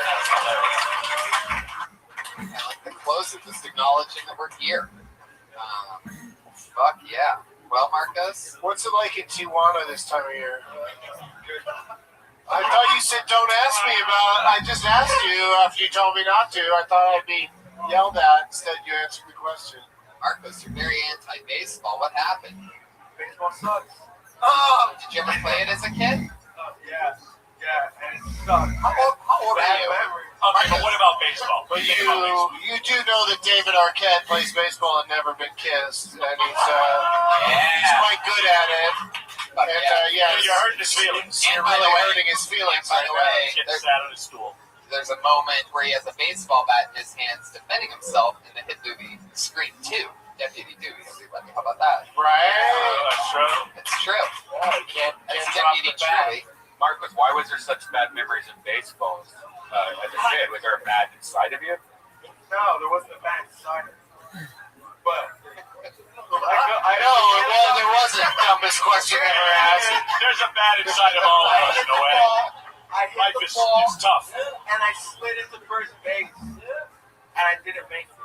I like the closer, just acknowledging that we're here. Fuck yeah. Well, Marcos? What's it like in Tijuana this time of year? I thought you said don't ask me about it. I just asked you after you told me not to. I thought I'd be yelled at. Instead, you answered the question. Marcos, you're very anti-baseball. What happened? Baseball sucks. Oh, did you ever play it as a kid? Yeah. And it's How old are you? Okay, but what about baseball? But you do know that David Arquette plays baseball and never been kissed, and he's quite good at it. And You're hurting his feelings. You're really hurting his feelings, by the way. Getting sat on his stool. There's a moment where he has a baseball bat in his hands defending himself in the hit movie Scream 2, Deputy Dewey. Everybody, how about that? Right? That's true. It's true. Can't That's drop Deputy the bat. Dewey. Marcus, why was there such bad memories in baseball as a kid? Was there a bad inside of you? No, there wasn't a bad inside of me. But I know, there wasn't the dumbest question ever asked. There's a bad inside of all of us in a way. I hit Life the is ball, tough. and I slid into first base, and I didn't make it.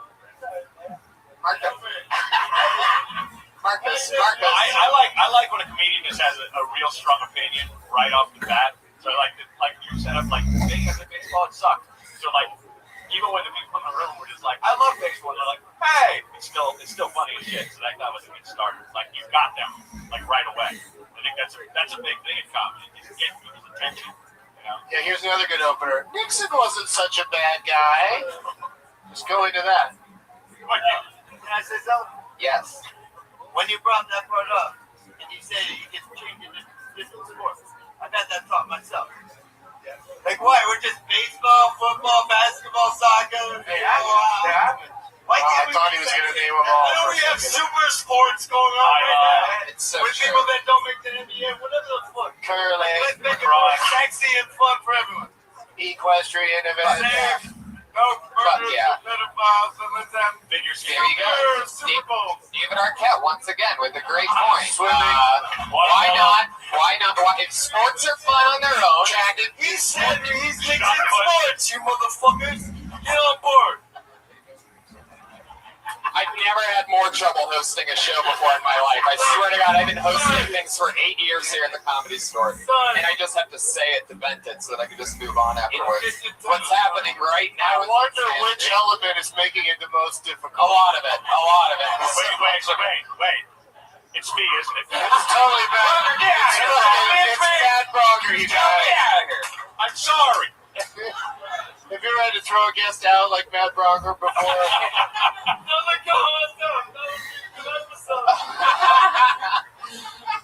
Marcus. I like when a comedian just has a real strong opinion right off the bat. So like you said, I'm like, baseball, it sucked. So like, even when the people in the room were just like, I love baseball, and they're like, hey, it's still funny as shit. So that was a good start. Like you got them like right away. I think that's a big thing in comedy. Is getting people's attention. Yeah, here's another good opener. Nixon wasn't such a bad guy. Just go into that. Can I say something? Yes. When you brought that part up, and you said you get changed into different sports, I've had that thought myself. Like what? We're just baseball, football, basketball, soccer. Hey, why can't I thought he was going to name them all. Why don't we have super sports going on right now? It's so With true. people that don't make the NBA, whatever the fuck. Curling, Let's make it more sexy and fun for everyone. equestrian event. No Fuck murders, yeah. pedophiles, and let's have Figure There you go. Super Bowl. David Arquette once again with a great point. Swimming. Why not? If sports are fun on their own, He said he's mixing sports, you motherfuckers. Get on board. I've never had more trouble hosting a show before in my life. I swear to God, I've been hosting things for 8 years here at the Comedy Store. And I just have to say it to vent it so that I can just move on afterwards. What's happening right now? I wonder which element is making it the most difficult. A lot of it. Wait. It's me, isn't it? It's totally bad. It's bad Brogger, you guys. Get out of here. I'm sorry. Have you ever had to throw a guest out like Matt Brogger before?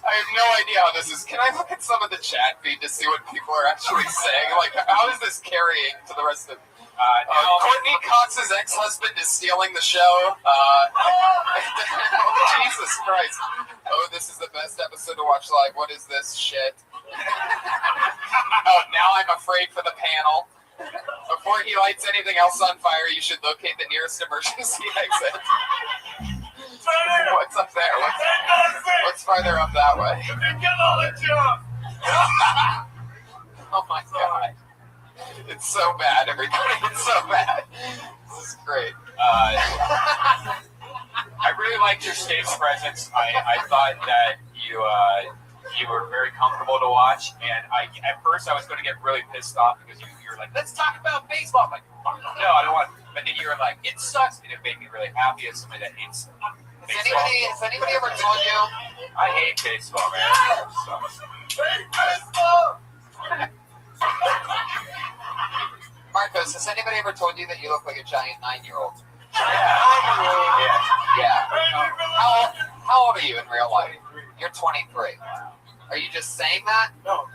I have no idea how this is. Can I look at some of the chat feed to see what people are actually saying? Like, how is this carrying to the rest of Courtney Cox's ex-husband is stealing the show. Jesus Christ. Oh, this is the best episode to watch live. What is this shit? Oh, now I'm afraid for the panel. Before he lights anything else on fire, you should locate the nearest emergency exit. What's up there? What's farther up that way? Oh my God. It's so bad, everybody. It's so bad. This is great. I really liked your stage presence. I thought that you were very comfortable to watch, and at first I was going to get really pissed off because you were like, let's talk about baseball. I'm like, no, I don't want. But then you were like, it sucks, and it made me really happy as somebody that hates baseball. Has anybody ever told you? I hate baseball, man. Marcos, has anybody ever told you that you look like a giant 9-year-old? Yeah. How old are you in real life? You're 23. Are you just saying that? No.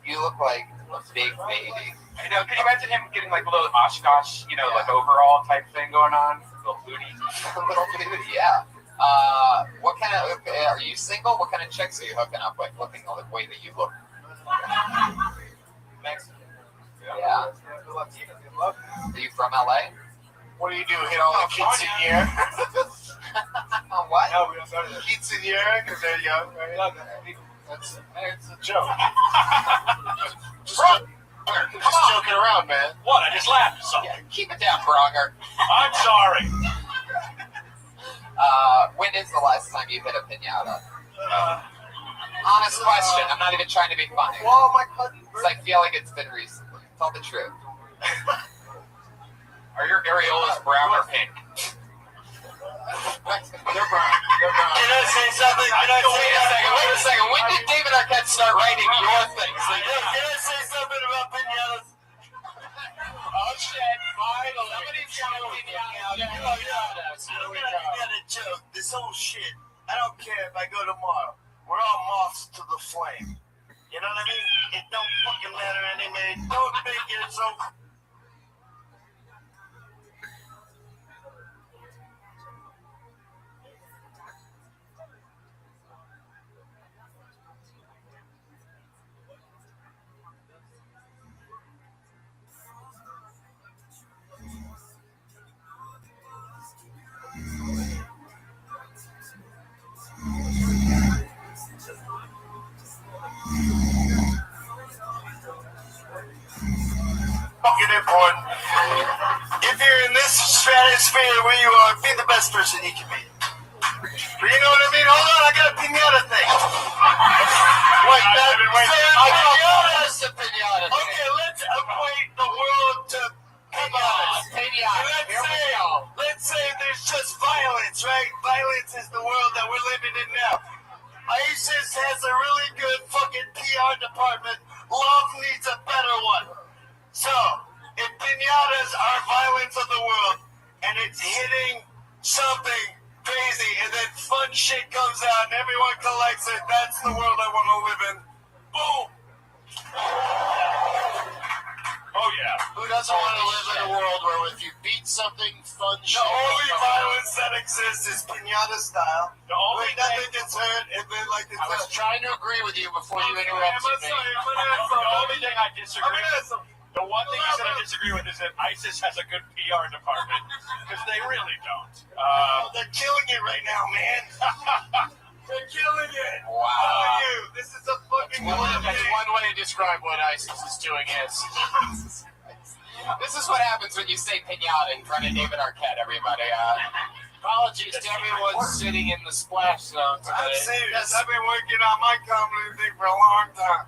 You look like a big baby. You know, can you imagine him getting like a little Oshkosh, like overall type thing going on? A little booty. A little booty, yeah. What kind of, are you single? What kind of chicks are you hooking up with looking the way that you look? Mexican. Yeah. Are you from LA? What do you do? Hit all the quinceañera? What? No, we don't go to the quinceañera because they're young, right? It's a joke. just joking around, man. What? I just laughed. So. Yeah, keep it down, Bronger. I'm sorry. When is the last time you hit a piñata? Honest question. I'm not even trying to be funny. Well, my cousin. Because I feel like it's been recently. Tell the truth. Are your areolas brown or pink? They're burned. Can I say something? Can I say something? Wait a second. When did David Arquette start writing your things? Can I say something about pinatas? Oh shit! Finally, somebody's shouting out. I'm gonna get a joke. This whole shit. I don't care if I go tomorrow. We're all moths to the flame. You know what I mean? It don't fucking matter anyway. Don't make it so. Fucking important. If you're in this stratosphere where you are, be the best person you can be. But you know what I mean? Hold on, I got a pinata thing. Wait, Pinata's a pinata thing. Okay, let's equate the world to pinatas. Let's say there's just violence, right? Violence is the world that we're living in now. ISIS has a really good fucking PR department. Love needs a better one. So, if pinatas are violence of the world, and it's hitting something crazy, and then fun shit comes out, and everyone collects it, that's the world I want to live in. Boom! Oh yeah. Who doesn't want to live in a world where if you beat something, fun shit? The only violence that exists is pinata style. The only nothing gets hurt, and then like it's I was trying to agree with you before you interrupted me. The only thing I disagree with. The one thing you said I disagree with is that ISIS has a good PR department, because they really don't. They're killing it right now, man. They're killing it. Wow. How are you? This is a fucking That's one way to describe what ISIS is doing is. This is what happens when you say pinata in front of David Arquette, everybody. Apologies to everyone sitting in the splash zone today. I'm serious. I've been working on my comedy thing for a long time.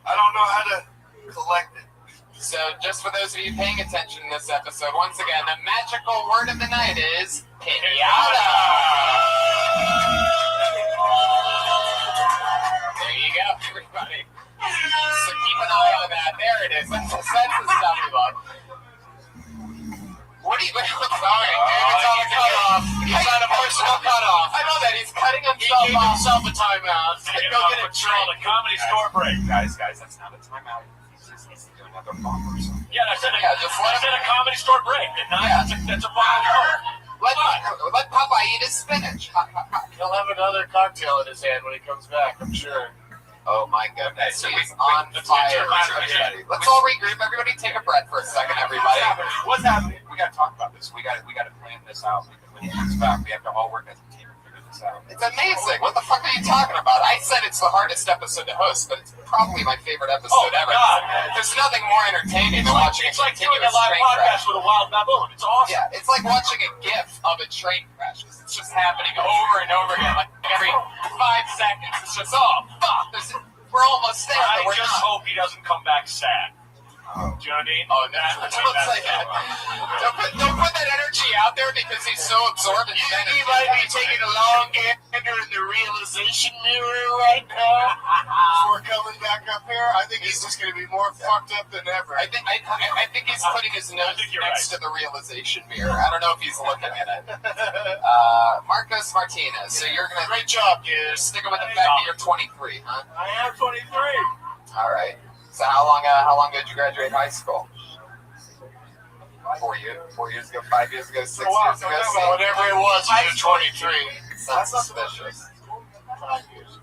I don't know how to collect it. So, just for those of you paying attention in this episode, once again, the magical word of the night is pinata. There you go, everybody. So keep an eye on that. There it is. That's the stuff we love. What are you? Sorry, David's on a cutoff. He's on a personal cutoff. I know that. He's cutting himself off. Himself a timeout. Go get a drink. A comedy store break. Guys, that's not a timeout. He's doing another bomb or something. Yeah, I said a comedy store break. That's a bomb. Let Popeye eat his spinach. He'll have another cocktail in his hand when he comes back, I'm sure. Oh my goodness, he's on fire. Let's all regroup. Everybody take a breath for a second, everybody. What's happening? We gotta talk about this. We gotta plan this out, because when he comes back, we have to all work as a team and figure this out. It's amazing. What the fuck are you talking about? I said it's the hardest episode to host, but it's probably my favorite episode ever. God. There's nothing more entertaining than watching a doing a continuous live train podcast crash. with a wild baboon. It's awesome. Yeah, it's like watching a GIF of a train crash. It's just happening over and over again, like every 5 seconds. It's just, oh, fuck, we're almost there. I We're just not. hope he doesn't come back sad. Do you know what I mean? Oh, no. Don't say that. Don't put that energy out there because he's so absorbed in You think he might be taking a long gander in the realization mirror right now before coming back up here? I think he's just going to be more fucked up than ever. I think he's putting his nose next to the realization mirror. I don't know if he's looking at it. Marcos Martinez. So you're gonna Great job, dude. sticking with the fact that you're 23, huh? I am 23. All right. So how long did you graduate high school? 4 years. 4 years ago. 5 years ago. 6 years ago. Whatever it was, you're 23. That's suspicious. 5 years.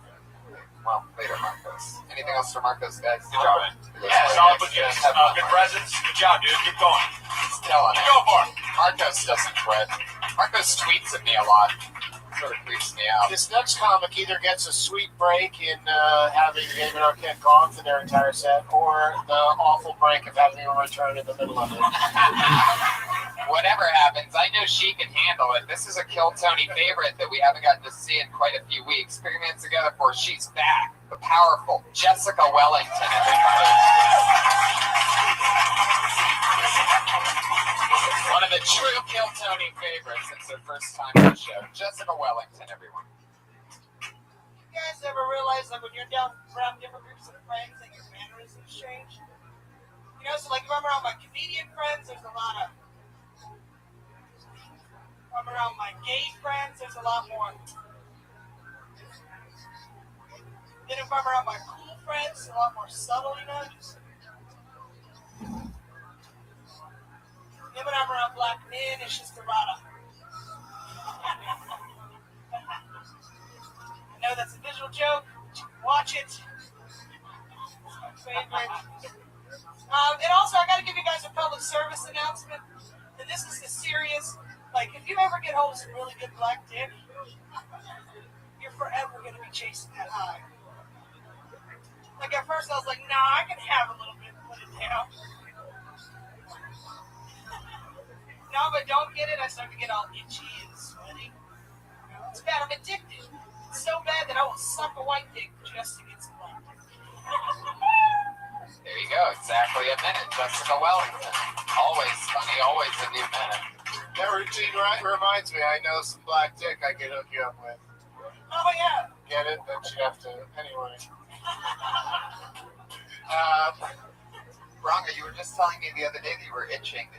Well, later, Marcos. Anything else for Marcos, guys? Good job. Yeah, solid beginnings. Good presence. Good job, dude. Keep going. He's killing it. Go for it. Marcos doesn't quit. Marcos tweets at me a lot. Sort of creeps me out. This next comic either gets a sweet break in having David Arquette gone for their entire set, or the awful break of having him return in the middle of it. Whatever happens, I know she can handle it. This is a Kill Tony favorite that we haven't gotten to see in quite a few weeks. 3 minutes together for she's back. The powerful Jessica Wellington, everybody. One of the True Kill Tony favorite since their first time on the show. Jessica Wellington, everyone. You guys ever realize that when you're down around different groups of friends that your mannerisms change? You know, so like if I'm around my comedian friends, there's a lot of. If I'm around my gay friends, there's a lot more. Then if I'm around my cool friends, a lot more subtle, you know? Then when I'm around black men, it's just a lot of. I know that's a visual joke. Watch it. It's my favorite. And also, I got to give you guys a public service announcement. And this is the serious. Like, if you ever get hold of some really good black dick, you're forever going to be chasing that high. Like, at first, I was like, nah, I can have a little bit and put it down. Now, if I don't get it, I start to get all itchy and sweaty. It's bad. I'm addicted. It's so bad that I will suck a white dick just to get some black dick. There you go. Exactly a minute. Jessica Wellington. Always funny. Always a new minute. That routine reminds me. I know some black dick I could hook you up with. Oh, yeah. Get it? Then she'd have to. Anyway. Ranga, you were just telling me the other day that you were itching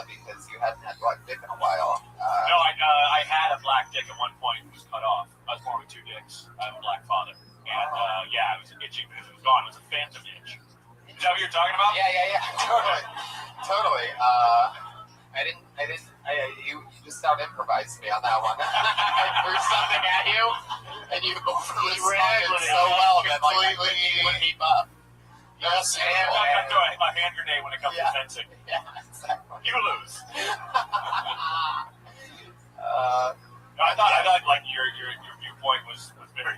because you hadn't had black dick in a while. No, I had a black dick at one point. It was cut off. I was born with 2 dicks. I have a black father. And yeah, it was itching, but it was gone. It was a phantom itch. Is that what you're talking about? Yeah. Totally. You just out improvised me on that one. I threw something at you, and you responded so well that like I couldn't keep up. Yes, I'm doing a hand grenade when it comes to fencing. Yeah, exactly. You lose. I thought like your viewpoint was very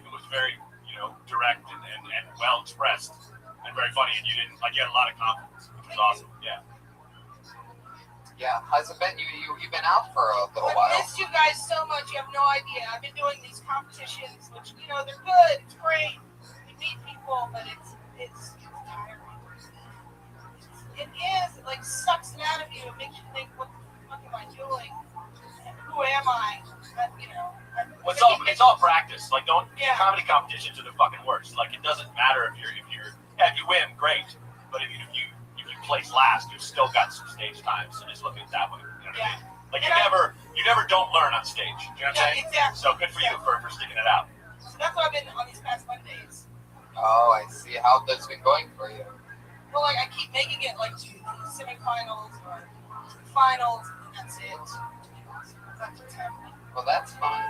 direct and well expressed and very funny, and you had a lot of confidence, which was awesome. Yeah. Yeah, how's it been? You've been out for a little while. I missed you guys so much. You have no idea. I've been doing these competitions, which they're good. It's great. You meet people, but it's tiring. It is. It sucks it out of you. It makes you think, what the fuck am I doing? And who am I? But, it's all practice. Like, comedy competitions are the fucking worst. Like, it doesn't matter if you win, great. But if you place last, you've still got some stage time. So just look at it that way. You know what I mean? Like, you never don't learn on stage. You know what I'm saying? Exactly. So good for you for sticking it out. So that's what I've been on these past Mondays. Oh, I see. How that's been going for you? Well, I keep making it to the semifinals or finals, and that's it. That's what's happening. Well, that's fun.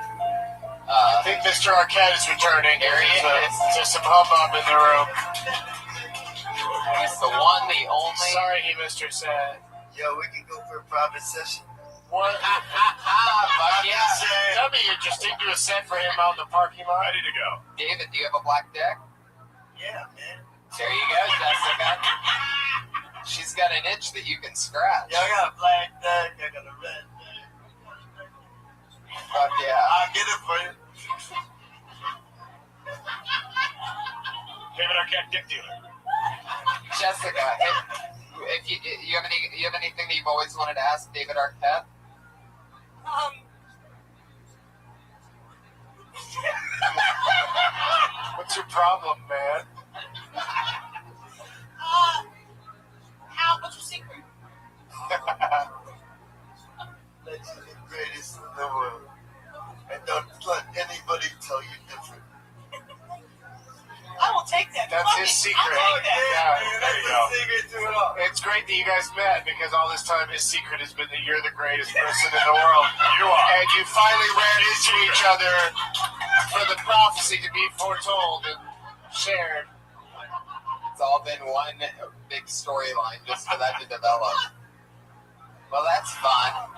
I think Mr. Arquette is returning. There he is. There's some hubbub in the room. He's the one, the only. Sorry, he missed your set. Yo, we can go for a private session. What? Fuck yeah. Tell me you just didn't do a set for him out in the parking lot. Ready to go. David, do you have a black dick? Yeah, man. There you go, Jessica. She's got an itch that you can scratch. Yeah, I got a black dick. I got a red dick. Fuck yeah. I'll get it for you. David Arquette, dick dealer. Jessica, if you have anything that you've always wanted to ask David Arquette? What's your problem, man? What's your secret? That you're the greatest in the world. And don't let anybody tell you different. I will take that. That's his secret. I'll take that. Yeah, That's the secret to it all. It's great that you guys met because all this time his secret has been that you're the greatest person in the world. You are. And you finally ran into each other for the prophecy to be foretold and shared. It's all been one big storyline just for that to develop. Well, that's fun.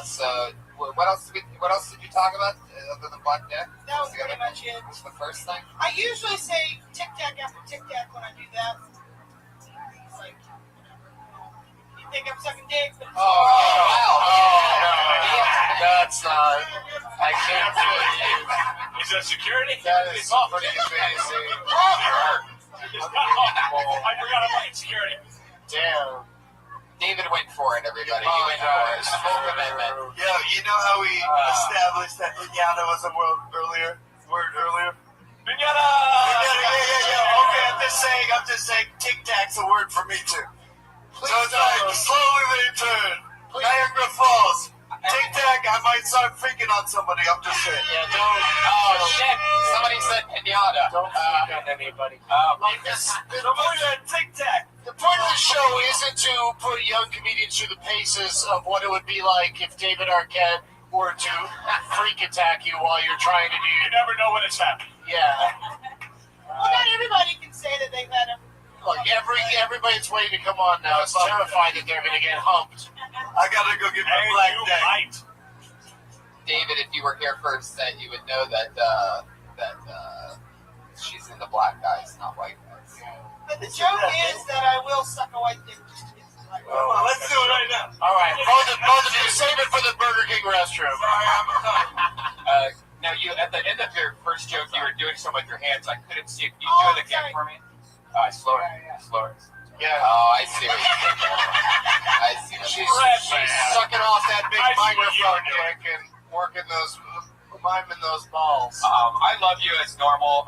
So, what else did you talk about other than black dick? That was pretty much it. Was the first thing? I usually say tic tac after tic tac when I do that. It's like, you think I'm sucking dick, but it's That's not. I can't do it. Is that security? That is pretty amazing. I forgot about security. Damn. David went for it, everybody. He went for it. Full commitment. Yo, you know how we established that pinata was a word earlier? Pinata! Yeah. Okay, I'm just saying, Tic Tac's a word for me too. So it's like, slowly they turn. Niagara Falls. Tic Tac, I might start freaking on somebody, I'm just saying. Yeah, don't. Oh, shit. Somebody said pinata. Don't freak on anybody. Tic Tac. The point of the show isn't to put young comedians through the paces of what it would be like if David Arquette were to freak attack you while you're trying to do. You never know when it's happening. Yeah. Well, not everybody can say that they've had a. Look, everybody's waiting to come on now. It's terrified that they're going to get humped. I gotta go get my black deck. Right. David, if you were here first, then you would know that she's in the black guys, not white guys. But the joke is that I will suck a white dick just to get some black. Come on, let's do it right now. All right, both of you, save it for the Burger King restroom. Now, you at the end of your first joke, you were doing something with your hands. I couldn't see it. Can you do it again for me? Slower. Yeah. Oh, I see what you did there. I see what you did. She's sucking off that big microphone dick and miming those balls. I love you as normal,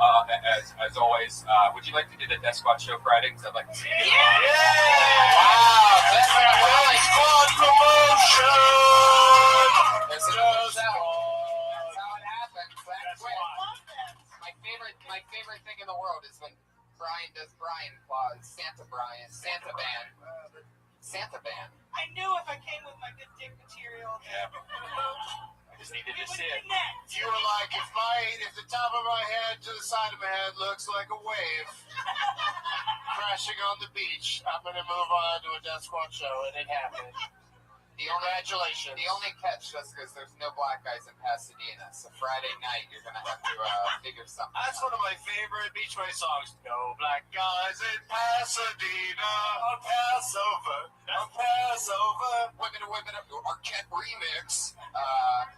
as always. Would you like to do the Death Squad show Friday? Because I'd like to see you. Wow, that's a squad promotion. That's how it happens. That's quick. My favorite thing in the world is when Brian does Brian Claus, Santa Band. I knew if I came with my good dick material. Yeah. I just needed to see it. You were like, if the top of my head to the side of my head looks like a wave crashing on the beach, I'm going to move on to a Death Squad show, and it happened. Congratulations. The only catch, Jessica, is there's no black guys in Pasadena. So Friday night, you're going to have to figure something out. That's one of my favorite Beach Boys songs. No black guys in Pasadena. On Passover. Women up your Arquette remix.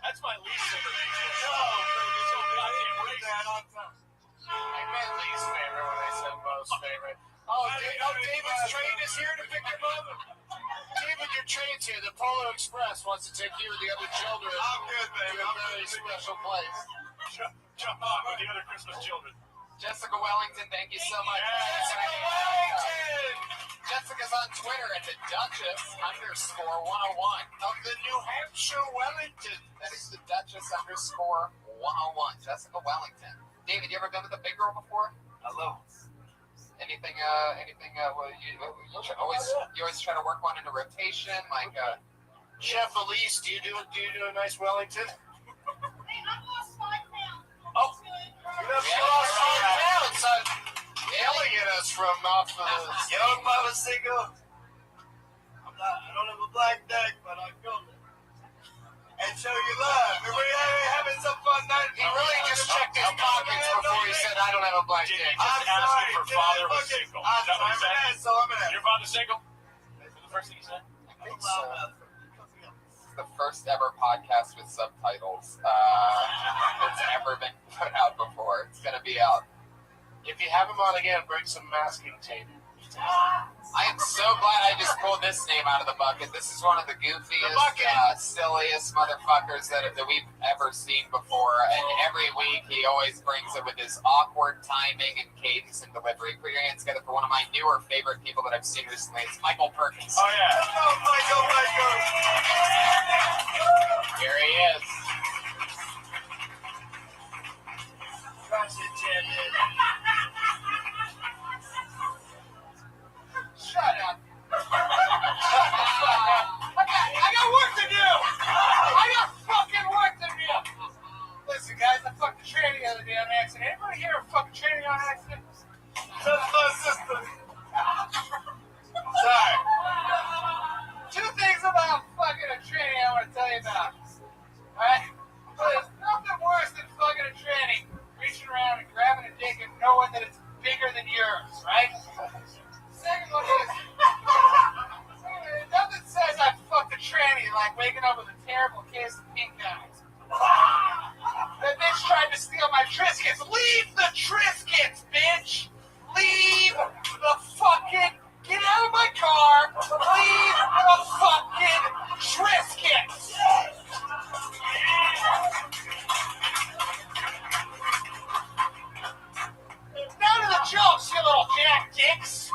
That's my least favorite. I meant least favorite when I said most favorite. David's train is here to pick him up. David, your train's here. The Polo Express wants to take you and the other children to a very special place. Jump on with the other Christmas children. Jessica Wellington, thank you so much. Jessica Wellington! Jessica's on Twitter at the Duchess_101. Of the New Hampshire Wellington. That is the Duchess_101. Jessica Wellington. David, you ever been with a big girl before? Hello. Anything? Well, you always try to work one into rotation, like Chef Elise, do you do a nice Wellington? Oh, You lost 5 pounds. Yelling at us from off the. Yo, Papa Single. I don't have a black deck, but I filmed it. And show you love. Everybody having some fun night. He really just checked his pockets before he said, "I don't have a black dick." I'm asking for father was single. Is that what he said? Your father's single? Is that the first thing he said? It's the first ever podcast with subtitles that's ever been put out before. It's gonna be out. If you have him on again, bring some masking tape. I am so glad I just pulled this name out of the bucket. This is one of the goofiest, silliest motherfuckers that we've ever seen before. And every week he always brings it with his awkward timing and cadence and delivery. Put your hands together for one of my newer favorite people that I've seen recently. It's Michael Perkins. Oh, yeah. Hello, Michael. Here he is. shut up. I got work to do. I got fucking work to do. Listen, guys, I fucked a tranny the other day on accident. Anybody here a fucking tranny on accident? That's my sister. Sorry. 2 things about fucking a tranny I want to tell you about. Alright? There's nothing worse than fucking a tranny reaching around and grabbing a dick and no jack dicks.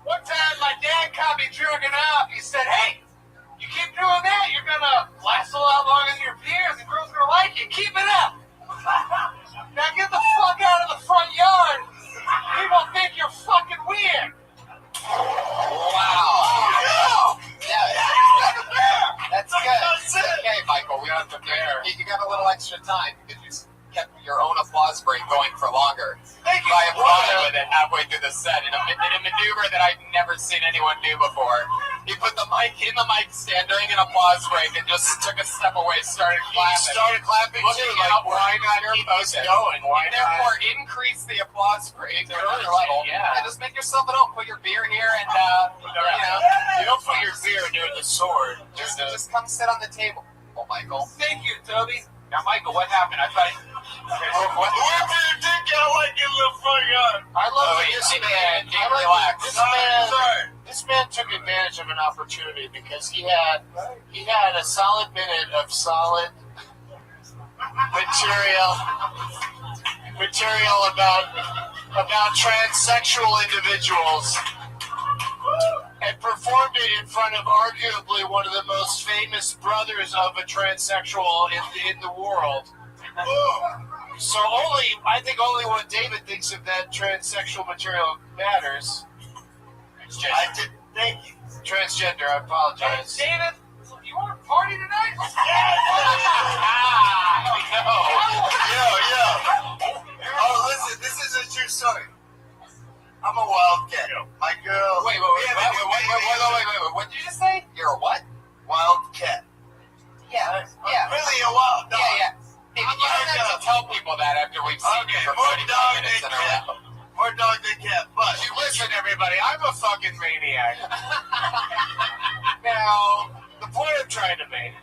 One time my dad caught me jerking off. He said, hey, you keep doing that, you're gonna last a lot longer than your peers. The girl's gonna like you. Keep it up. Now get the fuck out of the front yard. People think you're fucking weird. Wow. That's good. Okay, Michael, we don't have to bear. You got a little extra time because you kept your own applause break going for longer. Thank you. I applauded with it halfway through the set in a maneuver that I'd never seen anyone do before. He put the mic in the mic stand during an applause break and just took a step away, started clapping. Started clapping too. Like, why not keep this going? Why and therefore increase the applause rate to another level. Yeah. And just make yourself at home. Put your beer here and you don't put your beer near the sword. just come sit on the table. Oh, Michael. Thank you, Toby. Now, Michael, what happened? I thought. What did you think I like in the front yard? I love this man. This man took advantage of an opportunity because he had a solid minute of solid material about transsexual individuals, and performed it in front of arguably one of the most famous brothers of a transsexual in the world. So I think only what David thinks of that transsexual material matters. Thank you. Transgender, I apologize. Hey, David, you want to party tonight? Oh, listen, this is a true story. I'm a wildcat. My girl. Wait. What did you just say? You're a what? Wildcat. Yeah. Really a wild dog. Yeah. David, you don't have to tell people that after we've seen you for 45 minutes in a row. More dog than cat. But You listen, everybody, I'm a fucking maniac. Now, the point I'm trying to make.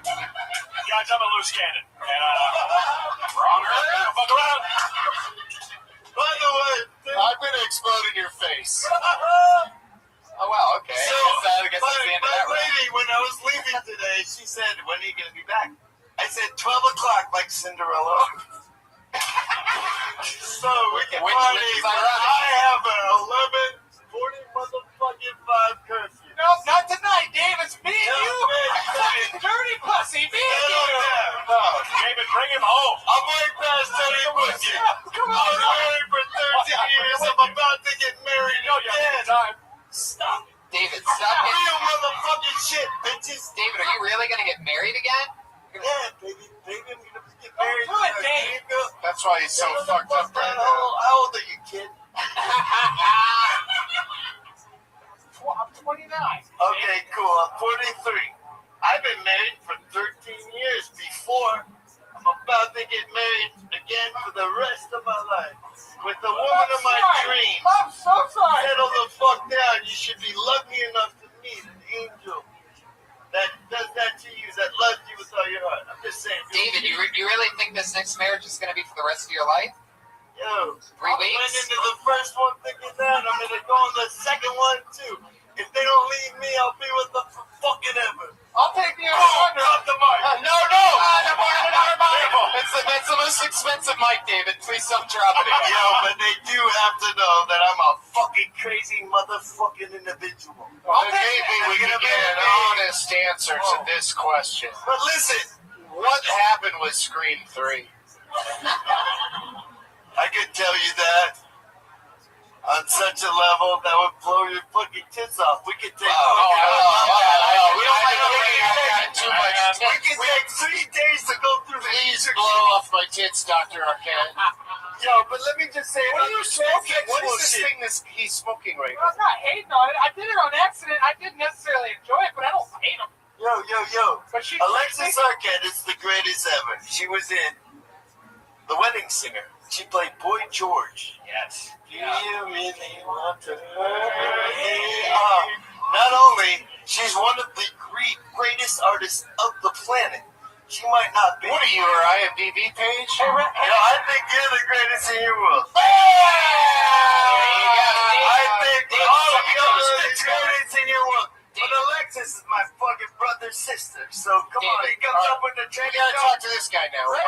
Guys, I'm a loose cannon. And, wrong earth. Fuck around. by the way, I'm going to explode in your face. Oh, wow, okay. So, I guess that's the end of my that round. lady, when I was leaving today, she said, when are you going to be back? I said, 12 o'clock, like Cinderella. So, we can Which party, is but ironic. I have an 11:40 motherfucking 5 curfew. No, not tonight, Dave. It's me and you. Fucking dirty pussy, me and you. David, bring him home. I'm way past dirty pussy. Come I on, was married for 13 years. I'm about to get married again. Stop. David, stop it. Real motherfucking shit, bitches. David, are you really going to get married again? Yeah, baby, I'm gonna get married. Do it, Dave. That's why he's so fucked up right now. How old are you, kid? I'm 29. Okay, cool. I'm 43. I've been married for 13 years before. I'm about to get married again for the rest of my life with the woman of my dreams. I'm so sorry. Settle the fuck down. You should be lucky enough to meet an angel that does that to you, that loves you with all your heart. I'm just saying. David, you really think this next marriage is going to be for the rest of your life? Yo, 3 I weeks? went into the first one thinking that I'm gonna go on the second one too. If they don't leave me, I'll be with them for fucking ever. I'll take the Boom, drop the mic. No. That's the most expensive mic, David. Please don't drop it. Yo, but they do have to know that I'm a fucking crazy motherfucking individual. Well, then maybe we can get an honest answer to this question. But listen, What happened with Scream 3? I could tell you that on such a level that would blow your fucking tits off. We could take We don't like too much. We could take 3 days to go through the Please blow off my tits, Dr. Arquette. Yo, but let me just say, What are you smoking? What is this shit. thing he's smoking right I'm now? not hating on it. I did it on accident. I didn't necessarily enjoy it, but I don't hate him. Yo. But she Alexis Arquette is the greatest ever. She was in The Wedding Singer. She played Boy George. Yes. Do you really want to hurt me? Not only, she's one of the greatest artists of the planet. She might not be. What are you, her IMDb page? I think you're the greatest in your world. I think all of you are the greatest in your world. But Alexis is my fucking brother's sister. So come on, he comes up with the We training. gotta talk to this guy now. Oh,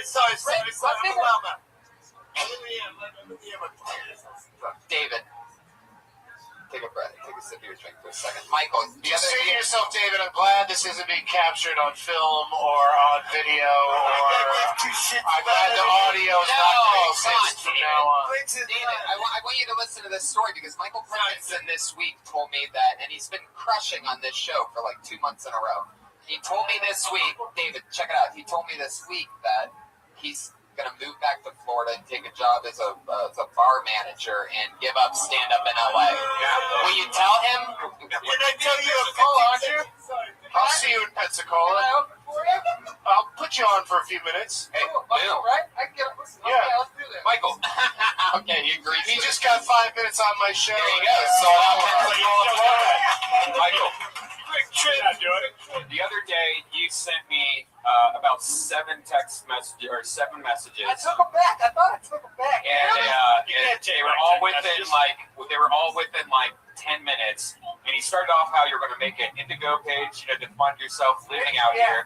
sorry. Let me Let me have a a drink for a second. Michael, Just say to yourself, David, I'm glad this isn't being captured on film or on video, or I'm glad the audio is not going to exist from now on. David, I want you to listen to this story because Michael Parkinson this week told me that, and he's been crushing on this show for like 2 months in a row. He told me this week, David, check it out. He told me this week that he's going to move back to Florida and take a job as a bar manager and give up stand-up in LA. Will you tell him? Didn't I tell you to call, aren't you? I'll see you in Pensacola. I'll put you on for a few minutes. Hey, Bill. Right? I can get it. Yeah. Okay, let's do that. Michael. Okay, he agrees. He just got 5 minutes on my show. There you go. So Michael. The other day, you sent me about 7 messages. I took them back. I thought I took them back. And they were all within like 10 minutes. And he started off how you're going to make an Indigo page, to fund yourself living out here.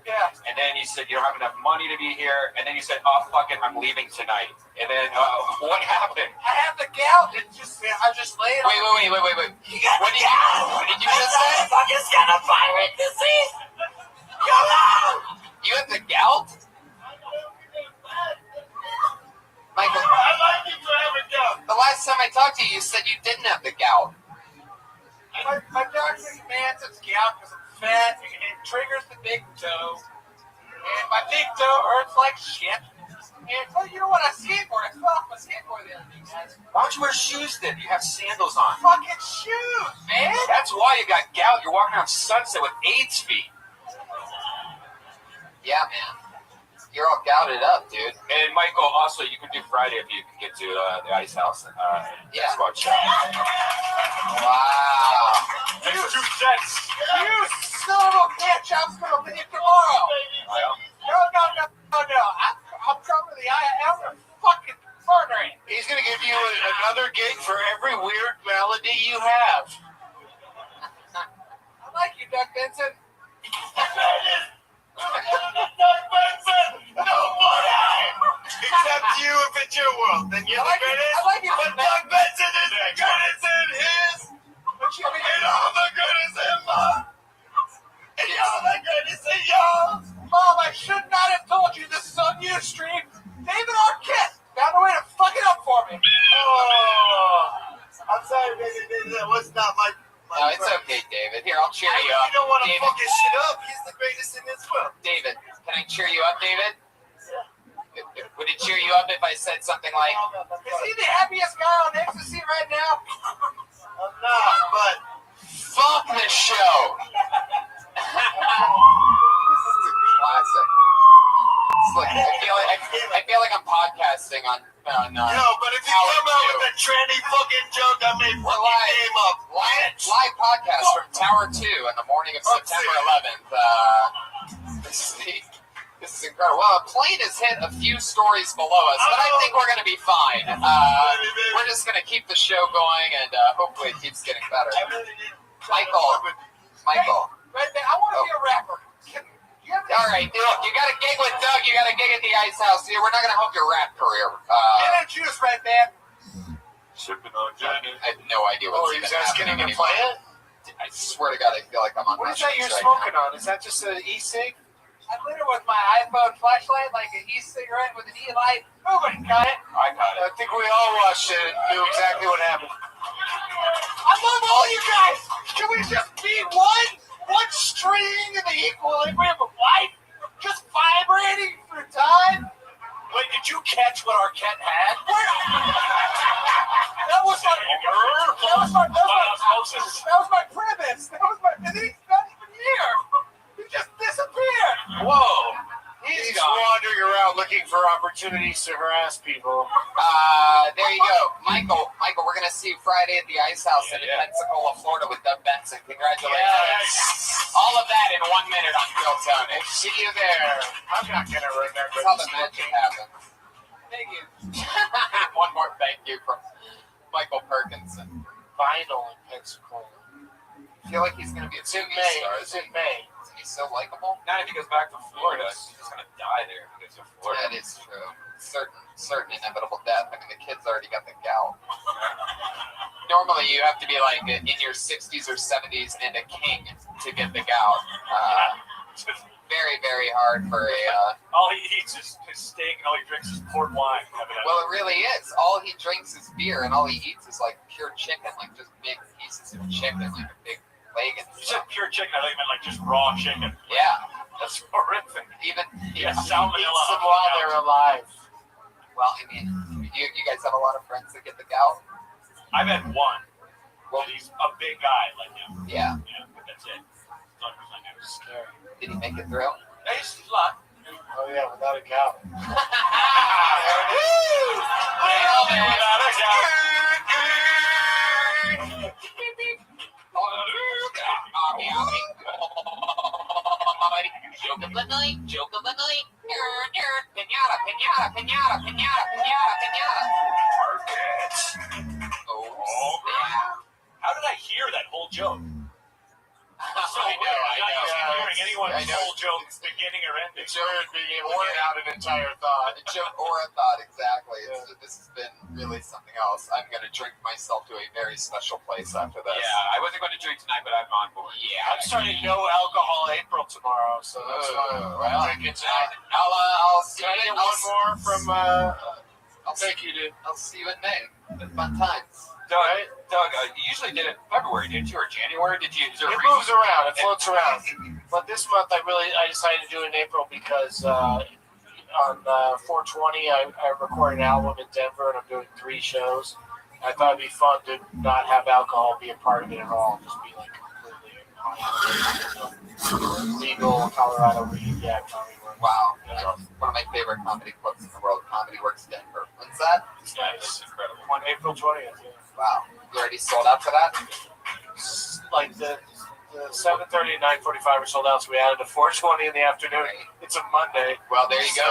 Yeah. And then you said you don't have enough money to be here. And then you said, "Oh fuck it, I'm leaving tonight." And then what happened? I have the gout. It's just I'm just laying. Wait. You got What did you just say? Motherfucker's got a pirate disease. Come on. You have the gout? Michael, I like you to have a gout. the last time I talked to you, you said you didn't have the gout. My doctor demands it's gout because I'm fat and it triggers the big toe. And my big toe hurts like shit. And well, you know what? I skateboard. I fell off my skateboard the other day, guys. Why don't you wear shoes then? You have sandals on. Fucking shoes, man. That's why you got gout. You're walking on Sunset with AIDS feet. Yeah, man. You're all gouted up, dude. And Michael, also, you can do Friday if you can get to the Ice House. Squad show. Wow. You son of a bitch! I'm gonna leave tomorrow. No. I'm coming to the I'm gonna fucking murder him. He's going to give you another gig for every weird melody you have. I like you, Doug Benson. Except you if it's your world. Then you're the greatest. I like you, but Doug Benson is the greatest in his. And all the greatest in mine. And y'all the greatest in y'all. Mom, I should not have told you this is on Ustream. David Arquette found a way to fuck it up for me. Oh, I'm sorry, baby. That was not my. No, it's okay, David. Here, I'll cheer you up. You don't want to David. fuck his shit up. He's the greatest in this world. David, can I cheer you up, David? Would it cheer you up if I said something like, Is he the happiest guy on ecstasy right now? I'm not, but fuck the show? This is a classic. Look, I feel like I'm podcasting on yo, but if you come out with a trendy fucking joke, I may fuck your name up. Live podcast from Tower 2 in the morning of September 11th. This is incredible. Well, a plane has hit a few stories below us, but I think we're going to be fine. We're just going to keep the show going, and hopefully it keeps getting better. Michael. Right there, I want to be a rapper. All right, look, you got a gig with Doug, you got a gig at the Ice House. We're not going to help your rap career. Get a juice right there. Sipping on Johnny. I have no idea what's he was even asking him happening to play anymore. it? I swear to God, I feel like I'm on. What is that you're right smoking now. on? Is that just an e-cig? I lit it with my iPhone flashlight like an e-cigarette with an e-light. Nobody got it. I got it. I think we all watched it and knew exactly what happened. I love all you guys. Can we just be one string in the equilibrium of life? Just vibrating through time? Wait, did you catch what Arquette had? That was my premise. And then he's not even here. He just disappeared. Whoa. He's wandering around looking for opportunities to harass people. There you go. Michael, we're going to see you Friday at the Ice House in Pensacola, Florida with Doug Benson. Congratulations. Yes. All of that in 1 minute on Phil Tony. See you there. I'm not going to remember. That's how the magic happens. Thank you. One more thank you from Michael Perkinson. Vinyl in Pensacola. I feel like he's going to be a It's in May. It's in May. Isn't he so likable? Now if he goes back to Florida, he's just gonna die there. If he goes to Florida. That is true. Certain inevitable death. I mean, the kid's already got the gout. Normally, you have to be like in your 60s or 70s and a king to get the gout. Very, very hard for a. All he eats is his steak, and all he drinks is port wine. Well, it really is. All he drinks is beer, and all he eats is like pure chicken, like just big pieces of chicken, like a big leg. And you said pure chicken. I thought you meant like just raw chicken. Yeah, that's horrific. Even salmonella. Eats them while they're alive. Well, I mean, you guys have a lot of friends that get the gout. I've had one. Well, he's a big guy like him. Yeah. Yeah, but that's it. It was scary. Did he make it through? Yeah, he's alive. Oh yeah, without a gout. How did I hear that whole joke? So I know. I'm not used to hearing anyone's I know. whole joke beginning or ending. Jared being able to get out an entire thought. A joke or a thought, exactly. This has been really something else. I'm going to drink myself to a very special place after this. Yeah, I wasn't going to drink tonight, but I'm on board. Yeah. I'm starting no alcohol April tomorrow, so that's fine. Well, Drinking tonight. I'll see Can I you. get one more from? Thank you, dude. I'll see you in May. Been fun times. Doug, you usually did it in February, didn't you, or January? Did you? It moves around. It floats around. But this month, I decided to do it in April because on 420, I recorded an album in Denver, and I'm doing 3 shows. I thought it'd be fun to not have alcohol be a part of it at all. Just be like completely legal Colorado weed. Yeah, comedy works. Wow. One of my favorite comedy clubs in the world, Comedy Works Denver. When's that? Yeah, it's incredible. On April 20th. Yeah. Wow. You already sold out for that? Like the 7:30 and 9:45 are sold out, so we added a 4:20 in the afternoon. It's a Monday. Well, there you go.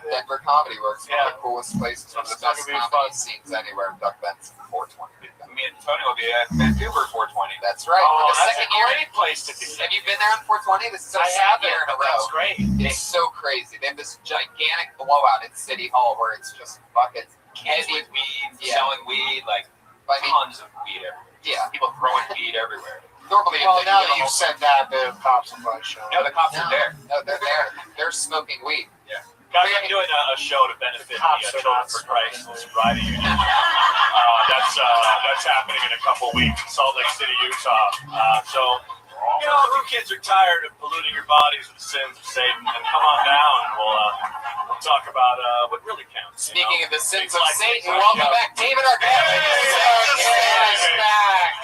Denver Comedy Works. One of the coolest places, one of the best comedy scenes anywhere. Doug Benson, 420. Me and Tony will be at Vancouver 420. That's right. Oh, the that's second a year. great place to be. Have you been there on 420? This is our second year in a row. That's great. It's so crazy. They have this gigantic blowout at City Hall where it's just fucking Kids with weed, selling weed, like tons of weed everywhere. Yeah. People throwing weed everywhere. Normally, Well, now that you've said that, the cops will probably show. No, the cops are there. No, they're there. They're smoking weed. Yeah. Guys, I'm doing a show to benefit the Children for Christ Sobriety Union. That's happening in a couple weeks in Salt Lake City, Utah. So, you know, if you kids are tired of polluting your bodies with the sins of Satan, then come on down and we'll talk about what really counts. Speaking of the sins of like Satan, welcome back, David Arquette. He's back.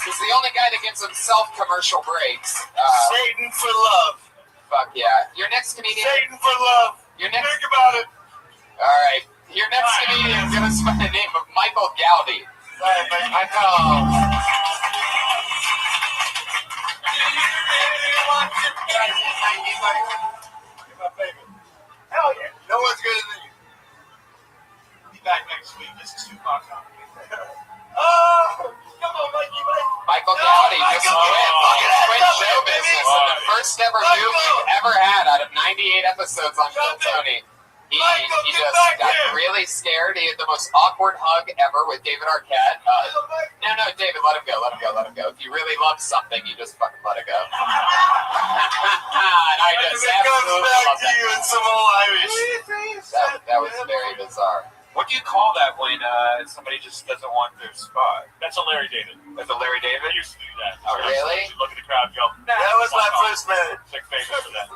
He's the only guy that gives himself commercial breaks. Satan for love. Fuck yeah. Your next comedian. Satan for love. Your next. Think about it. All right. Your next comedian is going to spell the name of Michael Gowdy. Hell yeah. No one's good than you. Be back next week. This is Tupac on. Oh, come on, Mikey, Michael Gowdy just quit show business. And the first ever move we've ever had out of 98 episodes on Phil Tony. He just got really scared. He had the most awkward hug ever with David Arquette. No, David, let him go. If you really love something, you just fucking let it go. And I just absolutely love that. in some old Irish. That was very bizarre. What do you call that when somebody just doesn't want their spot? That's a Larry David. That's a Larry David? I used to do that. Oh, really? Look at the crowd, go. That was my first marriage. Big famous for that.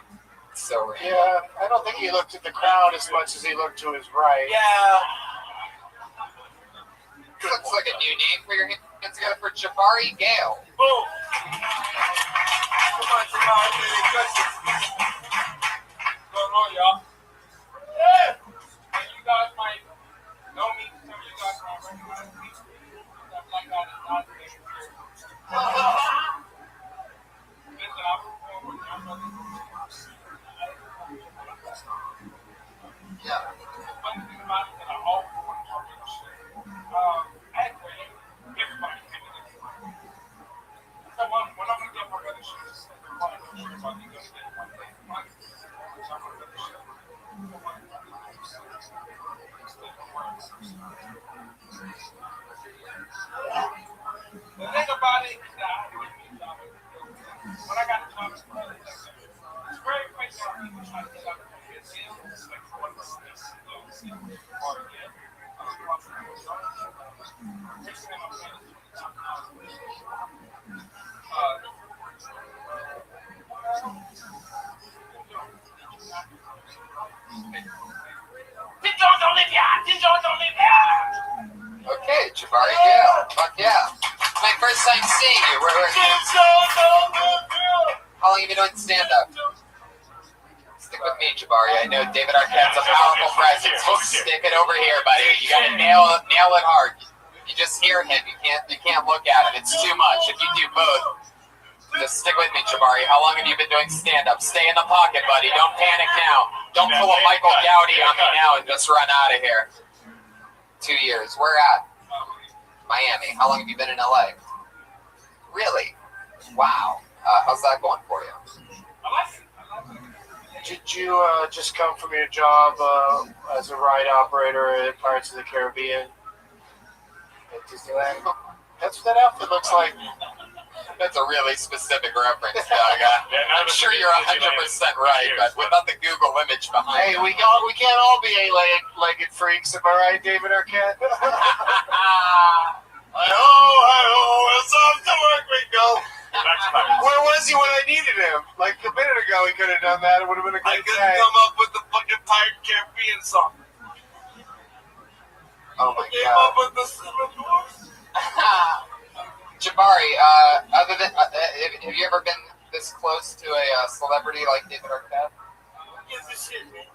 So random. Yeah, I don't think he looked at the crowd as much as he looked to his right. Yeah. Looks like a new name for your hands together for Jabari Gale. Boom. Come on, Jabari, What's going on, y'all? Yeah. The thing about it is that when I got the job, it's very crazy how people try to get out of it. It's like one of the Okay, Jabari Gale. Fuck yeah. My first time seeing you. How long have you been doing stand-up? Stick with me, Jabari. I know David Arquette's a powerful presence. Just stick it over here, buddy. You gotta nail it hard. You just hear him. You can't look at him. It's too much. If you do both, just stick with me, Jabari. How long have you been doing stand-up? Stay in the pocket, buddy. Don't panic now. Don't pull a Michael Gowdy on me now and just run out of here. 2 years. Where at? Miami. How long have you been in LA? Really? Wow. How's that going for you? Did you just come from your job as a ride operator at Pirates of the Caribbean at Disneyland? That's what that outfit looks like. That's a really specific reference, Doug. I'm sure you're 100% right, but without the Google image behind Hey, we can't all be eight-legged freaks, am I right, David Arquette? Hi-ho, it's off to work we go. Where was he when I needed him? Like a minute ago, he could have done that. It would have been a great day. I couldn't come up with the fucking Pirate Caribbean song. Oh my Came God. up with the Seven Dwarfs. Jabari, other than have you ever been this close to a celebrity like David Arquette? Gives a shit, man.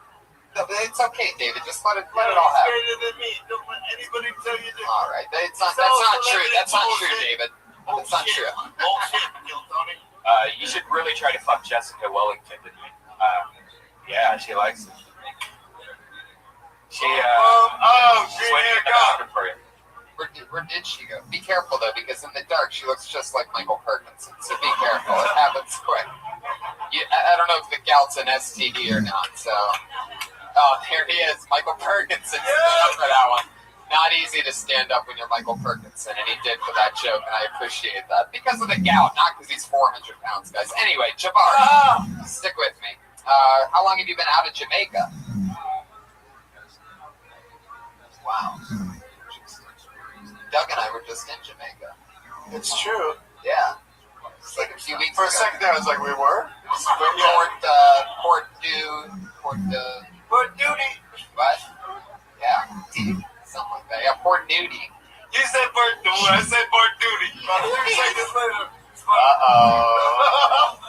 No, it's okay, David. Just let it all happen. Straighter than me. Don't let anybody tell you this. All right, that's not true. That's not true, David. That's not true. You should really try to fuck Jessica Wellington tonight. Yeah, she likes it. She's waiting in the bathroom for you. Where did she go? Be careful though, because in the dark she looks just like Michael Perkinson. So be careful. It happens quick. I don't know if the gout's an STD or not. So, there he is, Michael Perkinson. Up for that one. Not easy to stand up when you're Michael Perkinson, and he did for that joke, and I appreciate that. Because of the gout, not because he's 400 pounds, guys. Anyway, Jabari, stick with me. How long have you been out of Jamaica? Wow. Doug and I were just in Jamaica. It's true. Yeah. It's like a few weeks For ago. a second there, I was like, we were? Port Duty. What? Yeah. Something like that. Yeah, Port Duty. You said Port Duty. I said Port Duty. 30 seconds later. Uh-oh.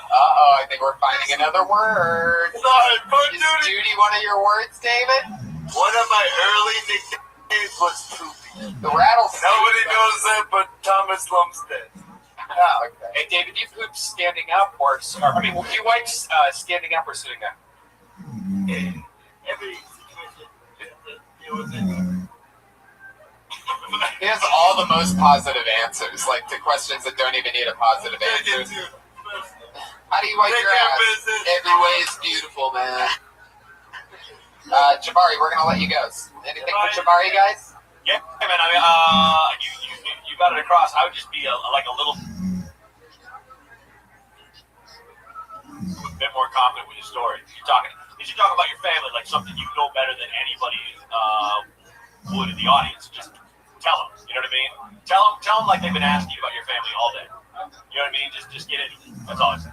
I think we're finding another word. Sorry, Port Is Duty. duty one of your words, David? One of my early nicknames was Poopy. The rattlesnake. Nobody knows that but Thomas Lumstead. Oh, okay. Hey, David, do you poop standing up do you wipe standing up or sitting up? Every situation. He has all the most positive answers, like to questions that don't even need a positive answer. How do you wipe your ass? Every way is beautiful, man. Jabari, we're gonna let you go. Anything for Jabari, guys? Yeah, man. I mean, you got it across. I would just be a little bit more confident with your story. You're talking about your family like something you know better than anybody would in the audience. Just tell them. You know what I mean? Tell them like they've been asking you about your family all day. You know what I mean? Just get into it. That's all I say.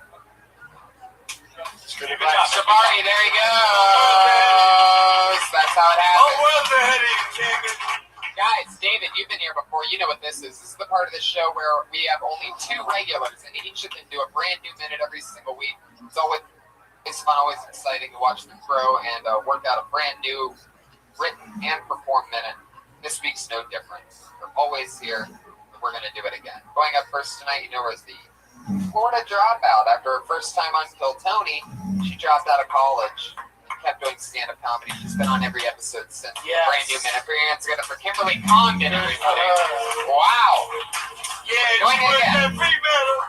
Good job. Jabari, there he goes. That's how it happens. Oh, well, the head of you, King. Guys, David, you've been here before. You know what this is. This is the part of the show where we have only 2 regulars, and each of them do a brand new minute every single week. It's always fun, always exciting to watch them grow and work out a brand new written and performed minute. This week's no different. They're always here. we're going to do it again. Going up first tonight, was the Florida dropout. After her first time on Kill Tony, she dropped out of college and kept doing stand-up comedy. She's been on every episode since. Yes. Brand new minute. Hands together for Kimberly Condon, everybody. Wow. Yeah, doing it again. that free metal.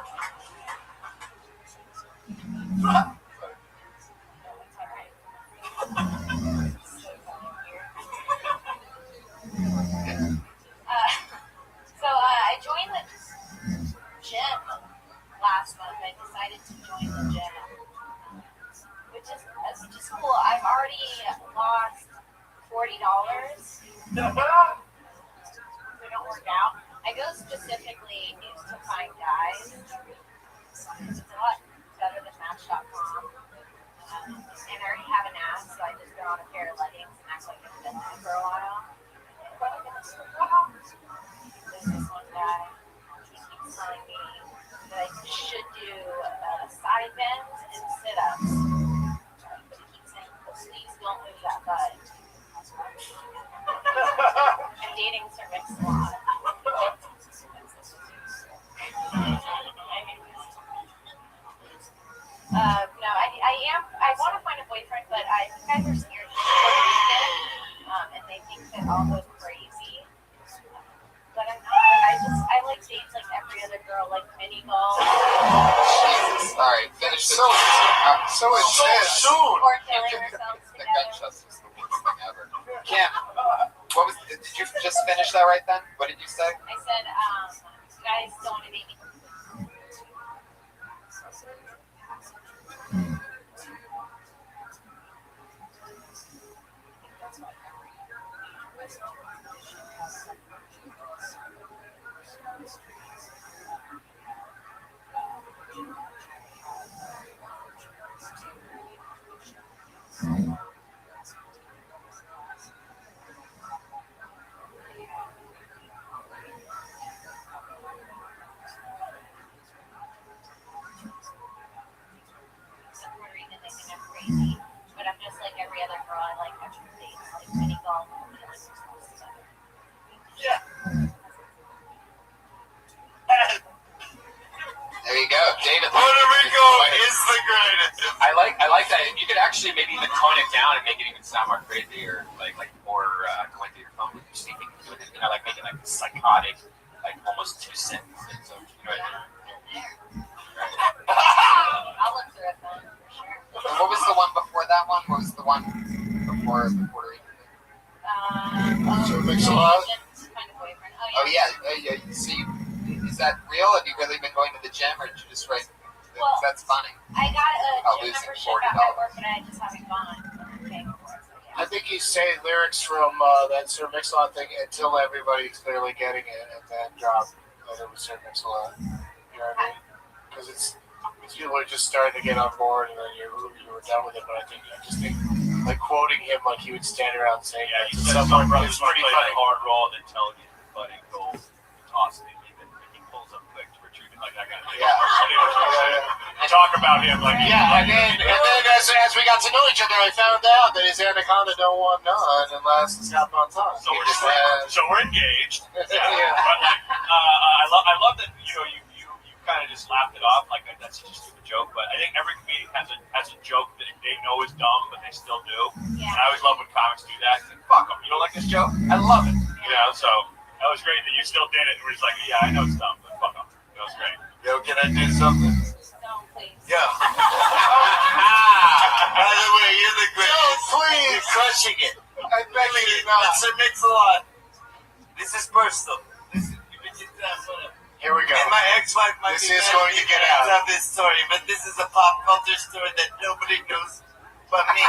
I joined the gym last month. I decided to join the gym, which is cool. I've already lost $40. I don't work out. I go specifically to find guys. It's a lot better than Match.com. And I already have an ass, so I just throw on a pair of leggings and act like I've been there for a while. There's this one guy, he keeps telling me that I should do side bends and sit-ups. But he keeps saying, please don't move that butt. I'm dating Sir Mix-a-Lot. No, I want to find a boyfriend, but I think guys are scared to Puerto Rican, and they think that I'll go crazy. But I'm not. I like dates like every other girl, like mini golf. Jesus. All right, finish this. So soon. Or killing ourselves The together. gunshots is the worst thing ever. Kim, did you just finish that right then? What did you say? I said, guys don't want to date me. Crazy, but I'm just like every other girl. I like extra dates, like mini golf, and killing ourselves together. Yeah. There you go, David. Puerto Rico is the greatest. I like that. You could actually maybe even tone it down and make it even sound more crazy, or like more going through your phone with your speaking to it. Like making like psychotic, like almost 2 sentences. So, what I mean? I'll look through it then, for sure. What was the one before that one? What was the one before the Puerto Rican? Sir Mix-a-Lot? Kind of boyfriend. Oh yeah. See, is that real? Have you really been going to the gym, or did you just write? Well, that's funny. I got a gym losing membership at my $40. work, but I just haven't gone. I'm paying for it, so yeah. I think he's saying lyrics from that Sir Mix-a-Lot thing until everybody's clearly getting it, and then drop that it was Sir Mix-a-Lot. You know what I mean? Because it's people are just starting to get on board, and then you were done with it. But I just think like quoting him like he would stand around saying, Yeah, you to said someone brothers is want pretty to play funny. that hard roll, then tell you but it goes toss it, and he pulls up quick to retrieve it like that guy. Talk about him like Yeah, and then as we got to know each other, I found out that his anaconda don't want none unless it's got on top. So we're engaged. Yeah. But I love that you kind of just laughed it off like that's just a stupid joke. But I think every comedian has a joke that they know is dumb, but they still do. Yeah. And I always love when comics do that. It's like, fuck them. You don't like this joke? I love it. So that was great that you still did it. And we're just like, yeah, I know it's dumb, but fuck them. That was great. Yo, can I do something? No, please. Yeah. By the way, you're the greatest. Please. You're crushing it. I beg you not. Sir Mix-a-Lot. This is personal. Here we go. And my ex-wife might This be is mad going at me to get because out. of this story, but this is a pop culture story that nobody knows but me.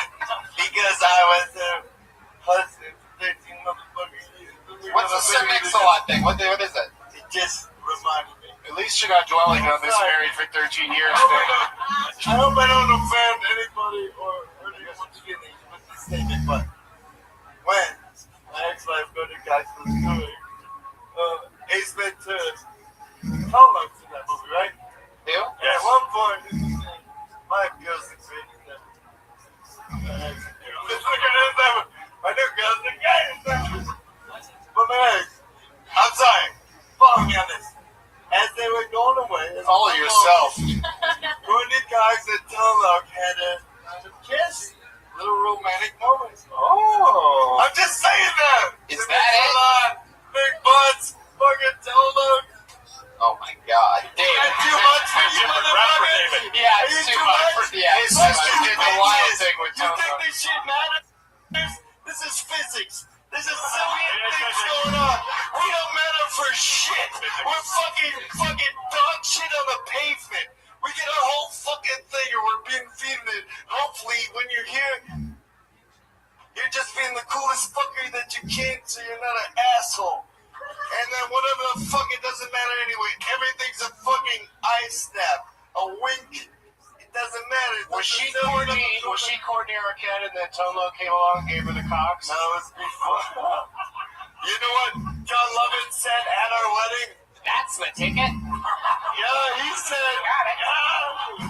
Because I was a husband for 13 motherfucking years. What's the Sir Mix-a-Lot thing? What is it? It just reminded me. At least you're not dwelling on this married for 13 years thing. I hope I don't offend anybody or anyone's feelings with this statement, but when my ex-wife got a guy from school, Ace Ventura, Tom Hanks in that movie, right? Who? And at one point, he was saying, my girl's the greatest ever. Just look at this, my new girl's the greatest ever. But man, I'm sorry, follow me on this. as they were going away. Follow yourself. Courtney Cox and Tolok had a kiss. Little romantic moment. Oh. I'm just saying that. Is that it? Big butts. Fucking Tolok. Oh my God, David! Too much for you, motherfucker. Yeah, it's too much for His yeah. sister did the wild thing with You think Tolok. this shit matters? This is physics. There's a zillion things going on. We don't matter for shit. We're fucking dog shit on the pavement. We get our whole fucking thing and we're being feeding it. Hopefully, when you're here, you're just being the coolest fucker that you can, so you're not an asshole. And then whatever the fuck, it doesn't matter anyway. Everything's a fucking eye snap, a wink. It doesn't matter. Was she Courtney Arquette and then Tolo came along and gave her the cocks? No, it was before. You know what John Lovett said at our wedding? That's the ticket. Yeah, he said.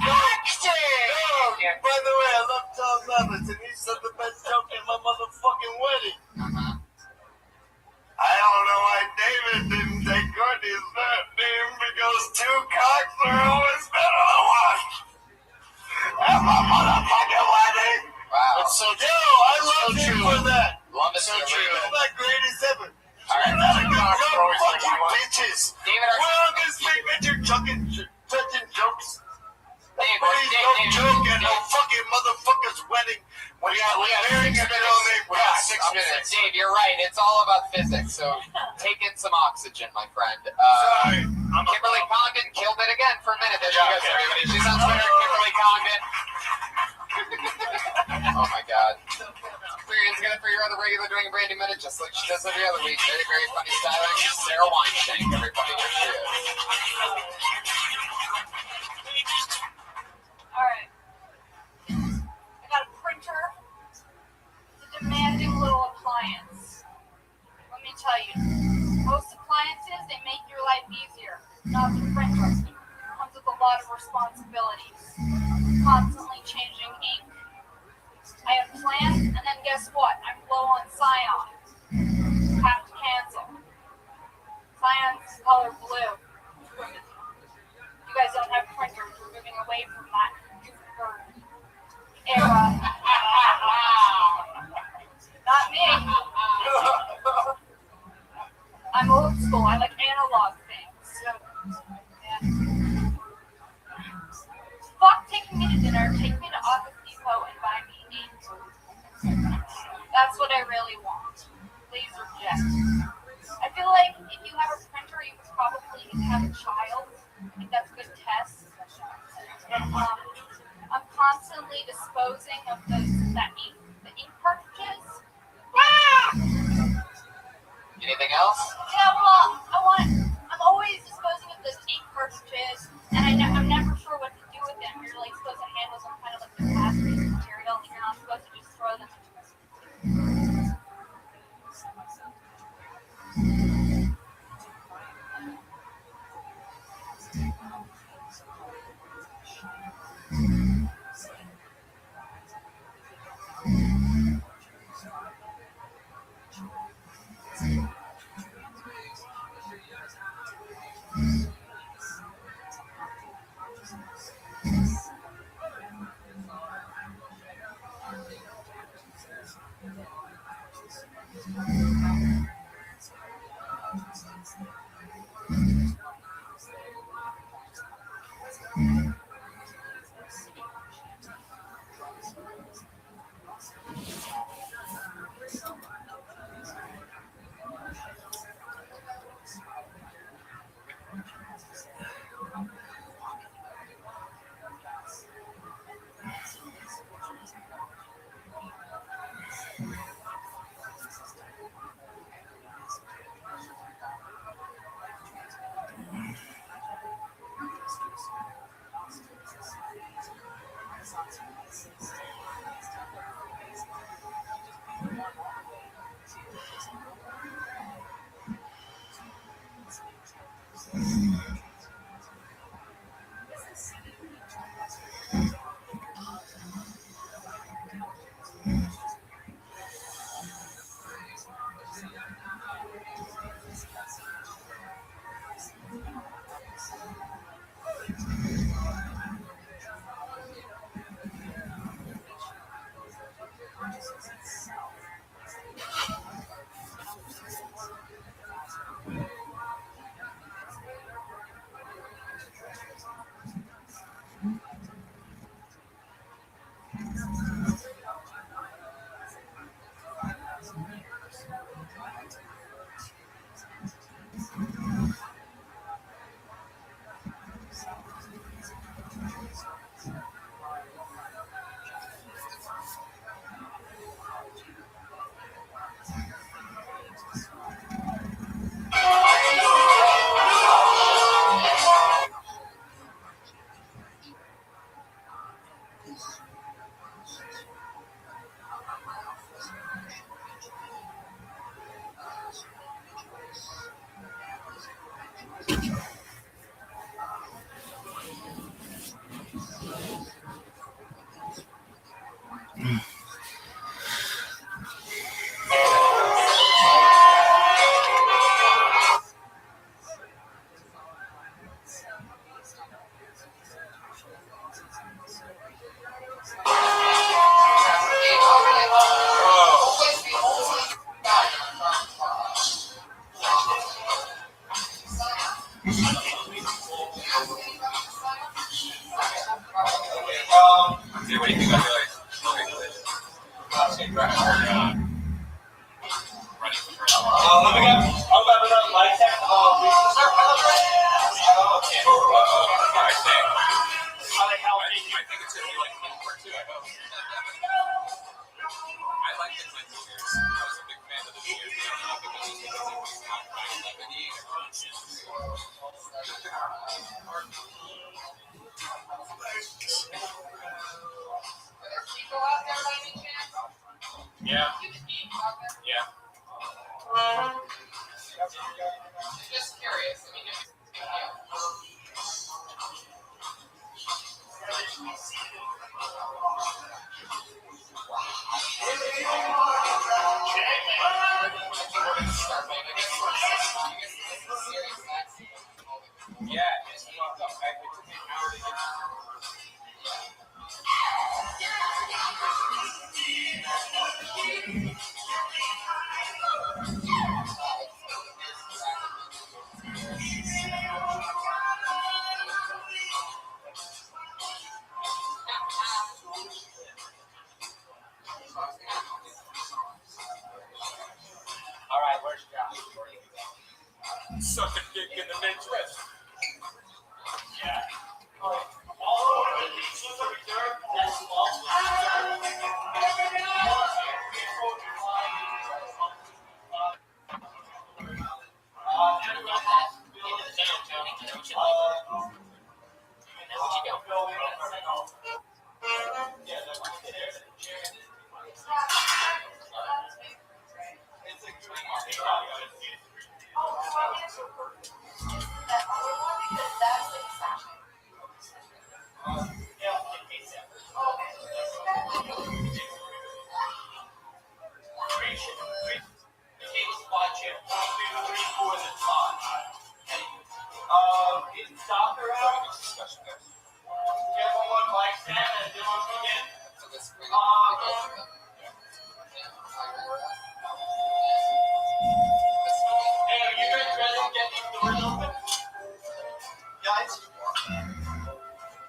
Action! No, by the way, I love John Lovett, and he said the best joke at my motherfucking wedding. I don't know why David didn't take Courtney's name because two cocks are always better than one. At my motherfucking wedding. Wow. That's so true. Yo, I love So him true. for that. Love it. So true. You're my greatest ever. All right. Not a good Cocks joke, are always like fucking one. bitches. David, We're on this big picture touching jokes. Please Dave, don't joke at no fucking motherfucker's wedding. We got 6 minutes. We got 6 minutes. Dave, you're right. It's all about physics. So take in some oxygen, my friend. Sorry. Kimberly Condon killed it again for a minute. There she Yeah, goes, everybody. She's on Twitter, Kimberly Condon. Oh my God. Experience good for your other regular doing Brandy Minute, just like she does every other week. Very, very funny styling. Sarah Weinstein, everybody. Here she is. Alright. I got a printer. It's a demanding little appliance. Let me tell you, most appliances, they make your life easier. Not the printer. It comes with a lot of responsibilities. Constantly changing ink. I have plans, and then guess what? I'm low on cyan. Have to cancel. Cyan's color blue. You guys don't have printers. We're moving away from that era. Not me. I'm old school. I like analog things. So, yeah. Fuck taking me to dinner. Take me to Office Depot and buy me ink. That's what I really want. Laser jet. I feel like if you have a printer, you would probably have a child. I think that's a good test. I'm constantly disposing of the ink cartridges. Anything else? Yeah, well, I'm always disposing of those ink cartridges, and I'm never sure what to do with them. You're like supposed to handle some kind of like hazardous material, and you're not supposed to just throw them. What do you think about the I think it's going to be like part 2, I hope. I like the Clint years. I was a big fan of the years. I don't know if it was just because it was not kind of lemony Yeah. Yeah. Just curious. I mean, Yeah, it's fucked up. It took me an hour to get All right, where's Josh? suck a dick in the Midwest. Yeah. All over the pieces of dirt, that's small.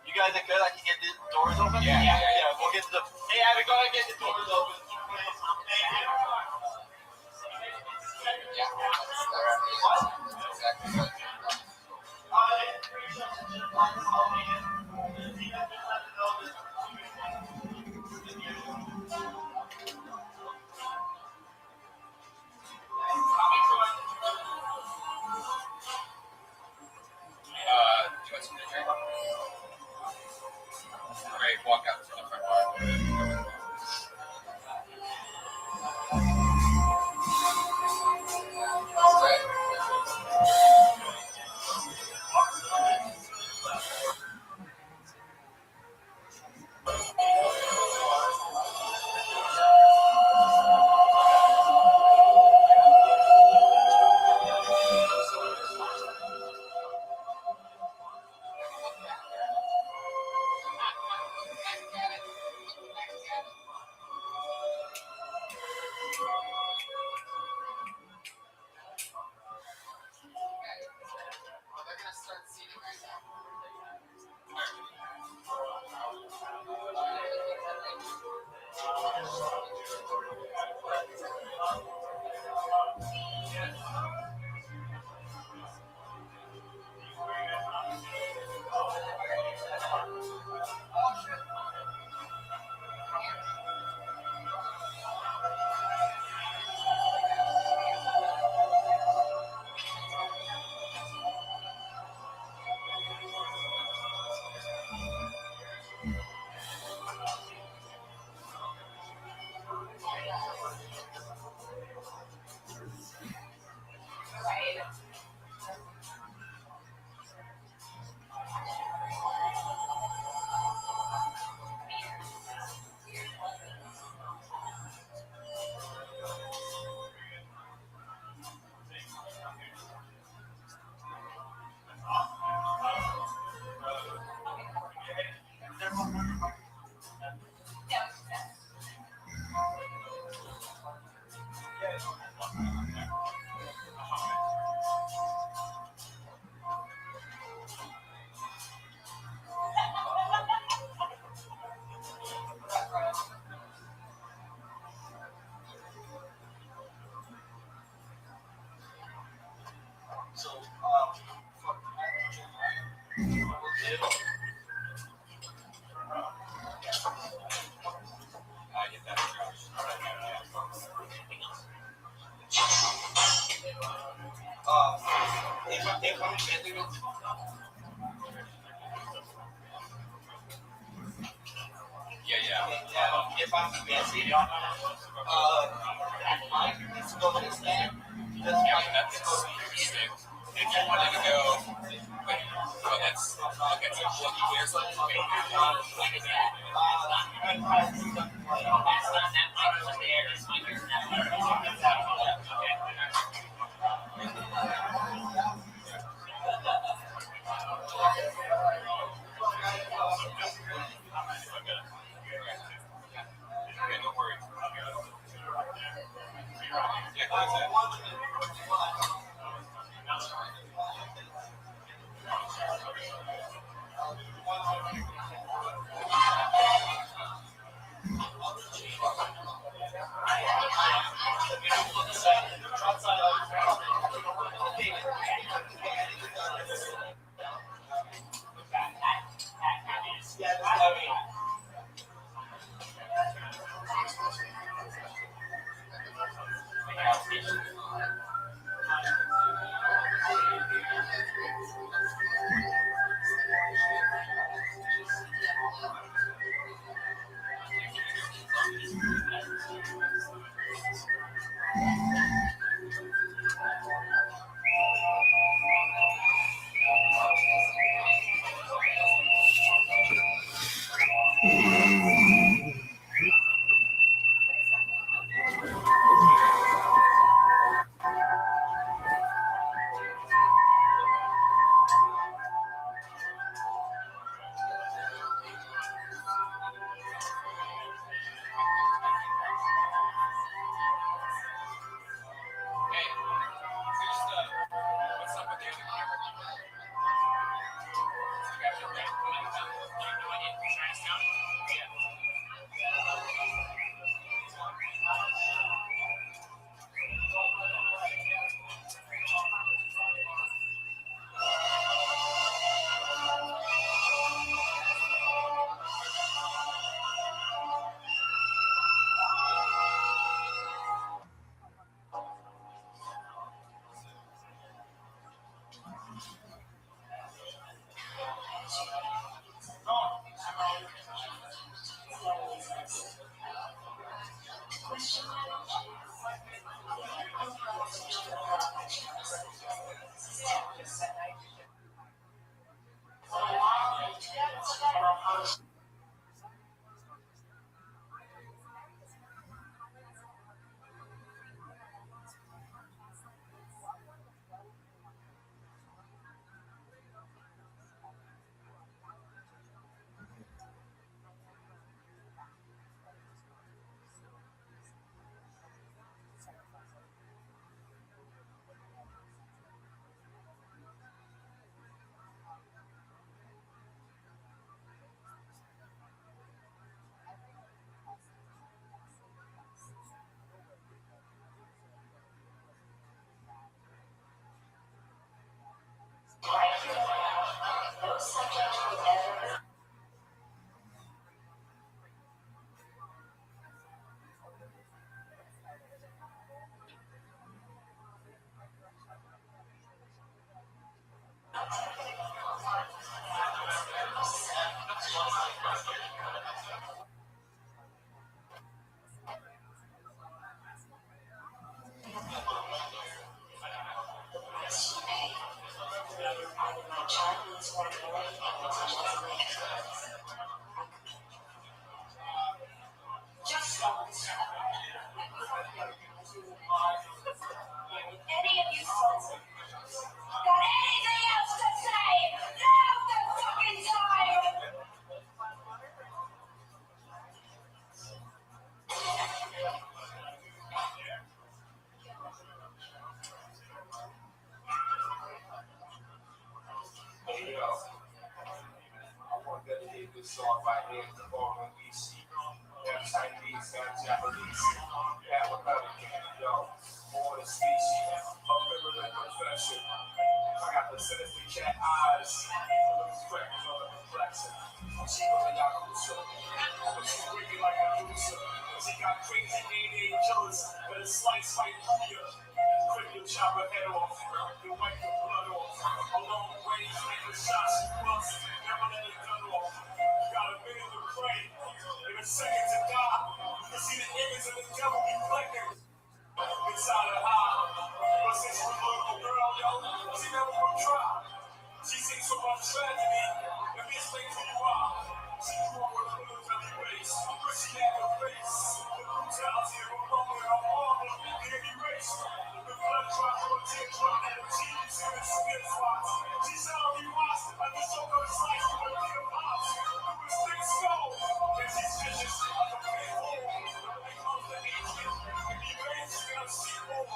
You guys are good? I can get the doors open? Yeah. We'll get the. Hey, Abby, go ahead and get the doors open. Do you want something to drink? Great, walk out to the front door. I get that. If I'm busy with if I'm busy, let's go to this man. That's interesting. If you wanted to go, wait, that's okay. So there's like no worries. Any of you folks got anything else to say? Now's the fucking time! Hey, yo. I want to dedicate this song by hand to all the EC. Got Chinese, got Japanese, got American, yo. All the species, a feminine profession. I got the sinister cat eyes, a little freckles on the Chop her head off, you wipe the blood off. A long range, taking shots, you must never let it gun off. Got a minute to pray, and a second to die. You can see the image of the devil reflecting inside her eye. But since she was a little girl, yo, she never would try. She seen so much tragedy, and this thing who you are. She grew up with a military race, but she had no face. The brutality of her mother and her father can't be erased. The blood drop from a teardrop and her cheeks in the skin spots. She said I'll be watched like the shoulder slice from a kid pops. It was thick skull, and she's vicious like a pit bull. When it comes to hatred, and be raised, she's gonna see more.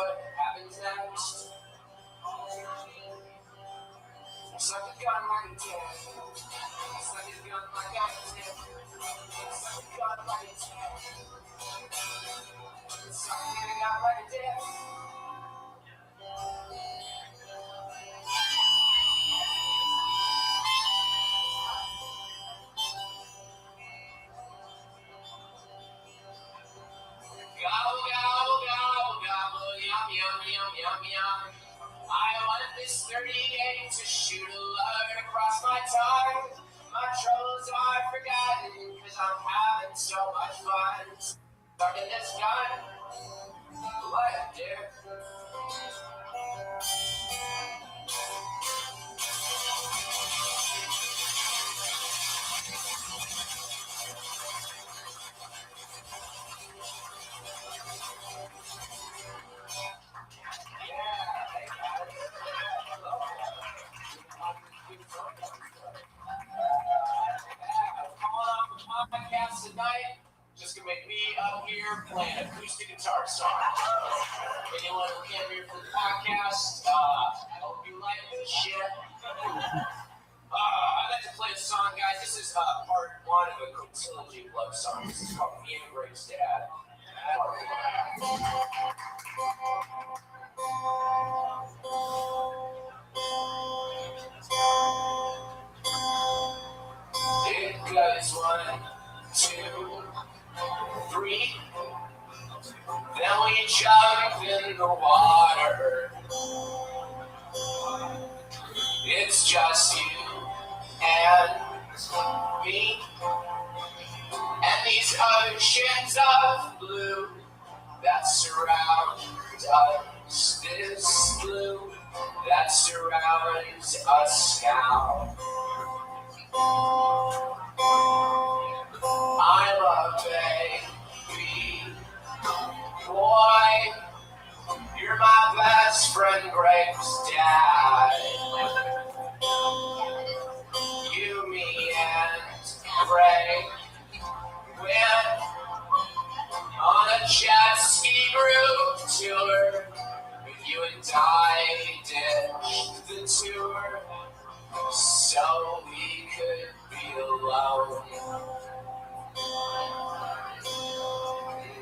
what happens next. Suck a gun like a dick. Suck a gun like a dick. Suck a gun like a dick. Suck a gun like a dick. Gobble, gobble, gobble, gobble, yum, yum, yum, yum, yum. I want this 30 days to shoot a lug across my tongue. My troubles are forgotten, cause I'm having so much fun. Sucking this gun, what a dick. Podcast tonight, just gonna make me up here playing acoustic guitar song. Anyone who came here for the podcast, I hope you like this shit. I'd like to play a song, guys. This is part one of a trilogy of love songs. This is called Me and Greg's Dad. It goes 1, 2, 3. Then we jump in the water. It's just you and me and these oceans of blue that surround us. This blue that surrounds us now. I'm a baby boy. You're my best friend, Greg's dad. You, me, and Greg went on a jet ski group tour. You and I ditched the tour so we could be alone.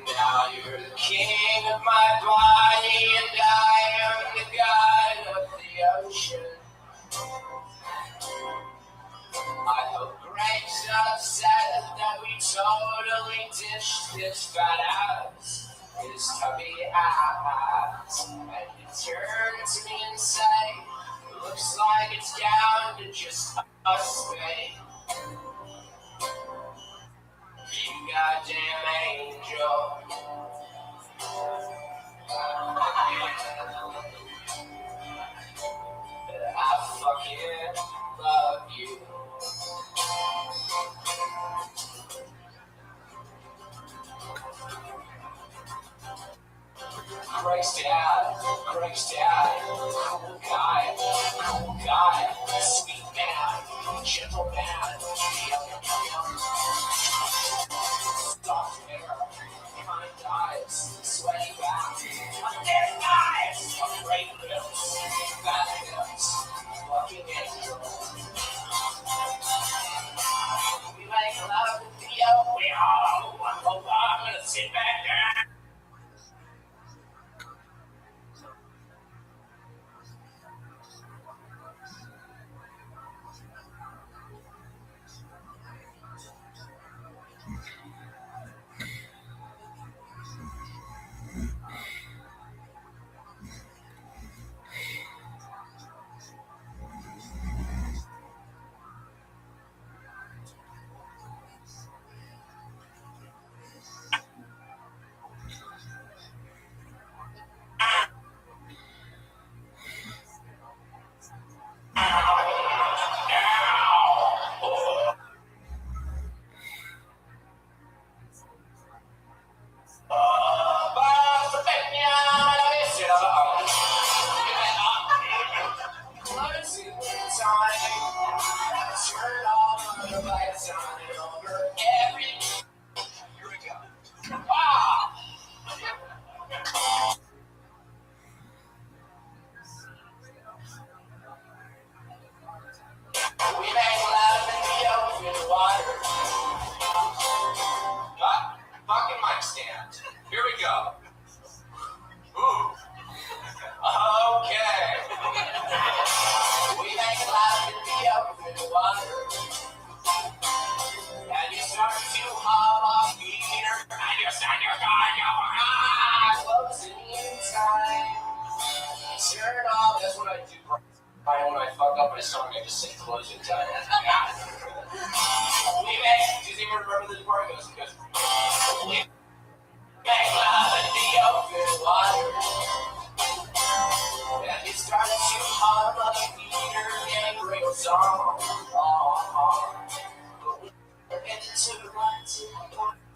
Now you're the king of my body and I am the god of the ocean. I hope Greg's upset that we totally ditched his fat ass, his tubby ass. And he turned to me and said, looks like it's down to just us, babe. You goddamn angel. I fucking love you. Greg's dad, cool guy, sweet man, gentle man, soft hair, kind eyes, sweaty back, dead eyes, great lips, fat lips, fucking angel. We make love with Theo, we all want to love. I'm gonna sit back down. That's what I do. Brian, when I fuck up my song, I just sing close your time. We make. Does anyone remember this part? He goes, we make love in the open water. And it started to hum like Peter and Ringo song. But we into the light,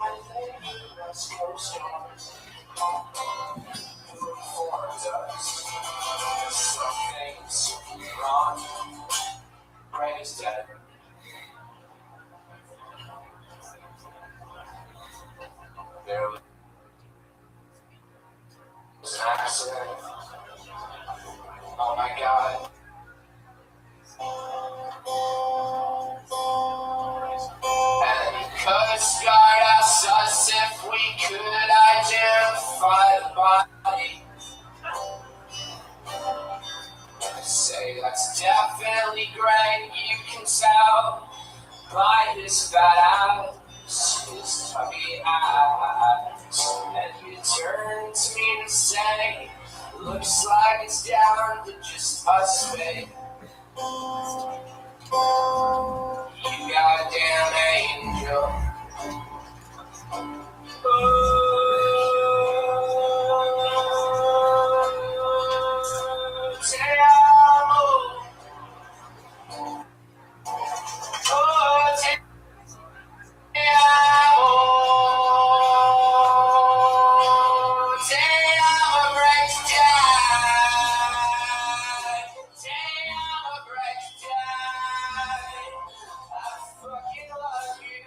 I lay us close who informs us. Some things wrong. Brain is dead. There was an accident. Oh my God. And Coast Guard asked us if we could identify the body. I say that's definitely great. You can tell by his fat ass, his tubby ass. And he turned to me and say, looks like it's down to just us, babe. You goddamn angel. Te amo. Oh, te amo. Te amo, right down. Te amo, right down. I fucking love you.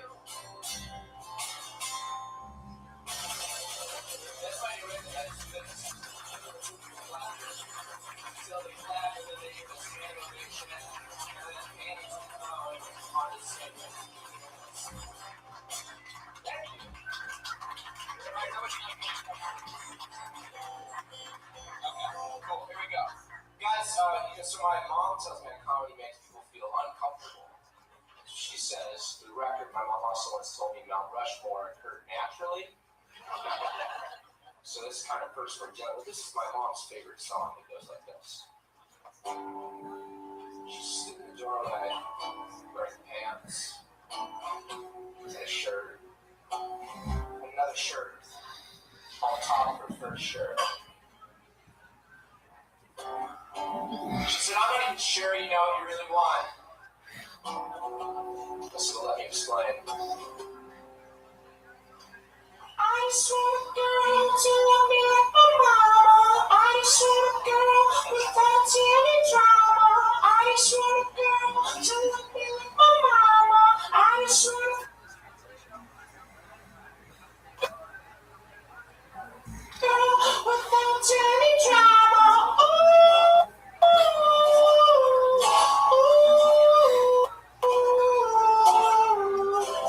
That's why you read that. Until they clap and then they give us an animation and then Annie's on the segment. Thank you. Alright, how much time? Okay, cool. Here we go. Guys, so my mom tells me that comedy makes people feel uncomfortable. She says, for the record, my mom also once told me Mount Rushmore hurt naturally. So this is kind of personal. This is my mom's favorite song. It goes like this. She's sitting in the doorway, wearing pants, and a shirt, and another shirt, on top of her first shirt. She said, I'm not even sure you know what you really want. So let me explain. I just want a girl to love me like my mama. I just want a girl without any drama. I just want a girl to love me like my mama. I just want a girl without any drama.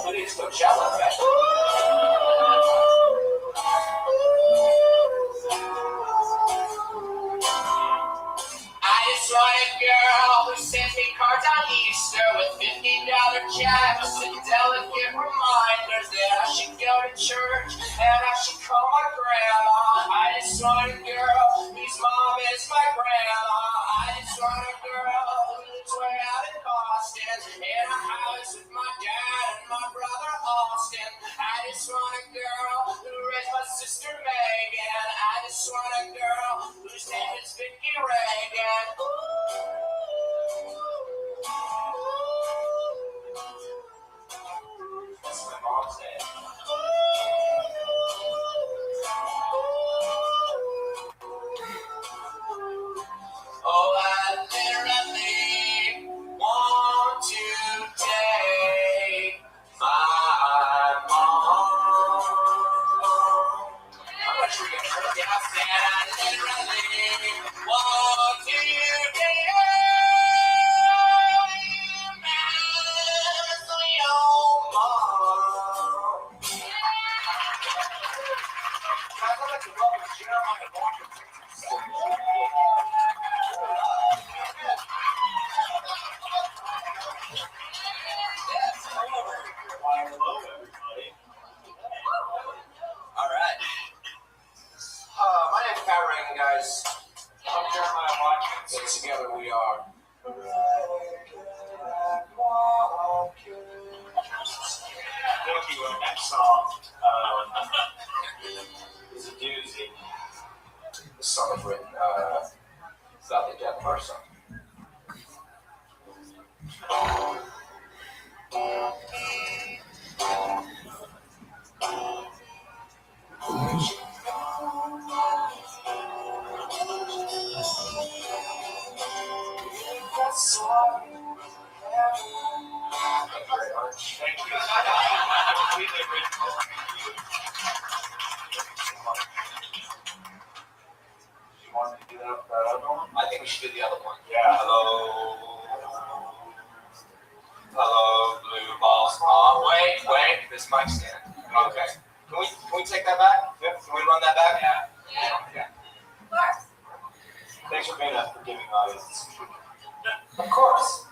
But it's Coachella, right? I just want a girl who sends me cards on Easter with $50 checks and delicate reminders that I should go to church and I should call my grandma. I just want a girl whose mom is my grandma. I just want a girl who lives way out in Boston in a house with my dad and my brother Austin. I just want a girl who raised my sister Megan. I just want a girl whose name is Vicky Reagan. That's my mom's name. Oh, I literally want to take my mom. I'm not sure you can hear me. I said I literally want to take So together we are. Thank you. Next song is a doozy. This song was written about the death of our son. Thank you. You want me to do that other one? I think we should do the other one. Yeah. Hello, blue balls. Wait. This mic stand. Okay. Can we take that back? Yep. Can we run that back? Yeah. Okay. Thanks for being a forgiving audience. Of course.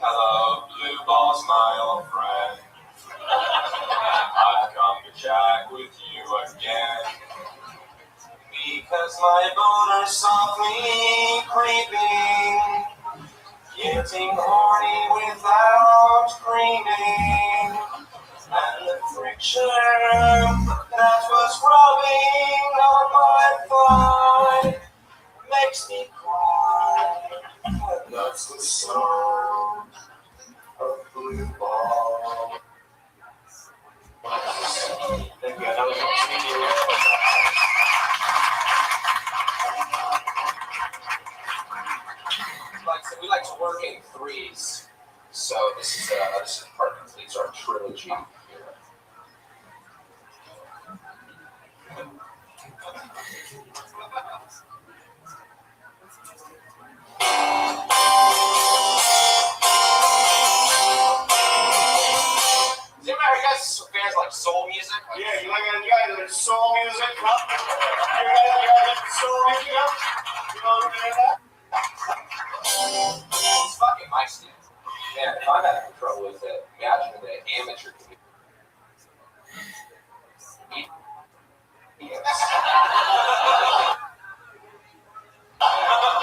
Hello, blue balls, my old friend. I've come to chat with you again. Because my boner's softly creeping, getting horny without screaming, and the friction that was rubbing on my thigh makes me cry, and that's the sound of blue ball. Thank you. Another one. We like to work in threes, so this is part completes our trilogy here. Does anybody, are you guys fans like soul music? Yeah, you like soul music? Huh? You like soul music? Huh? You know what I'm saying? It's fucking mic stand. Man, if I'm having trouble with it, imagine the amateur community. You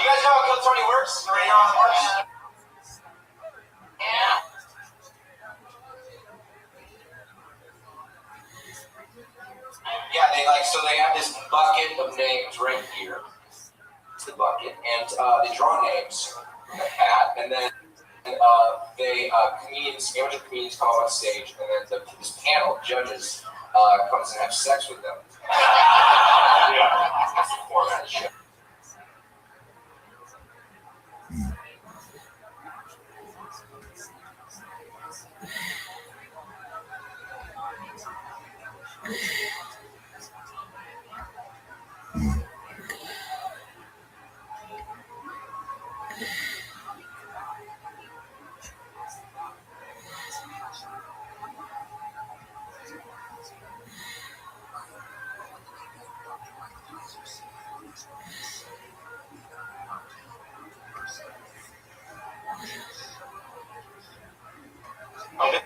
guys know how Kill Tony works? Already know how it works? Yeah. Yeah, they have this bucket of names right here. It's the bucket, and they draw names in a hat, and then amateur comedians come up on stage, and then this panel of judges comes and have sex with them. Yeah. That's the format of the show. Okay.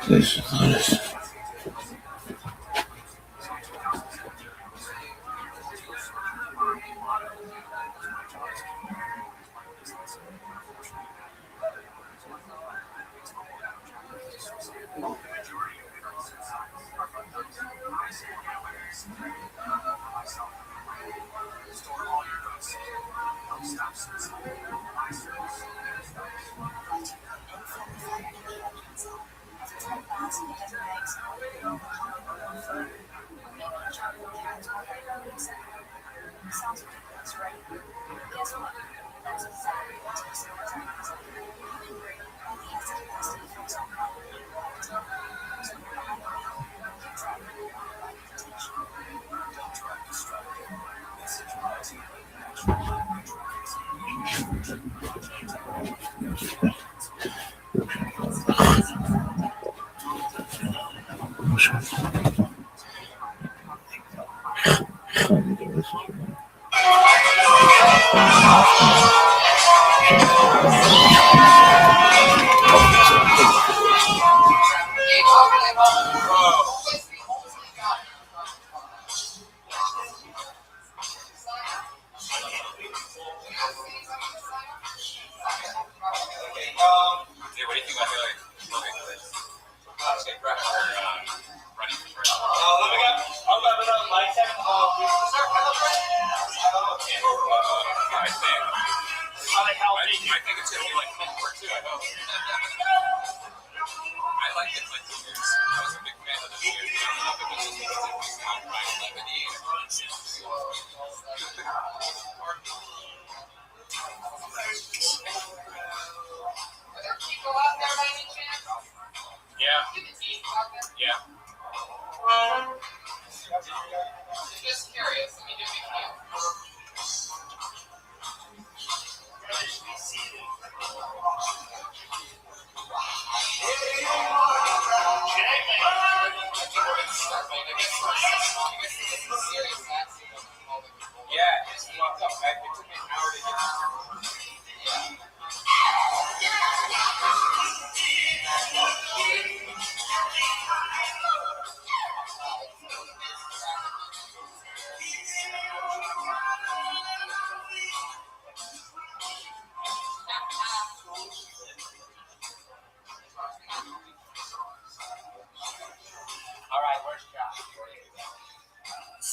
This is honest.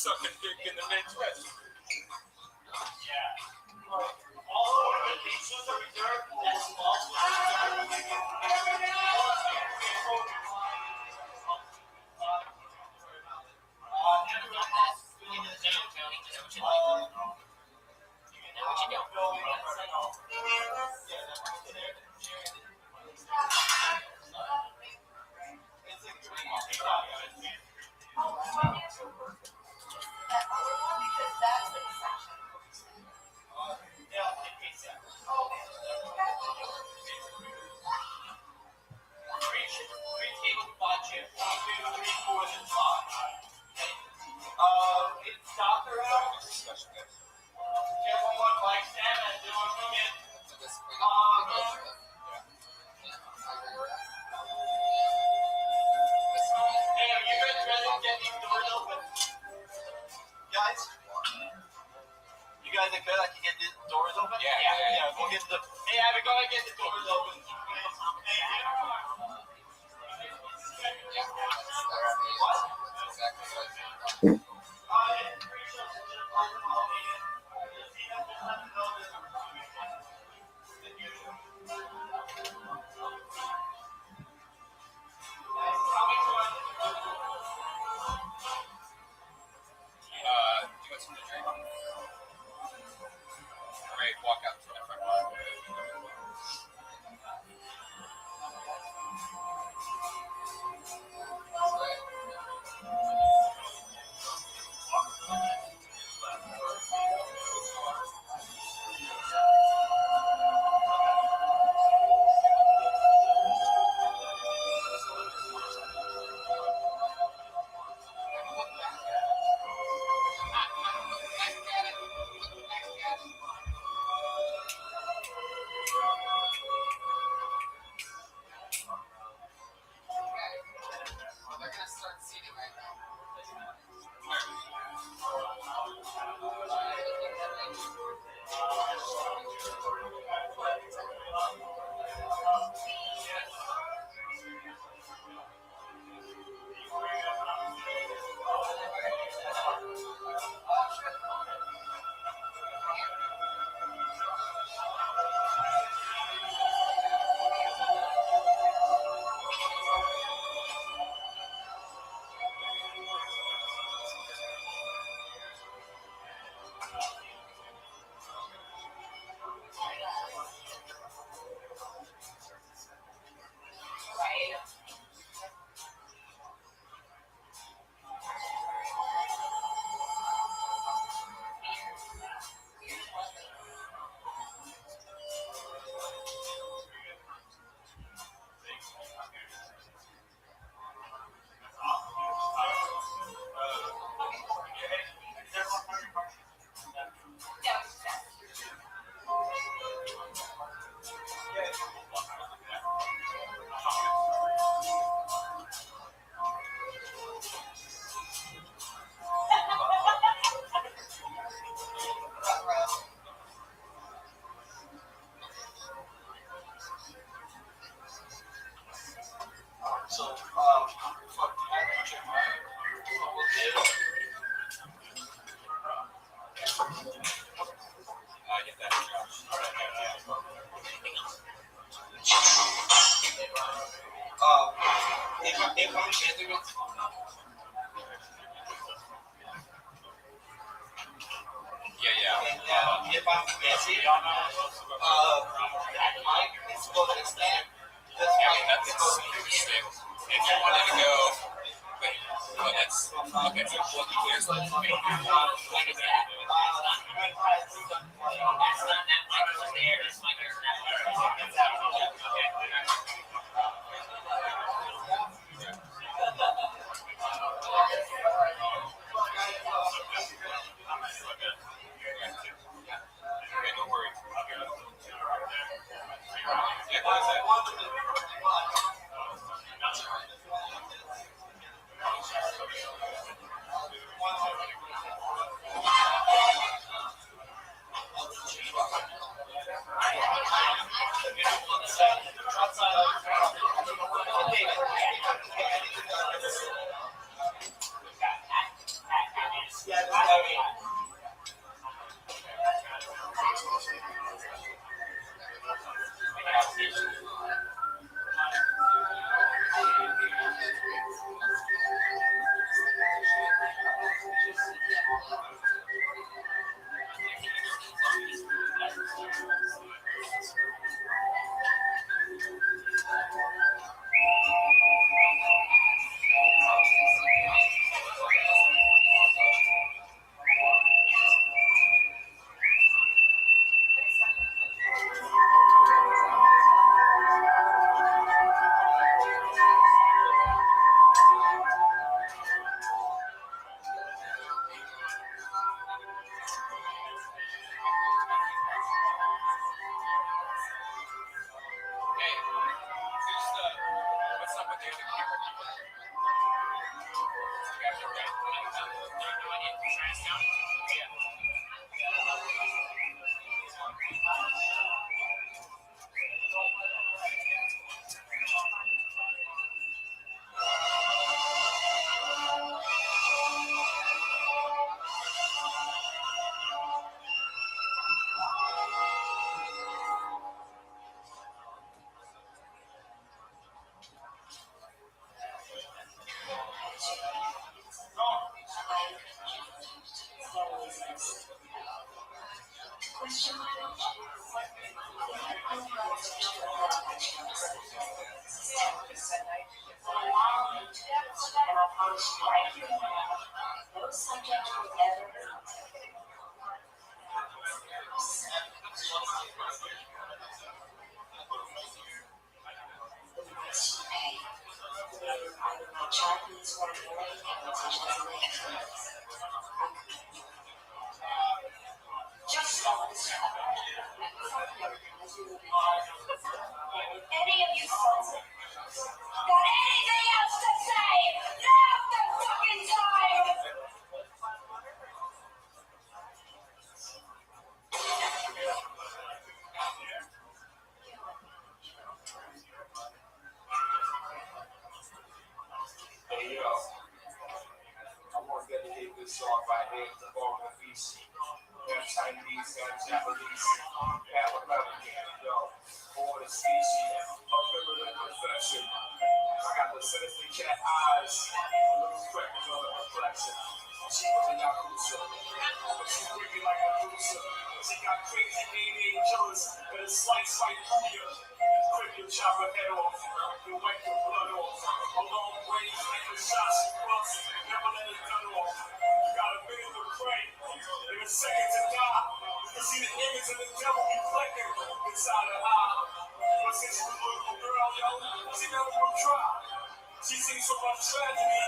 sucking dick in the Midwest. All over the pizzas are reserved as small. Any of you sons got anything else to say? Now's the fucking time! Hey yo, I want to dedicate this song right here to all the feast. Got Chinese, got Japanese, got American, yo, all the species of feminine perfection. I got the sinister cat eyes, a little freckles on the complexion. She really got Yakuza, but she freaky like a loser. She got crazy angels and a slice right through you. Quick, you chop her head off, you wipe your blood off. A long range, like the shots she busts, never let it cut off. You got a minute to pray, and a second to die. You see the image of the devil reflecting inside her eye. But since she was a little girl, yo, she never would try. She seen so much tragedy,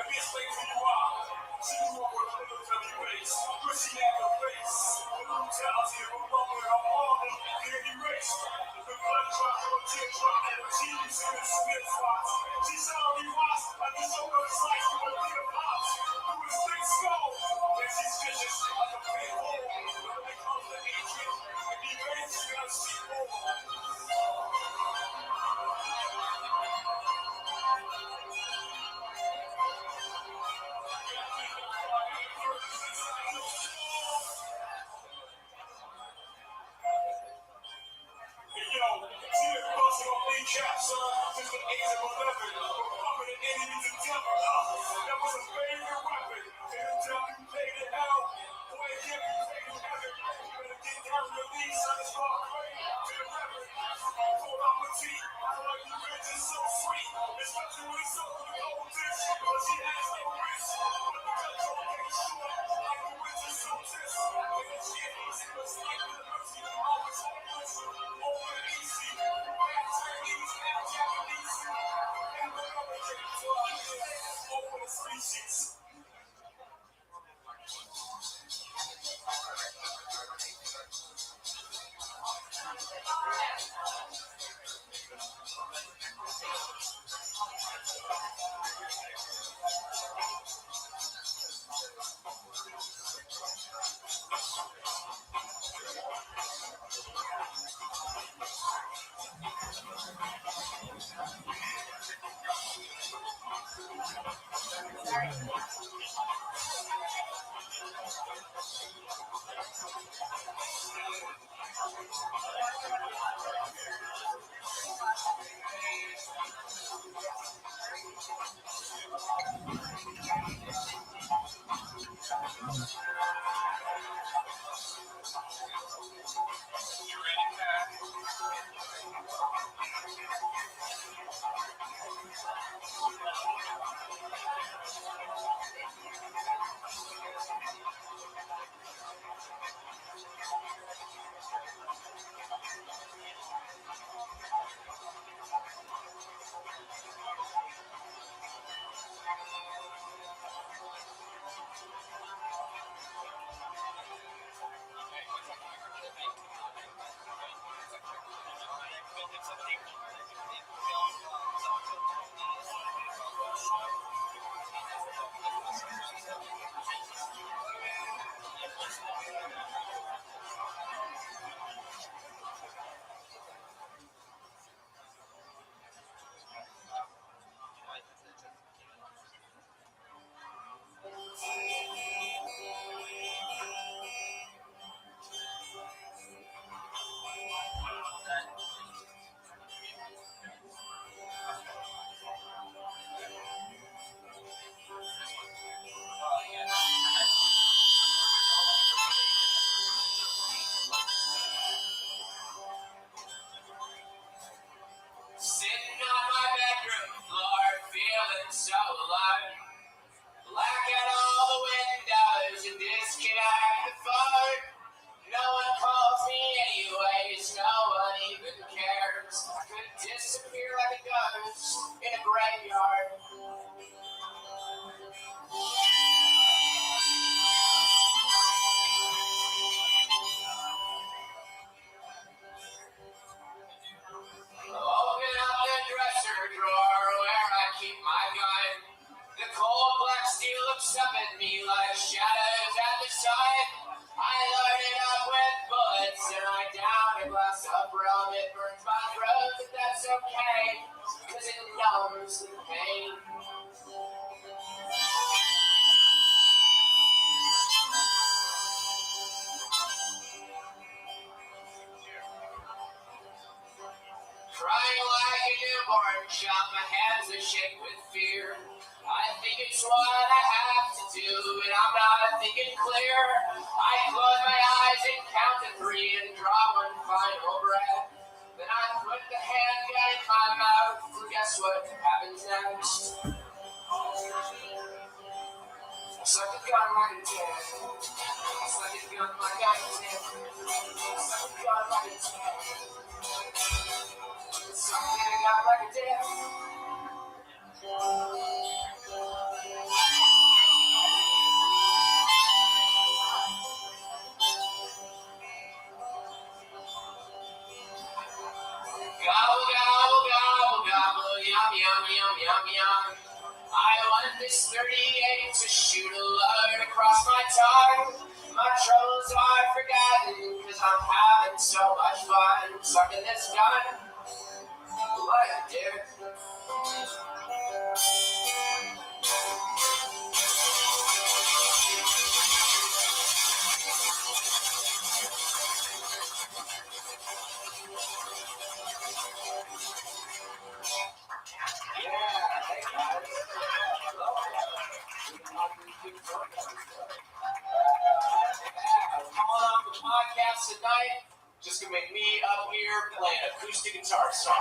let me explain who you are. She grew up with a military base, but she had no face. The brutality of a mother and her father can't erase. The blood drop from a teardrop and the cheese in the spit spots. She suddenly watched like the shoulder slice through a beat of pops. Through his thick skull, and she's vicious like a big hole. When it comes to hatred, and events, she got a sequel. Cap, son, since the age of 11, bumping the enemies and devil. That was a favorite weapon. Every time you played it out, boy, it can't be played in heaven. You better get down to your knees, son, it's all great. To the reverend, hold on my teeth. Like the bitch is so sweet, especially when it's over the old dish, but she has no wrist. But the control ain't short, like the witch is so tiss. And the shit is just like the mercy, always hopeless, over easy. Chinese and Japanese, and the American over the species. at me like shadows at the sun. I loaded up with bullets and I downed a glass of rum. It burns my throat, but that's okay, cause it numbs the pain. Crying like a newborn child, my hands are shaking with fear. I think it's what I have to do, and I'm not thinking clear. I close my eyes and count to 3 and draw one final breath. Then I put the handgun in my mouth, and guess what happens next? I suck a gun like a dick. I suck a gun like a dick. I suck a gun like a dick. Something got like a dick. Gobble, gobble, gobble, gobble, yum, yum, yum, yum, yum. I want this 38 to shoot a load across my tongue. My troubles are forgotten, cause I'm having so much fun sucking this gun like a dick. Calling off the podcast tonight, just gonna make me up here playing acoustic guitar song.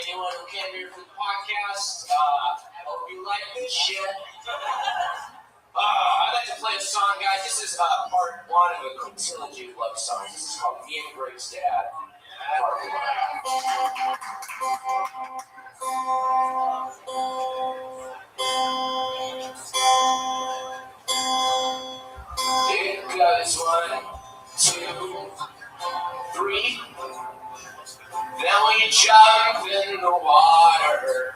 Anyone who came here for the podcast, hope you like this shit. I'd like to play a song, guys. This is part 1 of a quintilogy of love songs. This is called Me and Greg's Dad. Part 1. It goes 1, 2, 3. Then we jump in the water.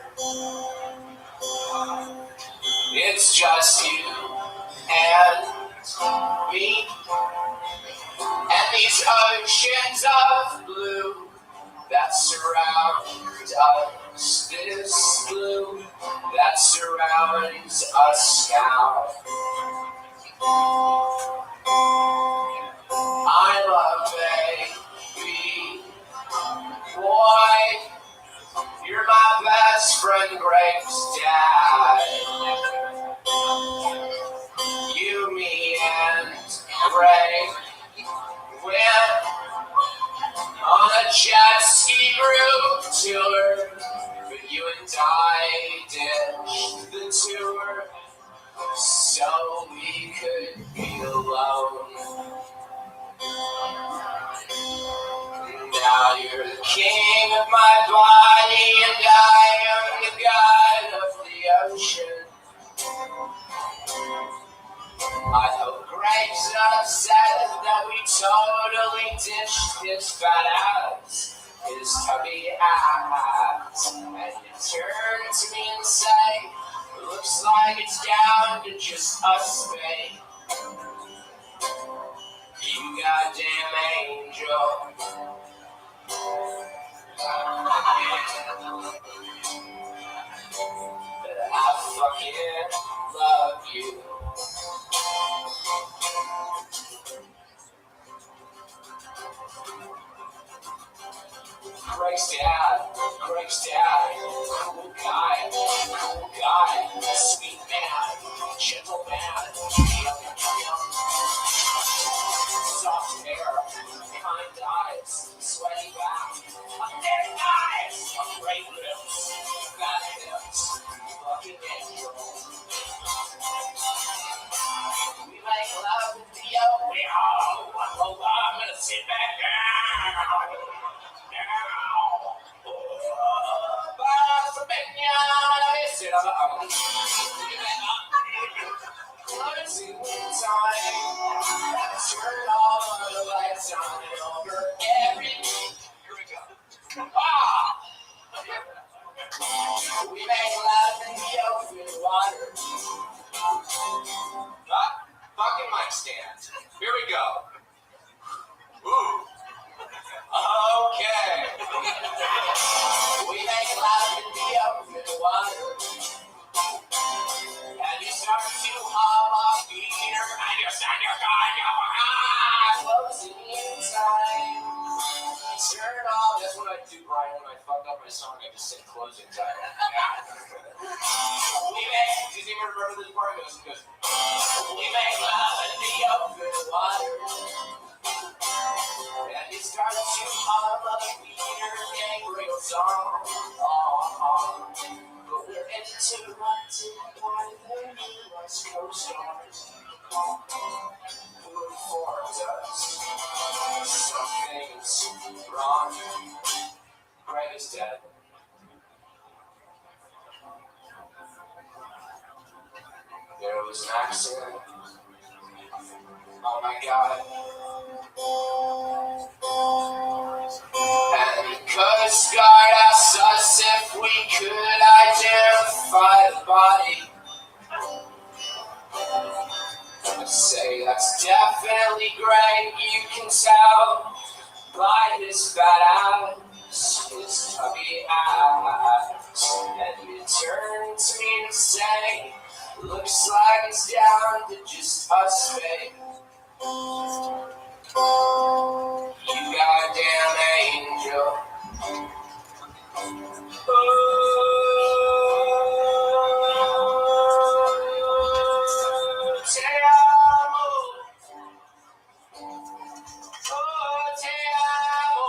It's just you and me. And these oceans of blue that surround us. This blue that surrounds us now. I'm a baby boy. You're my best friend, Greg's dad. You, me, and Greg went on a jet ski group tour, but you and I ditched the tour so we could be alone. Now you're the king of my body and I am the god of the ocean. I hope Greg's not upset that we totally ditched his fat ass, his tubby ass. And you turn to me and say, looks like it's down to just us, babe. You goddamn angel. But I fucking love you. Greg's dad, cool guy, sweet man, gentle man, soft hair, kind eyes, sweaty back, thick eyes, great lips, fat hips, fucking angel. We make love in the ocean. I'm gonna sit back down. Closing time. Turn all the lights on and over every. Here we go. mic stand. Here we go. Ooh. Okay. We make love in the open water, and you start to hum off the heater, and you send your gun closing inside. Turn off. That's what I do, Brian. When I fuck up my song, I just say closing time. We make. Does anyone remember this part? It goes. We make love in the open water, and you start to hum off the heater, gang real song. But we're interrupted by the West Coast stars who informs us something's wrong. Greg is dead. There was an accident. Oh my God. And the Coast Guard asked us if we could identify the body. I say that's definitely great. You can tell by his fat ass, his tubby ass. And you turn to me and say, looks like it's down to just us, babe. You goddamn angel. Te amo. Te amo.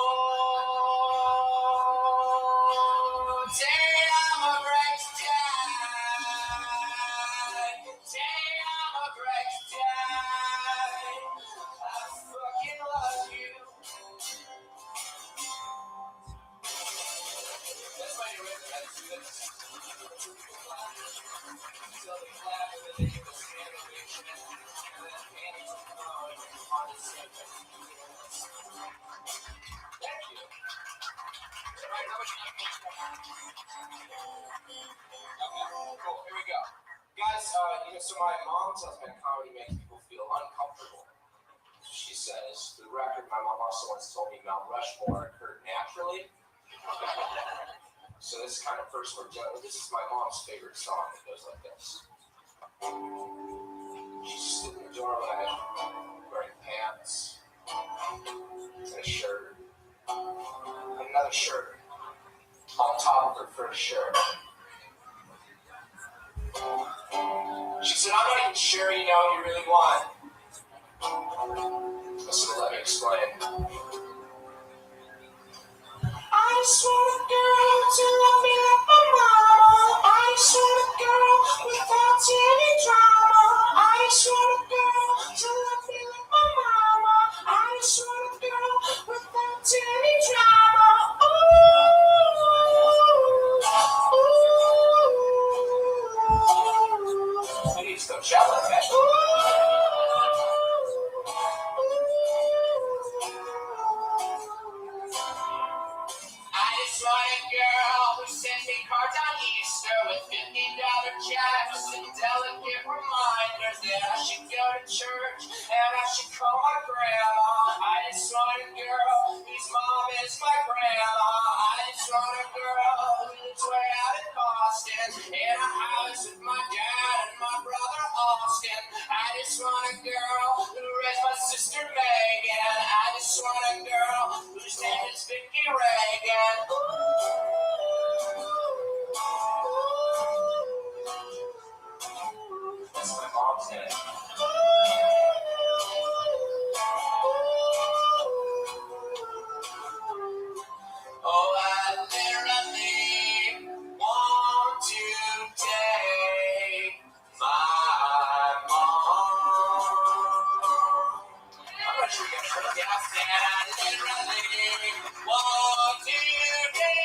Te amo, Greg's dad. Te amo, Greg's dad. I fucking love you. That's my new record. That's good. So they clap and then they give us an animation and then Annie's on the set. Thank you. Alright, how much you got? Okay, cool. Here we go. Guys, so my mom tells me that comedy makes people feel uncomfortable. She says, for the record, my mom also once told me Mount Rushmore occurred naturally. So this is kind of personal. This is my mom's favorite song. It goes like this. She's sitting in the doorway, wearing pants, and a shirt, and another shirt on top of her first shirt. She said, I'm not even sure you know what you really want. So let me explain. I just want a girl to love me like my mama. I just want a girl without any drama. I just want a girl to love me like my mama. I just want a girl without any drama. Ooh. I need to go shower, okay? I just want a girl who sends me cards on Easter with $50 checks and delicate reminders that I should go to church and I should call my grandma. I just want a girl whose mom is my grandma. I just want a girl who lives way out in Boston in a house with my dad and my brother Austin. I just want a girl who raised my sister Megan. I just want a girl whose name is Vicky Reagan. That's my mom's name. Oh, I literally want to take my mom. I'm not sure you got it. I said I literally want to take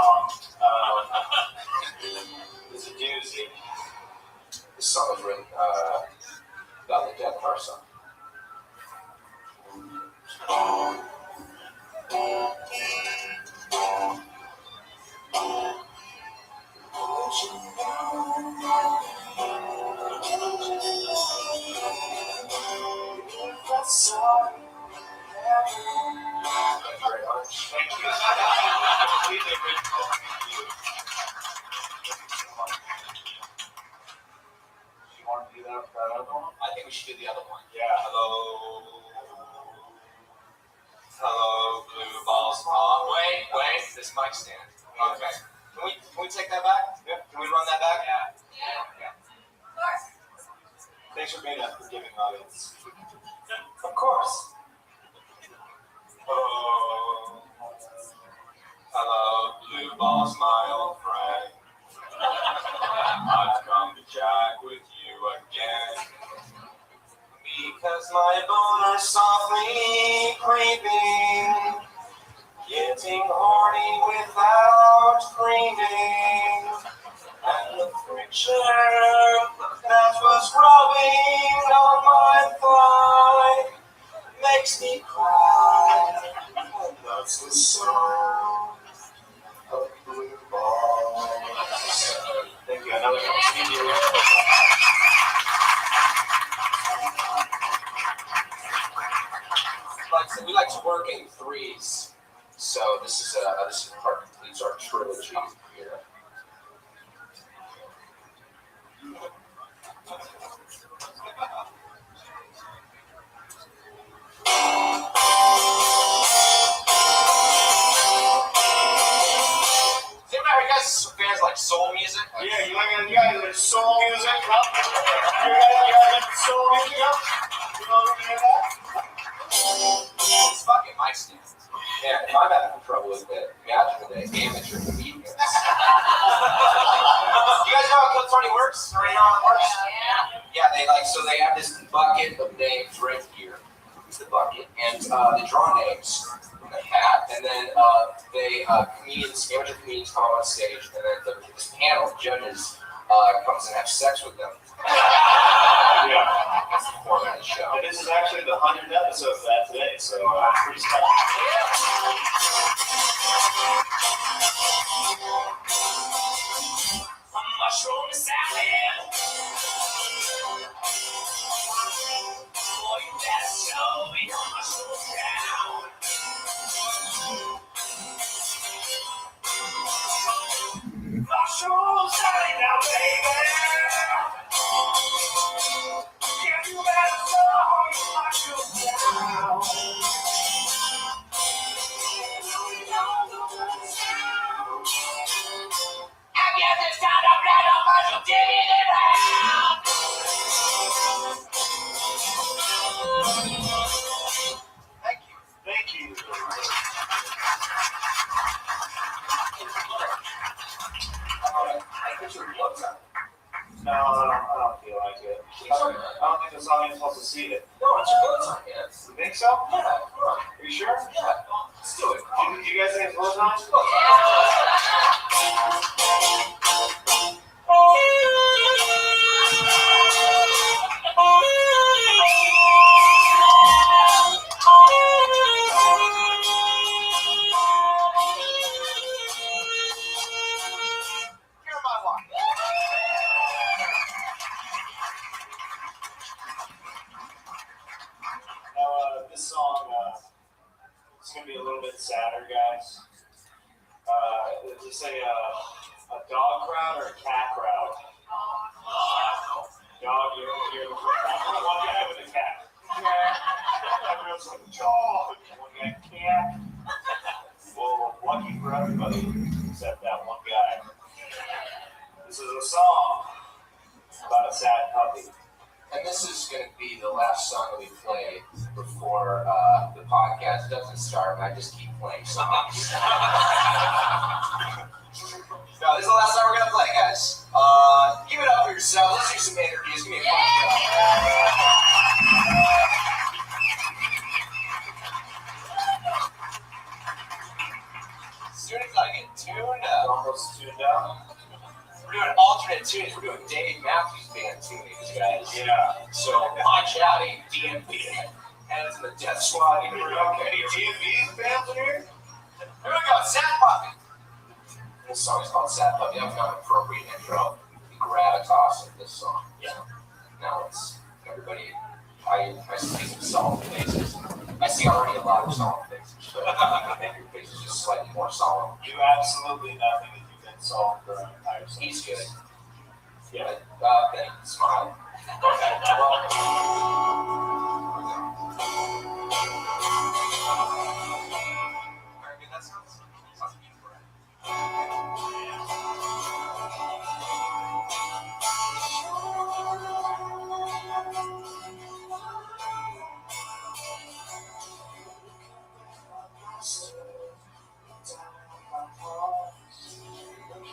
song is a doozy. This song was written about the death of our son. Thank you. You want to do that other one? I think we should do the other one. Yeah. Hello, blue balls. Wait. This mic stand. Okay. Can we take that back? Yeah. Can we run that back? Yeah. Thanks for being a forgiving audience. Of course. Hello, blue balls, my old friend. I've come to chat with you again. Because my boner's softly creeping, getting horny without screaming. And the friction that was rubbing on my thigh makes me cry. And that's the sound of blue balls. Thank you. Another one. We like to work in threes, so this is part completes our trilogy here. Does anybody, you guys fans like soul music? Yeah, you like soul music? You guys like soul music? You know what I mean? It's fucking mic stands. Yeah, if I'm having trouble with it, imagine the amateur comedians. You guys know how Kill Tony works? Or you know how it works? Yeah, they have this bucket of names right here. It's the bucket. And they draw names from the hat, and then amateur comedians come on stage, and then this panel of judges comes and have sex with them. Yeah. That's the format of the show. And this is actually the 100th episode of that today, so pretty special. Mushroom salad. Boy, you better show me your mushroom down. Mushroom salad now, baby. Yeah, you better show your mushroom down. I guess it's time to play the mushroom digging it out. Thank you. No, I don't feel like it. I don't think the audience wants to see it. No, it's your clothes on, yes. You think so? Yeah, come on. Are you sure? Yeah, let's do it. Do you guys think it's close on? You're my one. Now, this song is going to be a little bit sadder, guys. Is this a dog crowd or a cat crowd? Dog, you're the one guy with a cat. Everyone's like, dog. One guy, cat. Well, lucky for everybody except that one guy. This is a song about a sad puppy. And this is going to be the last song that we play before the podcast doesn't start, and I just keep playing songs. No, this is the last song we're going to play, guys. Give it up for yourselves. Let's do some interviews. Give me a fun As soon as I get tuned up. Joe's tuned up. We're doing alternate tunings. We're doing Dave Matthews Band tunings, guys. Yeah. So watch out, ain't DMV. Hands in the Death Squad. Any DMV bands in here? Here we go, Sad Puppy. This song's called Sad Puppy. I've got an appropriate intro. The gravitas of this song. Yeah. Now it's everybody. I see some solemn faces. I see already a lot of solemn faces. But I'm gonna make your faces just slightly more solemn. Do absolutely nothing that you've been solved for an entire song. He's good. Yeah. Then smile. Okay. Very good. That sounds beautiful.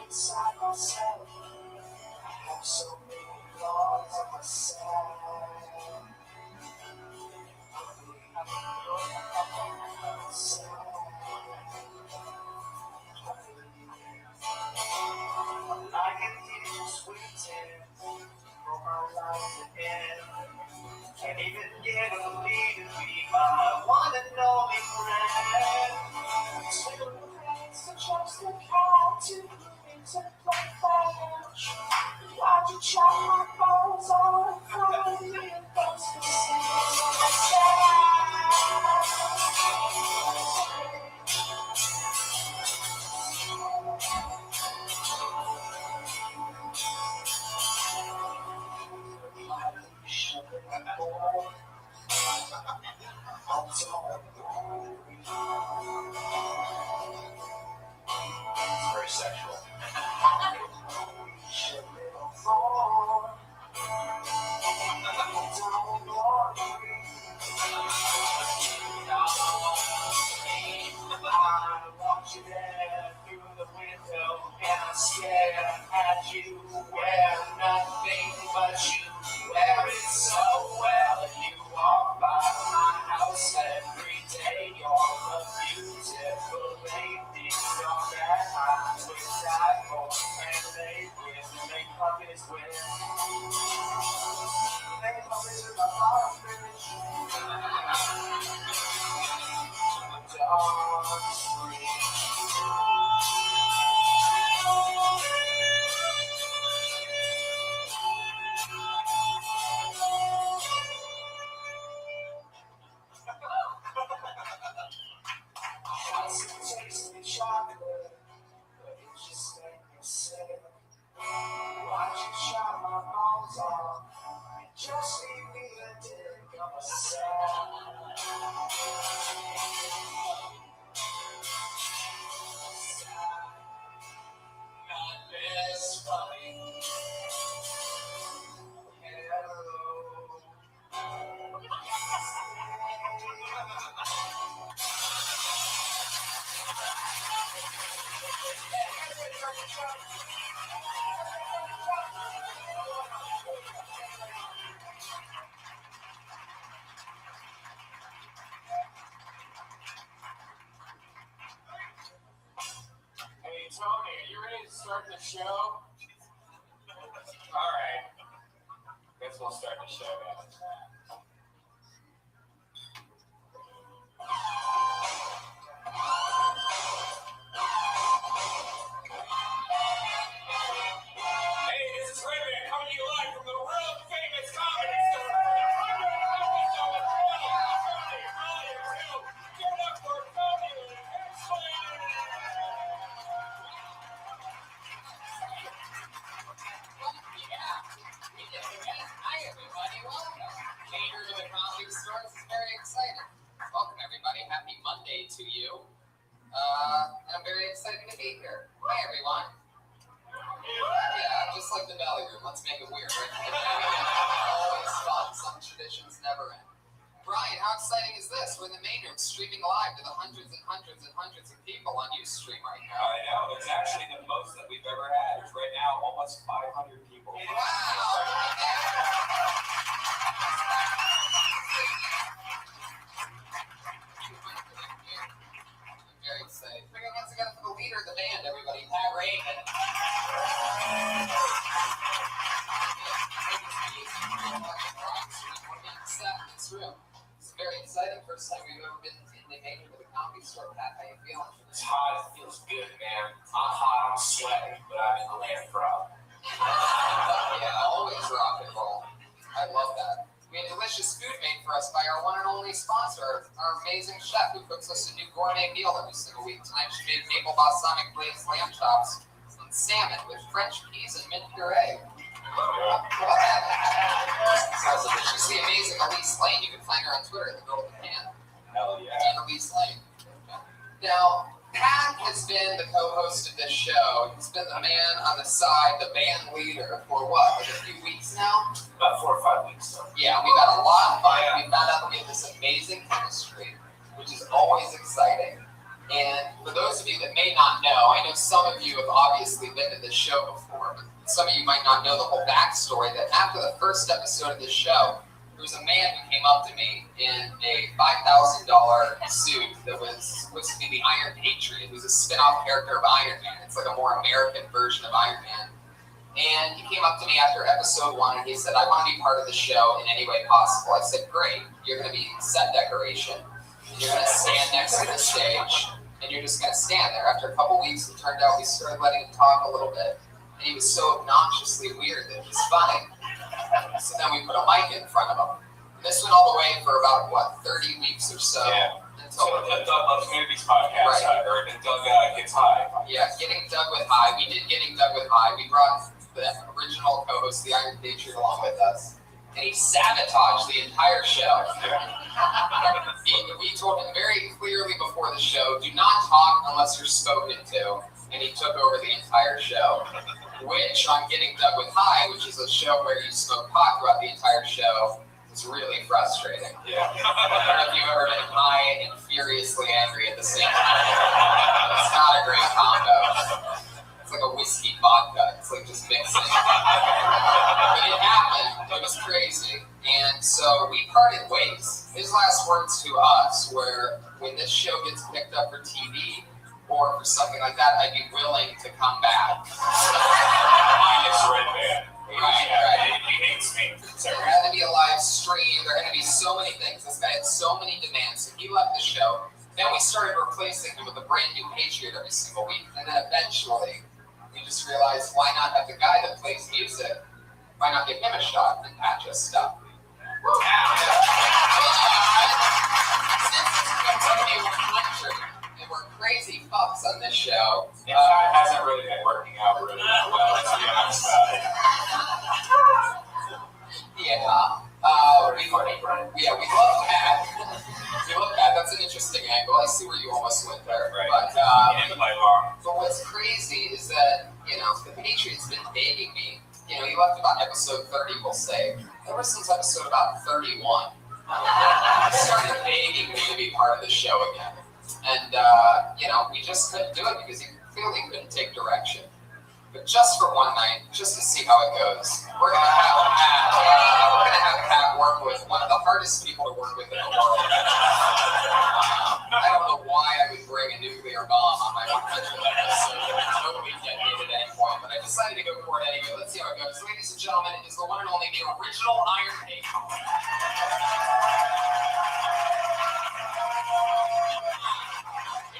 Inside myself, I have so many flaws in myself. I am here just waiting for my life to end. Can't even get a lead to be my one and only friend. Two things are just a cat to into the flesh. Why'd you chop my bones off from me and those It's very sexual. I watch you there through the window and I stare at you wear nothing but you wear it so well. You walk by my house every day. You're a beautiful lady. You're that I would die for and lay with and make puppies with. Make puppies with my heart, bitch. Chocolate, but it just ain't the same. Why'd you chop my bones off? Just leave me a dick of a sad. Not this funny. Hey, Tony, are you ready to start the show? All right. Guess we'll start the show now. Hey, this is Rabbi coming to you live from the world famous comedy store. Give it up for Tony. Hi, everybody. Welcome. Cater to the Comedy Store. This is very exciting. Welcome, everybody. Happy Monday to you. I'm very excited to be here. Hi, everyone. Yeah, just like the belly room. Let's make it weird, right? Always fun. Some traditions never end. Brian, how exciting is this? We're in the main room streaming live to the hundreds and hundreds and hundreds of people on Ustream right now. I know. It's actually the most that we've ever had. There's right now almost 500 people. Wow! I'm very excited. Put your hands together for the leader of the band, everybody. Pat Ray. great. This room. It's very exciting. First time we've ever been in New Haven with a comedy store. Pat, how you feeling? It's hot. It feels good, man. I'm hot. I'm sweating, but I'm in the land proud. Yeah, always rock and roll. I love that. We had delicious food made for us by our one and only sponsor, our amazing chef who cooks us a new gourmet meal every single week. Tonight she made maple balsamic glazed lamb chops and salmon with French peas and mint puree. Sounds delicious. The amazing Elise Lane. You can find her on Twitter at the Girl with the Pan. Hell yeah. And Elise Lane. Now, Pat has been the co-host of this show. He's been the man on the side, the band leader for what, like a few weeks now? About 4 or 5 weeks. So. Yeah, we've had a lot of fun. We found out that we have this amazing chemistry, which is always exciting. And for those of you that may not know, I know some of you have obviously been to this show before, but some of you might not know the whole backstory that after the first episode of this show, there was a man who came up to me in a $5,000 suit that was supposed to be the Iron Patriot. It was a spin-off character of Iron Man. It's like a more American version of Iron Man. And he came up to me after episode 1 and he said, I want to be part of the show in any way possible. I said, great. You're going to be set decoration. And you're going to stand next to the stage. And you're just going to stand there. After a couple weeks, it turned out we started letting him talk a little bit. And he was so obnoxiously weird that it was funny. So then we put a mic in front of him. And this went all the way for about, 30 weeks or so. Yeah. So the Doug Loves Movies podcast, right. Or the Doug Gets High. Yeah, Getting Doug with High. We did Getting Doug with High. We brought the original co-host, the Iron Patriot, along with us. And he sabotaged the entire show. We told him very clearly before the show, do not talk unless you're spoken to. And he took over the entire show. Which, on Getting Doug with High, which is a show where you smoke pot throughout the entire show, is really frustrating. Yeah. I don't know if you've ever been high and furiously angry at the same time. It's not a great combo. It's like a whiskey vodka. It's like just mixing. But it happened. It was crazy. And so we parted ways. His last words to us were, when this show gets picked up for TV or for something like that, I'd be willing to come back. Minus Red Band. Right. He hates me. There had to be a live stream. There had to be so many things. This guy had so many demands. So he left the show. Then we started replacing him with a brand new Patriot every single week. And then eventually, we just realized, why not have the guy that plays music? Why not give him a shot? And Pat just stopped. And we're crazy fucks on this show. It hasn't really been working out really well, to be honest about it. We love Pat. We love Pat. That's an interesting angle. I see where you almost went there. Right. But what's crazy is that, the Patriots been begging me. He left about episode 30, we'll say. Ever since episode about 31, he started begging me to be part of the show again. And, we just couldn't do it because he clearly couldn't take direction. But just for one night, just to see how it goes, we're going to have Pat work with one of the hardest people to work with in the world. I don't know why I would bring a nuclear bomb on my 100th episode. It's totally detonated at any point, but I decided to go for it anyway. Let's see how it goes. Ladies and gentlemen, it is the one and only, the original Iron Patriot.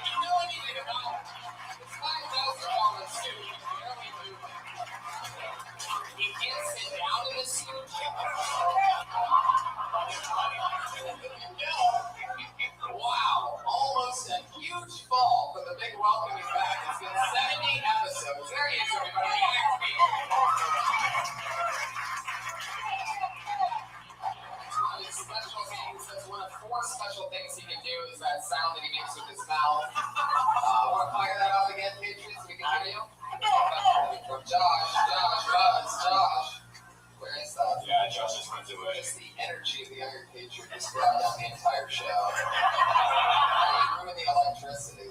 If you know anything about it's $5,000 suit, he can't sit down in the suit. Wow, almost a huge fall for the big welcoming back. It's been 70 episodes. There he is, everybody. Special things. That's one of 4 special things he can do is that sound that he makes with his mouth. Want to fire that up again, Patriots? We can hear you. From Josh. Where is that? Yeah, Josh just runs away. Just the energy of the Iron Patriot just brought down the entire show. Ruined the electricity.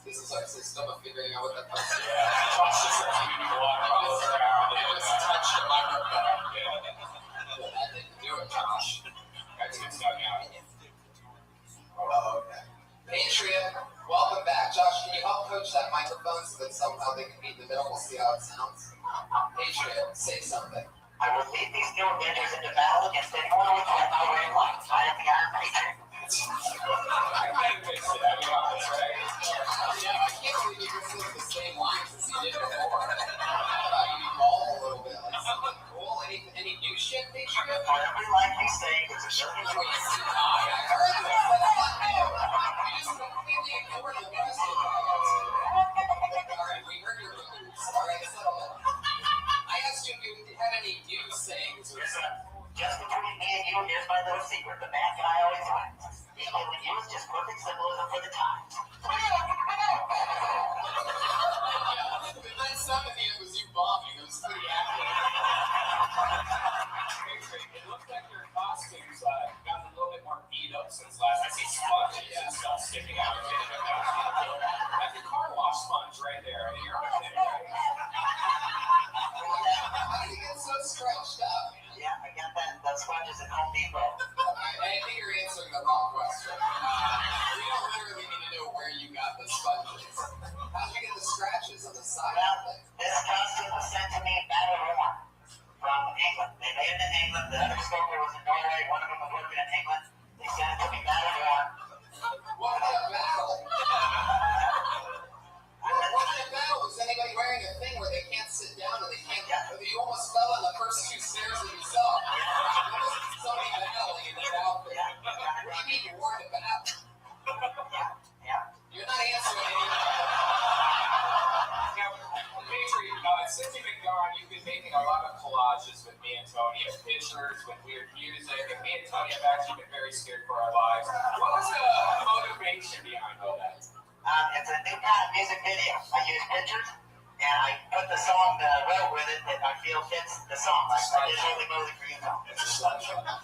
This is our system of figuring out what that part is. Josh just keeping the water all around. It just touched the microphone. That didn't do it, Josh. That's good stuff now. Oh, okay. Patriot, welcome back. Josh, can you switch that microphone so that somehow they can be in the middle. We'll see how it sounds. Adrian, say something. I will lead these new Avengers into battle against anyone who would fight my way of life. I am the Iron Patriot. I might have missed it, I'll be honest, right? Yeah, I can't believe you just listened the same lines as you did before. I thought you'd evolve a little bit. Like something cool. Any new shit, Patriot? For every line you say, there's a certain I heard this. That's not new. You just completely ignored the rest of it. Alright, we heard your moves. Alright, settle it. I asked you if you had any new sayings or something. just between me and you, here's my little secret. The bad guy always wins. The only use just perfect symbolism for the times. That some of it was you bombing. It was pretty accurate. It looks like your costumes gotten a little bit more beat up since last. I see sponges and stuff sticking out of it. That's the car wash sponge right there. I mean, you're right there, right? How do you get so stretched up? Yeah, I got that sponges at Home Depot. I think you're answering the wrong question. We don't literally need to know where you got the sponges. How'd you get the scratches on the side? Well, this costume was sent to me battle worn from England. They made it in England. The other sculptor was in Norway. One of them was working in England. They sent it to me battle worn. What kind of battle? What kind of battle? Is anybody wearing a thing where they can't sit down and they can't get? You almost fell on the first two stairs that you saw. Somebody battling in that outfit. What do you mean you wore the battle? Yeah. You're not answering any. Patriot, since you've been gone, you've been making a lot of collages with me and Tony of pictures with weird music, and me and Tony have actually been very scared for our lives. What was the motivation behind all that? It's a new kind of music video. I use pictures, and I put the song that I wrote with it that I feel fits the song. I did Holy Moly for you, Tom. It's a slideshow. I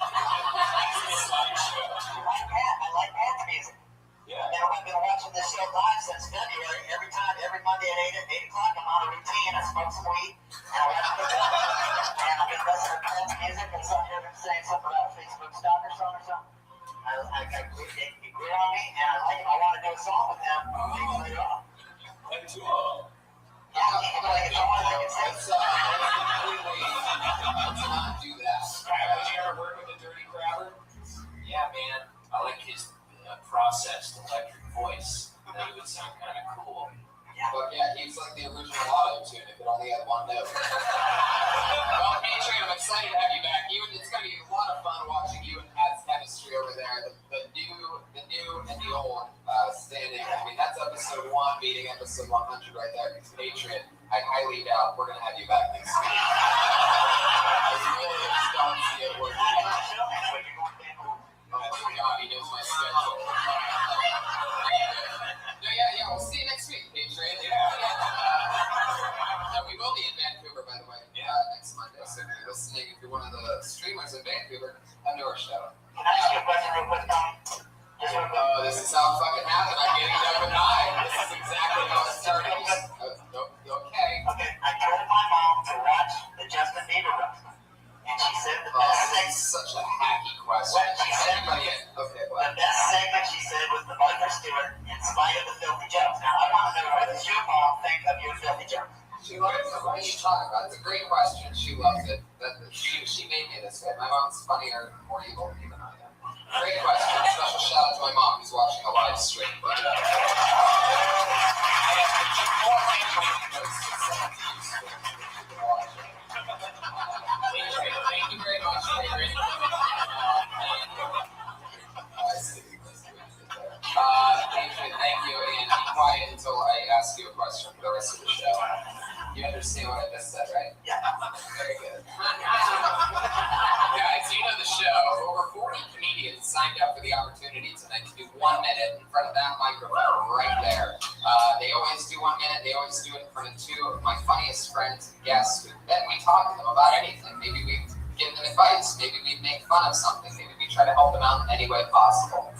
like Pat's music. Yeah. You know, I've been watching this show live since February. Every Monday at 8 o'clock, I'm on a routine. I smoke some weed, and I watch the show. And I've been listening to Pat's music, and some of them saying something about a Facebook stalker song or something. It grew on me, and I like it. I want to do a song with them later on. Like a duo. Yeah, like it's almost like it's Let's not do that. Would you ever work with a Dirty Crowder? Yeah, man. I like his processed electric voice. That would sound kind of cool. But yeah, he's like the original auto-tune if it only had one note. Well, Adrian, I'm excited to have you back. It's going to be a lot of fun watching you and Pat's chemistry over there. The new and the old standing. I mean, that's episode 1 meeting episode 100 right there. Because Adrian, I highly doubt we're going to have you back next week. I really just don't see it working. Oh my God, he knows my schedule. Yeah, we'll see you next week, Adrian. We will be in Vancouver, by the way, next Monday. So if you're listening, if you're one of the streamers in Vancouver, come to our show. Can I ask you a question real quick, Tommy? Oh, this is how it fucking happened. I'm getting done with mine. This is exactly how it started. Okay. I told my mom to watch the Justin Bieber roast. And she said the best that's such a hacky question. She said the best segment, she said, was the Martha Stewart in spite of the filthy jokes. Now, I want to know, what does your mom think of your filthy jokes? She loves it. What are you talking about? It's a great question. She loves it. She made me this way. My mom's funnier, more evil even than I am. Great question. Special shout out to my mom who's watching a live stream. But, thank you very much, Adrian. Adrian, thank you, and be quiet until I ask you a question for the rest of the show. You understand what I just said, right? Yeah. Very good. Guys, you know the show. Over 40 comedians signed up for the opportunity tonight to do 1 minute in front of that microphone right there. They always do 1 minute. They always do it in front of 2 of my funniest friends and guests. Then we talk to them about anything. Maybe we give them advice. Maybe we make fun of something. Maybe we try to help them out in any way possible.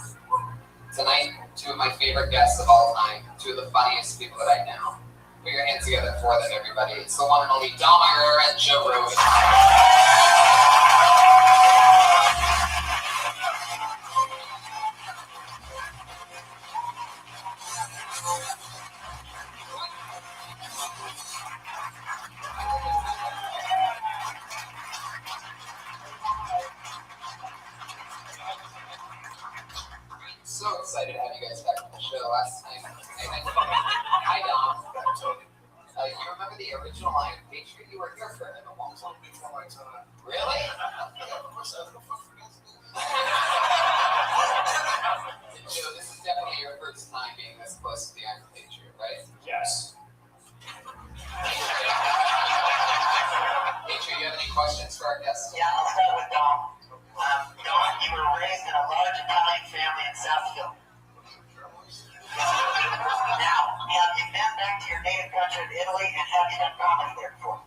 Tonight, 2 of my favorite guests of all time, 2 of the funniest people that I know. Put your hands together for them, everybody. It's the one and only Dom Irera and Joe Rogan. the original Iron Patriot? You were here for a long time. Before my time. Really? Yeah, of course, I don't fuck forgets this. Joe, this is definitely your first time being this close to the Iron Patriot, right? Yes. Patriot, you have any questions for our guests? Yeah, I'll start with Dom. Dom, you were raised in a large Italian family in Southfield. Now, have you been back to your native country of Italy, and have you done comedy there before?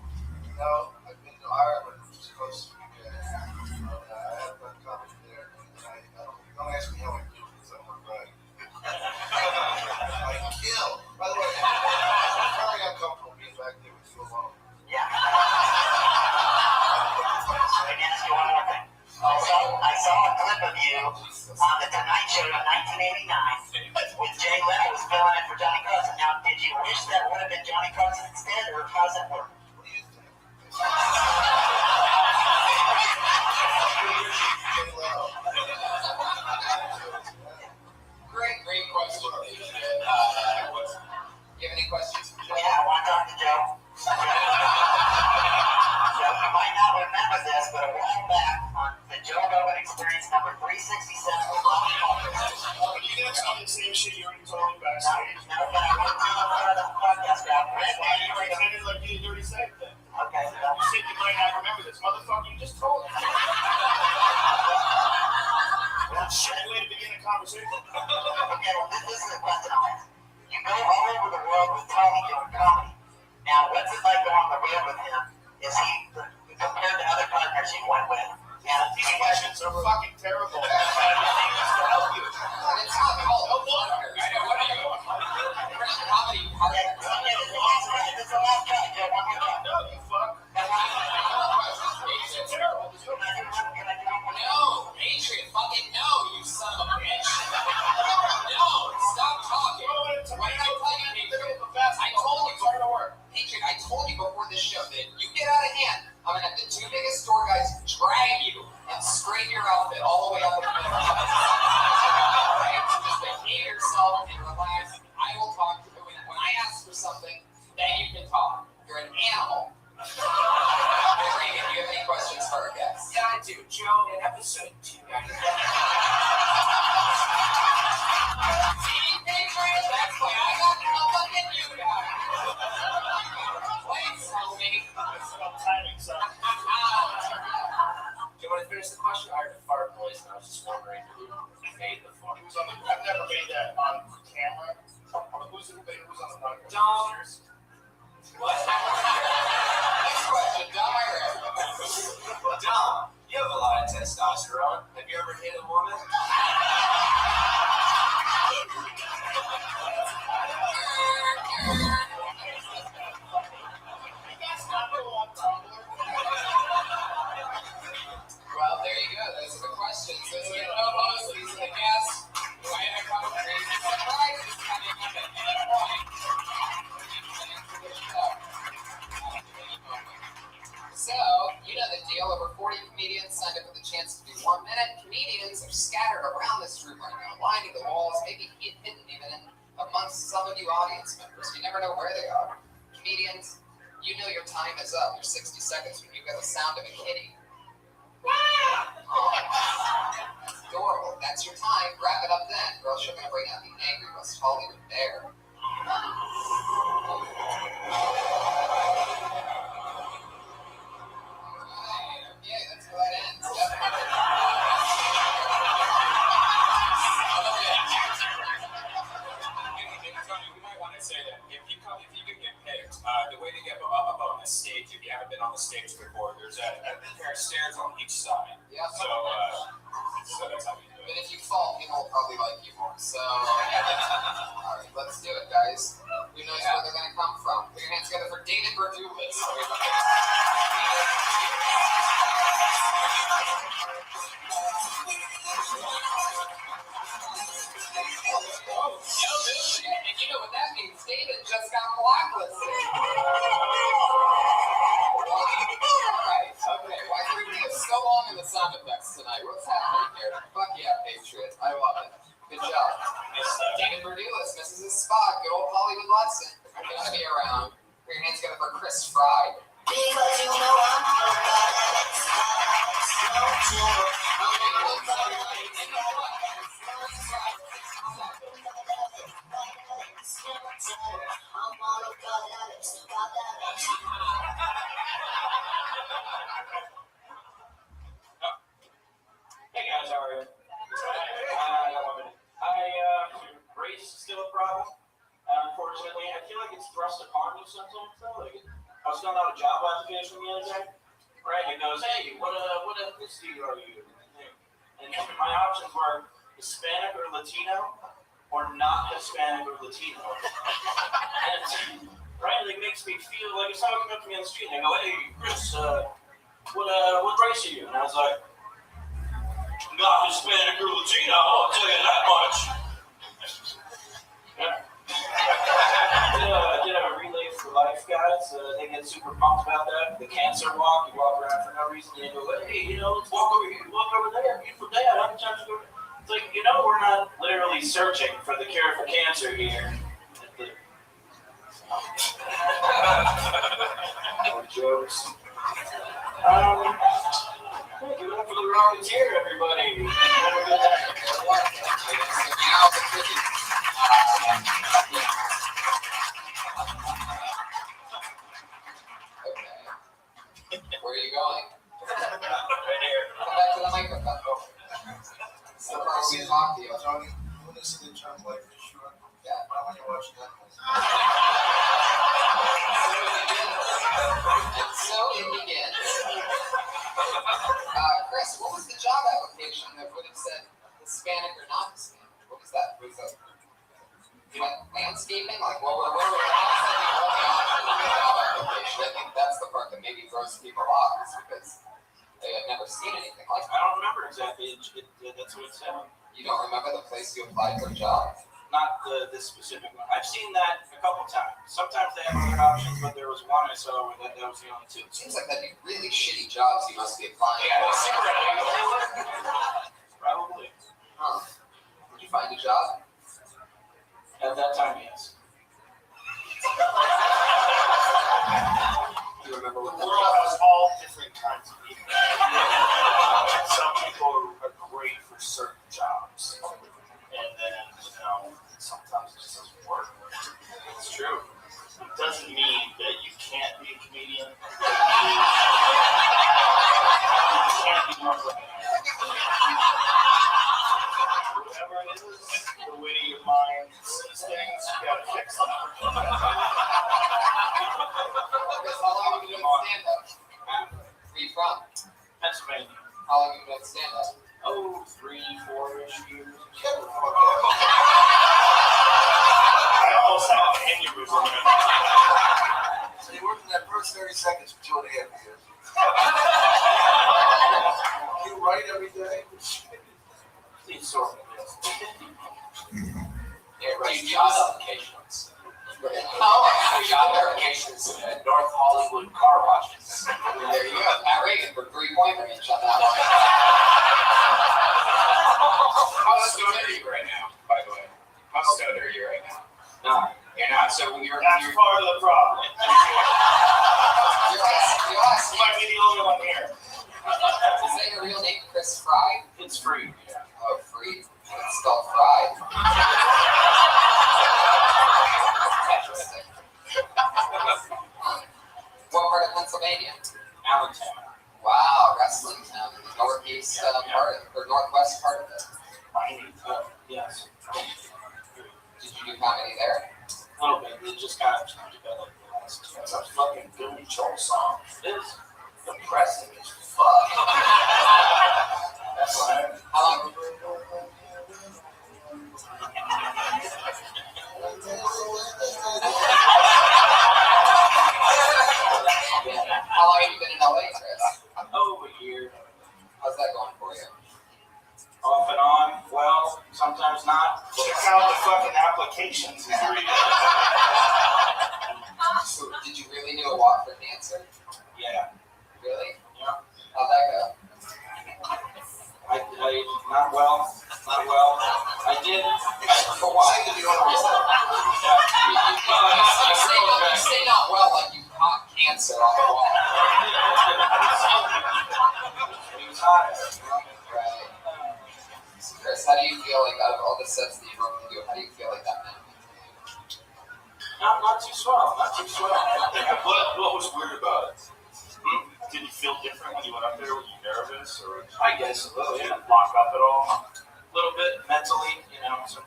No, I've been to Ireland, which is close to the I have done comedy there, and don't ask me how I do it, because I'm not right. I kill. By the way, I'm very uncomfortable being back there with you alone. Yeah. Let me ask you one more thing. Also, I saw a clip of you on The Tonight Show in 1989 with Jay Leno was filling in for Johnny Carson. Now, did you wish that would have been Johnny Carson instead, or how does that work? Great question. You have any questions for Joe? Yeah, I want to talk to Joe. So, you might not remember this, but a while back on the Joe Rogan Experience number 367 with Ronnie Walker. Oh, you guys tell me the same shit you already told me backstage. No, but I went through the podcast route. That's why you pretended like you already said that. Okay, so You said you might not remember this. Motherfucker, you just told me. Well, shitty way to begin a conversation. Okay, well, this is the question I'll ask. You go all over the world with Tony doing comedy. Now, what's it like going on the road with him? Is he, compared to other partners you went with? And These questions are fucking terrible. It's not called a wonder. I know, what are you going for? Christian comedy. okay, this is the last question. This is the last try, Joe. One more time. No, you fuck. These are terrible. There's no No, Adrian, fucking no, you son of a bitch. No, stop talking. What did I tell you, Adrian? I told you before to work. Adrian, I told you before this show that if you get out of hand, I'm gonna have the two biggest store guys drag you and straighten your outfit all the way up in the middle. Alright, so just behave yourself and relax. I will talk to you. When I ask for something, then you can talk. You're an animal. Reagan, do you have any questions for our guests? Yeah, I do. Joe, in episode 2, See, Patriot, that's why I got no fucking you guys. Please tell me. It's about timing, son. do you want to finish the question? I heard a fart noise, and I was just wondering who made the fart. I've never made that on camera. Who's on the podcast? Dom. What? Next question, Dom. Dom, you have a lot of testosterone. Have you ever hit a woman? Well, there you go. Those are the questions. Those are the co-hosts. These are the guests. Why am I coming crazy? Surprises coming up at any point. So, you know the deal. Over 40 comedians signed up for the chance to do 1 minute. Comedians are scattered around this room right now, lining the walls, maybe hidden even in amongst some of you audience members. You never know where they are. Comedians, you know your time is up. Your 60 seconds when you get the sound of a kitty. Oh, that's adorable. That's your time. Wrap it up then. Girls, you're going to bring out the angry West Hollywood bear. Okay, that's how that ends. Tony, we might want to say that if you can get picked, the way to get up on the stage, if you haven't been on the stage before, there's a pair of stairs on each side. Yeah. So that's how we do it. But if you fall, people will probably like you more. So, all right, let's do it, guys. Who knows where they're going to come from? Put your hands together for David Berdulis. Oh, and you know what that means? David just got blacklisted. Alright, okay. Why are we so long in the sound effects tonight? What's happening here? Fuck yeah, Patriot. I love it. Good job. David Berdulis misses his spot. Good old Hollywood Watson. Gonna be around. Put your hands together for Chris Fry. Because you know I'm Hey guys, how are you? Race is still a problem. Unfortunately, I feel like it's thrust upon you sometimes though. Like, I was filling out a job application the other day. Right, it goes, hey, what ethnicity are you? And my options were Hispanic or Latino, or not Hispanic or Latino. And right, it makes me feel like if someone comes up to me on the street and they go, hey, Chris, what race are you? And I was like, not Hispanic or Latino, I'll tell you that much. Yeah. I did have a relay for life, guys. They get super pumped about that. The cancer walk, you walk around for no reason, and you go, hey, let's walk over here, walk over there, beautiful day, how many times go? It's like, we're not literally searching for the cure for cancer here. No jokes. Give it up for the Rocketeer, everybody. Have a good Where are you going? Right here. Come back to the microphone. So far, we talked to you. Johnny, you listen to John Blake for sure. Yeah. I want you to watch that. And so it begins. Chris, what was the job application that would have said Hispanic or not Hispanic? What was that? Landscaping? Like, how was that the only option in the job application? I think that's the part that maybe throws people off, is because they had never seen anything like that. I don't remember exactly. That's what it said. You don't remember the place you applied for a job? Not this specific one. I've seen that a couple times. Sometimes they have other options, but there was one I saw where that was the only two. Seems like that'd be really shitty jobs you must be applying for. Probably. Huh. Did you find a job? At that time, yes. Do you remember what The the world job has was? all different kinds of people. Some people are great for certain jobs. And then, sometimes it just doesn't work. It's true. It doesn't mean that you can't be a comedian. You can't be more whatever it is, the way your mind sees things, you gotta fix them. Chris, how long have you been doing stand-up? Where are you from? Pennsylvania. How long have you been doing stand-up? Oh, 3-4-ish years. I almost had an aneurysm. So you worked in that first 30 seconds for 2.5 years. You write every day? Please sort of. Yeah, right. Job applications. Job applications at North Hollywood car washes. There you go. Pat Reagan for 3-point range on that one. How stoned are you right now, by the way? How stoned are you right now? No. You're not. So That's part of the problem. You might be the only one here. Is that your real name, Chris Fry? It's free. Yeah. Oh, free? It's spelled fried. Interesting. What part of Pennsylvania? Allentown. Wow, wrestling town. Northeast part of, or northwest part of it. Yes. Did you do comedy there? A little bit. It just kind of developed the last. That's a fucking Billy Joel song. It is. Depressing as fuck. That's why. How long? How long have you been in LA, Chris? Oh, a year. How's that going for you? Off and on. Well, sometimes not. Check out the fucking applications and read it. So, did you really do a walk for cancer? Yeah. Really? Yeah. How'd that go? I not well. Not too swell. What was weird about it? Did you feel different when you went up there? Were you nervous, or I guess a little? Did it lock up at all? A little bit mentally, So,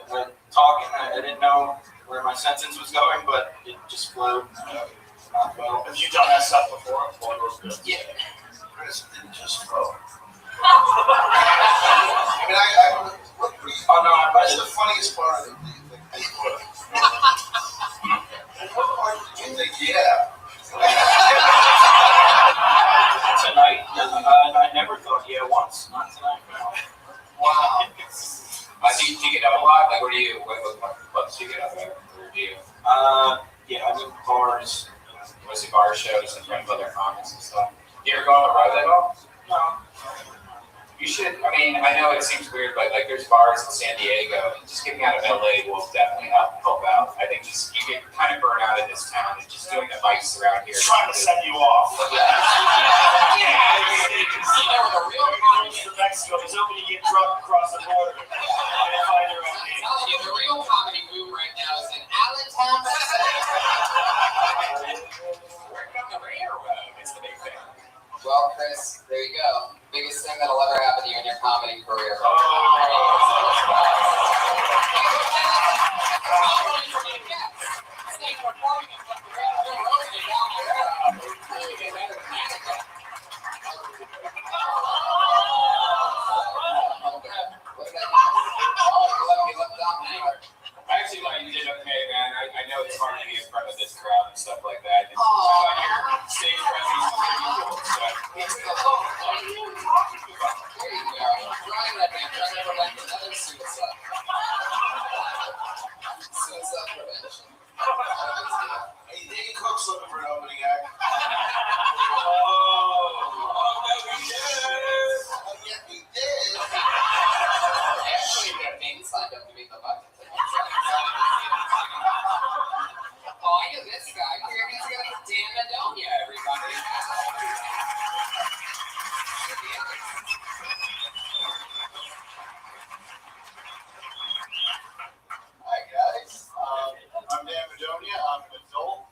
when talking, I didn't know where my sentence was going, but it just flowed. Well, have you done that stuff before? Yeah. Chris didn't just throw. I mean, I look pretty. Oh no, that's the funniest part of the thing. What part did you think? Yeah. Tonight? I never thought once. Not tonight. Wow. Do you get up a lot? Like, what clubs do you get up at? Where do you? I do bars. Mostly bar shows in front of other comics and stuff. You ever go on the road at all? No. You should. I mean, I know it seems weird, but like there's bars in San Diego. Just getting out of LA will definitely help out. I think just you get kind of burnt out in this town and just doing the mics around here. Trying to send you off. Yeah. You know, the real comedy to Mexico is hoping you get drunk across the border. I'm telling you, the real comedy boom right now is in Allentown, working on the railroad. It's the big thing. Well, Chris, there you go. Biggest thing that'll ever happen to you in your comedy career. I actually thought you did okay, man. I know it's hard to be in front of this crowd and stuff like that. And your stage presence is pretty cool. There you go. Try that, man. Try to prevent another suicide. Suicide prevention. Hey, David Cook's looking for an opening act. Oh, no, we did. Oh, yeah, we did. Actually, that thing signed up to be the bucket. Oh, I know this guy. Here, he's got Dan Madonia, everybody. Hi, guys. I'm Dan Madonia. I'm an adult.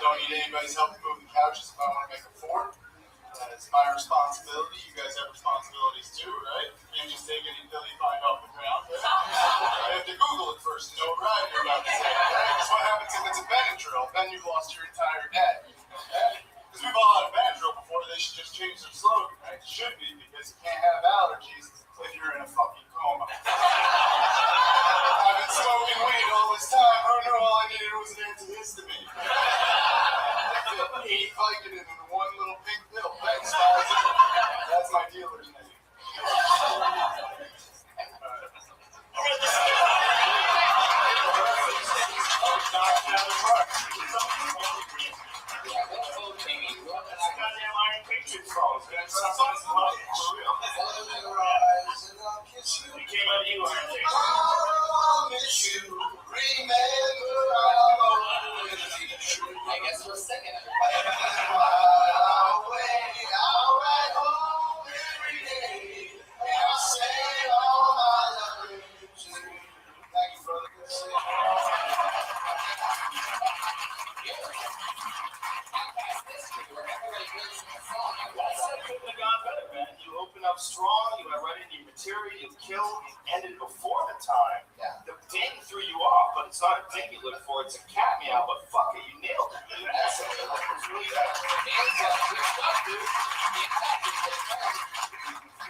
Don't need anybody's help to move the couches if I want to make a fort. It's my responsibility. You guys have responsibilities too, right? You can't just take any pill you find off the ground. You have to Google it first to know what ride you're about to take, right? Because what happens if it's a Benadryl? Then you've lost your entire day. Because we've all had a Benadryl before. They should just change their slogan, right? It should be, because you can't have allergies if you're in a fucking coma. I've been smoking weed all this time. I knew all I needed was an antihistamine. 80 Vicodin in one little pink pill. Thanks, guys. That's my dealer's name. I guess we're singing it. Strong, you went right into your material, you killed, you ended before the time. Yeah. The ding threw you off, but it's not a ding you look for, it's a cat meow, but fuck it, you nailed it. Dude. That's it. It was really bad.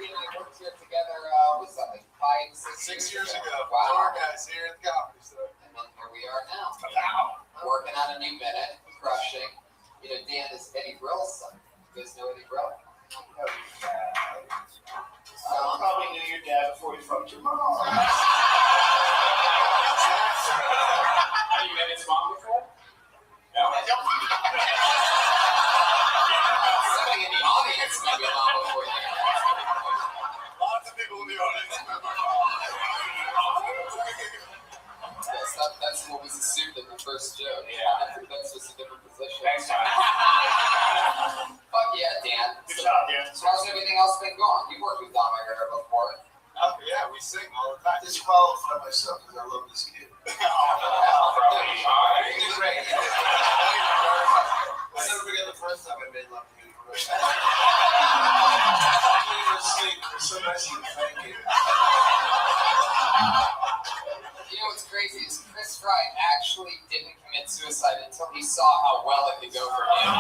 We worked here together, was that like 6 years ago. Wow. Our guys here at the Comedy Store. And then here we are now. Wow. Working on a new minute, crushing. You know, Dan is Eddie Brill's son. You guys know Eddie Brill? I probably knew your dad before you fucked your mom. Have you met his mom before? No. Somebody in the audience met your mom before you. Lots of people in the audience met my mom. Yes, that's what was assumed in the first joke. Yeah. That's just a different position. Thanks, Tom. Fuck yeah, Dan. Good job, Dan. So how's everything else been going? You've worked with Dom Herrera before. Yeah, we sing all the time. I disqualify myself because I love this kid. Oh, they love me. It's so nice to thank you. You know what's crazy is Chris Fry actually didn't commit suicide until he saw how well it could go for him. Just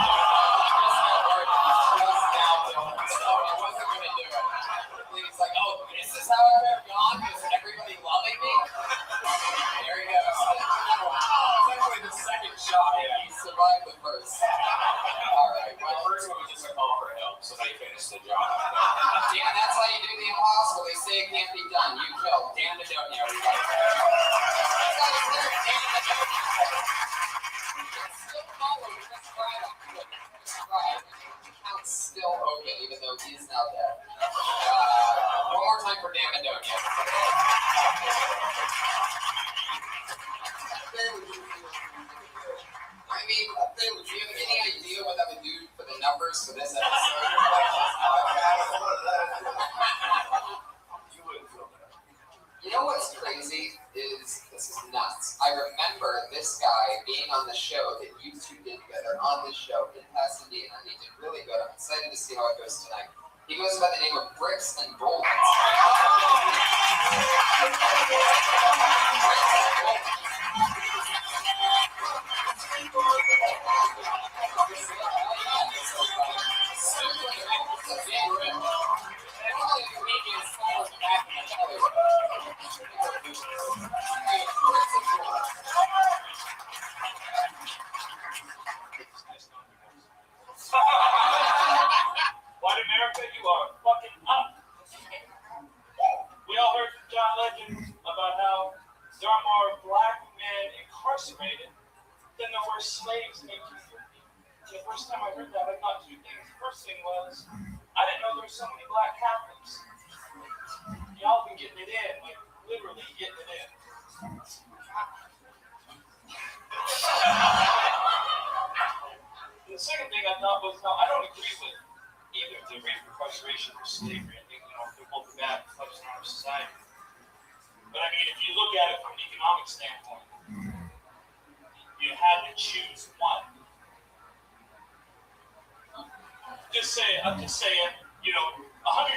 now built himself. He wasn't going to do it. And he's like, oh, this is how it could have gone? Is everybody loving me? There he goes. It's actually the second shot. He survived the first. All right. My first one was just a call for help, so they finished the job. Dan, that's how you do the impossible. They say it can't be done. You killed Dan the Donut, everybody. Account's still open, even though he is now dead. One more time for Dan the Donut. I mean, do you have any idea what that would do for the numbers for this episode? You know what's crazy is this is nuts. I remember this guy being on the show that you two did together on this show in Pasadena. He did really good. I'm excited to see how it goes tonight. He goes by the name of Bricks and Bullets. White America, you are fucking up. We all heard from John Legend about how there are more black men incarcerated than there were slaves in 1850. The first time I heard that, I thought two things. The first thing was, I didn't know there were so many black Catholics. Y'all been getting it in, like literally getting it in. The second thing I thought was, no, I don't agree with either the rate of incarceration or slavery. I think, they're both bad reflections on our society. But I mean, if you look at it from an economic standpoint, you had to choose one. I'm just saying, 100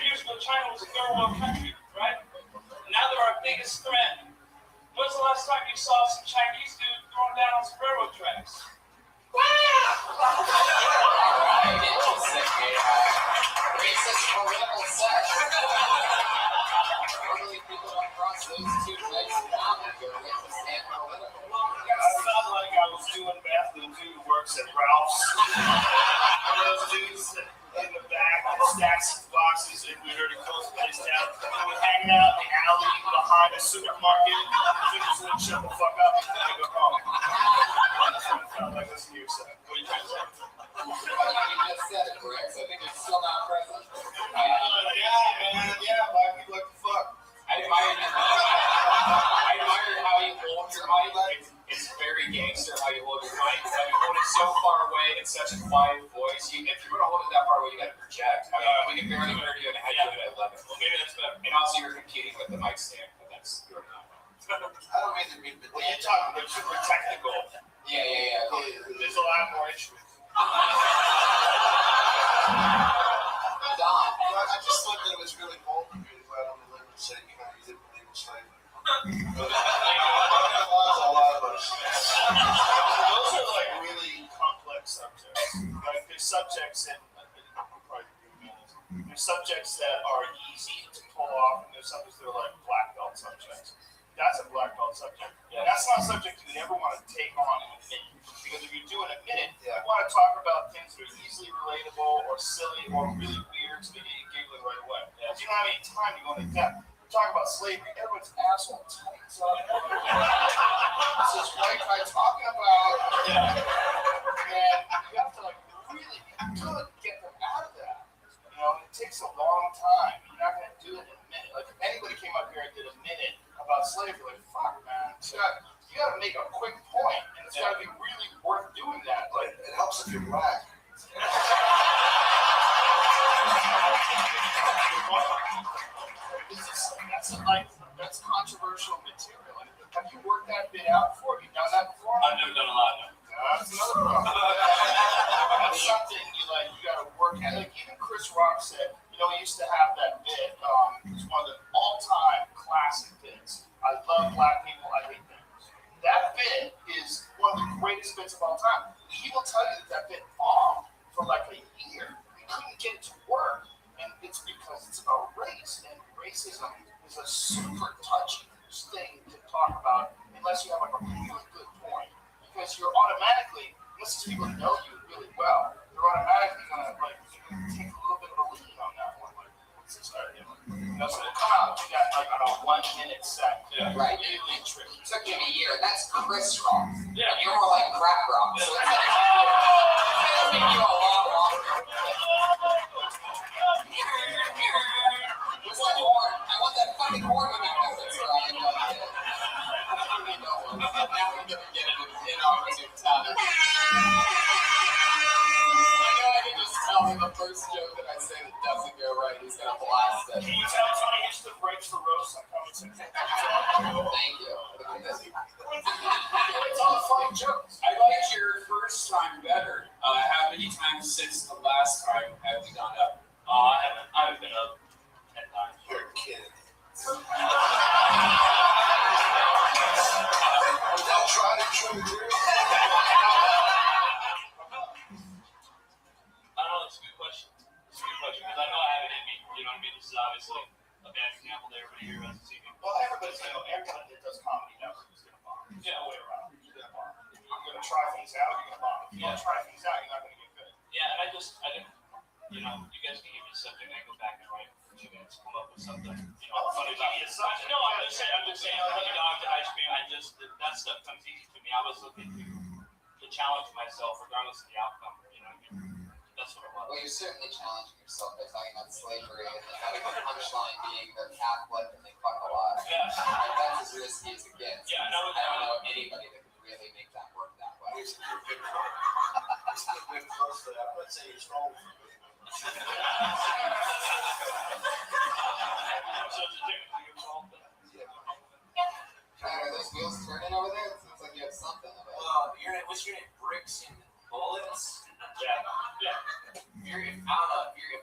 years ago, China was a third world country, right? Now they're our biggest threat. When's the last time you saw some Chinese dude throwing down on some railroad tracks? Racist political sex. Normally people don't cross those two legs down and go racist and political. I felt like I was doing math with a dude who works at Ralph's. One of those dudes in the back that stacks boxes, and we heard it close the place down. We were hanging out in the alley behind a supermarket. We just wouldn't shut the fuck up and then go home. That's what it felt like listening to your set. What are you trying to say? You just said it, correct? So I think it's still not present. Yeah, man. Yeah, black people like to fuck. I admire how you hold your mic. It's very gangster how you hold your mic. Like, you hold it so far away in such a quiet voice. If you're going to hold it that far away, you got to project. I mean, we can barely hear you and how you do it at 11. Well, maybe that's better. And also, you're competing with the mic stand, but that's you're not. I don't mean to be Well, you're talking about super technical. Yeah. There's a lot more issues. Don. I just thought that it was really bold of you to go out on the limb and say, you didn't believe in slavery. A lot of us. Those are like really complex subjects. Like there's subjects that there's subjects that are easy to pull off, and there's subjects that are like black belt subjects. That's a black belt subject. Yeah. That's not a subject you ever want to take on in a minute. Because if you're doing a minute, you want to talk about things that are easily relatable or silly or really weird so they get you giggling right away. Yeah. You don't have any time to go into depth. Talk about slavery, everyone's asshole tights up. This is white guy talking about, and you have to like really good get them out of that. It takes a long time. You're not gonna do it in a minute. Like if anybody came up here and did a minute about slavery, like fuck man, you gotta make a quick point, and it's gotta be really worth doing that. Like it helps if you're black. That's controversial material. Have you worked that bit out before? Have you done that before? I've never done a lot of it. greatest bits of all time. He will tell you that bit bombed for like a year. He couldn't get it to work, and it's because it's about race. And racism is a super touchy thing to talk about unless you have like a really good point, because you're automatically, unless these people know you really well, you're automatically gonna like take a little bit of a lead on that one. Like, what's this guy doing? So we'll come out and do that like on a 1 minute set. Yeah. Right. Really tricky. It took him a year. That's Chris rock. Yeah. You're more like crack rock. So it's like, it'll take you a lot longer. What's that horn? I want that fucking horn when I have this, right? Now we're gonna get it in our time. I can just tell him the first joke that I say that doesn't go right, he's gonna blast it. Can you tell Tony used to break the roast on comedy? Thank you. It's all funny jokes. I liked your first time better. How many times since the last time have you gone up? I haven't been up 10 times. You're a kid. Without trying to trim it. I don't know, it's a good question. Because I know I have it in me. You know what I mean? This is obviously a bad example to everybody here who hasn't seen me. Well, everybody that does comedy knows it's gonna bomb. There's no way around it. You're gonna bomb. You're gonna try things out, you're gonna bomb. If you don't try things out, you're not gonna get good. Yeah, and I didn't, you know, you guys can give me a subject, I go back and write for 2 minutes, come up with something, you know, funny about it. No, I'm just saying, like a dog to ice cream, that stuff comes easy to me. I was looking to challenge myself regardless of the outcome, you know what I mean? That's what it was. Well, you're certainly challenging yourself by talking about slavery and having the punchline being they're Catholic and they fuck a lot. Yeah. That's as risky as it gets. Yeah, I don't know anybody that could really make that work that way. It's a bit close to that. Let's say it's wrong. So it's a different thing involved. Are those wheels turning over there? It seems like you have something of it. Well, what's your name? Bricks and Bullets? Yeah. If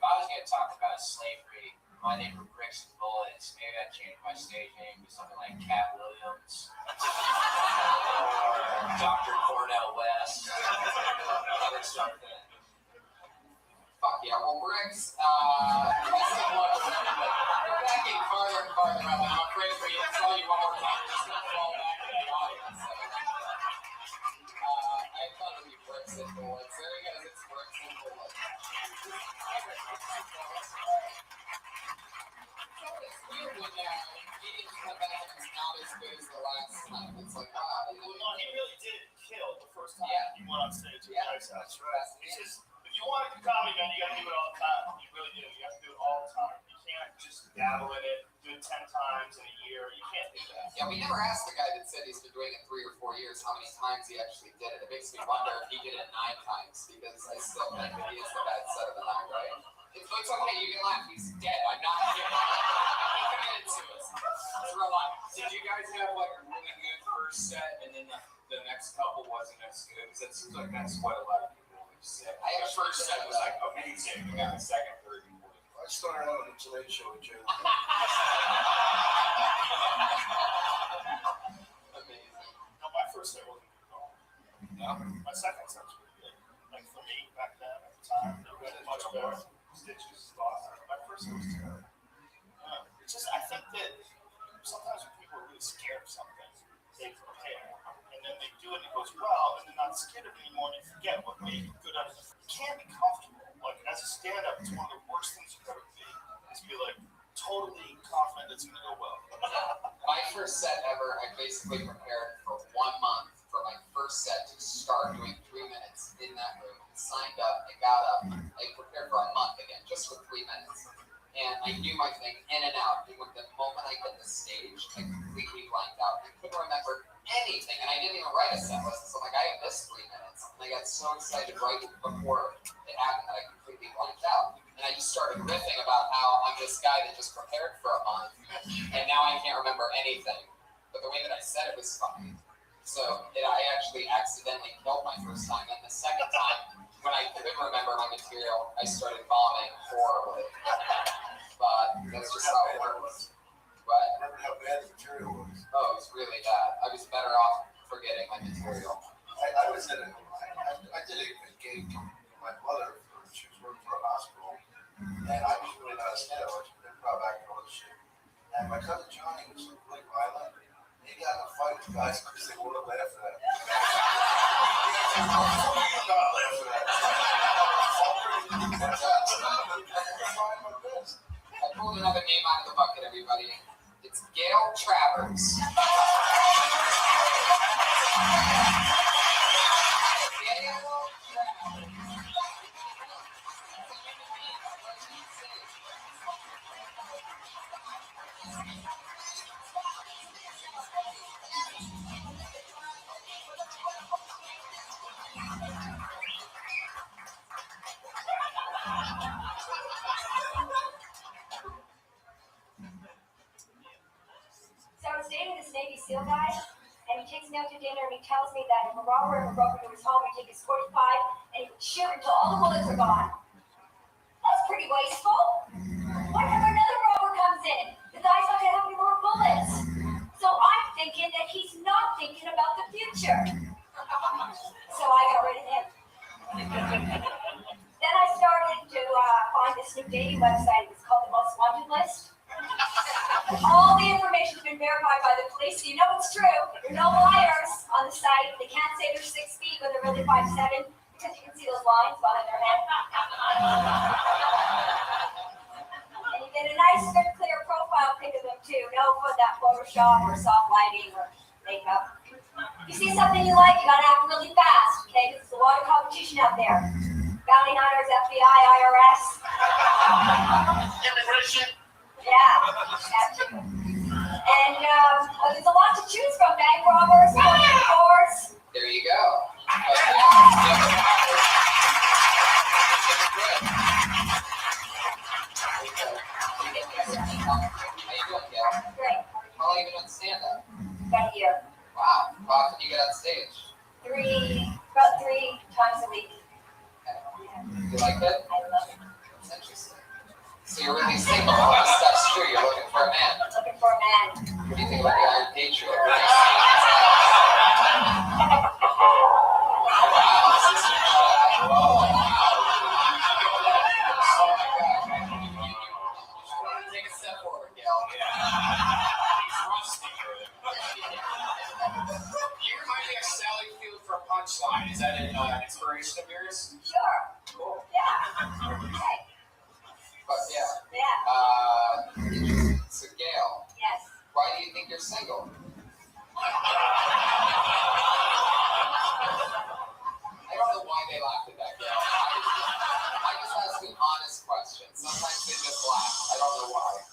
I was going to talk about slavery, my name was Bricks and Bullets. Maybe I'd change my stage name to something like Cat Williams. Dr. Cornell West. Other something. Fuck yeah, well, Bricks, we're backing farther and farther up, and I'm afraid for you to tell you one more time, just to fall back to the audience. I thought it would be Bricks and Bullets. There he goes, it's Bricks and Bullets. It's weird when meetings come back and it's not as good as the last time. It's like, wow. Well, no, he really did kill the first time Yeah. he went on stage. Yeah, that's right. It's just, if you want to do comedy, man, you got to do it all the time. You really do. You have to do it all the time. You can't just dabble in it, do it 10 times in a year. You can't do that. Yeah, we never asked the guy that said he's been doing it 3 or 4 years how many times he actually did it. It makes me wonder if he did it 9 times, because I still think that he is the bad set of the night, right? It's okay, you can laugh. He's dead. I'm not kidding. He committed suicide. It's real life. Did you guys have like a really good first set and then the next couple wasn't as good? Because it seems like that's what a lot of people would say. The first set was like amazing, and then the second, third, and fourth. I started out on the Tonight Show with Jay. Amazing. No, my first set wasn't good at all. No? My second set was pretty good. Like for me, back then, at the time, it was much better. Stitches, thoughts. My first set was terrible. It's just, I think that sometimes when people are really scared of something, they prepare. And then they do it and it goes well, and they're not scared of it anymore, and they forget what made them good at it. You can't be comfortable. Like, as a stand-up, it's one of the worst things you can ever be, is be like totally confident it's gonna go well. My first set ever, I basically prepared for 1 month for my first set to start doing 3 minutes in that room. I signed up, I got up, I prepared for a month again, just for 3 minutes. And I knew my thing in and out. And with the moment I hit the stage, I completely blanked out. I couldn't remember anything. And I didn't even write a set list. So I'm like, I have this 3 minutes. And I got so excited right before it happened that I completely blanked out. And I just started riffing about how I'm this guy that just prepared for a month. And now I can't remember anything. But the way that I said it was funny. So I actually accidentally killed my first time. And the second time, when I couldn't remember my material, I started bombing horribly. But that's just how it works. But I remember how bad the material was. oh, it was really bad. I was better off forgetting my material. I was I pulled another name out of the bucket, everybody. It's Gail Travers. So I was dating this Navy SEAL guy, and he takes me out to dinner, and he tells me that if a robber ever broke into his home, he'd take his 45 and he would shoot until all the bullets are gone. That's pretty wasteful. Whenever another robber comes in, the guy's not going to have any more bullets. So I'm thinking that he's not thinking about the future. So I got rid of him. Then I started to find this new dating website. It's called the Most Wanted List. All the information's been verified by the police, so you know it's true. There are no liars on the site. They can't say they're 6 feet when they're really 5'7", because you can see those lines behind their head. And you get a nice, good, clear profile pic of them too. No for that Photoshop or soft lighting or makeup. If you see something you like, you gotta act really fast, okay? Because there's a lot of competition out there. Bounty hunters, FBI, IRS. Immigration. Yeah, that too. And there's a lot to choose from. Bank robbers, whores. There you go. How you doing, Gail? Great. How long have you been on stand-up? About a year. Wow. How often do you get on stage? About three times a week. You like it? I love it. That's interesting. So you're really single. All this stuff's true. You're looking for a man. Looking for a man. What do you think about the Iron Patriot? Wow. Take a step forward, Gail. You remind me of Sally Field from Punchline. Is that an inspiration of yours? Sure. Cool. Yeah. Okay. But yeah. Yeah. So Gail. Yes. Why do you think you're single? I don't know why they laughed at that, Gail. I just ask an honest question. Sometimes they just laugh. I don't know why.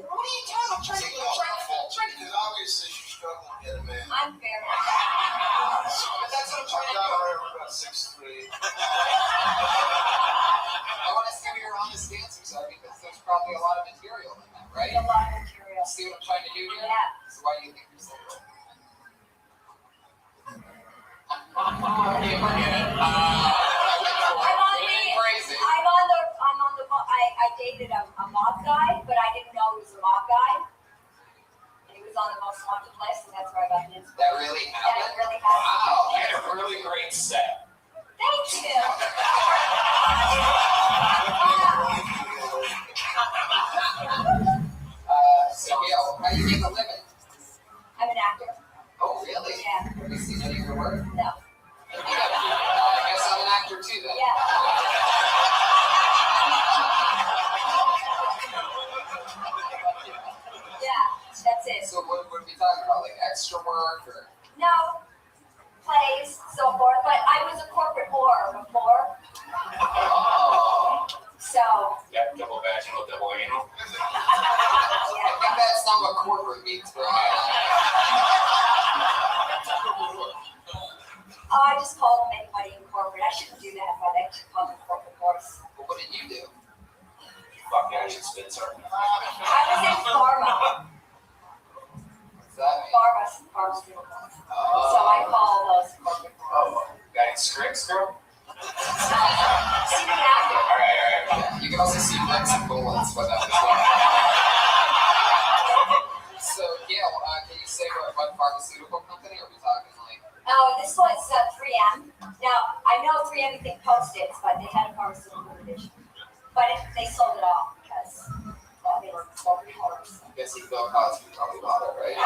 What are you doing? I'm trying to Because obviously she's struggling to get a man. I'm very. But that's what I'm trying to do. I'm about 6'3". I want to see what your honest answers are because there's probably a lot of material in that, right? A lot of material. See what I'm trying to do here? Yeah. So why do you think you're single? Okay, forget it. I dated a mob guy, but I didn't know he was a mob guy. And he was on the Most Wanted list, and that's where I got the inspiration. That really happened? That really happened. Wow. You had a really great set. Thank you. So Gail, how do you make a living? I'm an actor. Oh, really? Yeah. Have you seen any of your work? No. I guess I'm an actor too then. Yeah. Yeah, that's it. So what are we talking about? Like extra work or? No, plays, so forth. But I was a corporate whore before. Oh. So. Yeah, double vaginal, double anal. I think that's not what corporate means, bro. I just called them anybody in corporate. I shouldn't do that, but I should call them corporate whores. Well, what did you do? Fuck Ashton Spencer. I was in pharma. What's that mean? Pharmaceuticals. So I call those corporate whores. Oh, guy in Strix, girl? See me after. All right. Yeah, you can also see Rex and bullets, but that was one. So, Gail, can you say what pharmaceutical company are we talking like? Oh, this was 3M. Now, I know 3M you think Post-its, but they had a pharmaceutical division. But they sold it off because, well, they were corporate whores. I guess Bill Cosby probably bought it, right?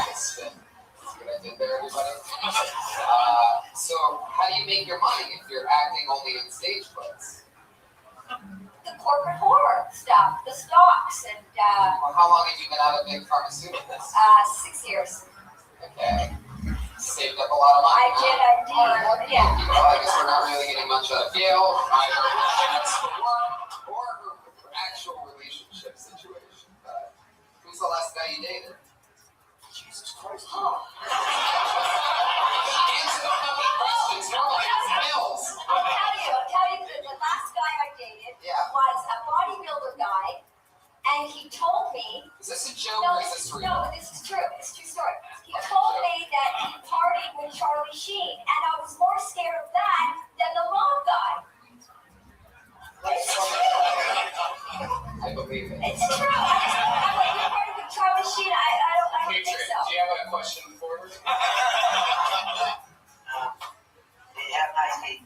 That's a good idea. in there, everybody. So how do you make your money if you're acting only in stage plays? The corporate horror stuff, the stocks, and Well, how long have you been out of big pharmaceuticals? 6 years. Okay. Saved up a lot of money. I did, yeah. Well, I guess we're not really getting much out of Gail, either her chance to work or her actual relationship situation. Who's the last guy you dated? Jesus Christ. Oh. Answer the fucking questions. Normally it's bills. I'll tell you, the last guy I dated was a bodybuilder guy, and he told me. Is this a joke or is this real? No, this is true. It's a true story. He told me that he partied with Charlie Sheen, and I was more scared of that than the mom guy. It's true. I believe it. It's true. I'm like, you partied with Charlie Sheen? I don't think so. Do you have a question for her? Do you have nice feet?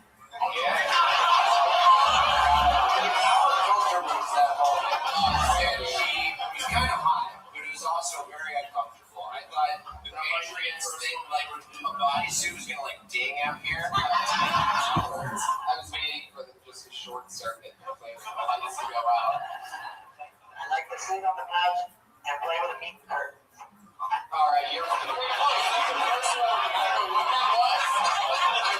He's kind of hot, but it was also very uncomfortable. I thought the Patriots thing, like a bodysuit, was gonna like ding out here. I was waiting for just a short circuit to play with the lights to go out. I like to sit on the couch and play with a meat curtain. All right, you're the first one. I don't know what that was.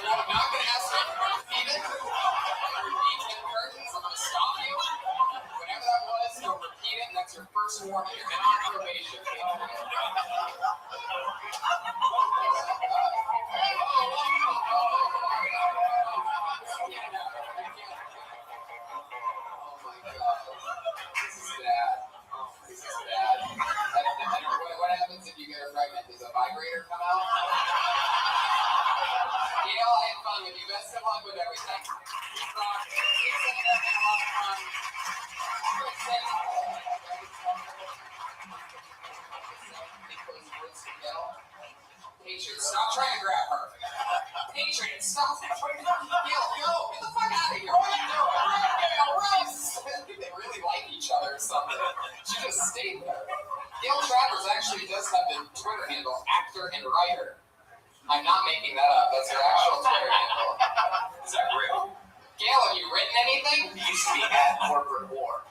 I'm not gonna ask you to repeat it. Repeat the curtains. I'm gonna stop you. Whatever that was, don't repeat it. And that's your first warning. You're on probation. What happens if you get her pregnant? Does a vibrator come out? Gail, I had fun with you. Best of luck with everything. Keep rocking. Keep saying that a lot of fun. Patriots, stop trying to grab her. Patriots, stop trying to grab her. Gail, go. Get the fuck out of here. What are you doing? Gail, Rose. They really like each other or something. She just stayed there. Gail Travers actually does have the Twitter handle, actor and writer. I'm not making that up. That's her actual Twitter handle. Is that real? Gail, have you written anything? He used to be at corporate war.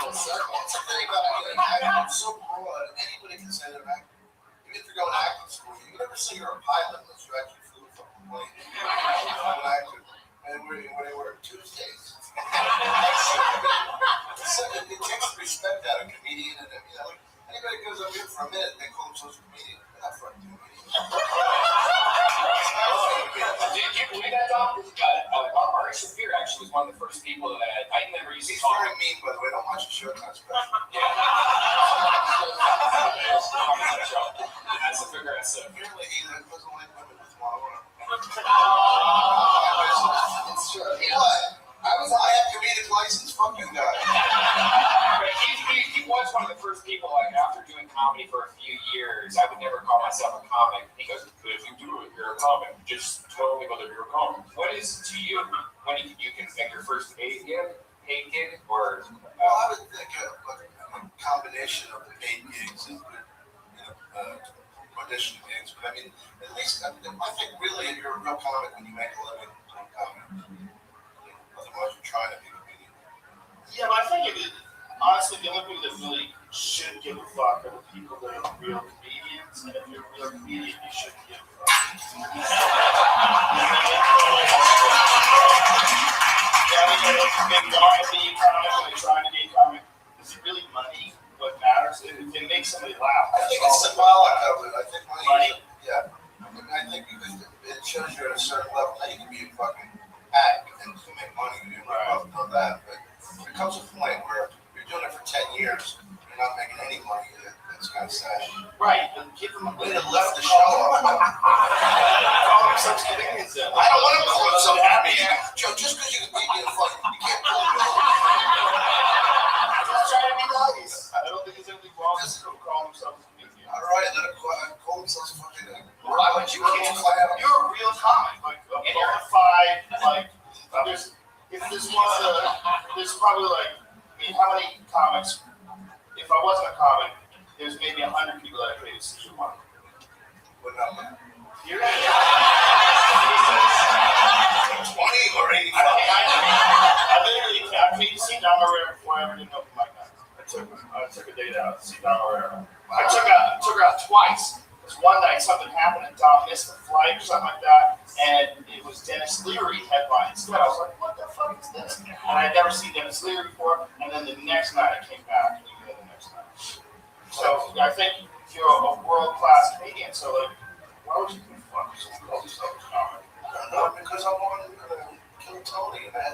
Full circle. It's a very good idea. I'm so broad. Anybody can say they're acting. Even if you're going to acting school, you never say you're a pilot unless you actually flew a fucking plane. I'm an actor. And when they were Tuesdays. It takes respect out of a comedian, and like anybody goes up here for a minute, they call themselves a comedian. They're not fucking comedians. Did you believe that, Tom? Ari Shaffir actually was one of the first people that I never used to He's talk. very mean, by the way. Don't watch the show. It's not special. That's a progressive. Apparently, he doesn't like women with one. It's true. What? I have comedic license. Fuck you guys. He was one of the first people, like, after doing comedy for a few years, I would never call myself a comic. He goes, but if you do it, you're a comic. Just tell me whether you're a comic. What is to you when you can think your first paid gig, or? Well, I would think a combination of the paid gigs and audition gigs. But I mean, at least I think really you're a real comic when you make a living doing comedy. Otherwise, you're trying to be a comedian. Yeah, but I think honestly, the only people that really should give a fuck are the people that are real comedians. And if you're a real comedian, you should give a fuck. Been trying to be a comic, trying to be a comic. Is it really money what matters? It makes somebody laugh. I think it's symbolic of it. I think money. Yeah. I think because it shows you're at a certain level. Now you can be a fucking hack and to make money. You know that. But there comes a point where you're doing it for 10 years, you're not making any money. That's kind of sad. Right. But give them a way to left the show off. Call themselves comedians then. I don't want to call myself happy. Joe, just because you can make me a fight, you can't call me. Just try to be nice. I don't think there's anything wrong with them calling themselves comedians. All right, let them call themselves fucking. Why would you? You're a real comic, like a bona fide, like. There's probably like, I mean, how many comics? If I wasn't a comic, there's maybe 100 people that I paid to see you one. But not that. You're 20 or 85. I literally paid to see Don Herrera before I ever did an open mic night. I took a date out to see Don Herrera. I took her out twice. This one night something happened and Don missed the flight or something like that, and it was Dennis Leary headline instead. I was like, what the fuck is this? And I had never seen Dennis Leary before, and then the next night I came back and you were the next night. So I think you're a world-class comedian, so like, why would you do fuck yourself as comedy? Because I wanted to kill Tony. I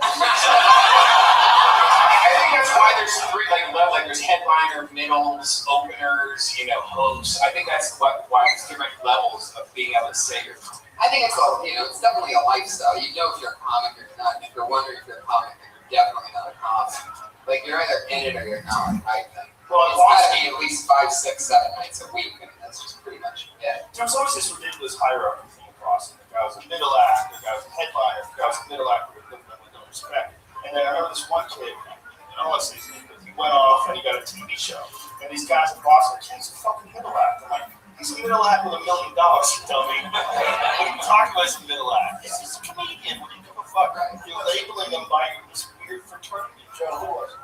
think that's why there's three levels. Like there's headliner, middles, openers, hosts. I think that's why there's different levels of being able to say your. I think it's it's definitely a lifestyle. You know if you're a comic or not. If you're wondering if you're a comic, then you're definitely not a comic. Like you're either in it or you're not. I think. Well, it's got to be at least 5, 6, 7 nights a week, and that's just pretty much it. There's always this ridiculous hierarchy thing across. The guy was a middle act, the guy was a headliner, the guy was a middle act with no respect. And then I remember this one kid. I don't want to say his name, but he went off and he got a TV show. And these guys in Boston are he's a fucking middle act. I'm like, he's a middle act with $1 million, you dummy. What are you talking about as a middle act? He's a comedian. What do you give a fuck? You're labeling him by this weird fraternity. Joe Wars.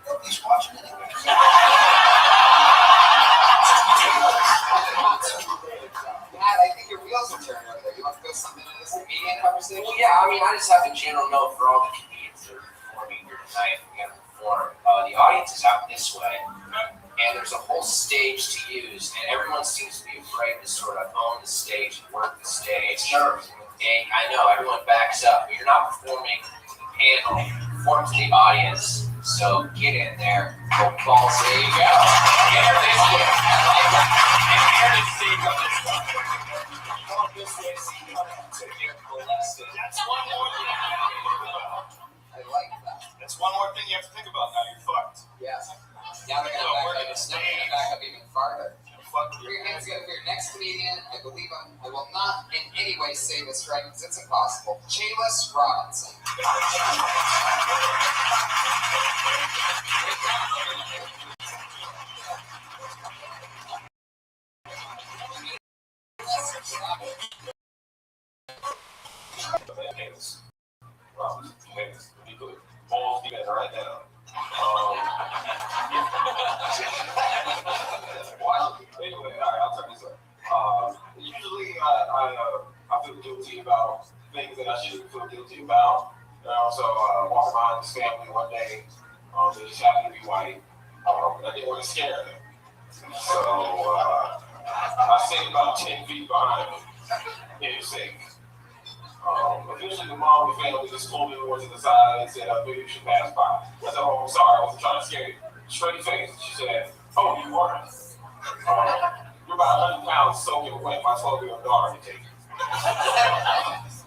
Nobody's watching anyway. Matt, I think your wheels are turning over there. You want to go something in this comedian conversation? Well, yeah, I just have a general note for all the comedians that are performing here tonight. We're going to perform. The audience is out this way, and there's a whole stage to use, and everyone seems to be afraid to sort of own the stage and work the stage. Sure. And I know everyone backs up, but you're not performing to the panel, you're performing to the audience. So get in there, go balls, there you go. Here this way. And here to see how this stuff. Come this way, see how to get molested. That's one more thing you have to think about. I like that. That's one more thing you have to think about. Now you're fucked. Yes. Now they're going to back up even farther. Put your hands together for your next comedian. I believe I will not in any way say this right because it's impossible. Chaylis Robinson. Balls together right now. Anyway, all right, I'll turn this up. Usually, I feel guilty about things that I shouldn't feel guilty about. And also, walking behind this family one day, they just happened to be white. And I didn't want to scare them. So, I stayed about 10 feet behind them in the sink. Eventually, the mom of the family just pulled me over to the side and said, maybe you should pass by. I said, oh, I'm sorry, I wasn't trying to scare you. Straight face. She said, oh, you weren't. You're about 100 pounds soaking wet. My 12-year-old daughter can take you.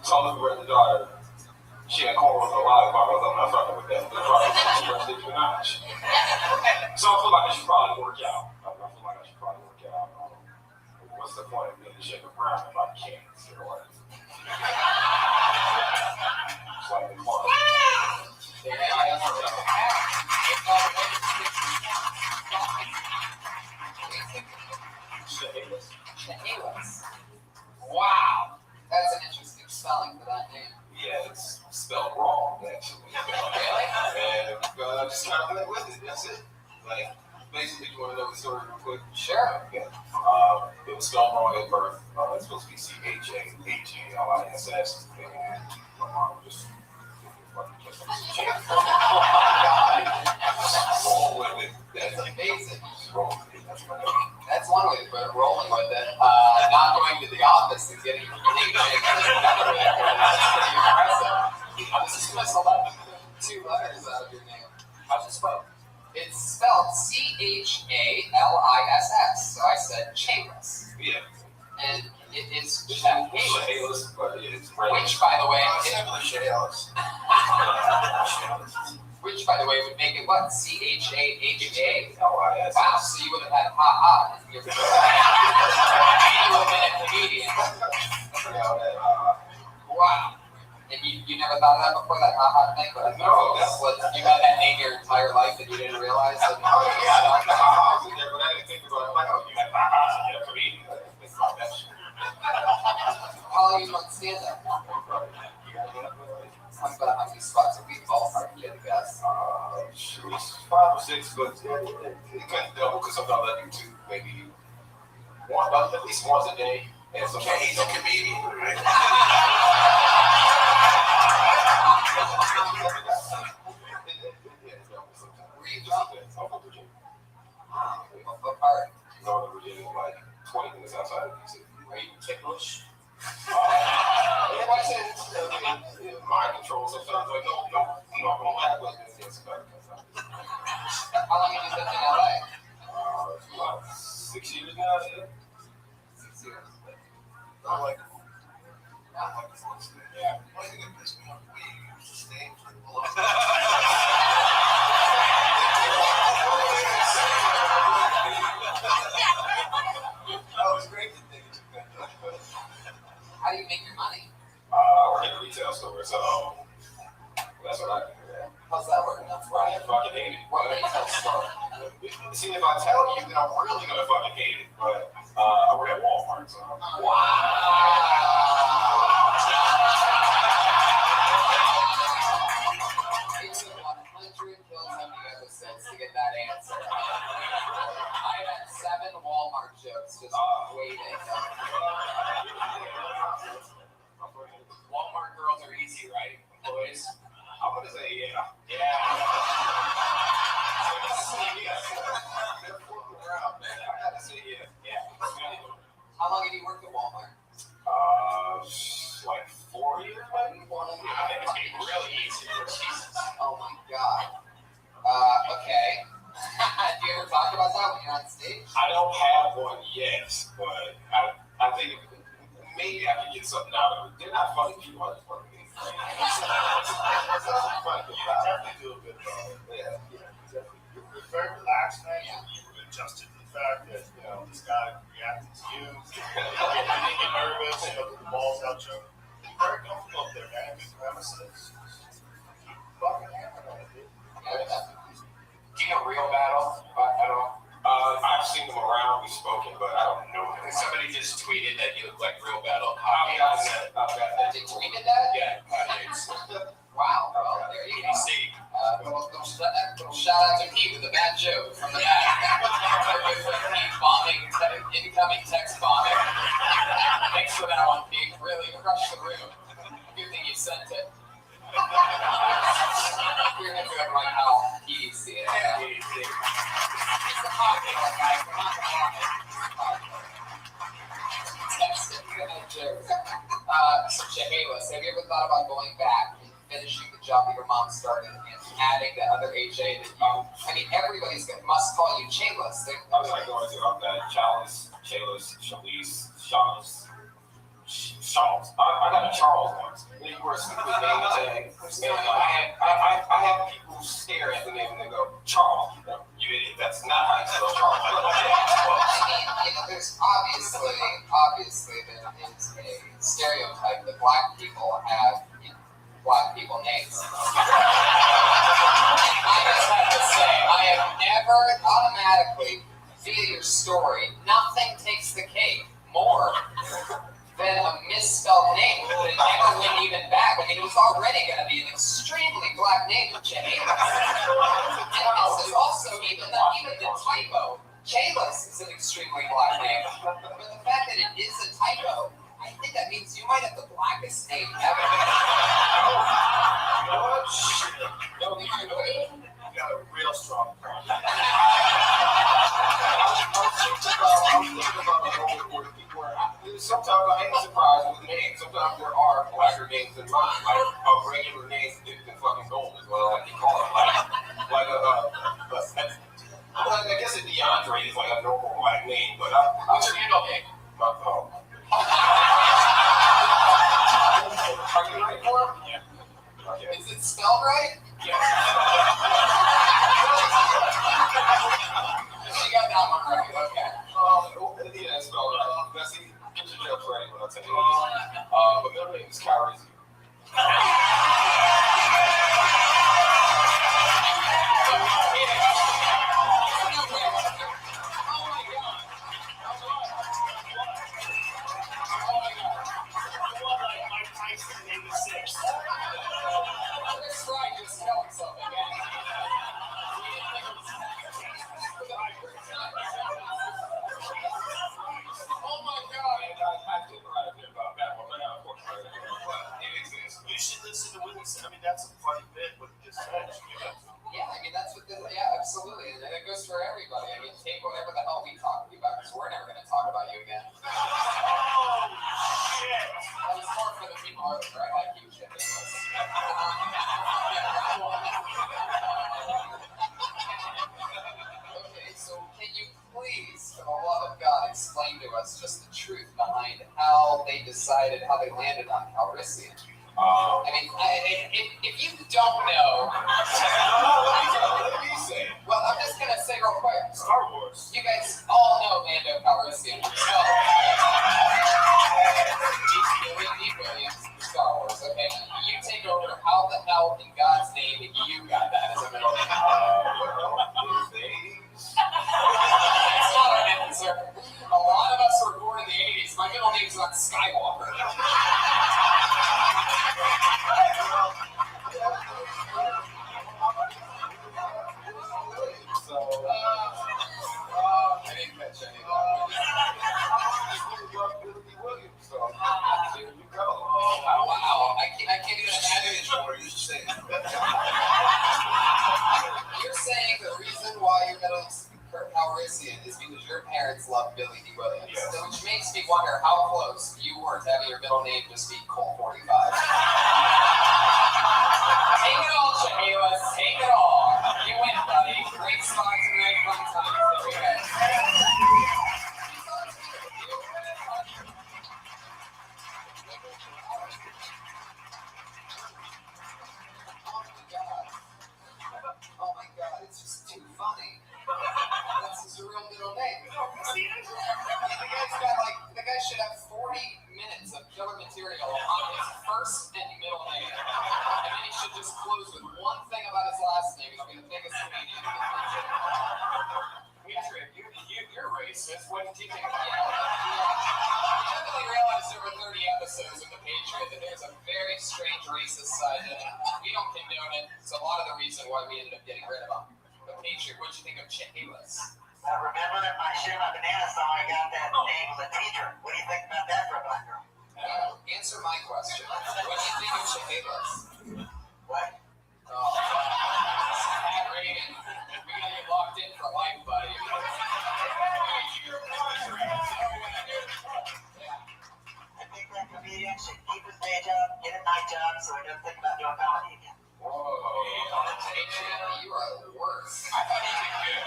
So I looked over at the daughter. She had corn with a lollipop. I'm not fucking with that. But she rushed it to a notch. So I feel like I should probably work out. What's the point of being a shaker brown if I can't see what? It's like the point. Chaylis. Wow. That's an interesting spelling for that name. Yeah, it's spelled wrong, actually. And just kind of went with it. That's it. Like, basically, you want to know the story real quick? Sure. Okay. It was spelled wrong at birth. It's supposed to be CHAHALISS. And my mom just roll with it. That's amazing. That's one way to put it, rolling with it. Not going to the office and getting another way. I was just going to select 2 letters out of your name. How's it spelled? It's spelled CHALISS. So I said Chaylis. Yeah. And it is Chaylis. Which, by the way, which, by the way, would make it what? CHAHA. Wow, so you would have had ha-ha in your annual minute comedian. Wow. And you never thought of that before, that ha-ha thing? But no, that's what you had that name your entire life and you didn't realize that. Oh, yeah, like the ha-ha was in there, but I didn't think about it. saw you on stand-up. How many spots a week ballpark you had to guess? Shoot, 5 or 6, but it couldn't double because sometimes I do 2, maybe one, at least once a day. And so he's a comedian, right? Where you from? I'm from Virginia. What part? Northern Virginia, like 20 minutes outside of DC. Are you ticklish? Yeah, like I said, mind control sometimes. Like, no, I'm gonna have those things. How long have you lived in LA? About 6 years now. Yeah. 6 years. I like it. Yeah. One thing that pissed me off, we used to stay for the That was great to think. How do you make your money? I work at a retail store, so that's what I do. How's that working out for you? I fucking hate it. What retail store? See, if I tell you, then I'm really gonna fucking hate it. But I work at Walmart, so. It took 100 kills on the episodes to get that answer. I had 7 Walmart jokes just waiting. Walmart girls are easy, right? Employees? I'm gonna say yeah. Yeah. I gotta say yeah. How long have you worked at Walmart? Like 4 years, maybe. I think it's getting really easy. Jesus. Oh my god. Okay. Do you ever talk about that when you're on stage? I don't have one yet, but I think maybe I can get something out of it. They're not funny people. I just want to be funny. definitely do a good job. Yeah. You're very relaxed, man. You've adjusted to the fact that, this guy reacted to you. You didn't get nervous, put the balls out, Joe. You're very comfortable up there, man. Good premises. Fucking hammer on it, dude. Do you know Real Battle at all? I've seen them around, we've spoken, but I don't know them. Somebody just tweeted that you look like Real Battle. I've got that. They tweeted that? Yeah. Wow. Well, there you go. Little shout out to Pete with a bad joke from the back. Pete bombing, incoming text bombing. Thanks for that one, Pete. Really crushed the room. Good thing you sent it. You're going to do it like how he see it. Yeah, he see it. It's a popular guy. We're not going to have it. Text it. Good joke. So, Chehalis, have you ever thought about going back and finishing the job that your mom started and adding the other HA that you, everybody's must call you Chalis. I was like going to Chalis, Charles. I got a Charles once. They were a stupid name tag. And I had people stare at the name and they go, Charles. You idiot. That's not how you spell Charles. I mean, there's obviously there is a stereotype that black people have black people names. I just have to say, I have never automatically, via your story, nothing takes the cake more than a misspelled name that never went even back. I mean, it was already going to be an extremely black name for Chalis. And this is also even the typo. Chalis is an extremely black name. But the fact that it is a typo, I think that means you might have the blackest name ever. No, you got a real strong point. I was thinking about sometimes I am surprised with names. Sometimes there are blacker names than mine. Like a regular name dipped in fucking gold is what I like to call it. I guess a DeAndre is like a normal black name, but what's your handle name? Are you right for him? Yeah. Okay. Is it spelled right? Yes. She got that one right. Okay. Yeah, it's spelled right. Now see, get your jokes ready when I tell you this. But middle name is Kyrie. God. And I feel quite a bit about that one, but of course, it exists. You should listen to what he said. I mean, that's a funny bit, what he just said. Yeah, I mean, that's what this, yeah, absolutely. And it goes for everybody. I mean, take whatever the hell we talk to you about, because we're never going to talk about you again. Oh, shit. That was more for the people out there. I like you, shit. Okay, so can you please, for the love of God, explain to us just the truth behind how they decided, how they landed on Calrissian? I mean, if you don't know, let me say. Well, I'm just gonna say real quick. Star Wars. You guys all know Mando Calrissian. So, Williams, Star Wars. Okay, you take over. How the hell, in God's name, you got that as a middle name? That's not our answer. A lot of us were born in the '80s. My middle name's not Skywalker. So, I didn't catch any of Williams, so there you go. Wow, I can't even imagine what you're saying. You're saying the reason why your middle name's Calrissian is because your parents love Billy D. Williams. Yes. So, which makes me wonder how close you were to having your middle name just be Colt 45. Take it all, Chehalis. Take it all. You win, buddy. Great spots and great fun times. There we go. Oh my God, it's just too funny. That's his real middle name. The guy should have 40 minutes of killer material on his first and middle name. And then he should just close with one thing about his last name. It'll be the biggest comedian in the country. Patrick, you're racist. What did you think? I definitely realized over 30 episodes of The Patriot that there's a very strange racist side to it. We don't condone it. It's a lot of the reason why we ended up getting rid of him. But Patriot, what'd you think of Chehalis? I remember that my Share My Banana song, I got that name of a teacher. What do you think about that for a black girl? Answer my question. What do you think of Chehalis? What? Oh, Pat Reagan. We gotta get locked in for life, buddy. I think that comedian should keep his day job, get a night job, so he doesn't think about doing comedy again. Whoa. Patriot, you are the worst. I thought he did good.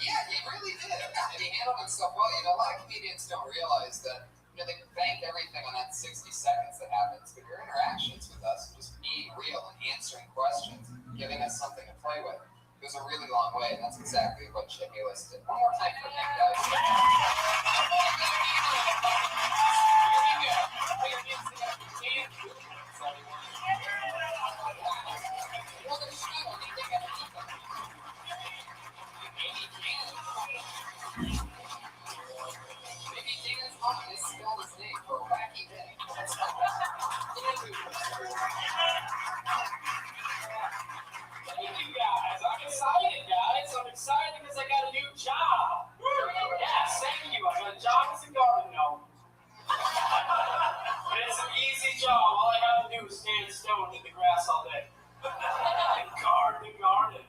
Yeah, he really did. And he handled himself well. You know, a lot of comedians don't realize that, you know, they bank everything on that 60 seconds that happens. But your interactions with us, just being real and answering questions, giving us something to play with, goes a really long way. And that's exactly what Chehalis did. One more time for Nick, guys. I'm excited because I got a new job. Yeah, thank you. I got a job as a garden gnome. It's an easy job. All I gotta do is stand still and eat the grass all day. And garden.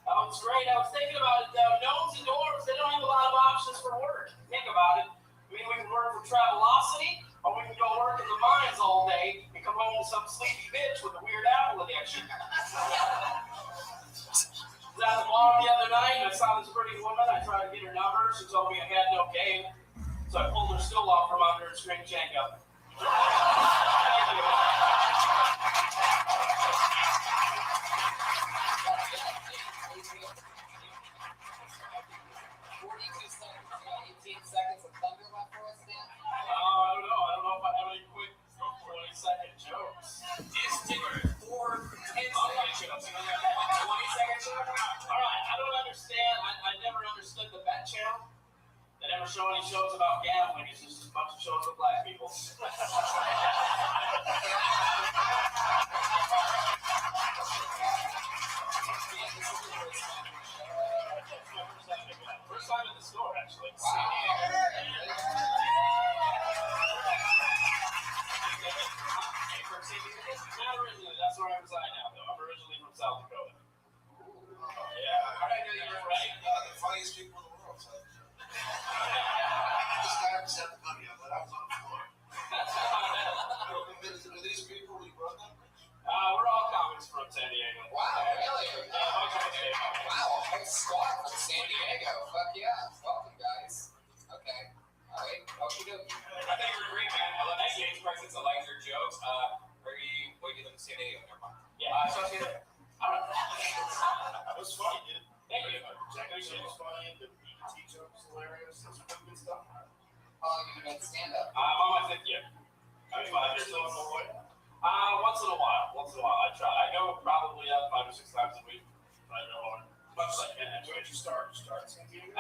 Oh, it's great. I was thinking about it though. Gnomes and dwarves, they don't have a lot of options for work. Think about it. I mean, we can work for Travelocity, or we can go work in the mines all day and come home with some sleepy bitch with a weird apple addiction. I was at the bar the other night and I saw this pretty woman. I tried to get her number. She told me I had no game. So I pulled her still off from under and string Jenga. Thank you. 18 seconds of thunder left for us, Dan? I don't know if I have any quick 20-second jokes. Just take 4 10-second jokes. 20-second joke? All right, I don't understand. I never understood the Bet Channel. They never show any shows about gambling. It's just a bunch of shows with black people. First time in the store, actually. Wow. doing stand-up? I'm on my 5th year. I'm 5 years old. Once in a while. I try. I go probably up 5 or 6 times a week. I go hard. Much like that. Where did you start? I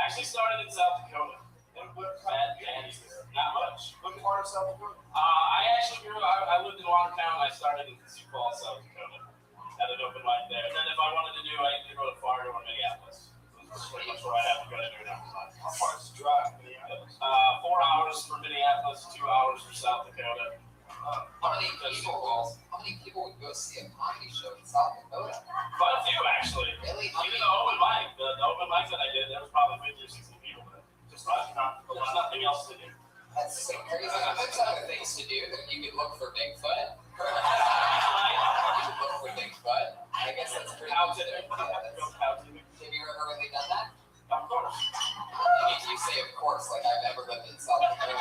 actually started in South Dakota. And what kind of not much. What part of South Dakota? I actually I lived in Watertown. I started in Sioux Falls, South Dakota. Had an open mic there. And then if I wanted to do, I could go to Fargo or Minneapolis. That's pretty much where I have to go to do now. How far is the drive? 4 hours from Minneapolis, 2 hours from South Dakota. How many people would go see a comedy show in South Dakota? Quite a few, actually. Really? Even the open mic, the open mic that I did, there was probably 50 or 60 people there. Just there's nothing else to do. That's so crazy. There's other things to do. That you could look for Bigfoot. You could look for Bigfoot. I guess that's pretty cool. Have you ever really done that? Of course. You say of course, like I've never lived in South Dakota.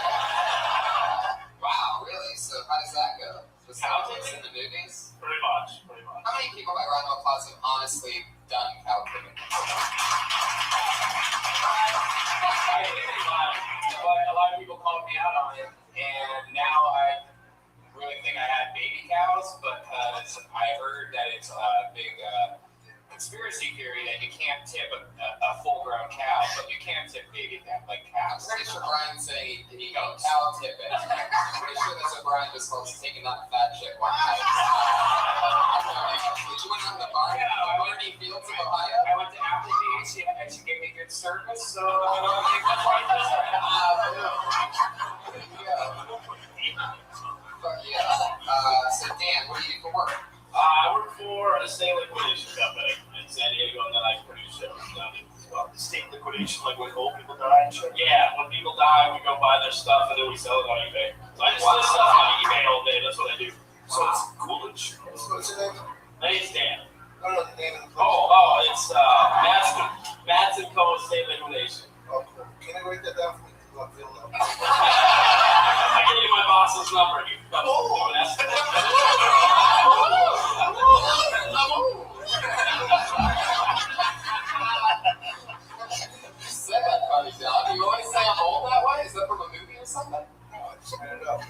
Wow, really? So how does that go? Just like it's in the movies? Pretty much. How many people by round of applause have honestly done cow tipping? A lot of people called me out on it, and now I really think I had baby cows because I heard that it's a big conspiracy theory that you can't tip a full-grown cow, but you can tip baby cow, like I'm calves. pretty sure Brian's saying he can cow tip it. I'm pretty sure that's what Brian just calls taking that fat chick one night. Did you went out in the barn? Barney Fields of Ohio? I went to Applebee's, and she gave me good service, so I don't think that's why I just So Dan, what do you do for work? I work for a state liquidation company in San Diego, and then I produce shows down here as well. State liquidation, like when old people die and shit? Yeah, when people die, we go buy their stuff, and then we sell it on eBay. So I just list stuff on eBay all day. That's what I do. So it's Coolidge. What's your name? My name's Dan. I don't know the name of the place. It's Matt's and Co. State Liquidation. Oh, cool. Can I write that down for me? I feel that. I can give you my boss's number. You can come over and ask him. You said that funny, John. You always say I'm old that way? Is that from a movie or something? No, I just made it up.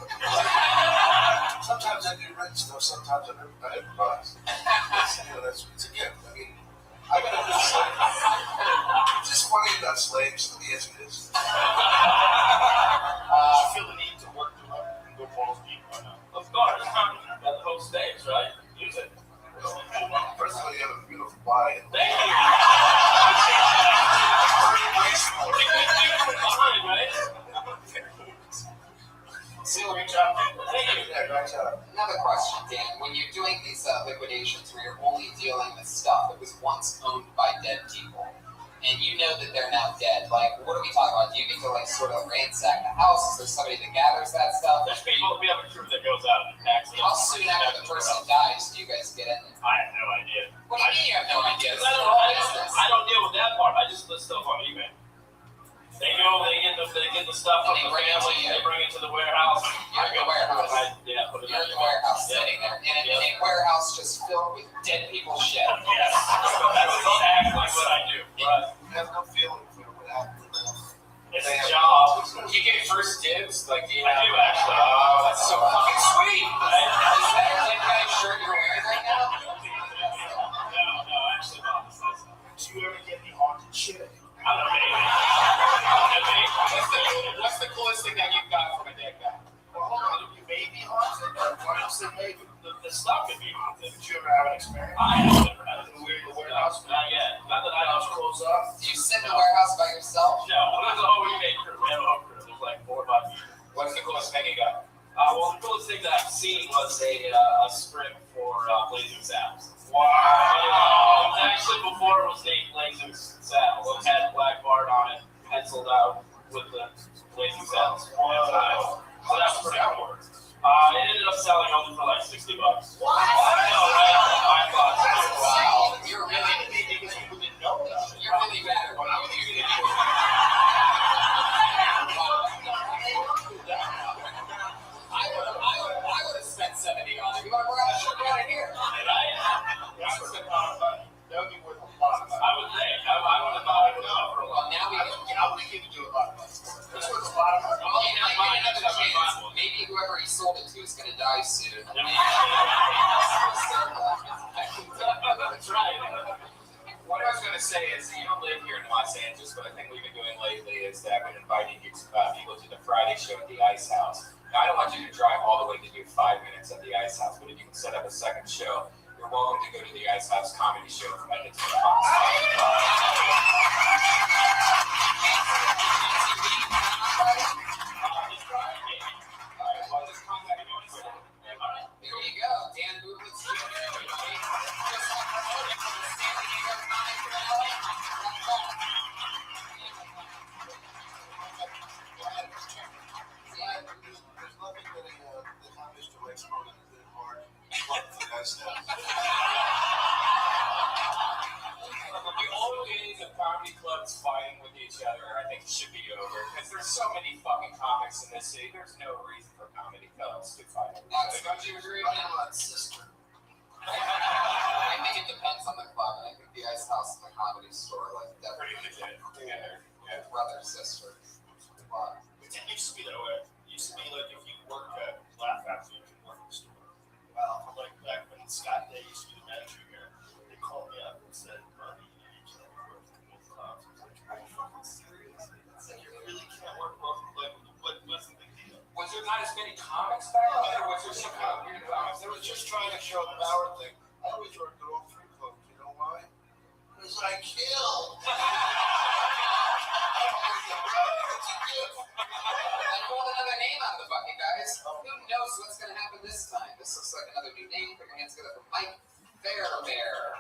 Sometimes I do rent stuff, sometimes I improvise. It's a gift. I mean, I got a good slave. It's just funny about slaves, to me as it is. I feel the need to work to go balls deep right now. Of course. Got the whole stage, right? Use it. First of all, you have a beautiful body. Thank you. Another question, Dan. When you're doing these liquidations where you're only dealing with stuff that was once owned by dead people, and you know that they're now dead, like, what are we talking about? Do you get to, like, sort of ransack the house? Is there somebody that gathers that stuff? There's people, we have a crew that goes out and attacks it. How soon after the person dies do you guys get in there? I have no idea. What do you mean you have no idea? I don't deal with that part. I just list stuff on eBay. They go, they get the stuff from the family, they bring it to the warehouse. You're in the warehouse. Put it You're in the warehouse sitting there. In a warehouse just filled with dead people's shit. Yes. That's exactly what I do. But You have no feeling for what happened. it's a job. You get first dibs, like you I do actually. Oh, that's so fucking sweet. Is that a dead guy's shirt you're wearing right now? No, actually not. Do you ever get the haunted shit? I don't know. What's the coolest thing that you've got from a dead guy? Well, hold on. You may be haunted, or why don't you say maybe? The stuff could be haunted. Did you ever have an experience? I have never had it. In the warehouse? Not yet. Not that I know. Close up? Do you sit in the warehouse by yourself? No, there's a whole eBay crew. We have a whole crew. There's like 4 or 5 people. What's the coolest thing you got? Well, the coolest thing that I've seen was a script for Blazing Saddles. Wow. It was actually before it was named Blazing Saddles. It had Black Bart on it, penciled out with the Blazing Saddles. Wow. So that's pretty cool. It ended up selling only for like $60. What? I know, right? Wow. You're really Because people didn't know that. You're really bad at what I'm doing. I would have spent $70 on it. You want to bring that shit right here? That would be worth a lot of money. I would think. I would have thought it was for a Well, lot. now we I would have given you a lot of money. It's worth a lot of money. Oh, you know, sold it to is going to die soon. That's right. What I was going to say is, you don't live here in Los Angeles, but I think we've been doing lately is that I've been inviting people to the Friday show at the Ice House. Now, I don't want you to drive all the way to do 5 minutes at the Ice House, but if you can set up a second show, you're welcome to go to the Ice House comedy show from like 10 o'clock. There you go, Dan Bootless Jr. The old days of comedy clubs fighting with each other, I think, should be over because there's so many fucking comics in this city. There's no reason for comedy clubs to fight with each other. Don't you agree with that, sister? I think it depends on the club. I think the Ice House and the Comedy Store, like, definitely legit together. Yeah. Brother, sister. But It used to be that way. It used to be like if you work at Laugh Factory, you can work in the store. Well, like back when Scott Day used to be the manager here, they called me up and said, "Buddy, you need to work with both clubs." I was like, "Are you fucking serious?" It's like you really can't work both. Like, what's the big deal? Was there not as many comics back then, or was there some kind of weird comics? They were just trying to show power thing. I always worked at all three clubs. You know why? Because I kill. I pulled another name out of the bucket, guys. Who knows what's going to happen this time? This looks like another new name. Put your hands together for Mike Fairbear.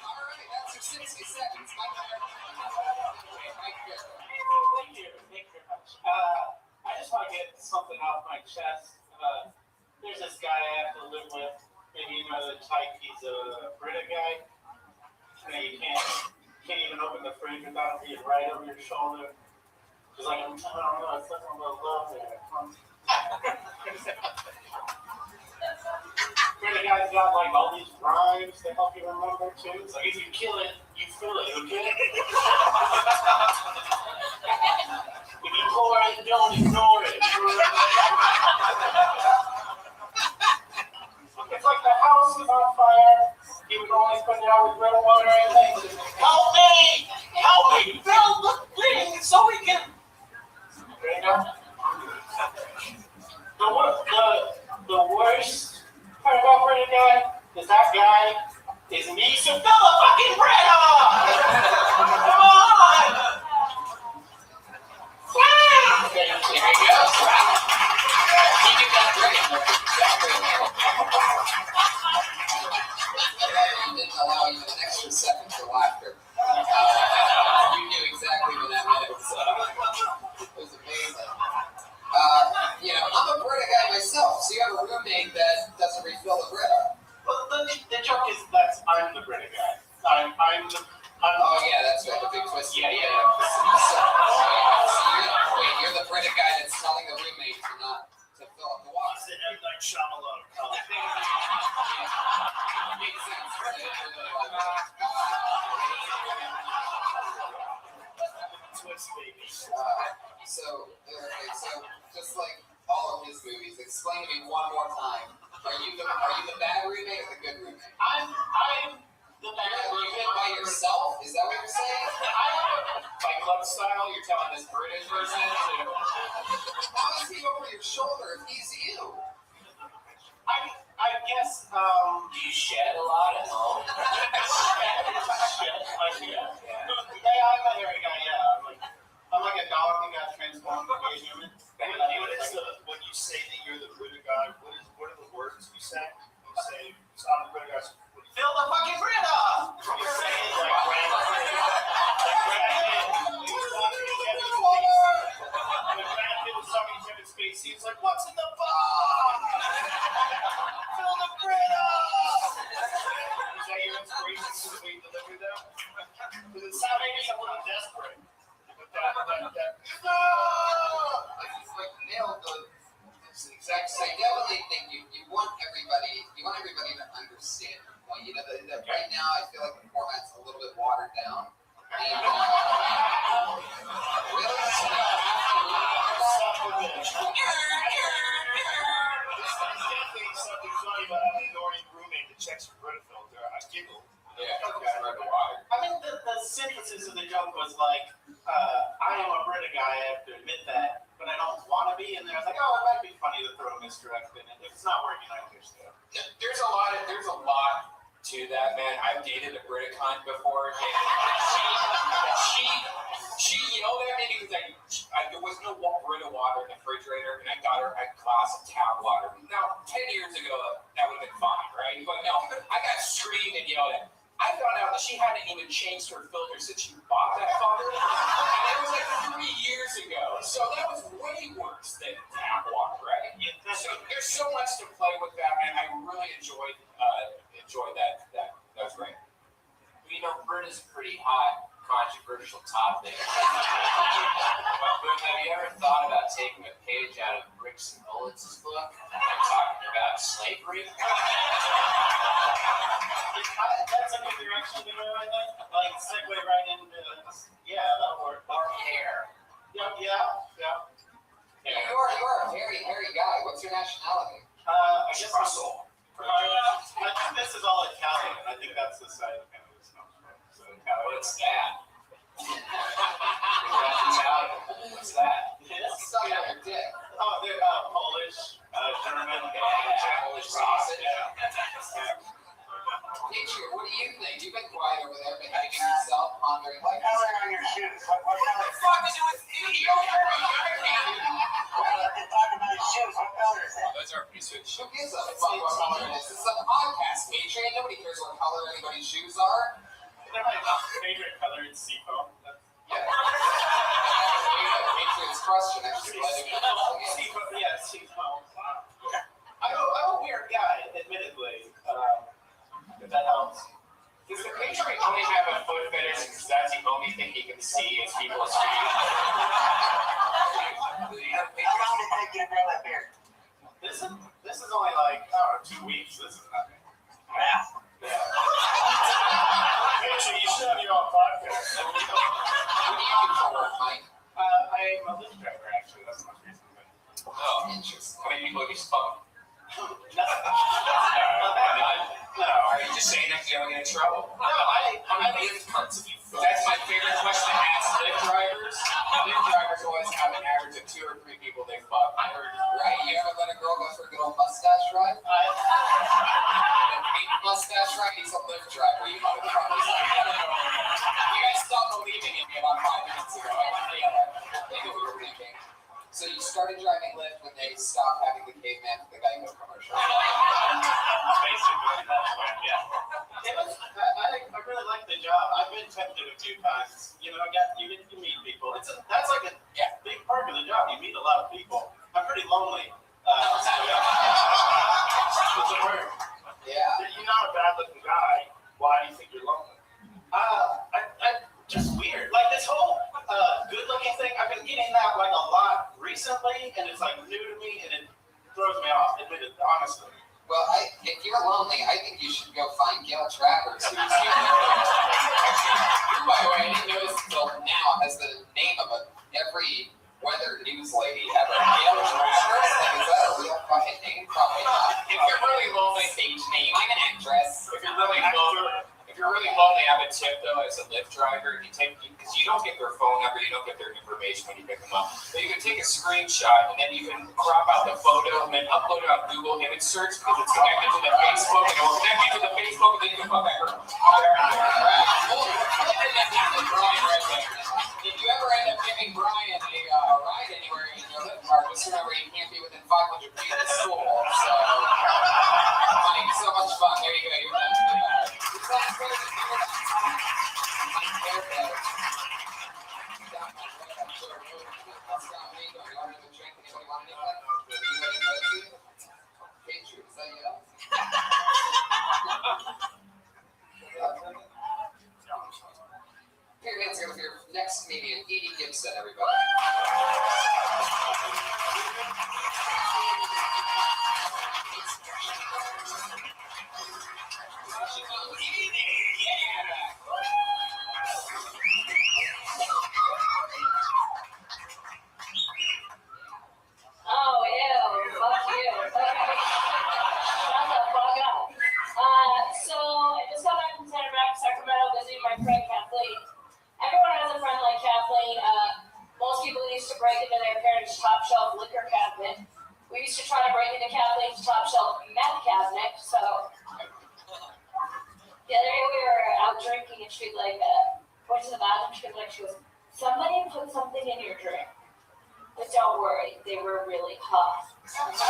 Alright, that's your 60 seconds. Mike Fairbear. Thank you very much. I just want to get something off my chest. There's this guy I have to live with. Maybe you know the type. He's a Brita guy. You can't even open the fridge without being right over your shoulder. He's like, I don't know, it's nothing but love there. Brita guy's got like all these rhymes to help you remember too. It's like if you kill it, you feel it, okay? If you pour it, don't ignore it. It's like the house is on fire. He would always put it out with red water and things. Help me! Help me! Fill the thing so we can. There you go. The worst part about Brita guy is that guy is me. So fill the fucking bread up! Come on! There you go. He did that great. He didn't allow you an extra second for laughter. You knew exactly what that meant. It was amazing. I'm a Brita guy myself, so you have a roommate that doesn't refill the Brita. Well, the joke is that I'm the Brita guy. Oh yeah, that's right, the big twist. Yeah. Wait, you're the Brita guy that's telling the roommate to fill up the water. He's the M. Night Shyamalan of college. Makes sense, right? Twist, baby. So just like all of his movies, explain to me one more time. Are you the bad roommate or the good roommate? I'm the bad roommate by yourself? Is that what you're saying? By club style, you're telling this British person to. How is he over your shoulder if he's you? I guess, do you shed a lot at home? Shed? Yeah, I'm a hairy guy, yeah. I'm like a dog that got transformed to be a human. When you say that you're the Brita guy, what are the words you say? You say, I'm the Brita guy. Fill the fucking Brita! You say it like He's like, what's in the box? Fill the Brita! Is that your inspiration for the way you deliver them? Because it sounds like it's a little desperate. I just nailed the Exactly. I definitely think you want everybody to understand your point. You know, that right now I feel like the format's a little bit watered down. And, really? There's definitely something funny about having an Nordic roommate that checks your Brita filter. I giggle. Yeah, right the water. I mean, the synthesis of the joke was like, I am a Brita guy, I have to admit that, but I don't want to be. And then I was like, oh, it might be funny to throw a misdirect in it. If it's not working, I understand. There's a lot to that, man. I've dated a Briticon before, and she yelled at me because there was no Brita water in the refrigerator, and I got her a glass of tap water. Now, 10 years ago, that would have been fine, right? But no, I got screamed and yelled at. I found out that she hadn't even changed her filter since she bought that fucker, and it was like 3 years ago. So that was way worse than tap water, right? So there's so much to play with that, and I really enjoyed that. That was great. You know, Brita's a pretty hot, controversial topic. But have you ever thought about taking a page out of Bricks and Bullets' book and talking about slavery? That's a good direction to go, I think. Like, segue right into, yeah, that'll work. Or hair. Yeah. You are a very hairy guy. What's your nationality? I guess Russell. I think this is all Italian. I think that's the side of kind of this comes from. So What's that? What's that? It's stuck on your dick. Oh, they're Polish, German, Polish sausage. Yeah. Patriot, what do you think? You've been quiet over there, behaving yourself, pondering like. What color are your shoes? What What color? the fuck is it with you? You don't care about your You're talking about his shoes. What color is that? Those are pretty sweet. Who gives a fuck what color it is? This is a podcast, Patriot. Nobody cares what color anybody's shoes are. They're my favorite color. It's seafoam. Yeah. Patriot's question actually led to Seafoam. Yeah, seafoam. I'm a weird guy, admittedly. If that helps. Does the Patriot only have a foot fetish because that's the only thing he can see is people's feet? How long did it take you to grow that beard? This is only like 2 weeks. This is nothing. Wow. Yeah. Actually, you should have your own podcast. What do you do for work, Mike? I'm a Lyft driver, actually. That's the most recent thing. Oh, interesting. How many people have you spun? No. Are you just saying that you don't get in trouble? No, I That's my favorite question to ask Lyft drivers. Lyft drivers always have an average of 2 or 3 people they fuck. I heard. Right, you ever let a girl go for a good old mustache ride? A pink mustache ride? He's a Lyft driver, you motherfuckers. You guys stopped believing in me about 5 minutes ago. I want to yell at you. I think we were thinking. So you started driving Lyft when they stopped having the caveman for the Geico commercial. basically, that's when, yeah. It was, I really like the job. I've been tempted a few times. You know, you meet people. That's like a big part of the job. You meet a lot of people. I'm pretty lonely. So yeah. It's a word. Yeah. You're not a bad-looking guy. Why do you think you're lonely? I just weird. Like this whole good-looking thing. I've been getting that like a lot recently, and it's like new to me, and it throws me off. Honestly. Well, if you're lonely, I think you should go find Gail Travers, who, by the way, I didn't notice until now, has the name of every weather news lady ever. Gail Travers? Like, is that a real fucking name? Probably not. If you're really lonely, Stage name. I'm an actress. If you're really lonely, I have a tip though as a Lyft driver. Because you don't get their phone number, you don't get their information when you pick them up. But you can take a screenshot and then you can crop out the photo and then upload it on Google Image Search because it's connected to the Facebook and it will connect you to the Facebook and then you can fuck that girl. If you ever end up giving Brian a ride anywhere in your Lyft car, just remember you can't be within 500 feet of the school. So, Mike, so much fun. There you go. You're done. Here, hands go for your next comedian, Edie Gibson, everybody. really hot. I was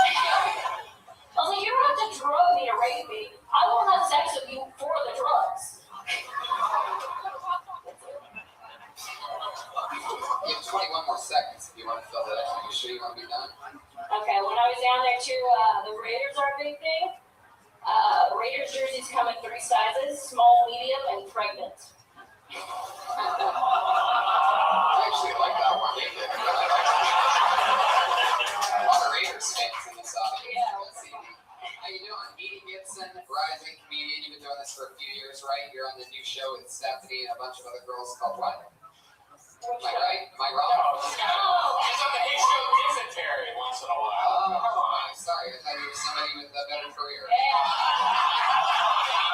like, you don't have to drug me to rape me. I won't have sex with you for the drugs. You have 21 more seconds if you want to fill that out. Are you sure you want to be done? Okay, when I was down there too, the Raiders are a big thing. Raiders jerseys come in 3 sizes: small, medium, and pregnant. I actually like that one. A lot of Raiders fans in this audience. Yeah. How you doing? Edie Gibson, rising comedian. You've been doing this for a few years, right? You're on the new show with Stephanie and a bunch of other girls called what? Am I right? Am I wrong? No. He's on the issue of dysentery once in a while. Oh, I'm sorry. I thought you were somebody with a better career. Yeah.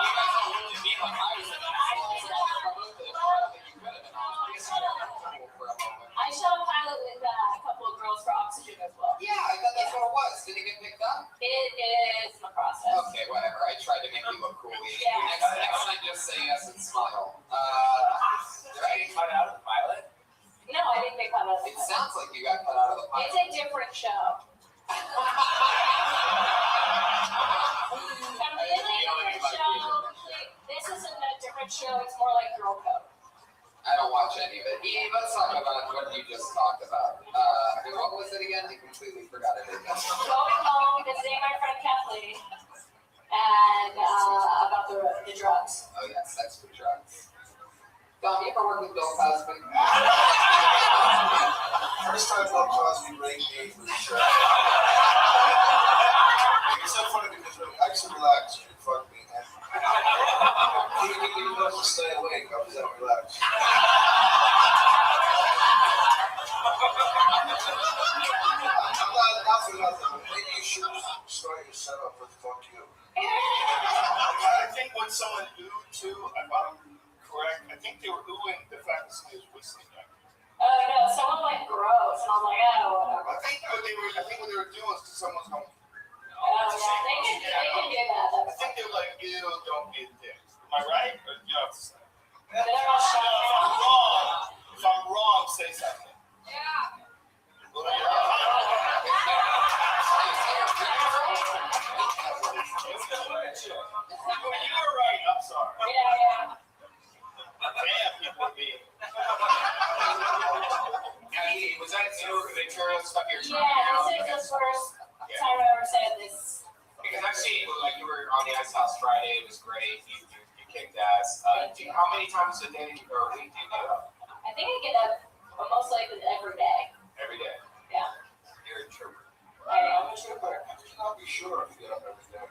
You guys don't really mean like I was in the promote the show that you could have been on. I guess you were comfortable for a moment. I shot a pilot with a couple of girls for Oxygen as well. Yeah, I thought that's what it was. Did it get picked up? It is in the process. Okay, whatever. I tried to make you look cool. Yeah. Next time, just say yes and smile. Right? Cut out of the pilot? No, I didn't get cut out of the It pilot. sounds like you got cut out of the pilot. It's a different show. This isn't a different show. It's more like Girl Code. I don't watch any of it. Let's talk about what you just talked about. What was it again? I completely forgot it again. Going home, visiting my friend Kathleen, and about the drugs. Oh yeah, sex for drugs. Dom, you ever work with Bill Cosby? First time Bill Cosby raped me was it's so funny because I used to relax. He fucked me. Even though I was stay awake, I was that relaxed. I'm not for nothing, but maybe you should start your setup with fuck you. I think when someone oohed too, if I'm correct, I think they were oohing the fact that somebody was whistling that. Oh no, someone went gross, and I was like, oh, whatever. I think what they were doing was someone's going. Oh yeah, they can do that. I think they were like, ew, don't be a dick. Am I right? Or you have to say? They're all shot. If I'm wrong, say something. Yeah. You were right. I'm sorry. Yeah. Damn, people be. Was that Ventura stuff you're trying Yeah, to this is the first time I ever said this. Because I've seen, like, you were on the Ice House Friday, it was great, you kicked ass. How many times a day or a week do you get up? I think I get up most likely every day. Every day? Yeah. You're a trooper. I am a trooper. I'll be sure if you get up every day.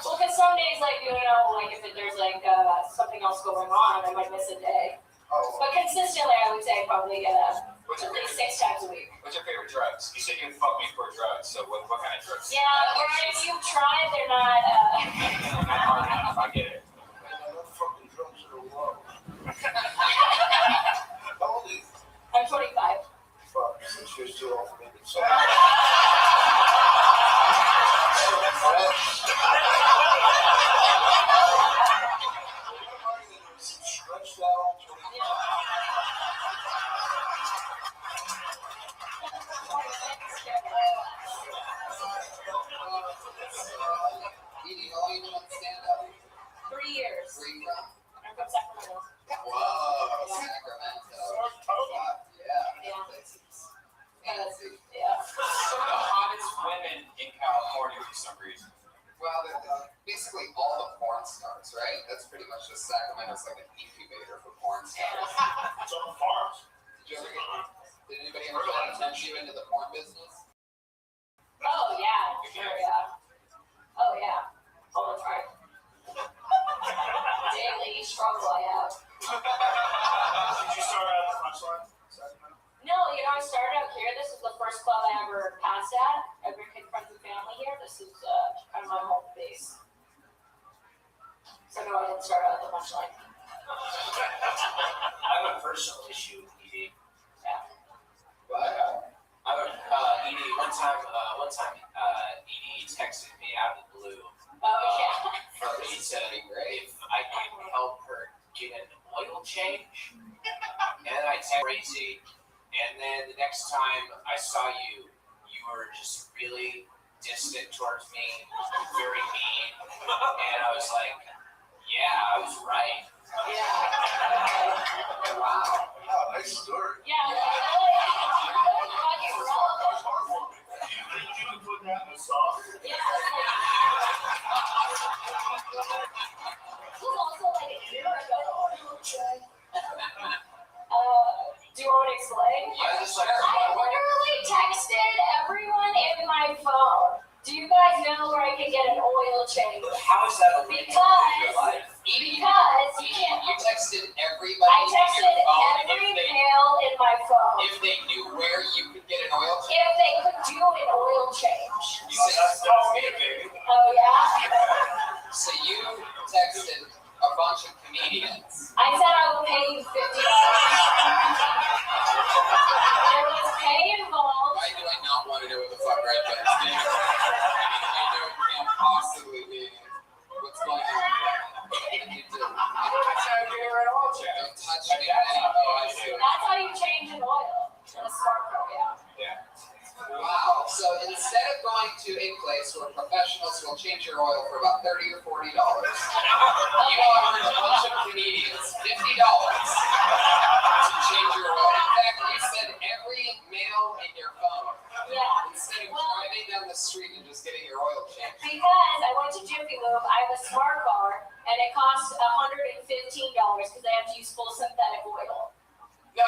Well, because some days, like, you know, like if there's like something else going on, I might miss a day. Oh. But consistently, I would say I probably get up What's your at least favorite? 6 times a week. What's your favorite drugs? You said you'd fuck me for drugs, so what kind of drugs? Yeah, or if you've tried, they're not. Not hard enough, I get it. What fucking drugs are low? How old are you? I'm 25. Fuck, since you're still off maybe. So. Stretched out. Edie, how long you been on stand-up? 3 years. Where you from? I'm from Sacramento. Whoa, Sacramento. Yeah. Fancy. Yeah. Some of the hottest women in California for some reason. Well, they're basically all the porn stars, right? That's pretty much just Sacramento's like an incubator for porn stars. It's on farms. Did anybody ever try to tempt you into the porn business? Oh yeah, sure, yeah. Oh yeah, all the time. Daily struggle I have. Did you start out at the punchline? No, you know, I started out here. This is the first club I ever passed at. I've been friends and family here. This is kind of my home base. So no, I didn't start out at the punchline. I have a personal issue with Edie. Yeah. But I have Edie. One time, Edie texted me out of the blue. Oh yeah. She said if I could help her get an oil change, and I texted crazy. And then the next time I saw you, you you were just really distant towards me, very mean, and I was like, yeah, I was right. Yeah. Wow. Oh, nice story. Yeah. Did you put that in the song? Yeah. This was also like a year ago. Do you want me to explain? Yeah, just like, I literally texted everyone in my phone. Do you guys know where I can get an oil change? how is that a real life? Because you can't. You texted everybody. I texted in your phone every male in my phone. if they knew where you could get an oil change. If they could do an oil change. You said that's me, baby. Oh yeah? So you texted a bunch of comedians. I said I will pay you $50. There was pay involved. Why do I not want to know what the fuck Red Butt's doing? I know it can't possibly be what's going on. I need to don't touch me. Oh, I see. That's how you change an oil. In a smart car, yeah. Wow. So instead of going to a place where professionals will change your oil for about $30 or $40, you offered a bunch of comedians $50 to change your oil. In fact, you said every male in your phone. Yeah. Instead of driving down the street and just getting your oil changed. Because I went to Jiffy Lube, I have a smart car, and it cost $115 because I have to use full synthetic oil. No.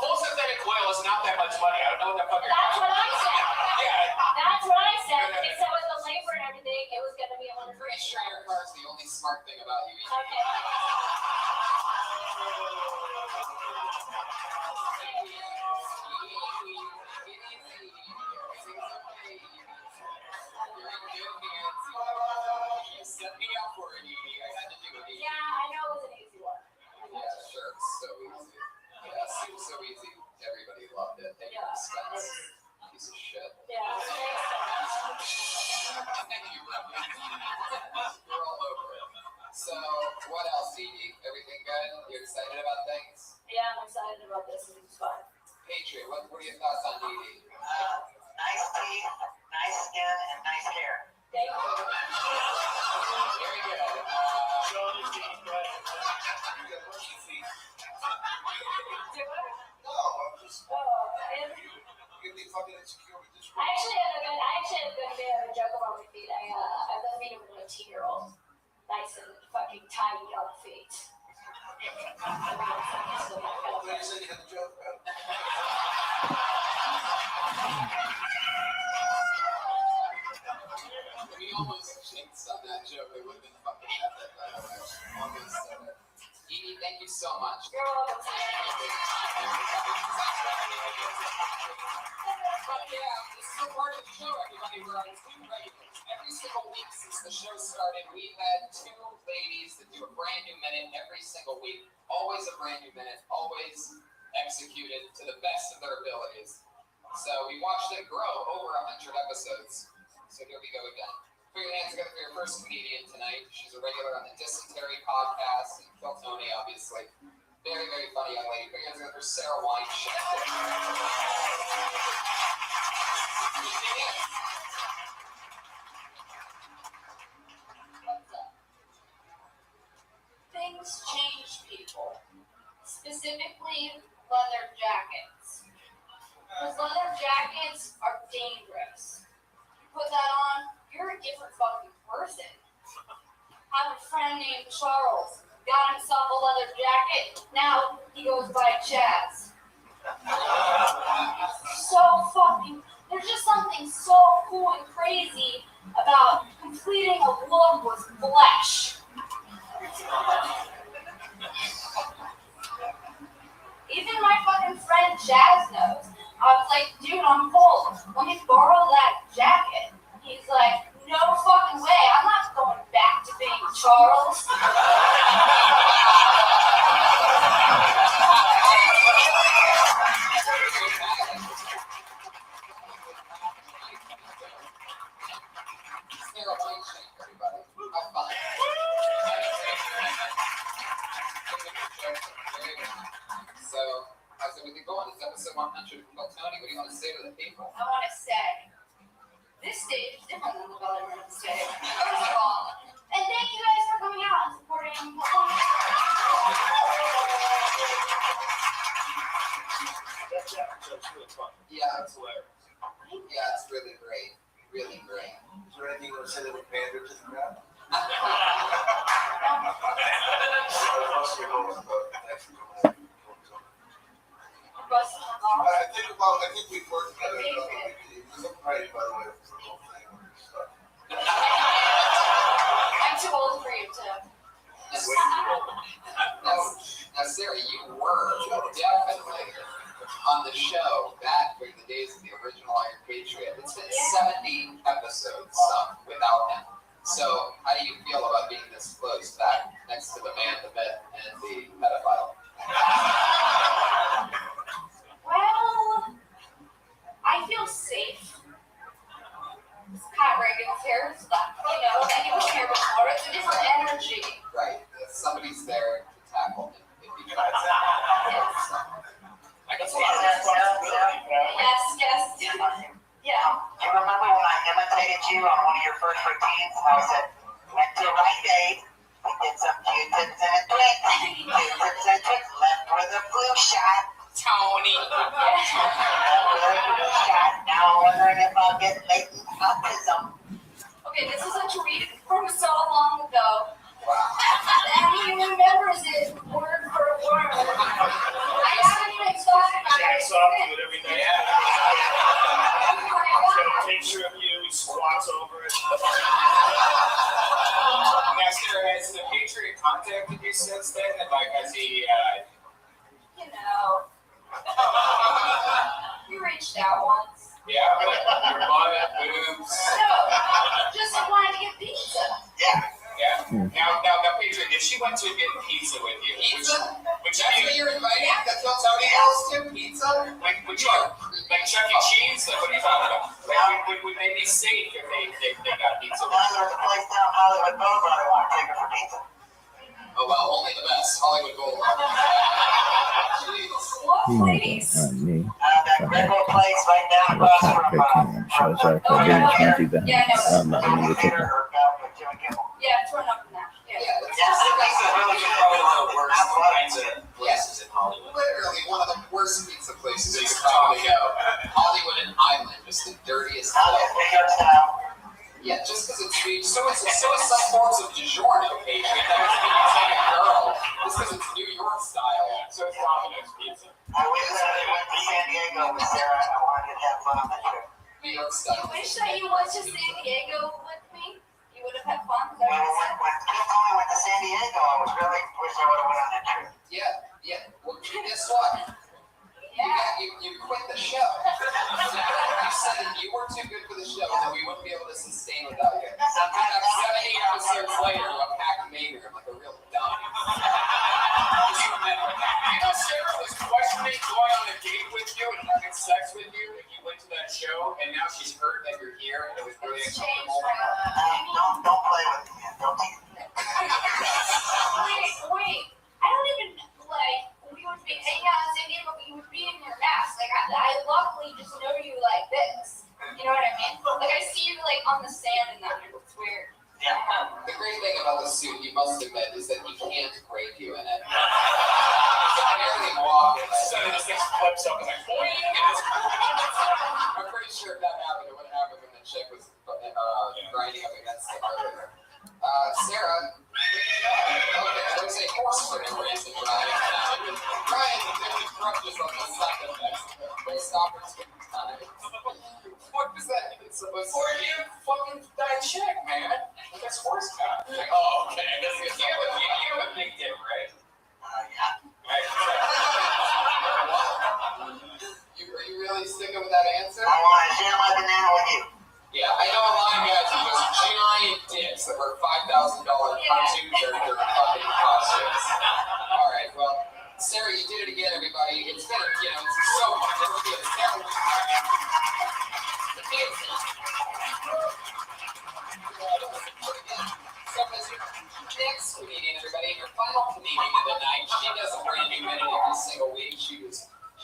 Full synthetic oil is not that much money. I don't know what that fucking. That's what I said. Yeah. That's what I said. Except with the labor and everything, it was going to be $100. I'm pretty sure your car is the only smart thing about you. Okay. You set me up for it, Edie. I had to do it. Yeah, I know it was an easy one. Yeah, sure. It's so easy. Yeah, it was so easy. Everybody loved it. At your expense. Piece of shit. Yeah. Thank you, Rabbi. You're all over it. So, what else, Edie? Everything good? You excited about things? Yeah, I'm excited about this. This is fun. Patriot, what are your thoughts on Edie? Nice teeth, nice skin, and nice hair. Thank you. Very good. Show the teeth, right? You got bushy feet. Do it? No, I'm just. Oh, You'd be fucking insecure with this. I actually had a good bit of a joke about my feet. I was meeting with a 18-year-old. Nice and fucking tiny young feet. You said you had a joke about it. We almost jinxed on that joke. It would have been fucking epic, by the way. Almost said it. Edie, thank you so much. You're welcome. But yeah, this is a part of the show, everybody. We're on two regulars. Every single week since the show started, we've had two ladies that do a brand new minute every single week. Always a brand new minute, always executed to the best of their abilities. So we watched it grow over 100 episodes. So here we go again. Put your hands together for your first comedian tonight. She's a regular on the Dysentery podcast and Kill Tony, obviously. Very, very funny young lady. Put your hands together for Sarah Things change people, specifically leather jackets. Because leather jackets are dangerous. You put that on, you're a different fucking person. I have a friend named Charles, got himself a leather jacket, now he goes by Chaz. There's just something so cool and crazy about completing a look with flesh. Even my fucking friend Jazz knows. I was like, dude, I'm cold. Let me borrow that jacket. He's like, no fucking way. I'm not going back to being Charles. So, how's everything going? It's episode 100 of Tony. What do you want to say to the people? I want to say, the building we're gonna stay. First of all. And thank you guys for coming out and supporting Yeah, it's hilarious. Yeah, it's really great. Really great. Is there anything you want to say that would pander to the crowd? I think we've worked together enough. You look great, by the way, for the whole thing. I'm too old for you to. Now, Sarah, you were definitely on the show back during the days of the original Iron Patriot. It's been 70 episodes without him. So, how do you feel about being this close back next to the man, the myth, and the pedophile? Well, I feel safe. Pat Reagan's here, so that, and he was here before. It's a different energy. Right. Somebody's there to tackle him if he tries it. I can see that. Yes. Yeah. Do you remember when I imitated you on one of your first routines? I said, went to Rite Aid, we did some Q-tips and a twist. Q-tips and a twist, left with a flu shot. Tony. Left with a flu shot. Now I'm wondering if I'll get latent autism. Okay, this is a tweet from so long ago. And he remembers it word for word. I haven't even thought about it. Jacks off to it every night. He's got a picture of you, he squats over it. Now, Sarah, has the Patriot contacted you since then? And like, has he, We reached out once. yeah, your butt, boobs. No, just wanted to get pizza. Yeah. Now, Patriot, if she went to get pizza with you, Pizza? Which That's what you're inviting? That's what Tony else to? Pizza? like Chuck E. Cheese? Like, what are you talking about? Like, would they be safe if they got pizza? Now there's a place down Hollywood Boulevard I want to take her for pizza. Oh, well, only the best. Hollywood Boulevard. Please. Me. That Gregor place right down across from Shows up for being twenty then. Yeah, it's run up in that. Yeah, Probably one of the worst kinds of places in Hollywood. literally one of the worst pizza places you could probably go. Hollywood and Highland, just the dirtiest place. Yeah, just because it's sweet. So it's some forms of DiGiorno, Patriot. That doesn't mean you take a girl. Just because it's New York style. So it's Domino's pizza. I wish that I went to San Diego with Sarah. I wanted to have fun on that trip. New York style. I wish that you went to San Diego with me. You would have had fun. When Tony went to San Diego, I was really wish I would have went on that trip. Yeah. Well, guess what? You quit the show. You said that you were too good for the show and that we wouldn't be able to sustain without you. Sometimes 70 episodes later, I'm packing Mater. I'm like a real dumb. Sarah was questioning going on a date with you and having sex with you if you went to that show, and now she's heard that you're here and it was really uncomfortable. Don't play with me, man. Don't tease me. Wait. I don't even, we would be hanging out in San Diego, but you would be in your mask. I luckily just know you like this. You know what I mean? I see you, on the sand and that. It's weird. Yeah. The great thing about the suit, you must admit, is that you can't grade you in it. You barely walk in it. So it just flips up and like, boing! I'm pretty sure if that happened, it would happen when the chick was grinding up against the murderer. Sarah, okay, there's a horse for no reason, Ryan. Ryan did crutches on the second next. Based opportunity time. What was that even supposed to be? For you, fucking that chick, man. That's horse cock. Like, oh, okay. You have a big dick, right? Yeah. Right. Are you really sticking with that answer? I want to share my banana with you. Yeah, I know a lot of guys who just giant dicks that were $5,000 cartoon character fucking costumes. All right, well, Sarah, you did it again, everybody. It's been, it's so much. Sarah. Next comedian, everybody, your final comedian of the night. She does a brand new minute every single week. She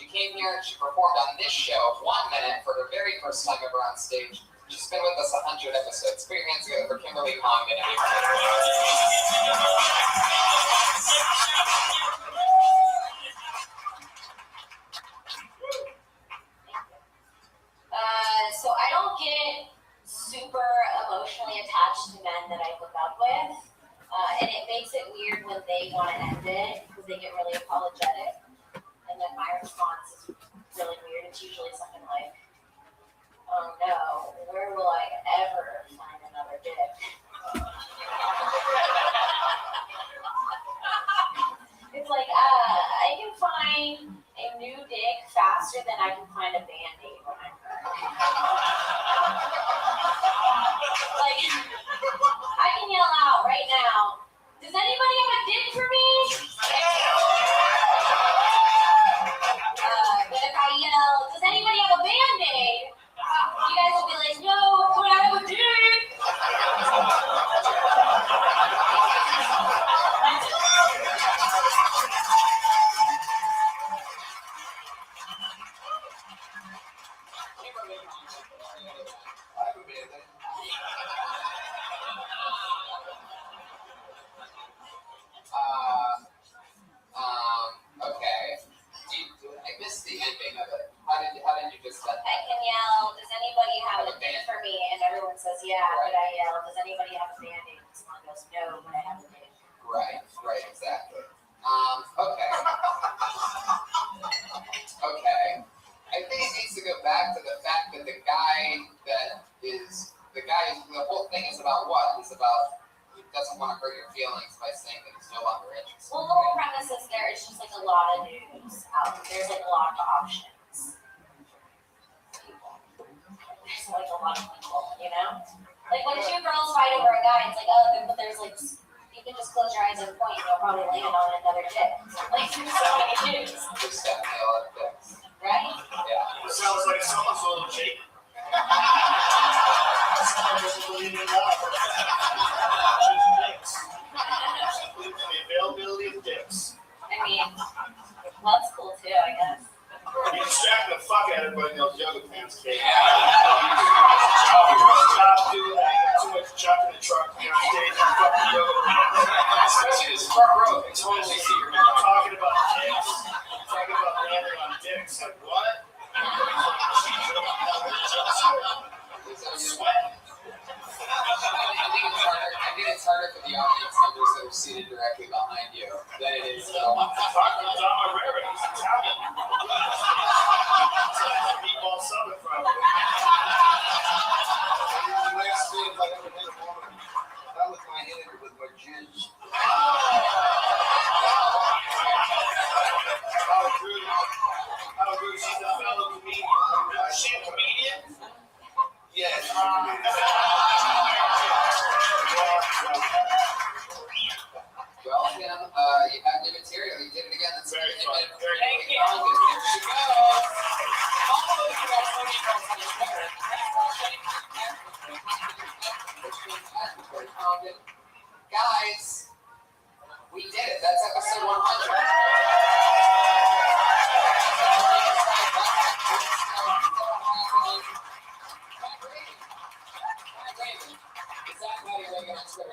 came here and she performed on this show 1 minute for her very first time ever on stage. She spent been with us 100 episodes. Put your hands together for Kimberly Condon. So I don't get super emotionally attached to men that I hook up with. And it makes it weird when they want to end it because they get really apologetic. And then my response is really weird. It's usually something like, oh no, where will I ever find another dick? It's like, I can find a new dick faster than I can find a Band-Aid when I'm like, I can yell out right now, does anybody have a dick for me? But if I yell, does anybody have a Band-Aid? You guys will be like, no, but I have a dick. Okay. I missed the ending of it. How did you just say? I can yell, does anybody have a dick for me? And everyone says, yeah, but I yell, does anybody have a Band-Aid? And someone goes, no, but I have a dick. Right, exactly. Okay. Okay. I think it needs to go back to the fact that the whole thing is about what? It's about he doesn't want to hurt your feelings by saying that he's no longer interested. Well, the whole premise is there's just like a lot of news out there. There's like a lot of options. There's like a lot of people, you know? Like when two girls fight over a guy, it's like, oh, but there's like, you can just close your eyes and point and you'll probably land on another dick. Like there's so many news. There's definitely a lot of dicks. Right? Yeah. It sounds like someone's a little jaded. Someone doesn't believe in love. Just dicks. Simply the availability of dicks. I mean, love's cool too, I guess. You distract the fuck out of everybody in those yoga pants, Kate. Yeah. Stop doing that. You got too much junk in the truck. You're on stage in fucking yoga pants. Especially this front row. They totally see you're talking about dicks. You're talking about landing on dicks. Like, what? Sweat. I think it's harder for the audience members that are seated directly behind you than it is for the ones that Talking about Don Herrera, he's Italian. It's like a meatball sub in front of him. The next thing, if I ever hit a woman, that was my hand with my jizz. How good she's a fellow comedian. Is she a comedian? Yes. Well, Tim, you had new material. You did it again. That's Very fun. fun. Very Thank you. There she goes. All of you guys know you guys on your Twitter. Guys, we did it. That's episode 100.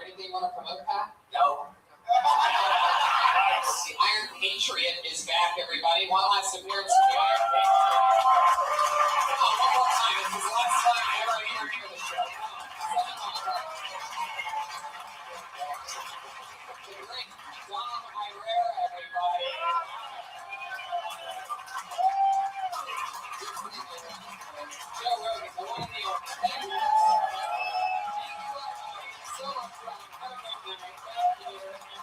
Anything you want to promote, Pat? No. The Iron Patriot is back, everybody. One last appearance from the Iron Patriot. Come on, one more time. This is the last time I ever interviewed the show. The great Dom Herrera, everybody. Joe Rogan, the one and the only. Thank you. So much fun. Have a great night. Thank you.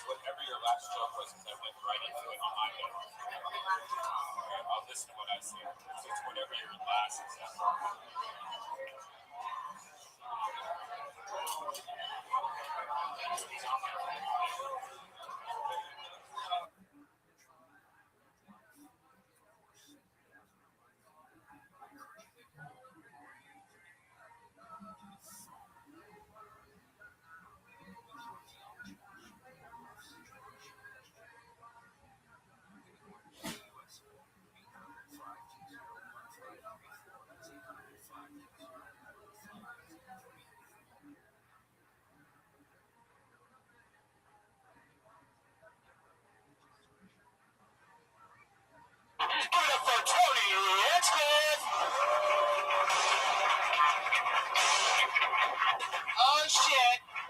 Whatever your last joke was, because I went right into it on my note. Okay, I'll listen to what I say. So it's whatever your last example.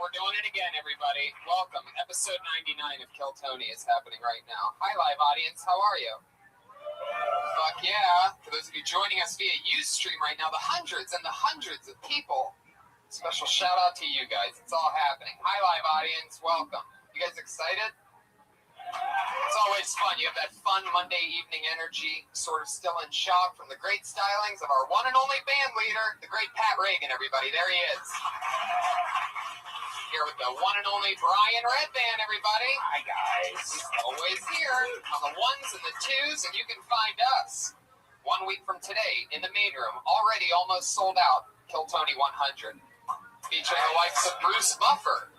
We're doing it again, everybody. Welcome. Episode 99 of Kill Tony is happening right now. Hi, live audience. How are you? Fuck yeah. For those of you joining us via Ustream right now, the hundreds and the hundreds of people, special shout out to you guys. It's all happening. Hi, live audience. Welcome. You guys excited? It's always fun. You have that fun Monday evening energy, sort of still in shock from the great stylings of our one and only band leader, the great Pat Reagan, everybody. There he is. Here with the one and only Brian Redband, everybody. Hi, guys. Always here on the ones and the twos, and you can find us 1 week from today in the main room, already almost sold out, Kill Tony 100, featuring the likes of Bruce Buffer,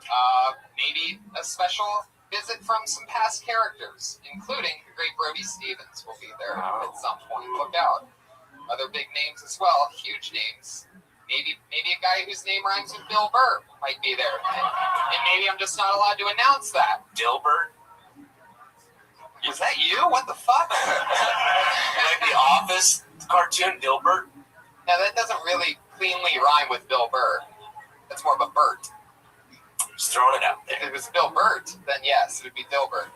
maybe a special visit from some past characters, including the great Brody Stevens will be there at some point. Look out. Other big names as well, huge names. Maybe a guy whose name rhymes with Bill Burr might be there. And maybe I'm just not allowed to announce that. Dilbert? Was that you? What the fuck? Like the Office cartoon Dilbert? Now that doesn't really cleanly rhyme with Bill Burr. That's more of a Bert. Just throwing it out there. If it was Bill Burt, then yes, it would be Dilbert.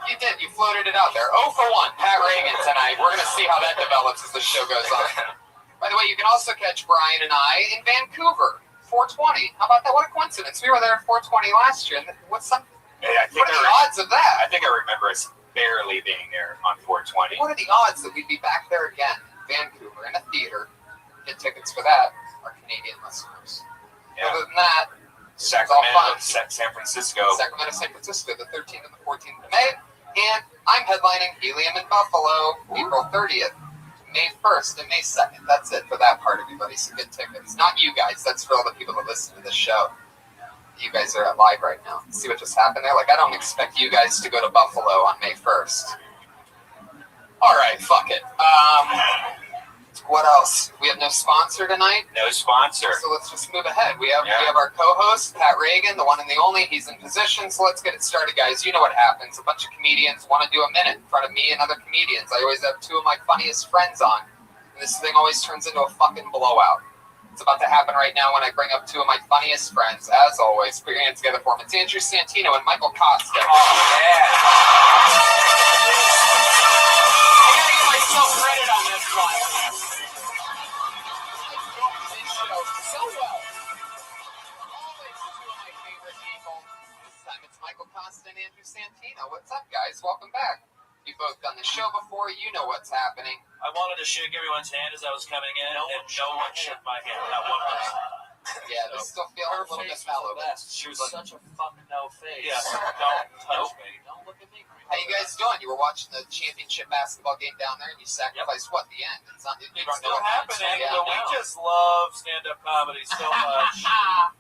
You did. You floated it out there. 0 for 1. Pat Reagan tonight. We're going to see how that develops as the show goes on. By the way, you can also catch Brian and I in Vancouver, 420. How about that? What a coincidence. We were there at 420 last year. What are the odds of that? I think I remember us barely being there on 420. What are the odds that we'd be back there again, Vancouver, in a theater? Get tickets for that, our Canadian listeners. Yeah. Other than that, Sacramento, San Francisco. Sacramento, San Francisco, the 13th and the 14th of May. And I'm headlining Helium in Buffalo, April 30th. May 1st and May 2nd. That's it for that part, everybody. So get tickets. Not you guys. That's for all the people that listen to the show. You guys are at live right now. See what just happened there? Like, I don't expect you guys to go to Buffalo on May 1st. All right, fuck it. What else? We have no sponsor tonight? No sponsor. So let's just move ahead. We have our co-host, Pat Reagan, the one and the only. He's in position, so let's get it started, guys. You know what happens. A bunch of comedians want to do a minute in front of me and other comedians. I always have 2 of my funniest friends on, and this thing always turns into a fucking blowout. It's about to happen right now when I bring up 2 of my funniest friends. As always, put your hands together for them. It's Andrew Santino and Michael Costa. Oh, yeah. I gotta give myself credit on this one. So well. Always 2 of my favorite people. This time it's Michael Costa and Andrew Santino. What's up, guys? Welcome back. You've both done the show before. You know what's happening. I wanted to shake everyone's hand as I was coming in, and no one shook my hand. Not one person. Yeah, this still feels a little bit mellow. She was such a fucking no face. Yeah, don't touch me. Don't look at me. How you guys doing? You were watching the championship basketball game down there, and you sacrificed what? The end. It's not. It's still happening, but we just love stand-up comedy so much.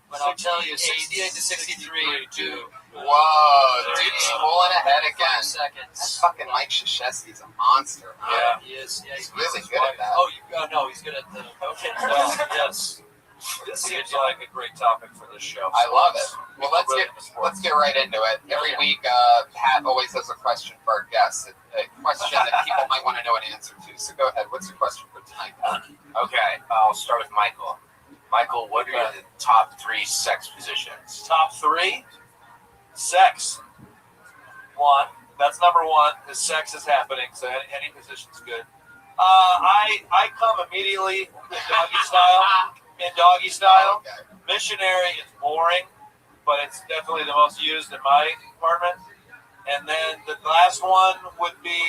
But I'll tell you, 68 to 63, dude. Whoa, dude's pulling ahead again. Seconds. That fucking Mike Krzyzewski's a monster. Yeah, he is. Yeah, he's really good at that. No, he's good at the coaching. Yes. This seems like a great topic for this show. I love it. Well, let's get right into it. Every week, Pat always has a question for our guests, a question that people might want to know an answer to. So go ahead. What's your question for tonight, Pat? Okay, I'll start with Michael. Michael, what are the top 3 sex positions? Top 3? Sex. 1. That's number 1. The sex is happening, so any position's good. I come immediately in doggy style. Okay. Missionary is boring, but it's definitely the most used in my department. And then the last one would be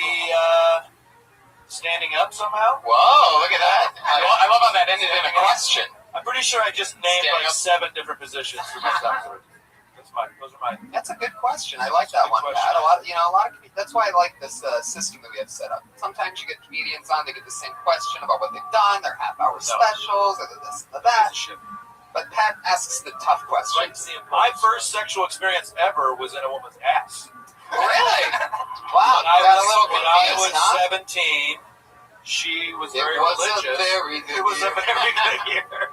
standing up somehow. Whoa, look at that. I love how that ended in a question. I'm pretty sure I just named like 7 different positions for my top 3. Those are mine. That's a good question. I like that one, Pat. That's why I like this system that we have set up. Sometimes you get comedians on, they get the same question about what they've done, their half-hour specials, or this, or that. But Pat asks the tough questions. My first sexual experience ever was in a woman's ass. Really? Wow. When I was 17, she was very religious. It was a very good year.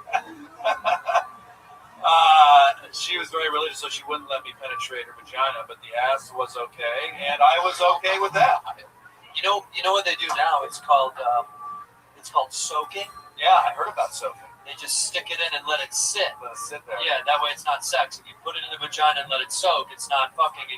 She was very religious, so she wouldn't let me penetrate her vagina, but the ass was okay, and I was okay with that. You know what they do now? It's called soaking. Yeah, I heard about soaking. They just stick it in and let it sit. Let it sit there. Yeah, that way it's not sex. If you put it in the vagina and let it soak, it's not fucking.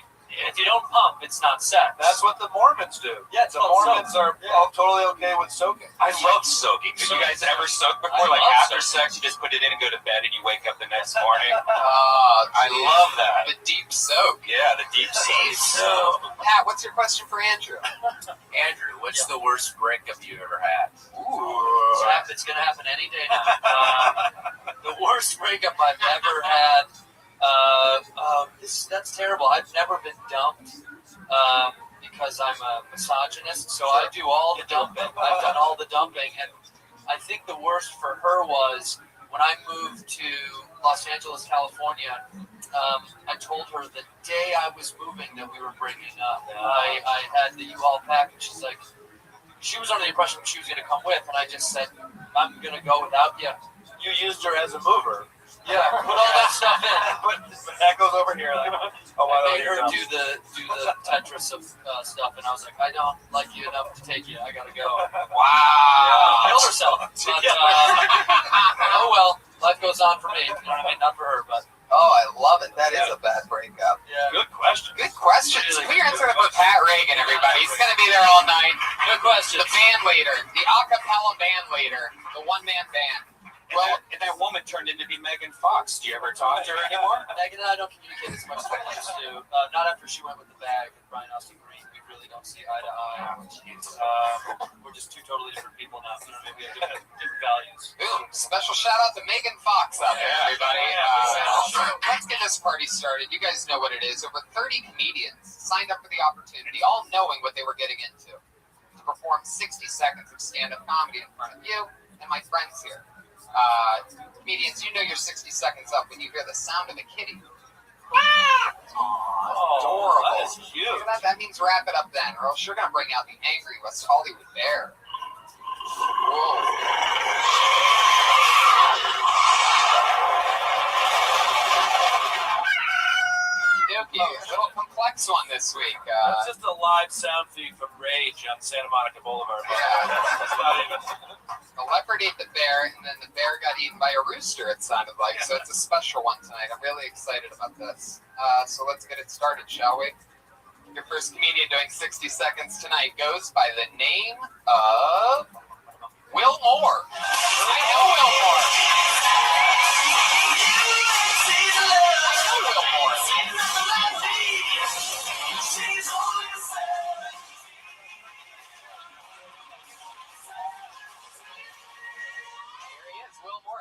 If you don't pump, it's not sex. That's what the Mormons do. Yeah, the Mormons are totally okay with soaking. I love soaking. Did you guys ever soak before? Like after sex, you just put it in and go to bed, and you wake up the next morning. I love that. The deep soak. Yeah, the deep soak. Pat, what's your question for Andrew? Andrew, what's the worst breakup you've ever had? Ooh. It's going to happen any day now. The worst breakup I've ever had. That's terrible. I've never been dumped because I'm a misogynist, so I do all the dumping. I've done all the dumping, and I think the worst for her was when I moved to Los Angeles, California. I told her the day I was moving that we were breaking up. I had the U-Haul package. She's like, she was under the impression she was going to come with, and I just said, I'm going to go without you. You used her as a mover. Yeah, put all that stuff in. But that goes over here. Like, I made her do the Tetris of stuff, and I was like, I don't like you enough to take you. I gotta go. Wow. Killed herself. But, oh well, life goes on for me. You know what I mean? Not for her, but. Oh, I love it. That is a bad breakup. Yeah. Good question. Good question. We're answering for Pat Reagan, everybody. He's going to be there all night. Good question. The band leader, the a cappella band leader, the one-man band. Well, and that woman turned into be Megan Fox. Do you ever talk to her anymore? Megan and I don't communicate as much as I used to. Not after she went with the bag and Brian Austin Green. We really don't see eye to eye. We're just two totally different people now. You know, maybe we have different values. Boom. Special shout out to Megan Fox out there, everybody. Let's get this party started. You guys know what it is. Over 30 comedians signed up for the opportunity, all knowing what they were getting into, to perform 60 seconds of stand-up comedy in front of you and my friends here. Comedians, you know you're 60 seconds up when you hear the sound of a kitty. Adorable. That is cute. That means wrap it up then, or else you're going to bring out the angry West Hollywood bear. Whoa. A little complex one this week. That's just a live sound feed from Rage on Santa Monica Boulevard. That's not even. The leopard ate the bear, and then the bear got eaten by a rooster, it sounded like. So it's a special one tonight. I'm really excited about this. So let's get it started, shall we? Your first comedian doing 60 seconds tonight goes by the name of Will Moore. I know Will Moore.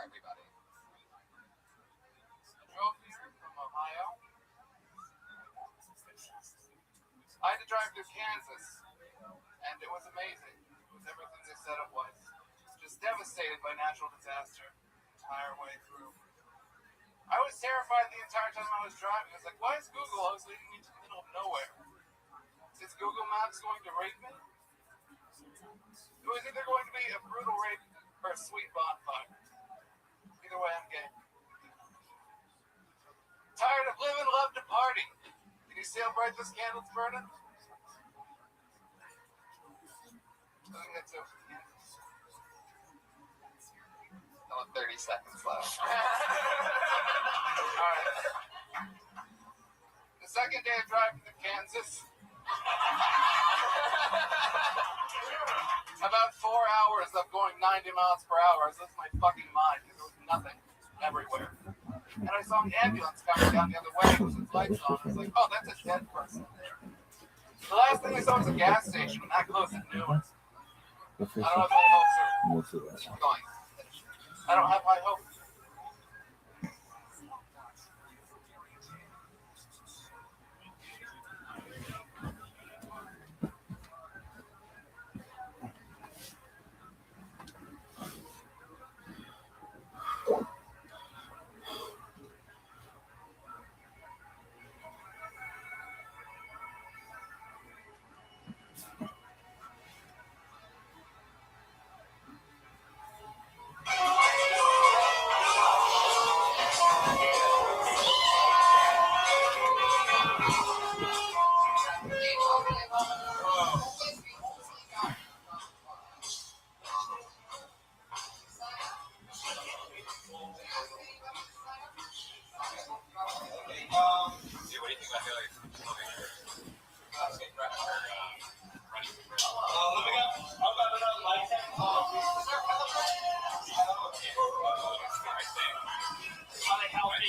Everybody. I drove here from Ohio. I had to drive through Kansas, and it was amazing. It was everything they said it was. Just devastated by natural disaster the entire way through. I was terrified the entire time I was driving. I was like, why is Google always leading me to the middle of nowhere? Is Google Maps going to rape me? It was either going to be a brutal rape or a sweet bonfire. Either way, I'm game. Tired of living, love to party. Can you see how bright this candle's burning? I think that's it. Still 30 seconds left. Alright. The second day of driving to Kansas. About 4 hours of going 90 miles per hour. I was losing my fucking mind because there was nothing everywhere. And I saw an ambulance coming down the other way with its lights on. I was like, oh, that's a dead person. The last thing I saw was a gas station, and that close at noon. I don't have high hopes, sir. Keep going. I don't have high hopes.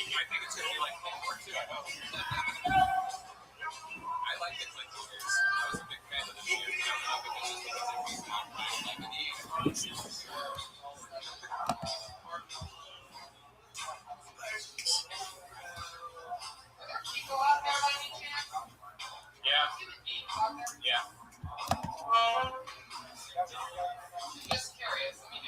think it's gonna be like Cold War II. I hope. I like the Clinton years. I was a big fan of the years. I don't know if it's just because it was not like the years. Yeah. Yeah. Just curious. I mean,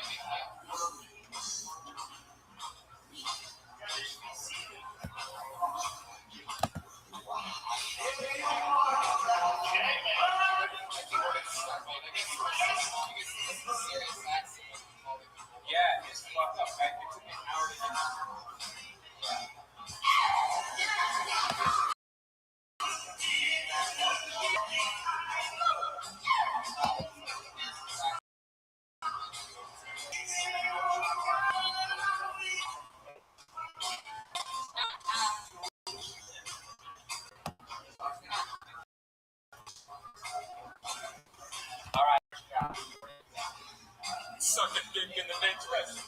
Yeah, it's fucked up. It took me an hour to get All right. suck a dick in the next rest.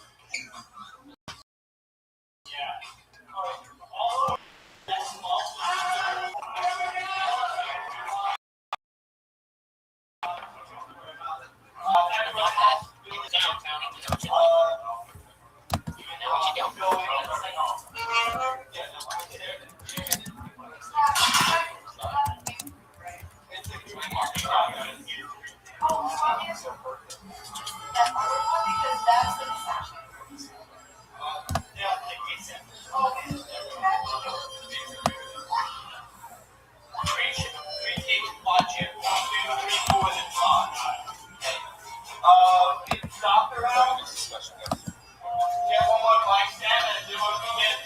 Doctor out. Get one more mic stand and do what we get.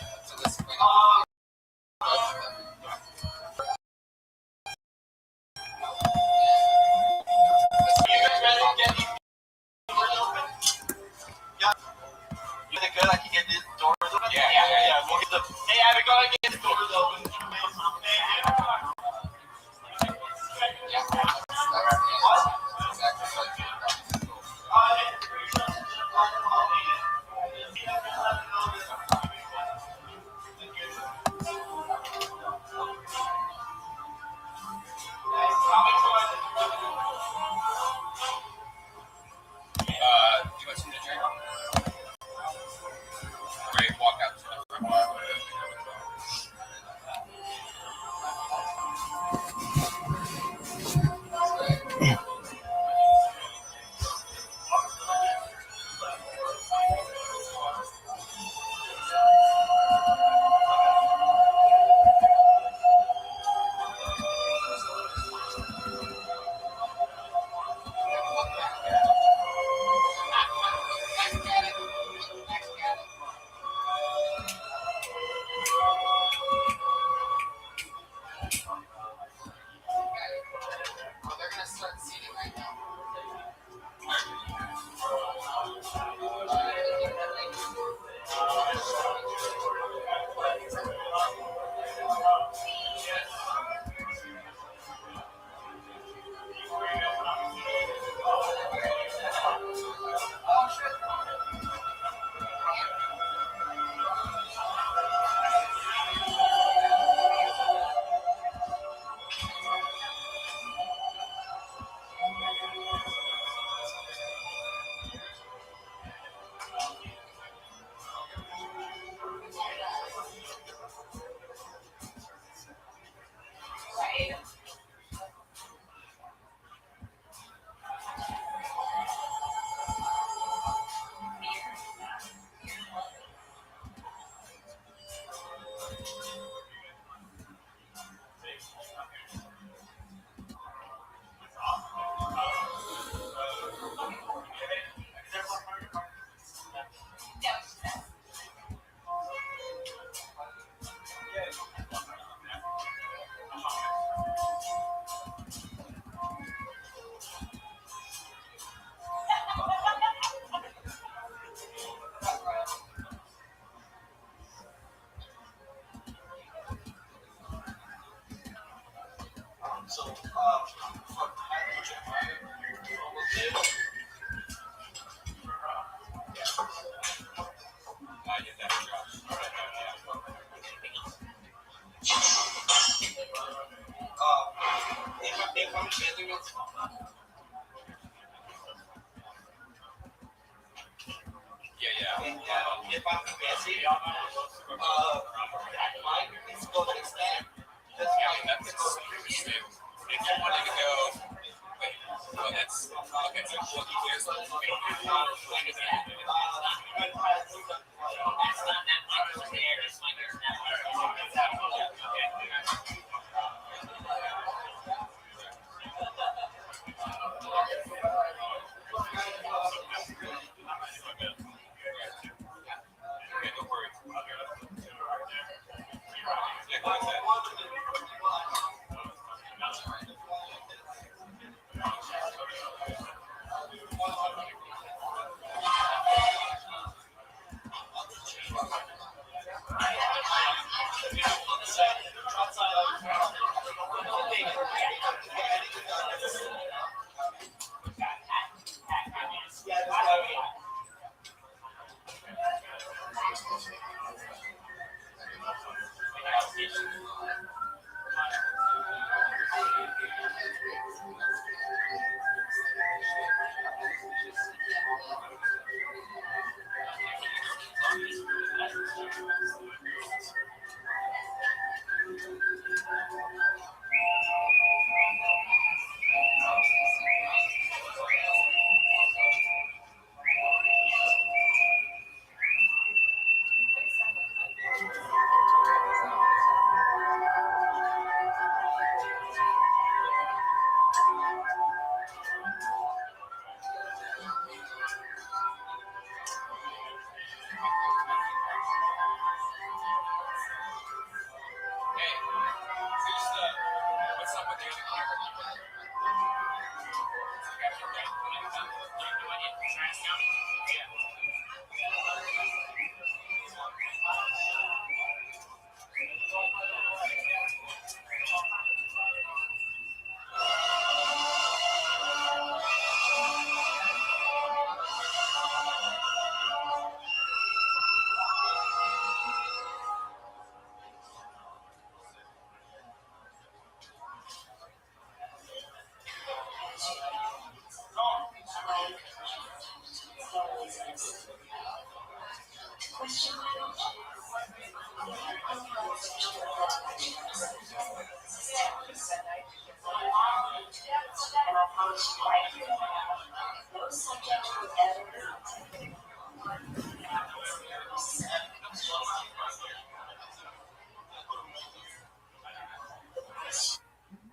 You think good? I can get these doors open? Yeah. We'll get the. Hey, Abby, go ahead and get the doors open. Do you want some to drink? Great, walk out to the front. they're gonna start seating right now.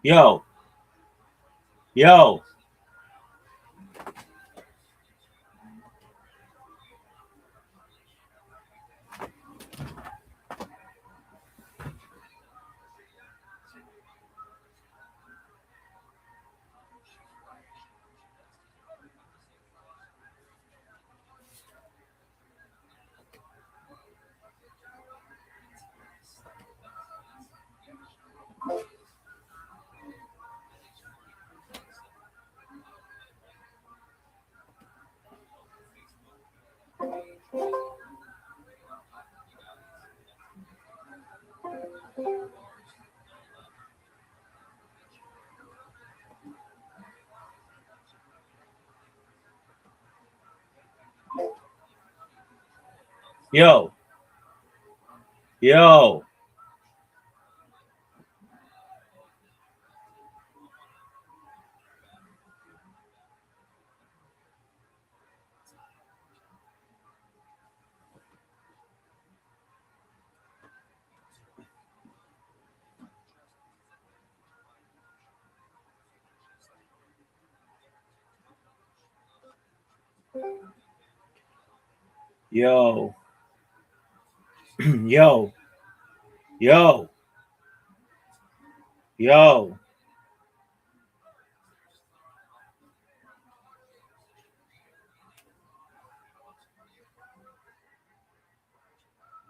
Yo. Yo. Yo. Yo. Yo. Yo. Yo. Yo.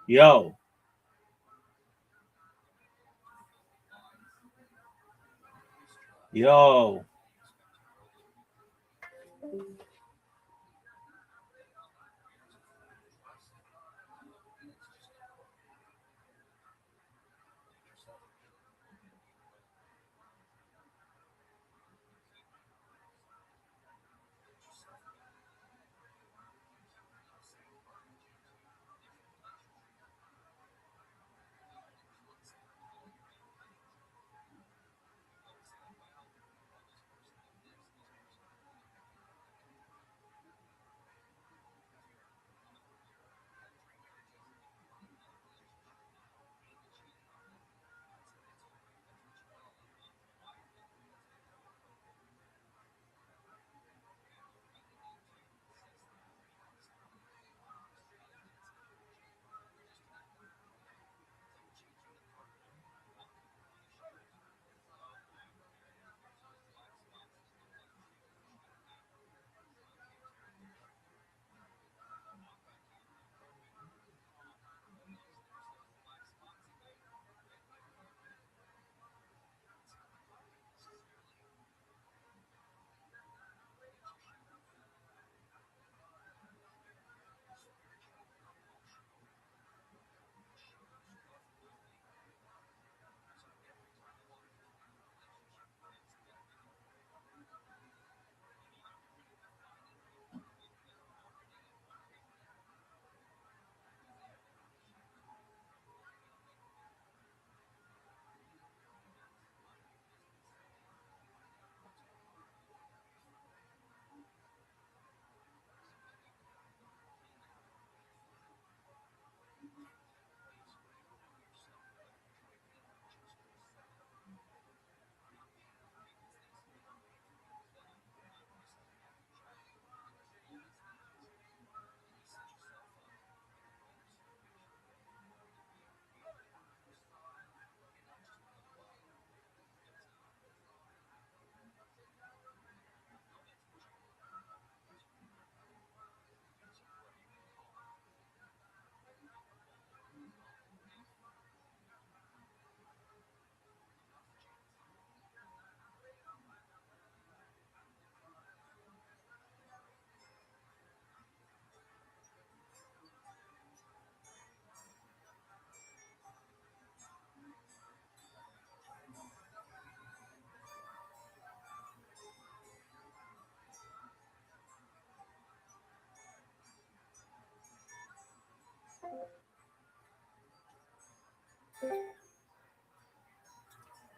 Yo. Yo.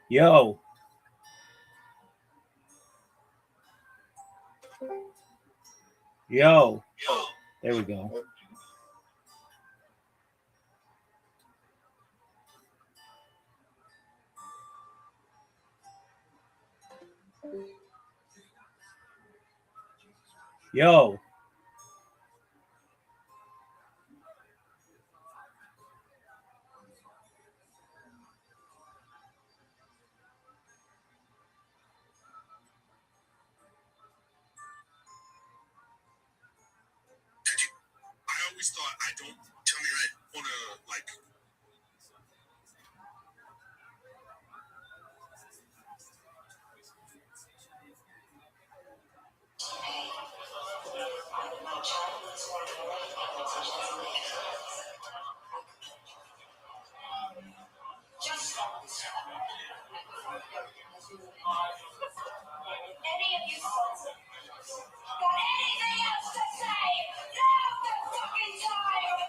Yo. Yo. There we go. Yo. I always thought, I don't tell me I want to, like, Any of you folks got anything else to say? Now's the fucking time!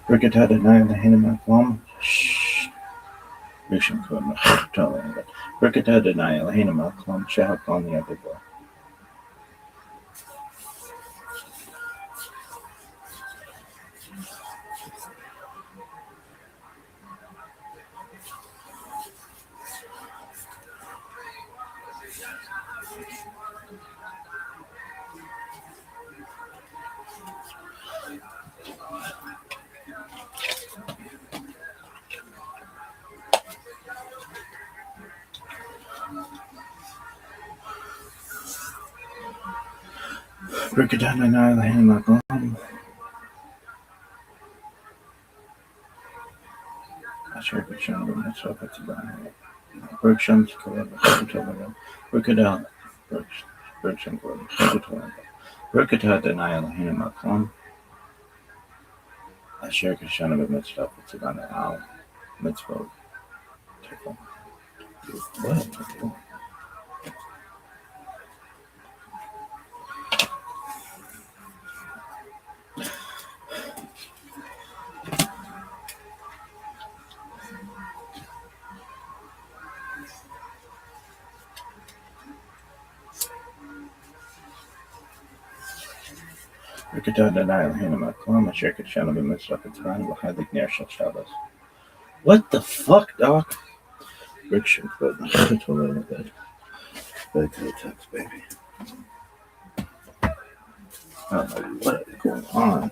Ricketed denial the Hinema Plum. Mission code. Ricketed denial the Hinema Plum. Shahak on the other boy. Ricketed denial the Hinema Plum. Asherickson of myself at the line. Bergshams Corona. Ricketed Bergsham Corona. Ricketed denial the Hinema Plum. Asherickson of myself at the line. Ow. Mitzvah. What? Rikata denial Hanama Klama Shirkat Shanaba Mitzvah Wahalik Ner Shachalas. What the fuck, dog? Rick Shinkwood. Bedtime text, baby. I don't know what is going on.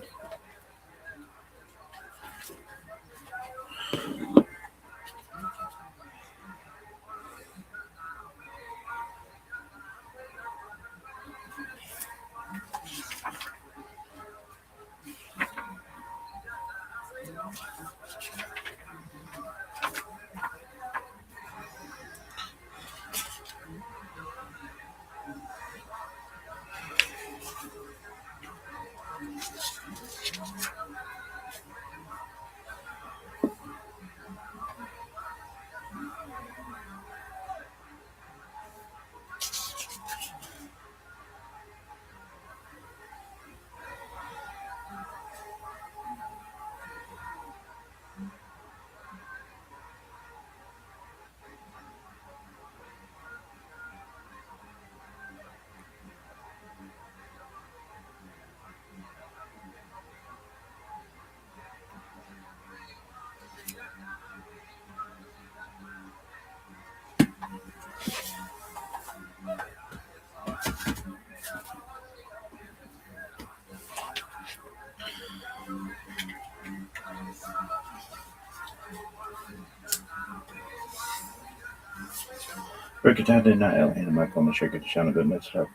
Rikata denial Hanama Klama Shirkat Shanaba Mitzvah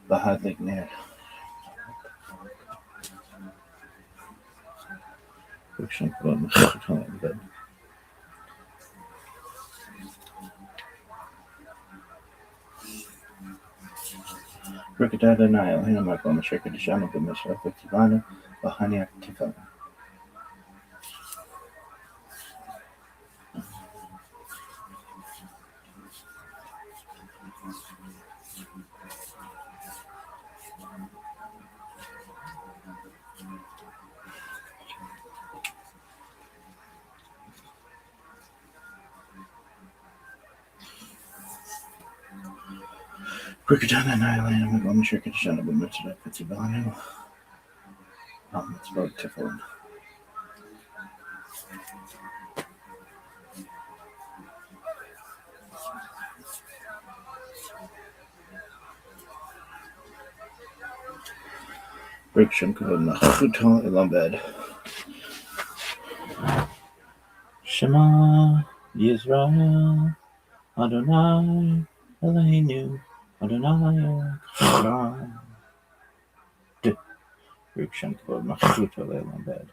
Wahalik Ner. Rick Shinkwood. Rikata denial Hanama Klama Shirkat Shanaba Mitzvah Wahaniak Tifel. Rikata denial Hanama Klama Shirkat Shanaba Mitzvah Mitzvah Tifel. Rick Shinkwood. Ilambed. Shema Yisrael Adonai Eloheinu Adonai Echad. Rick Shinkwood. Ilambed.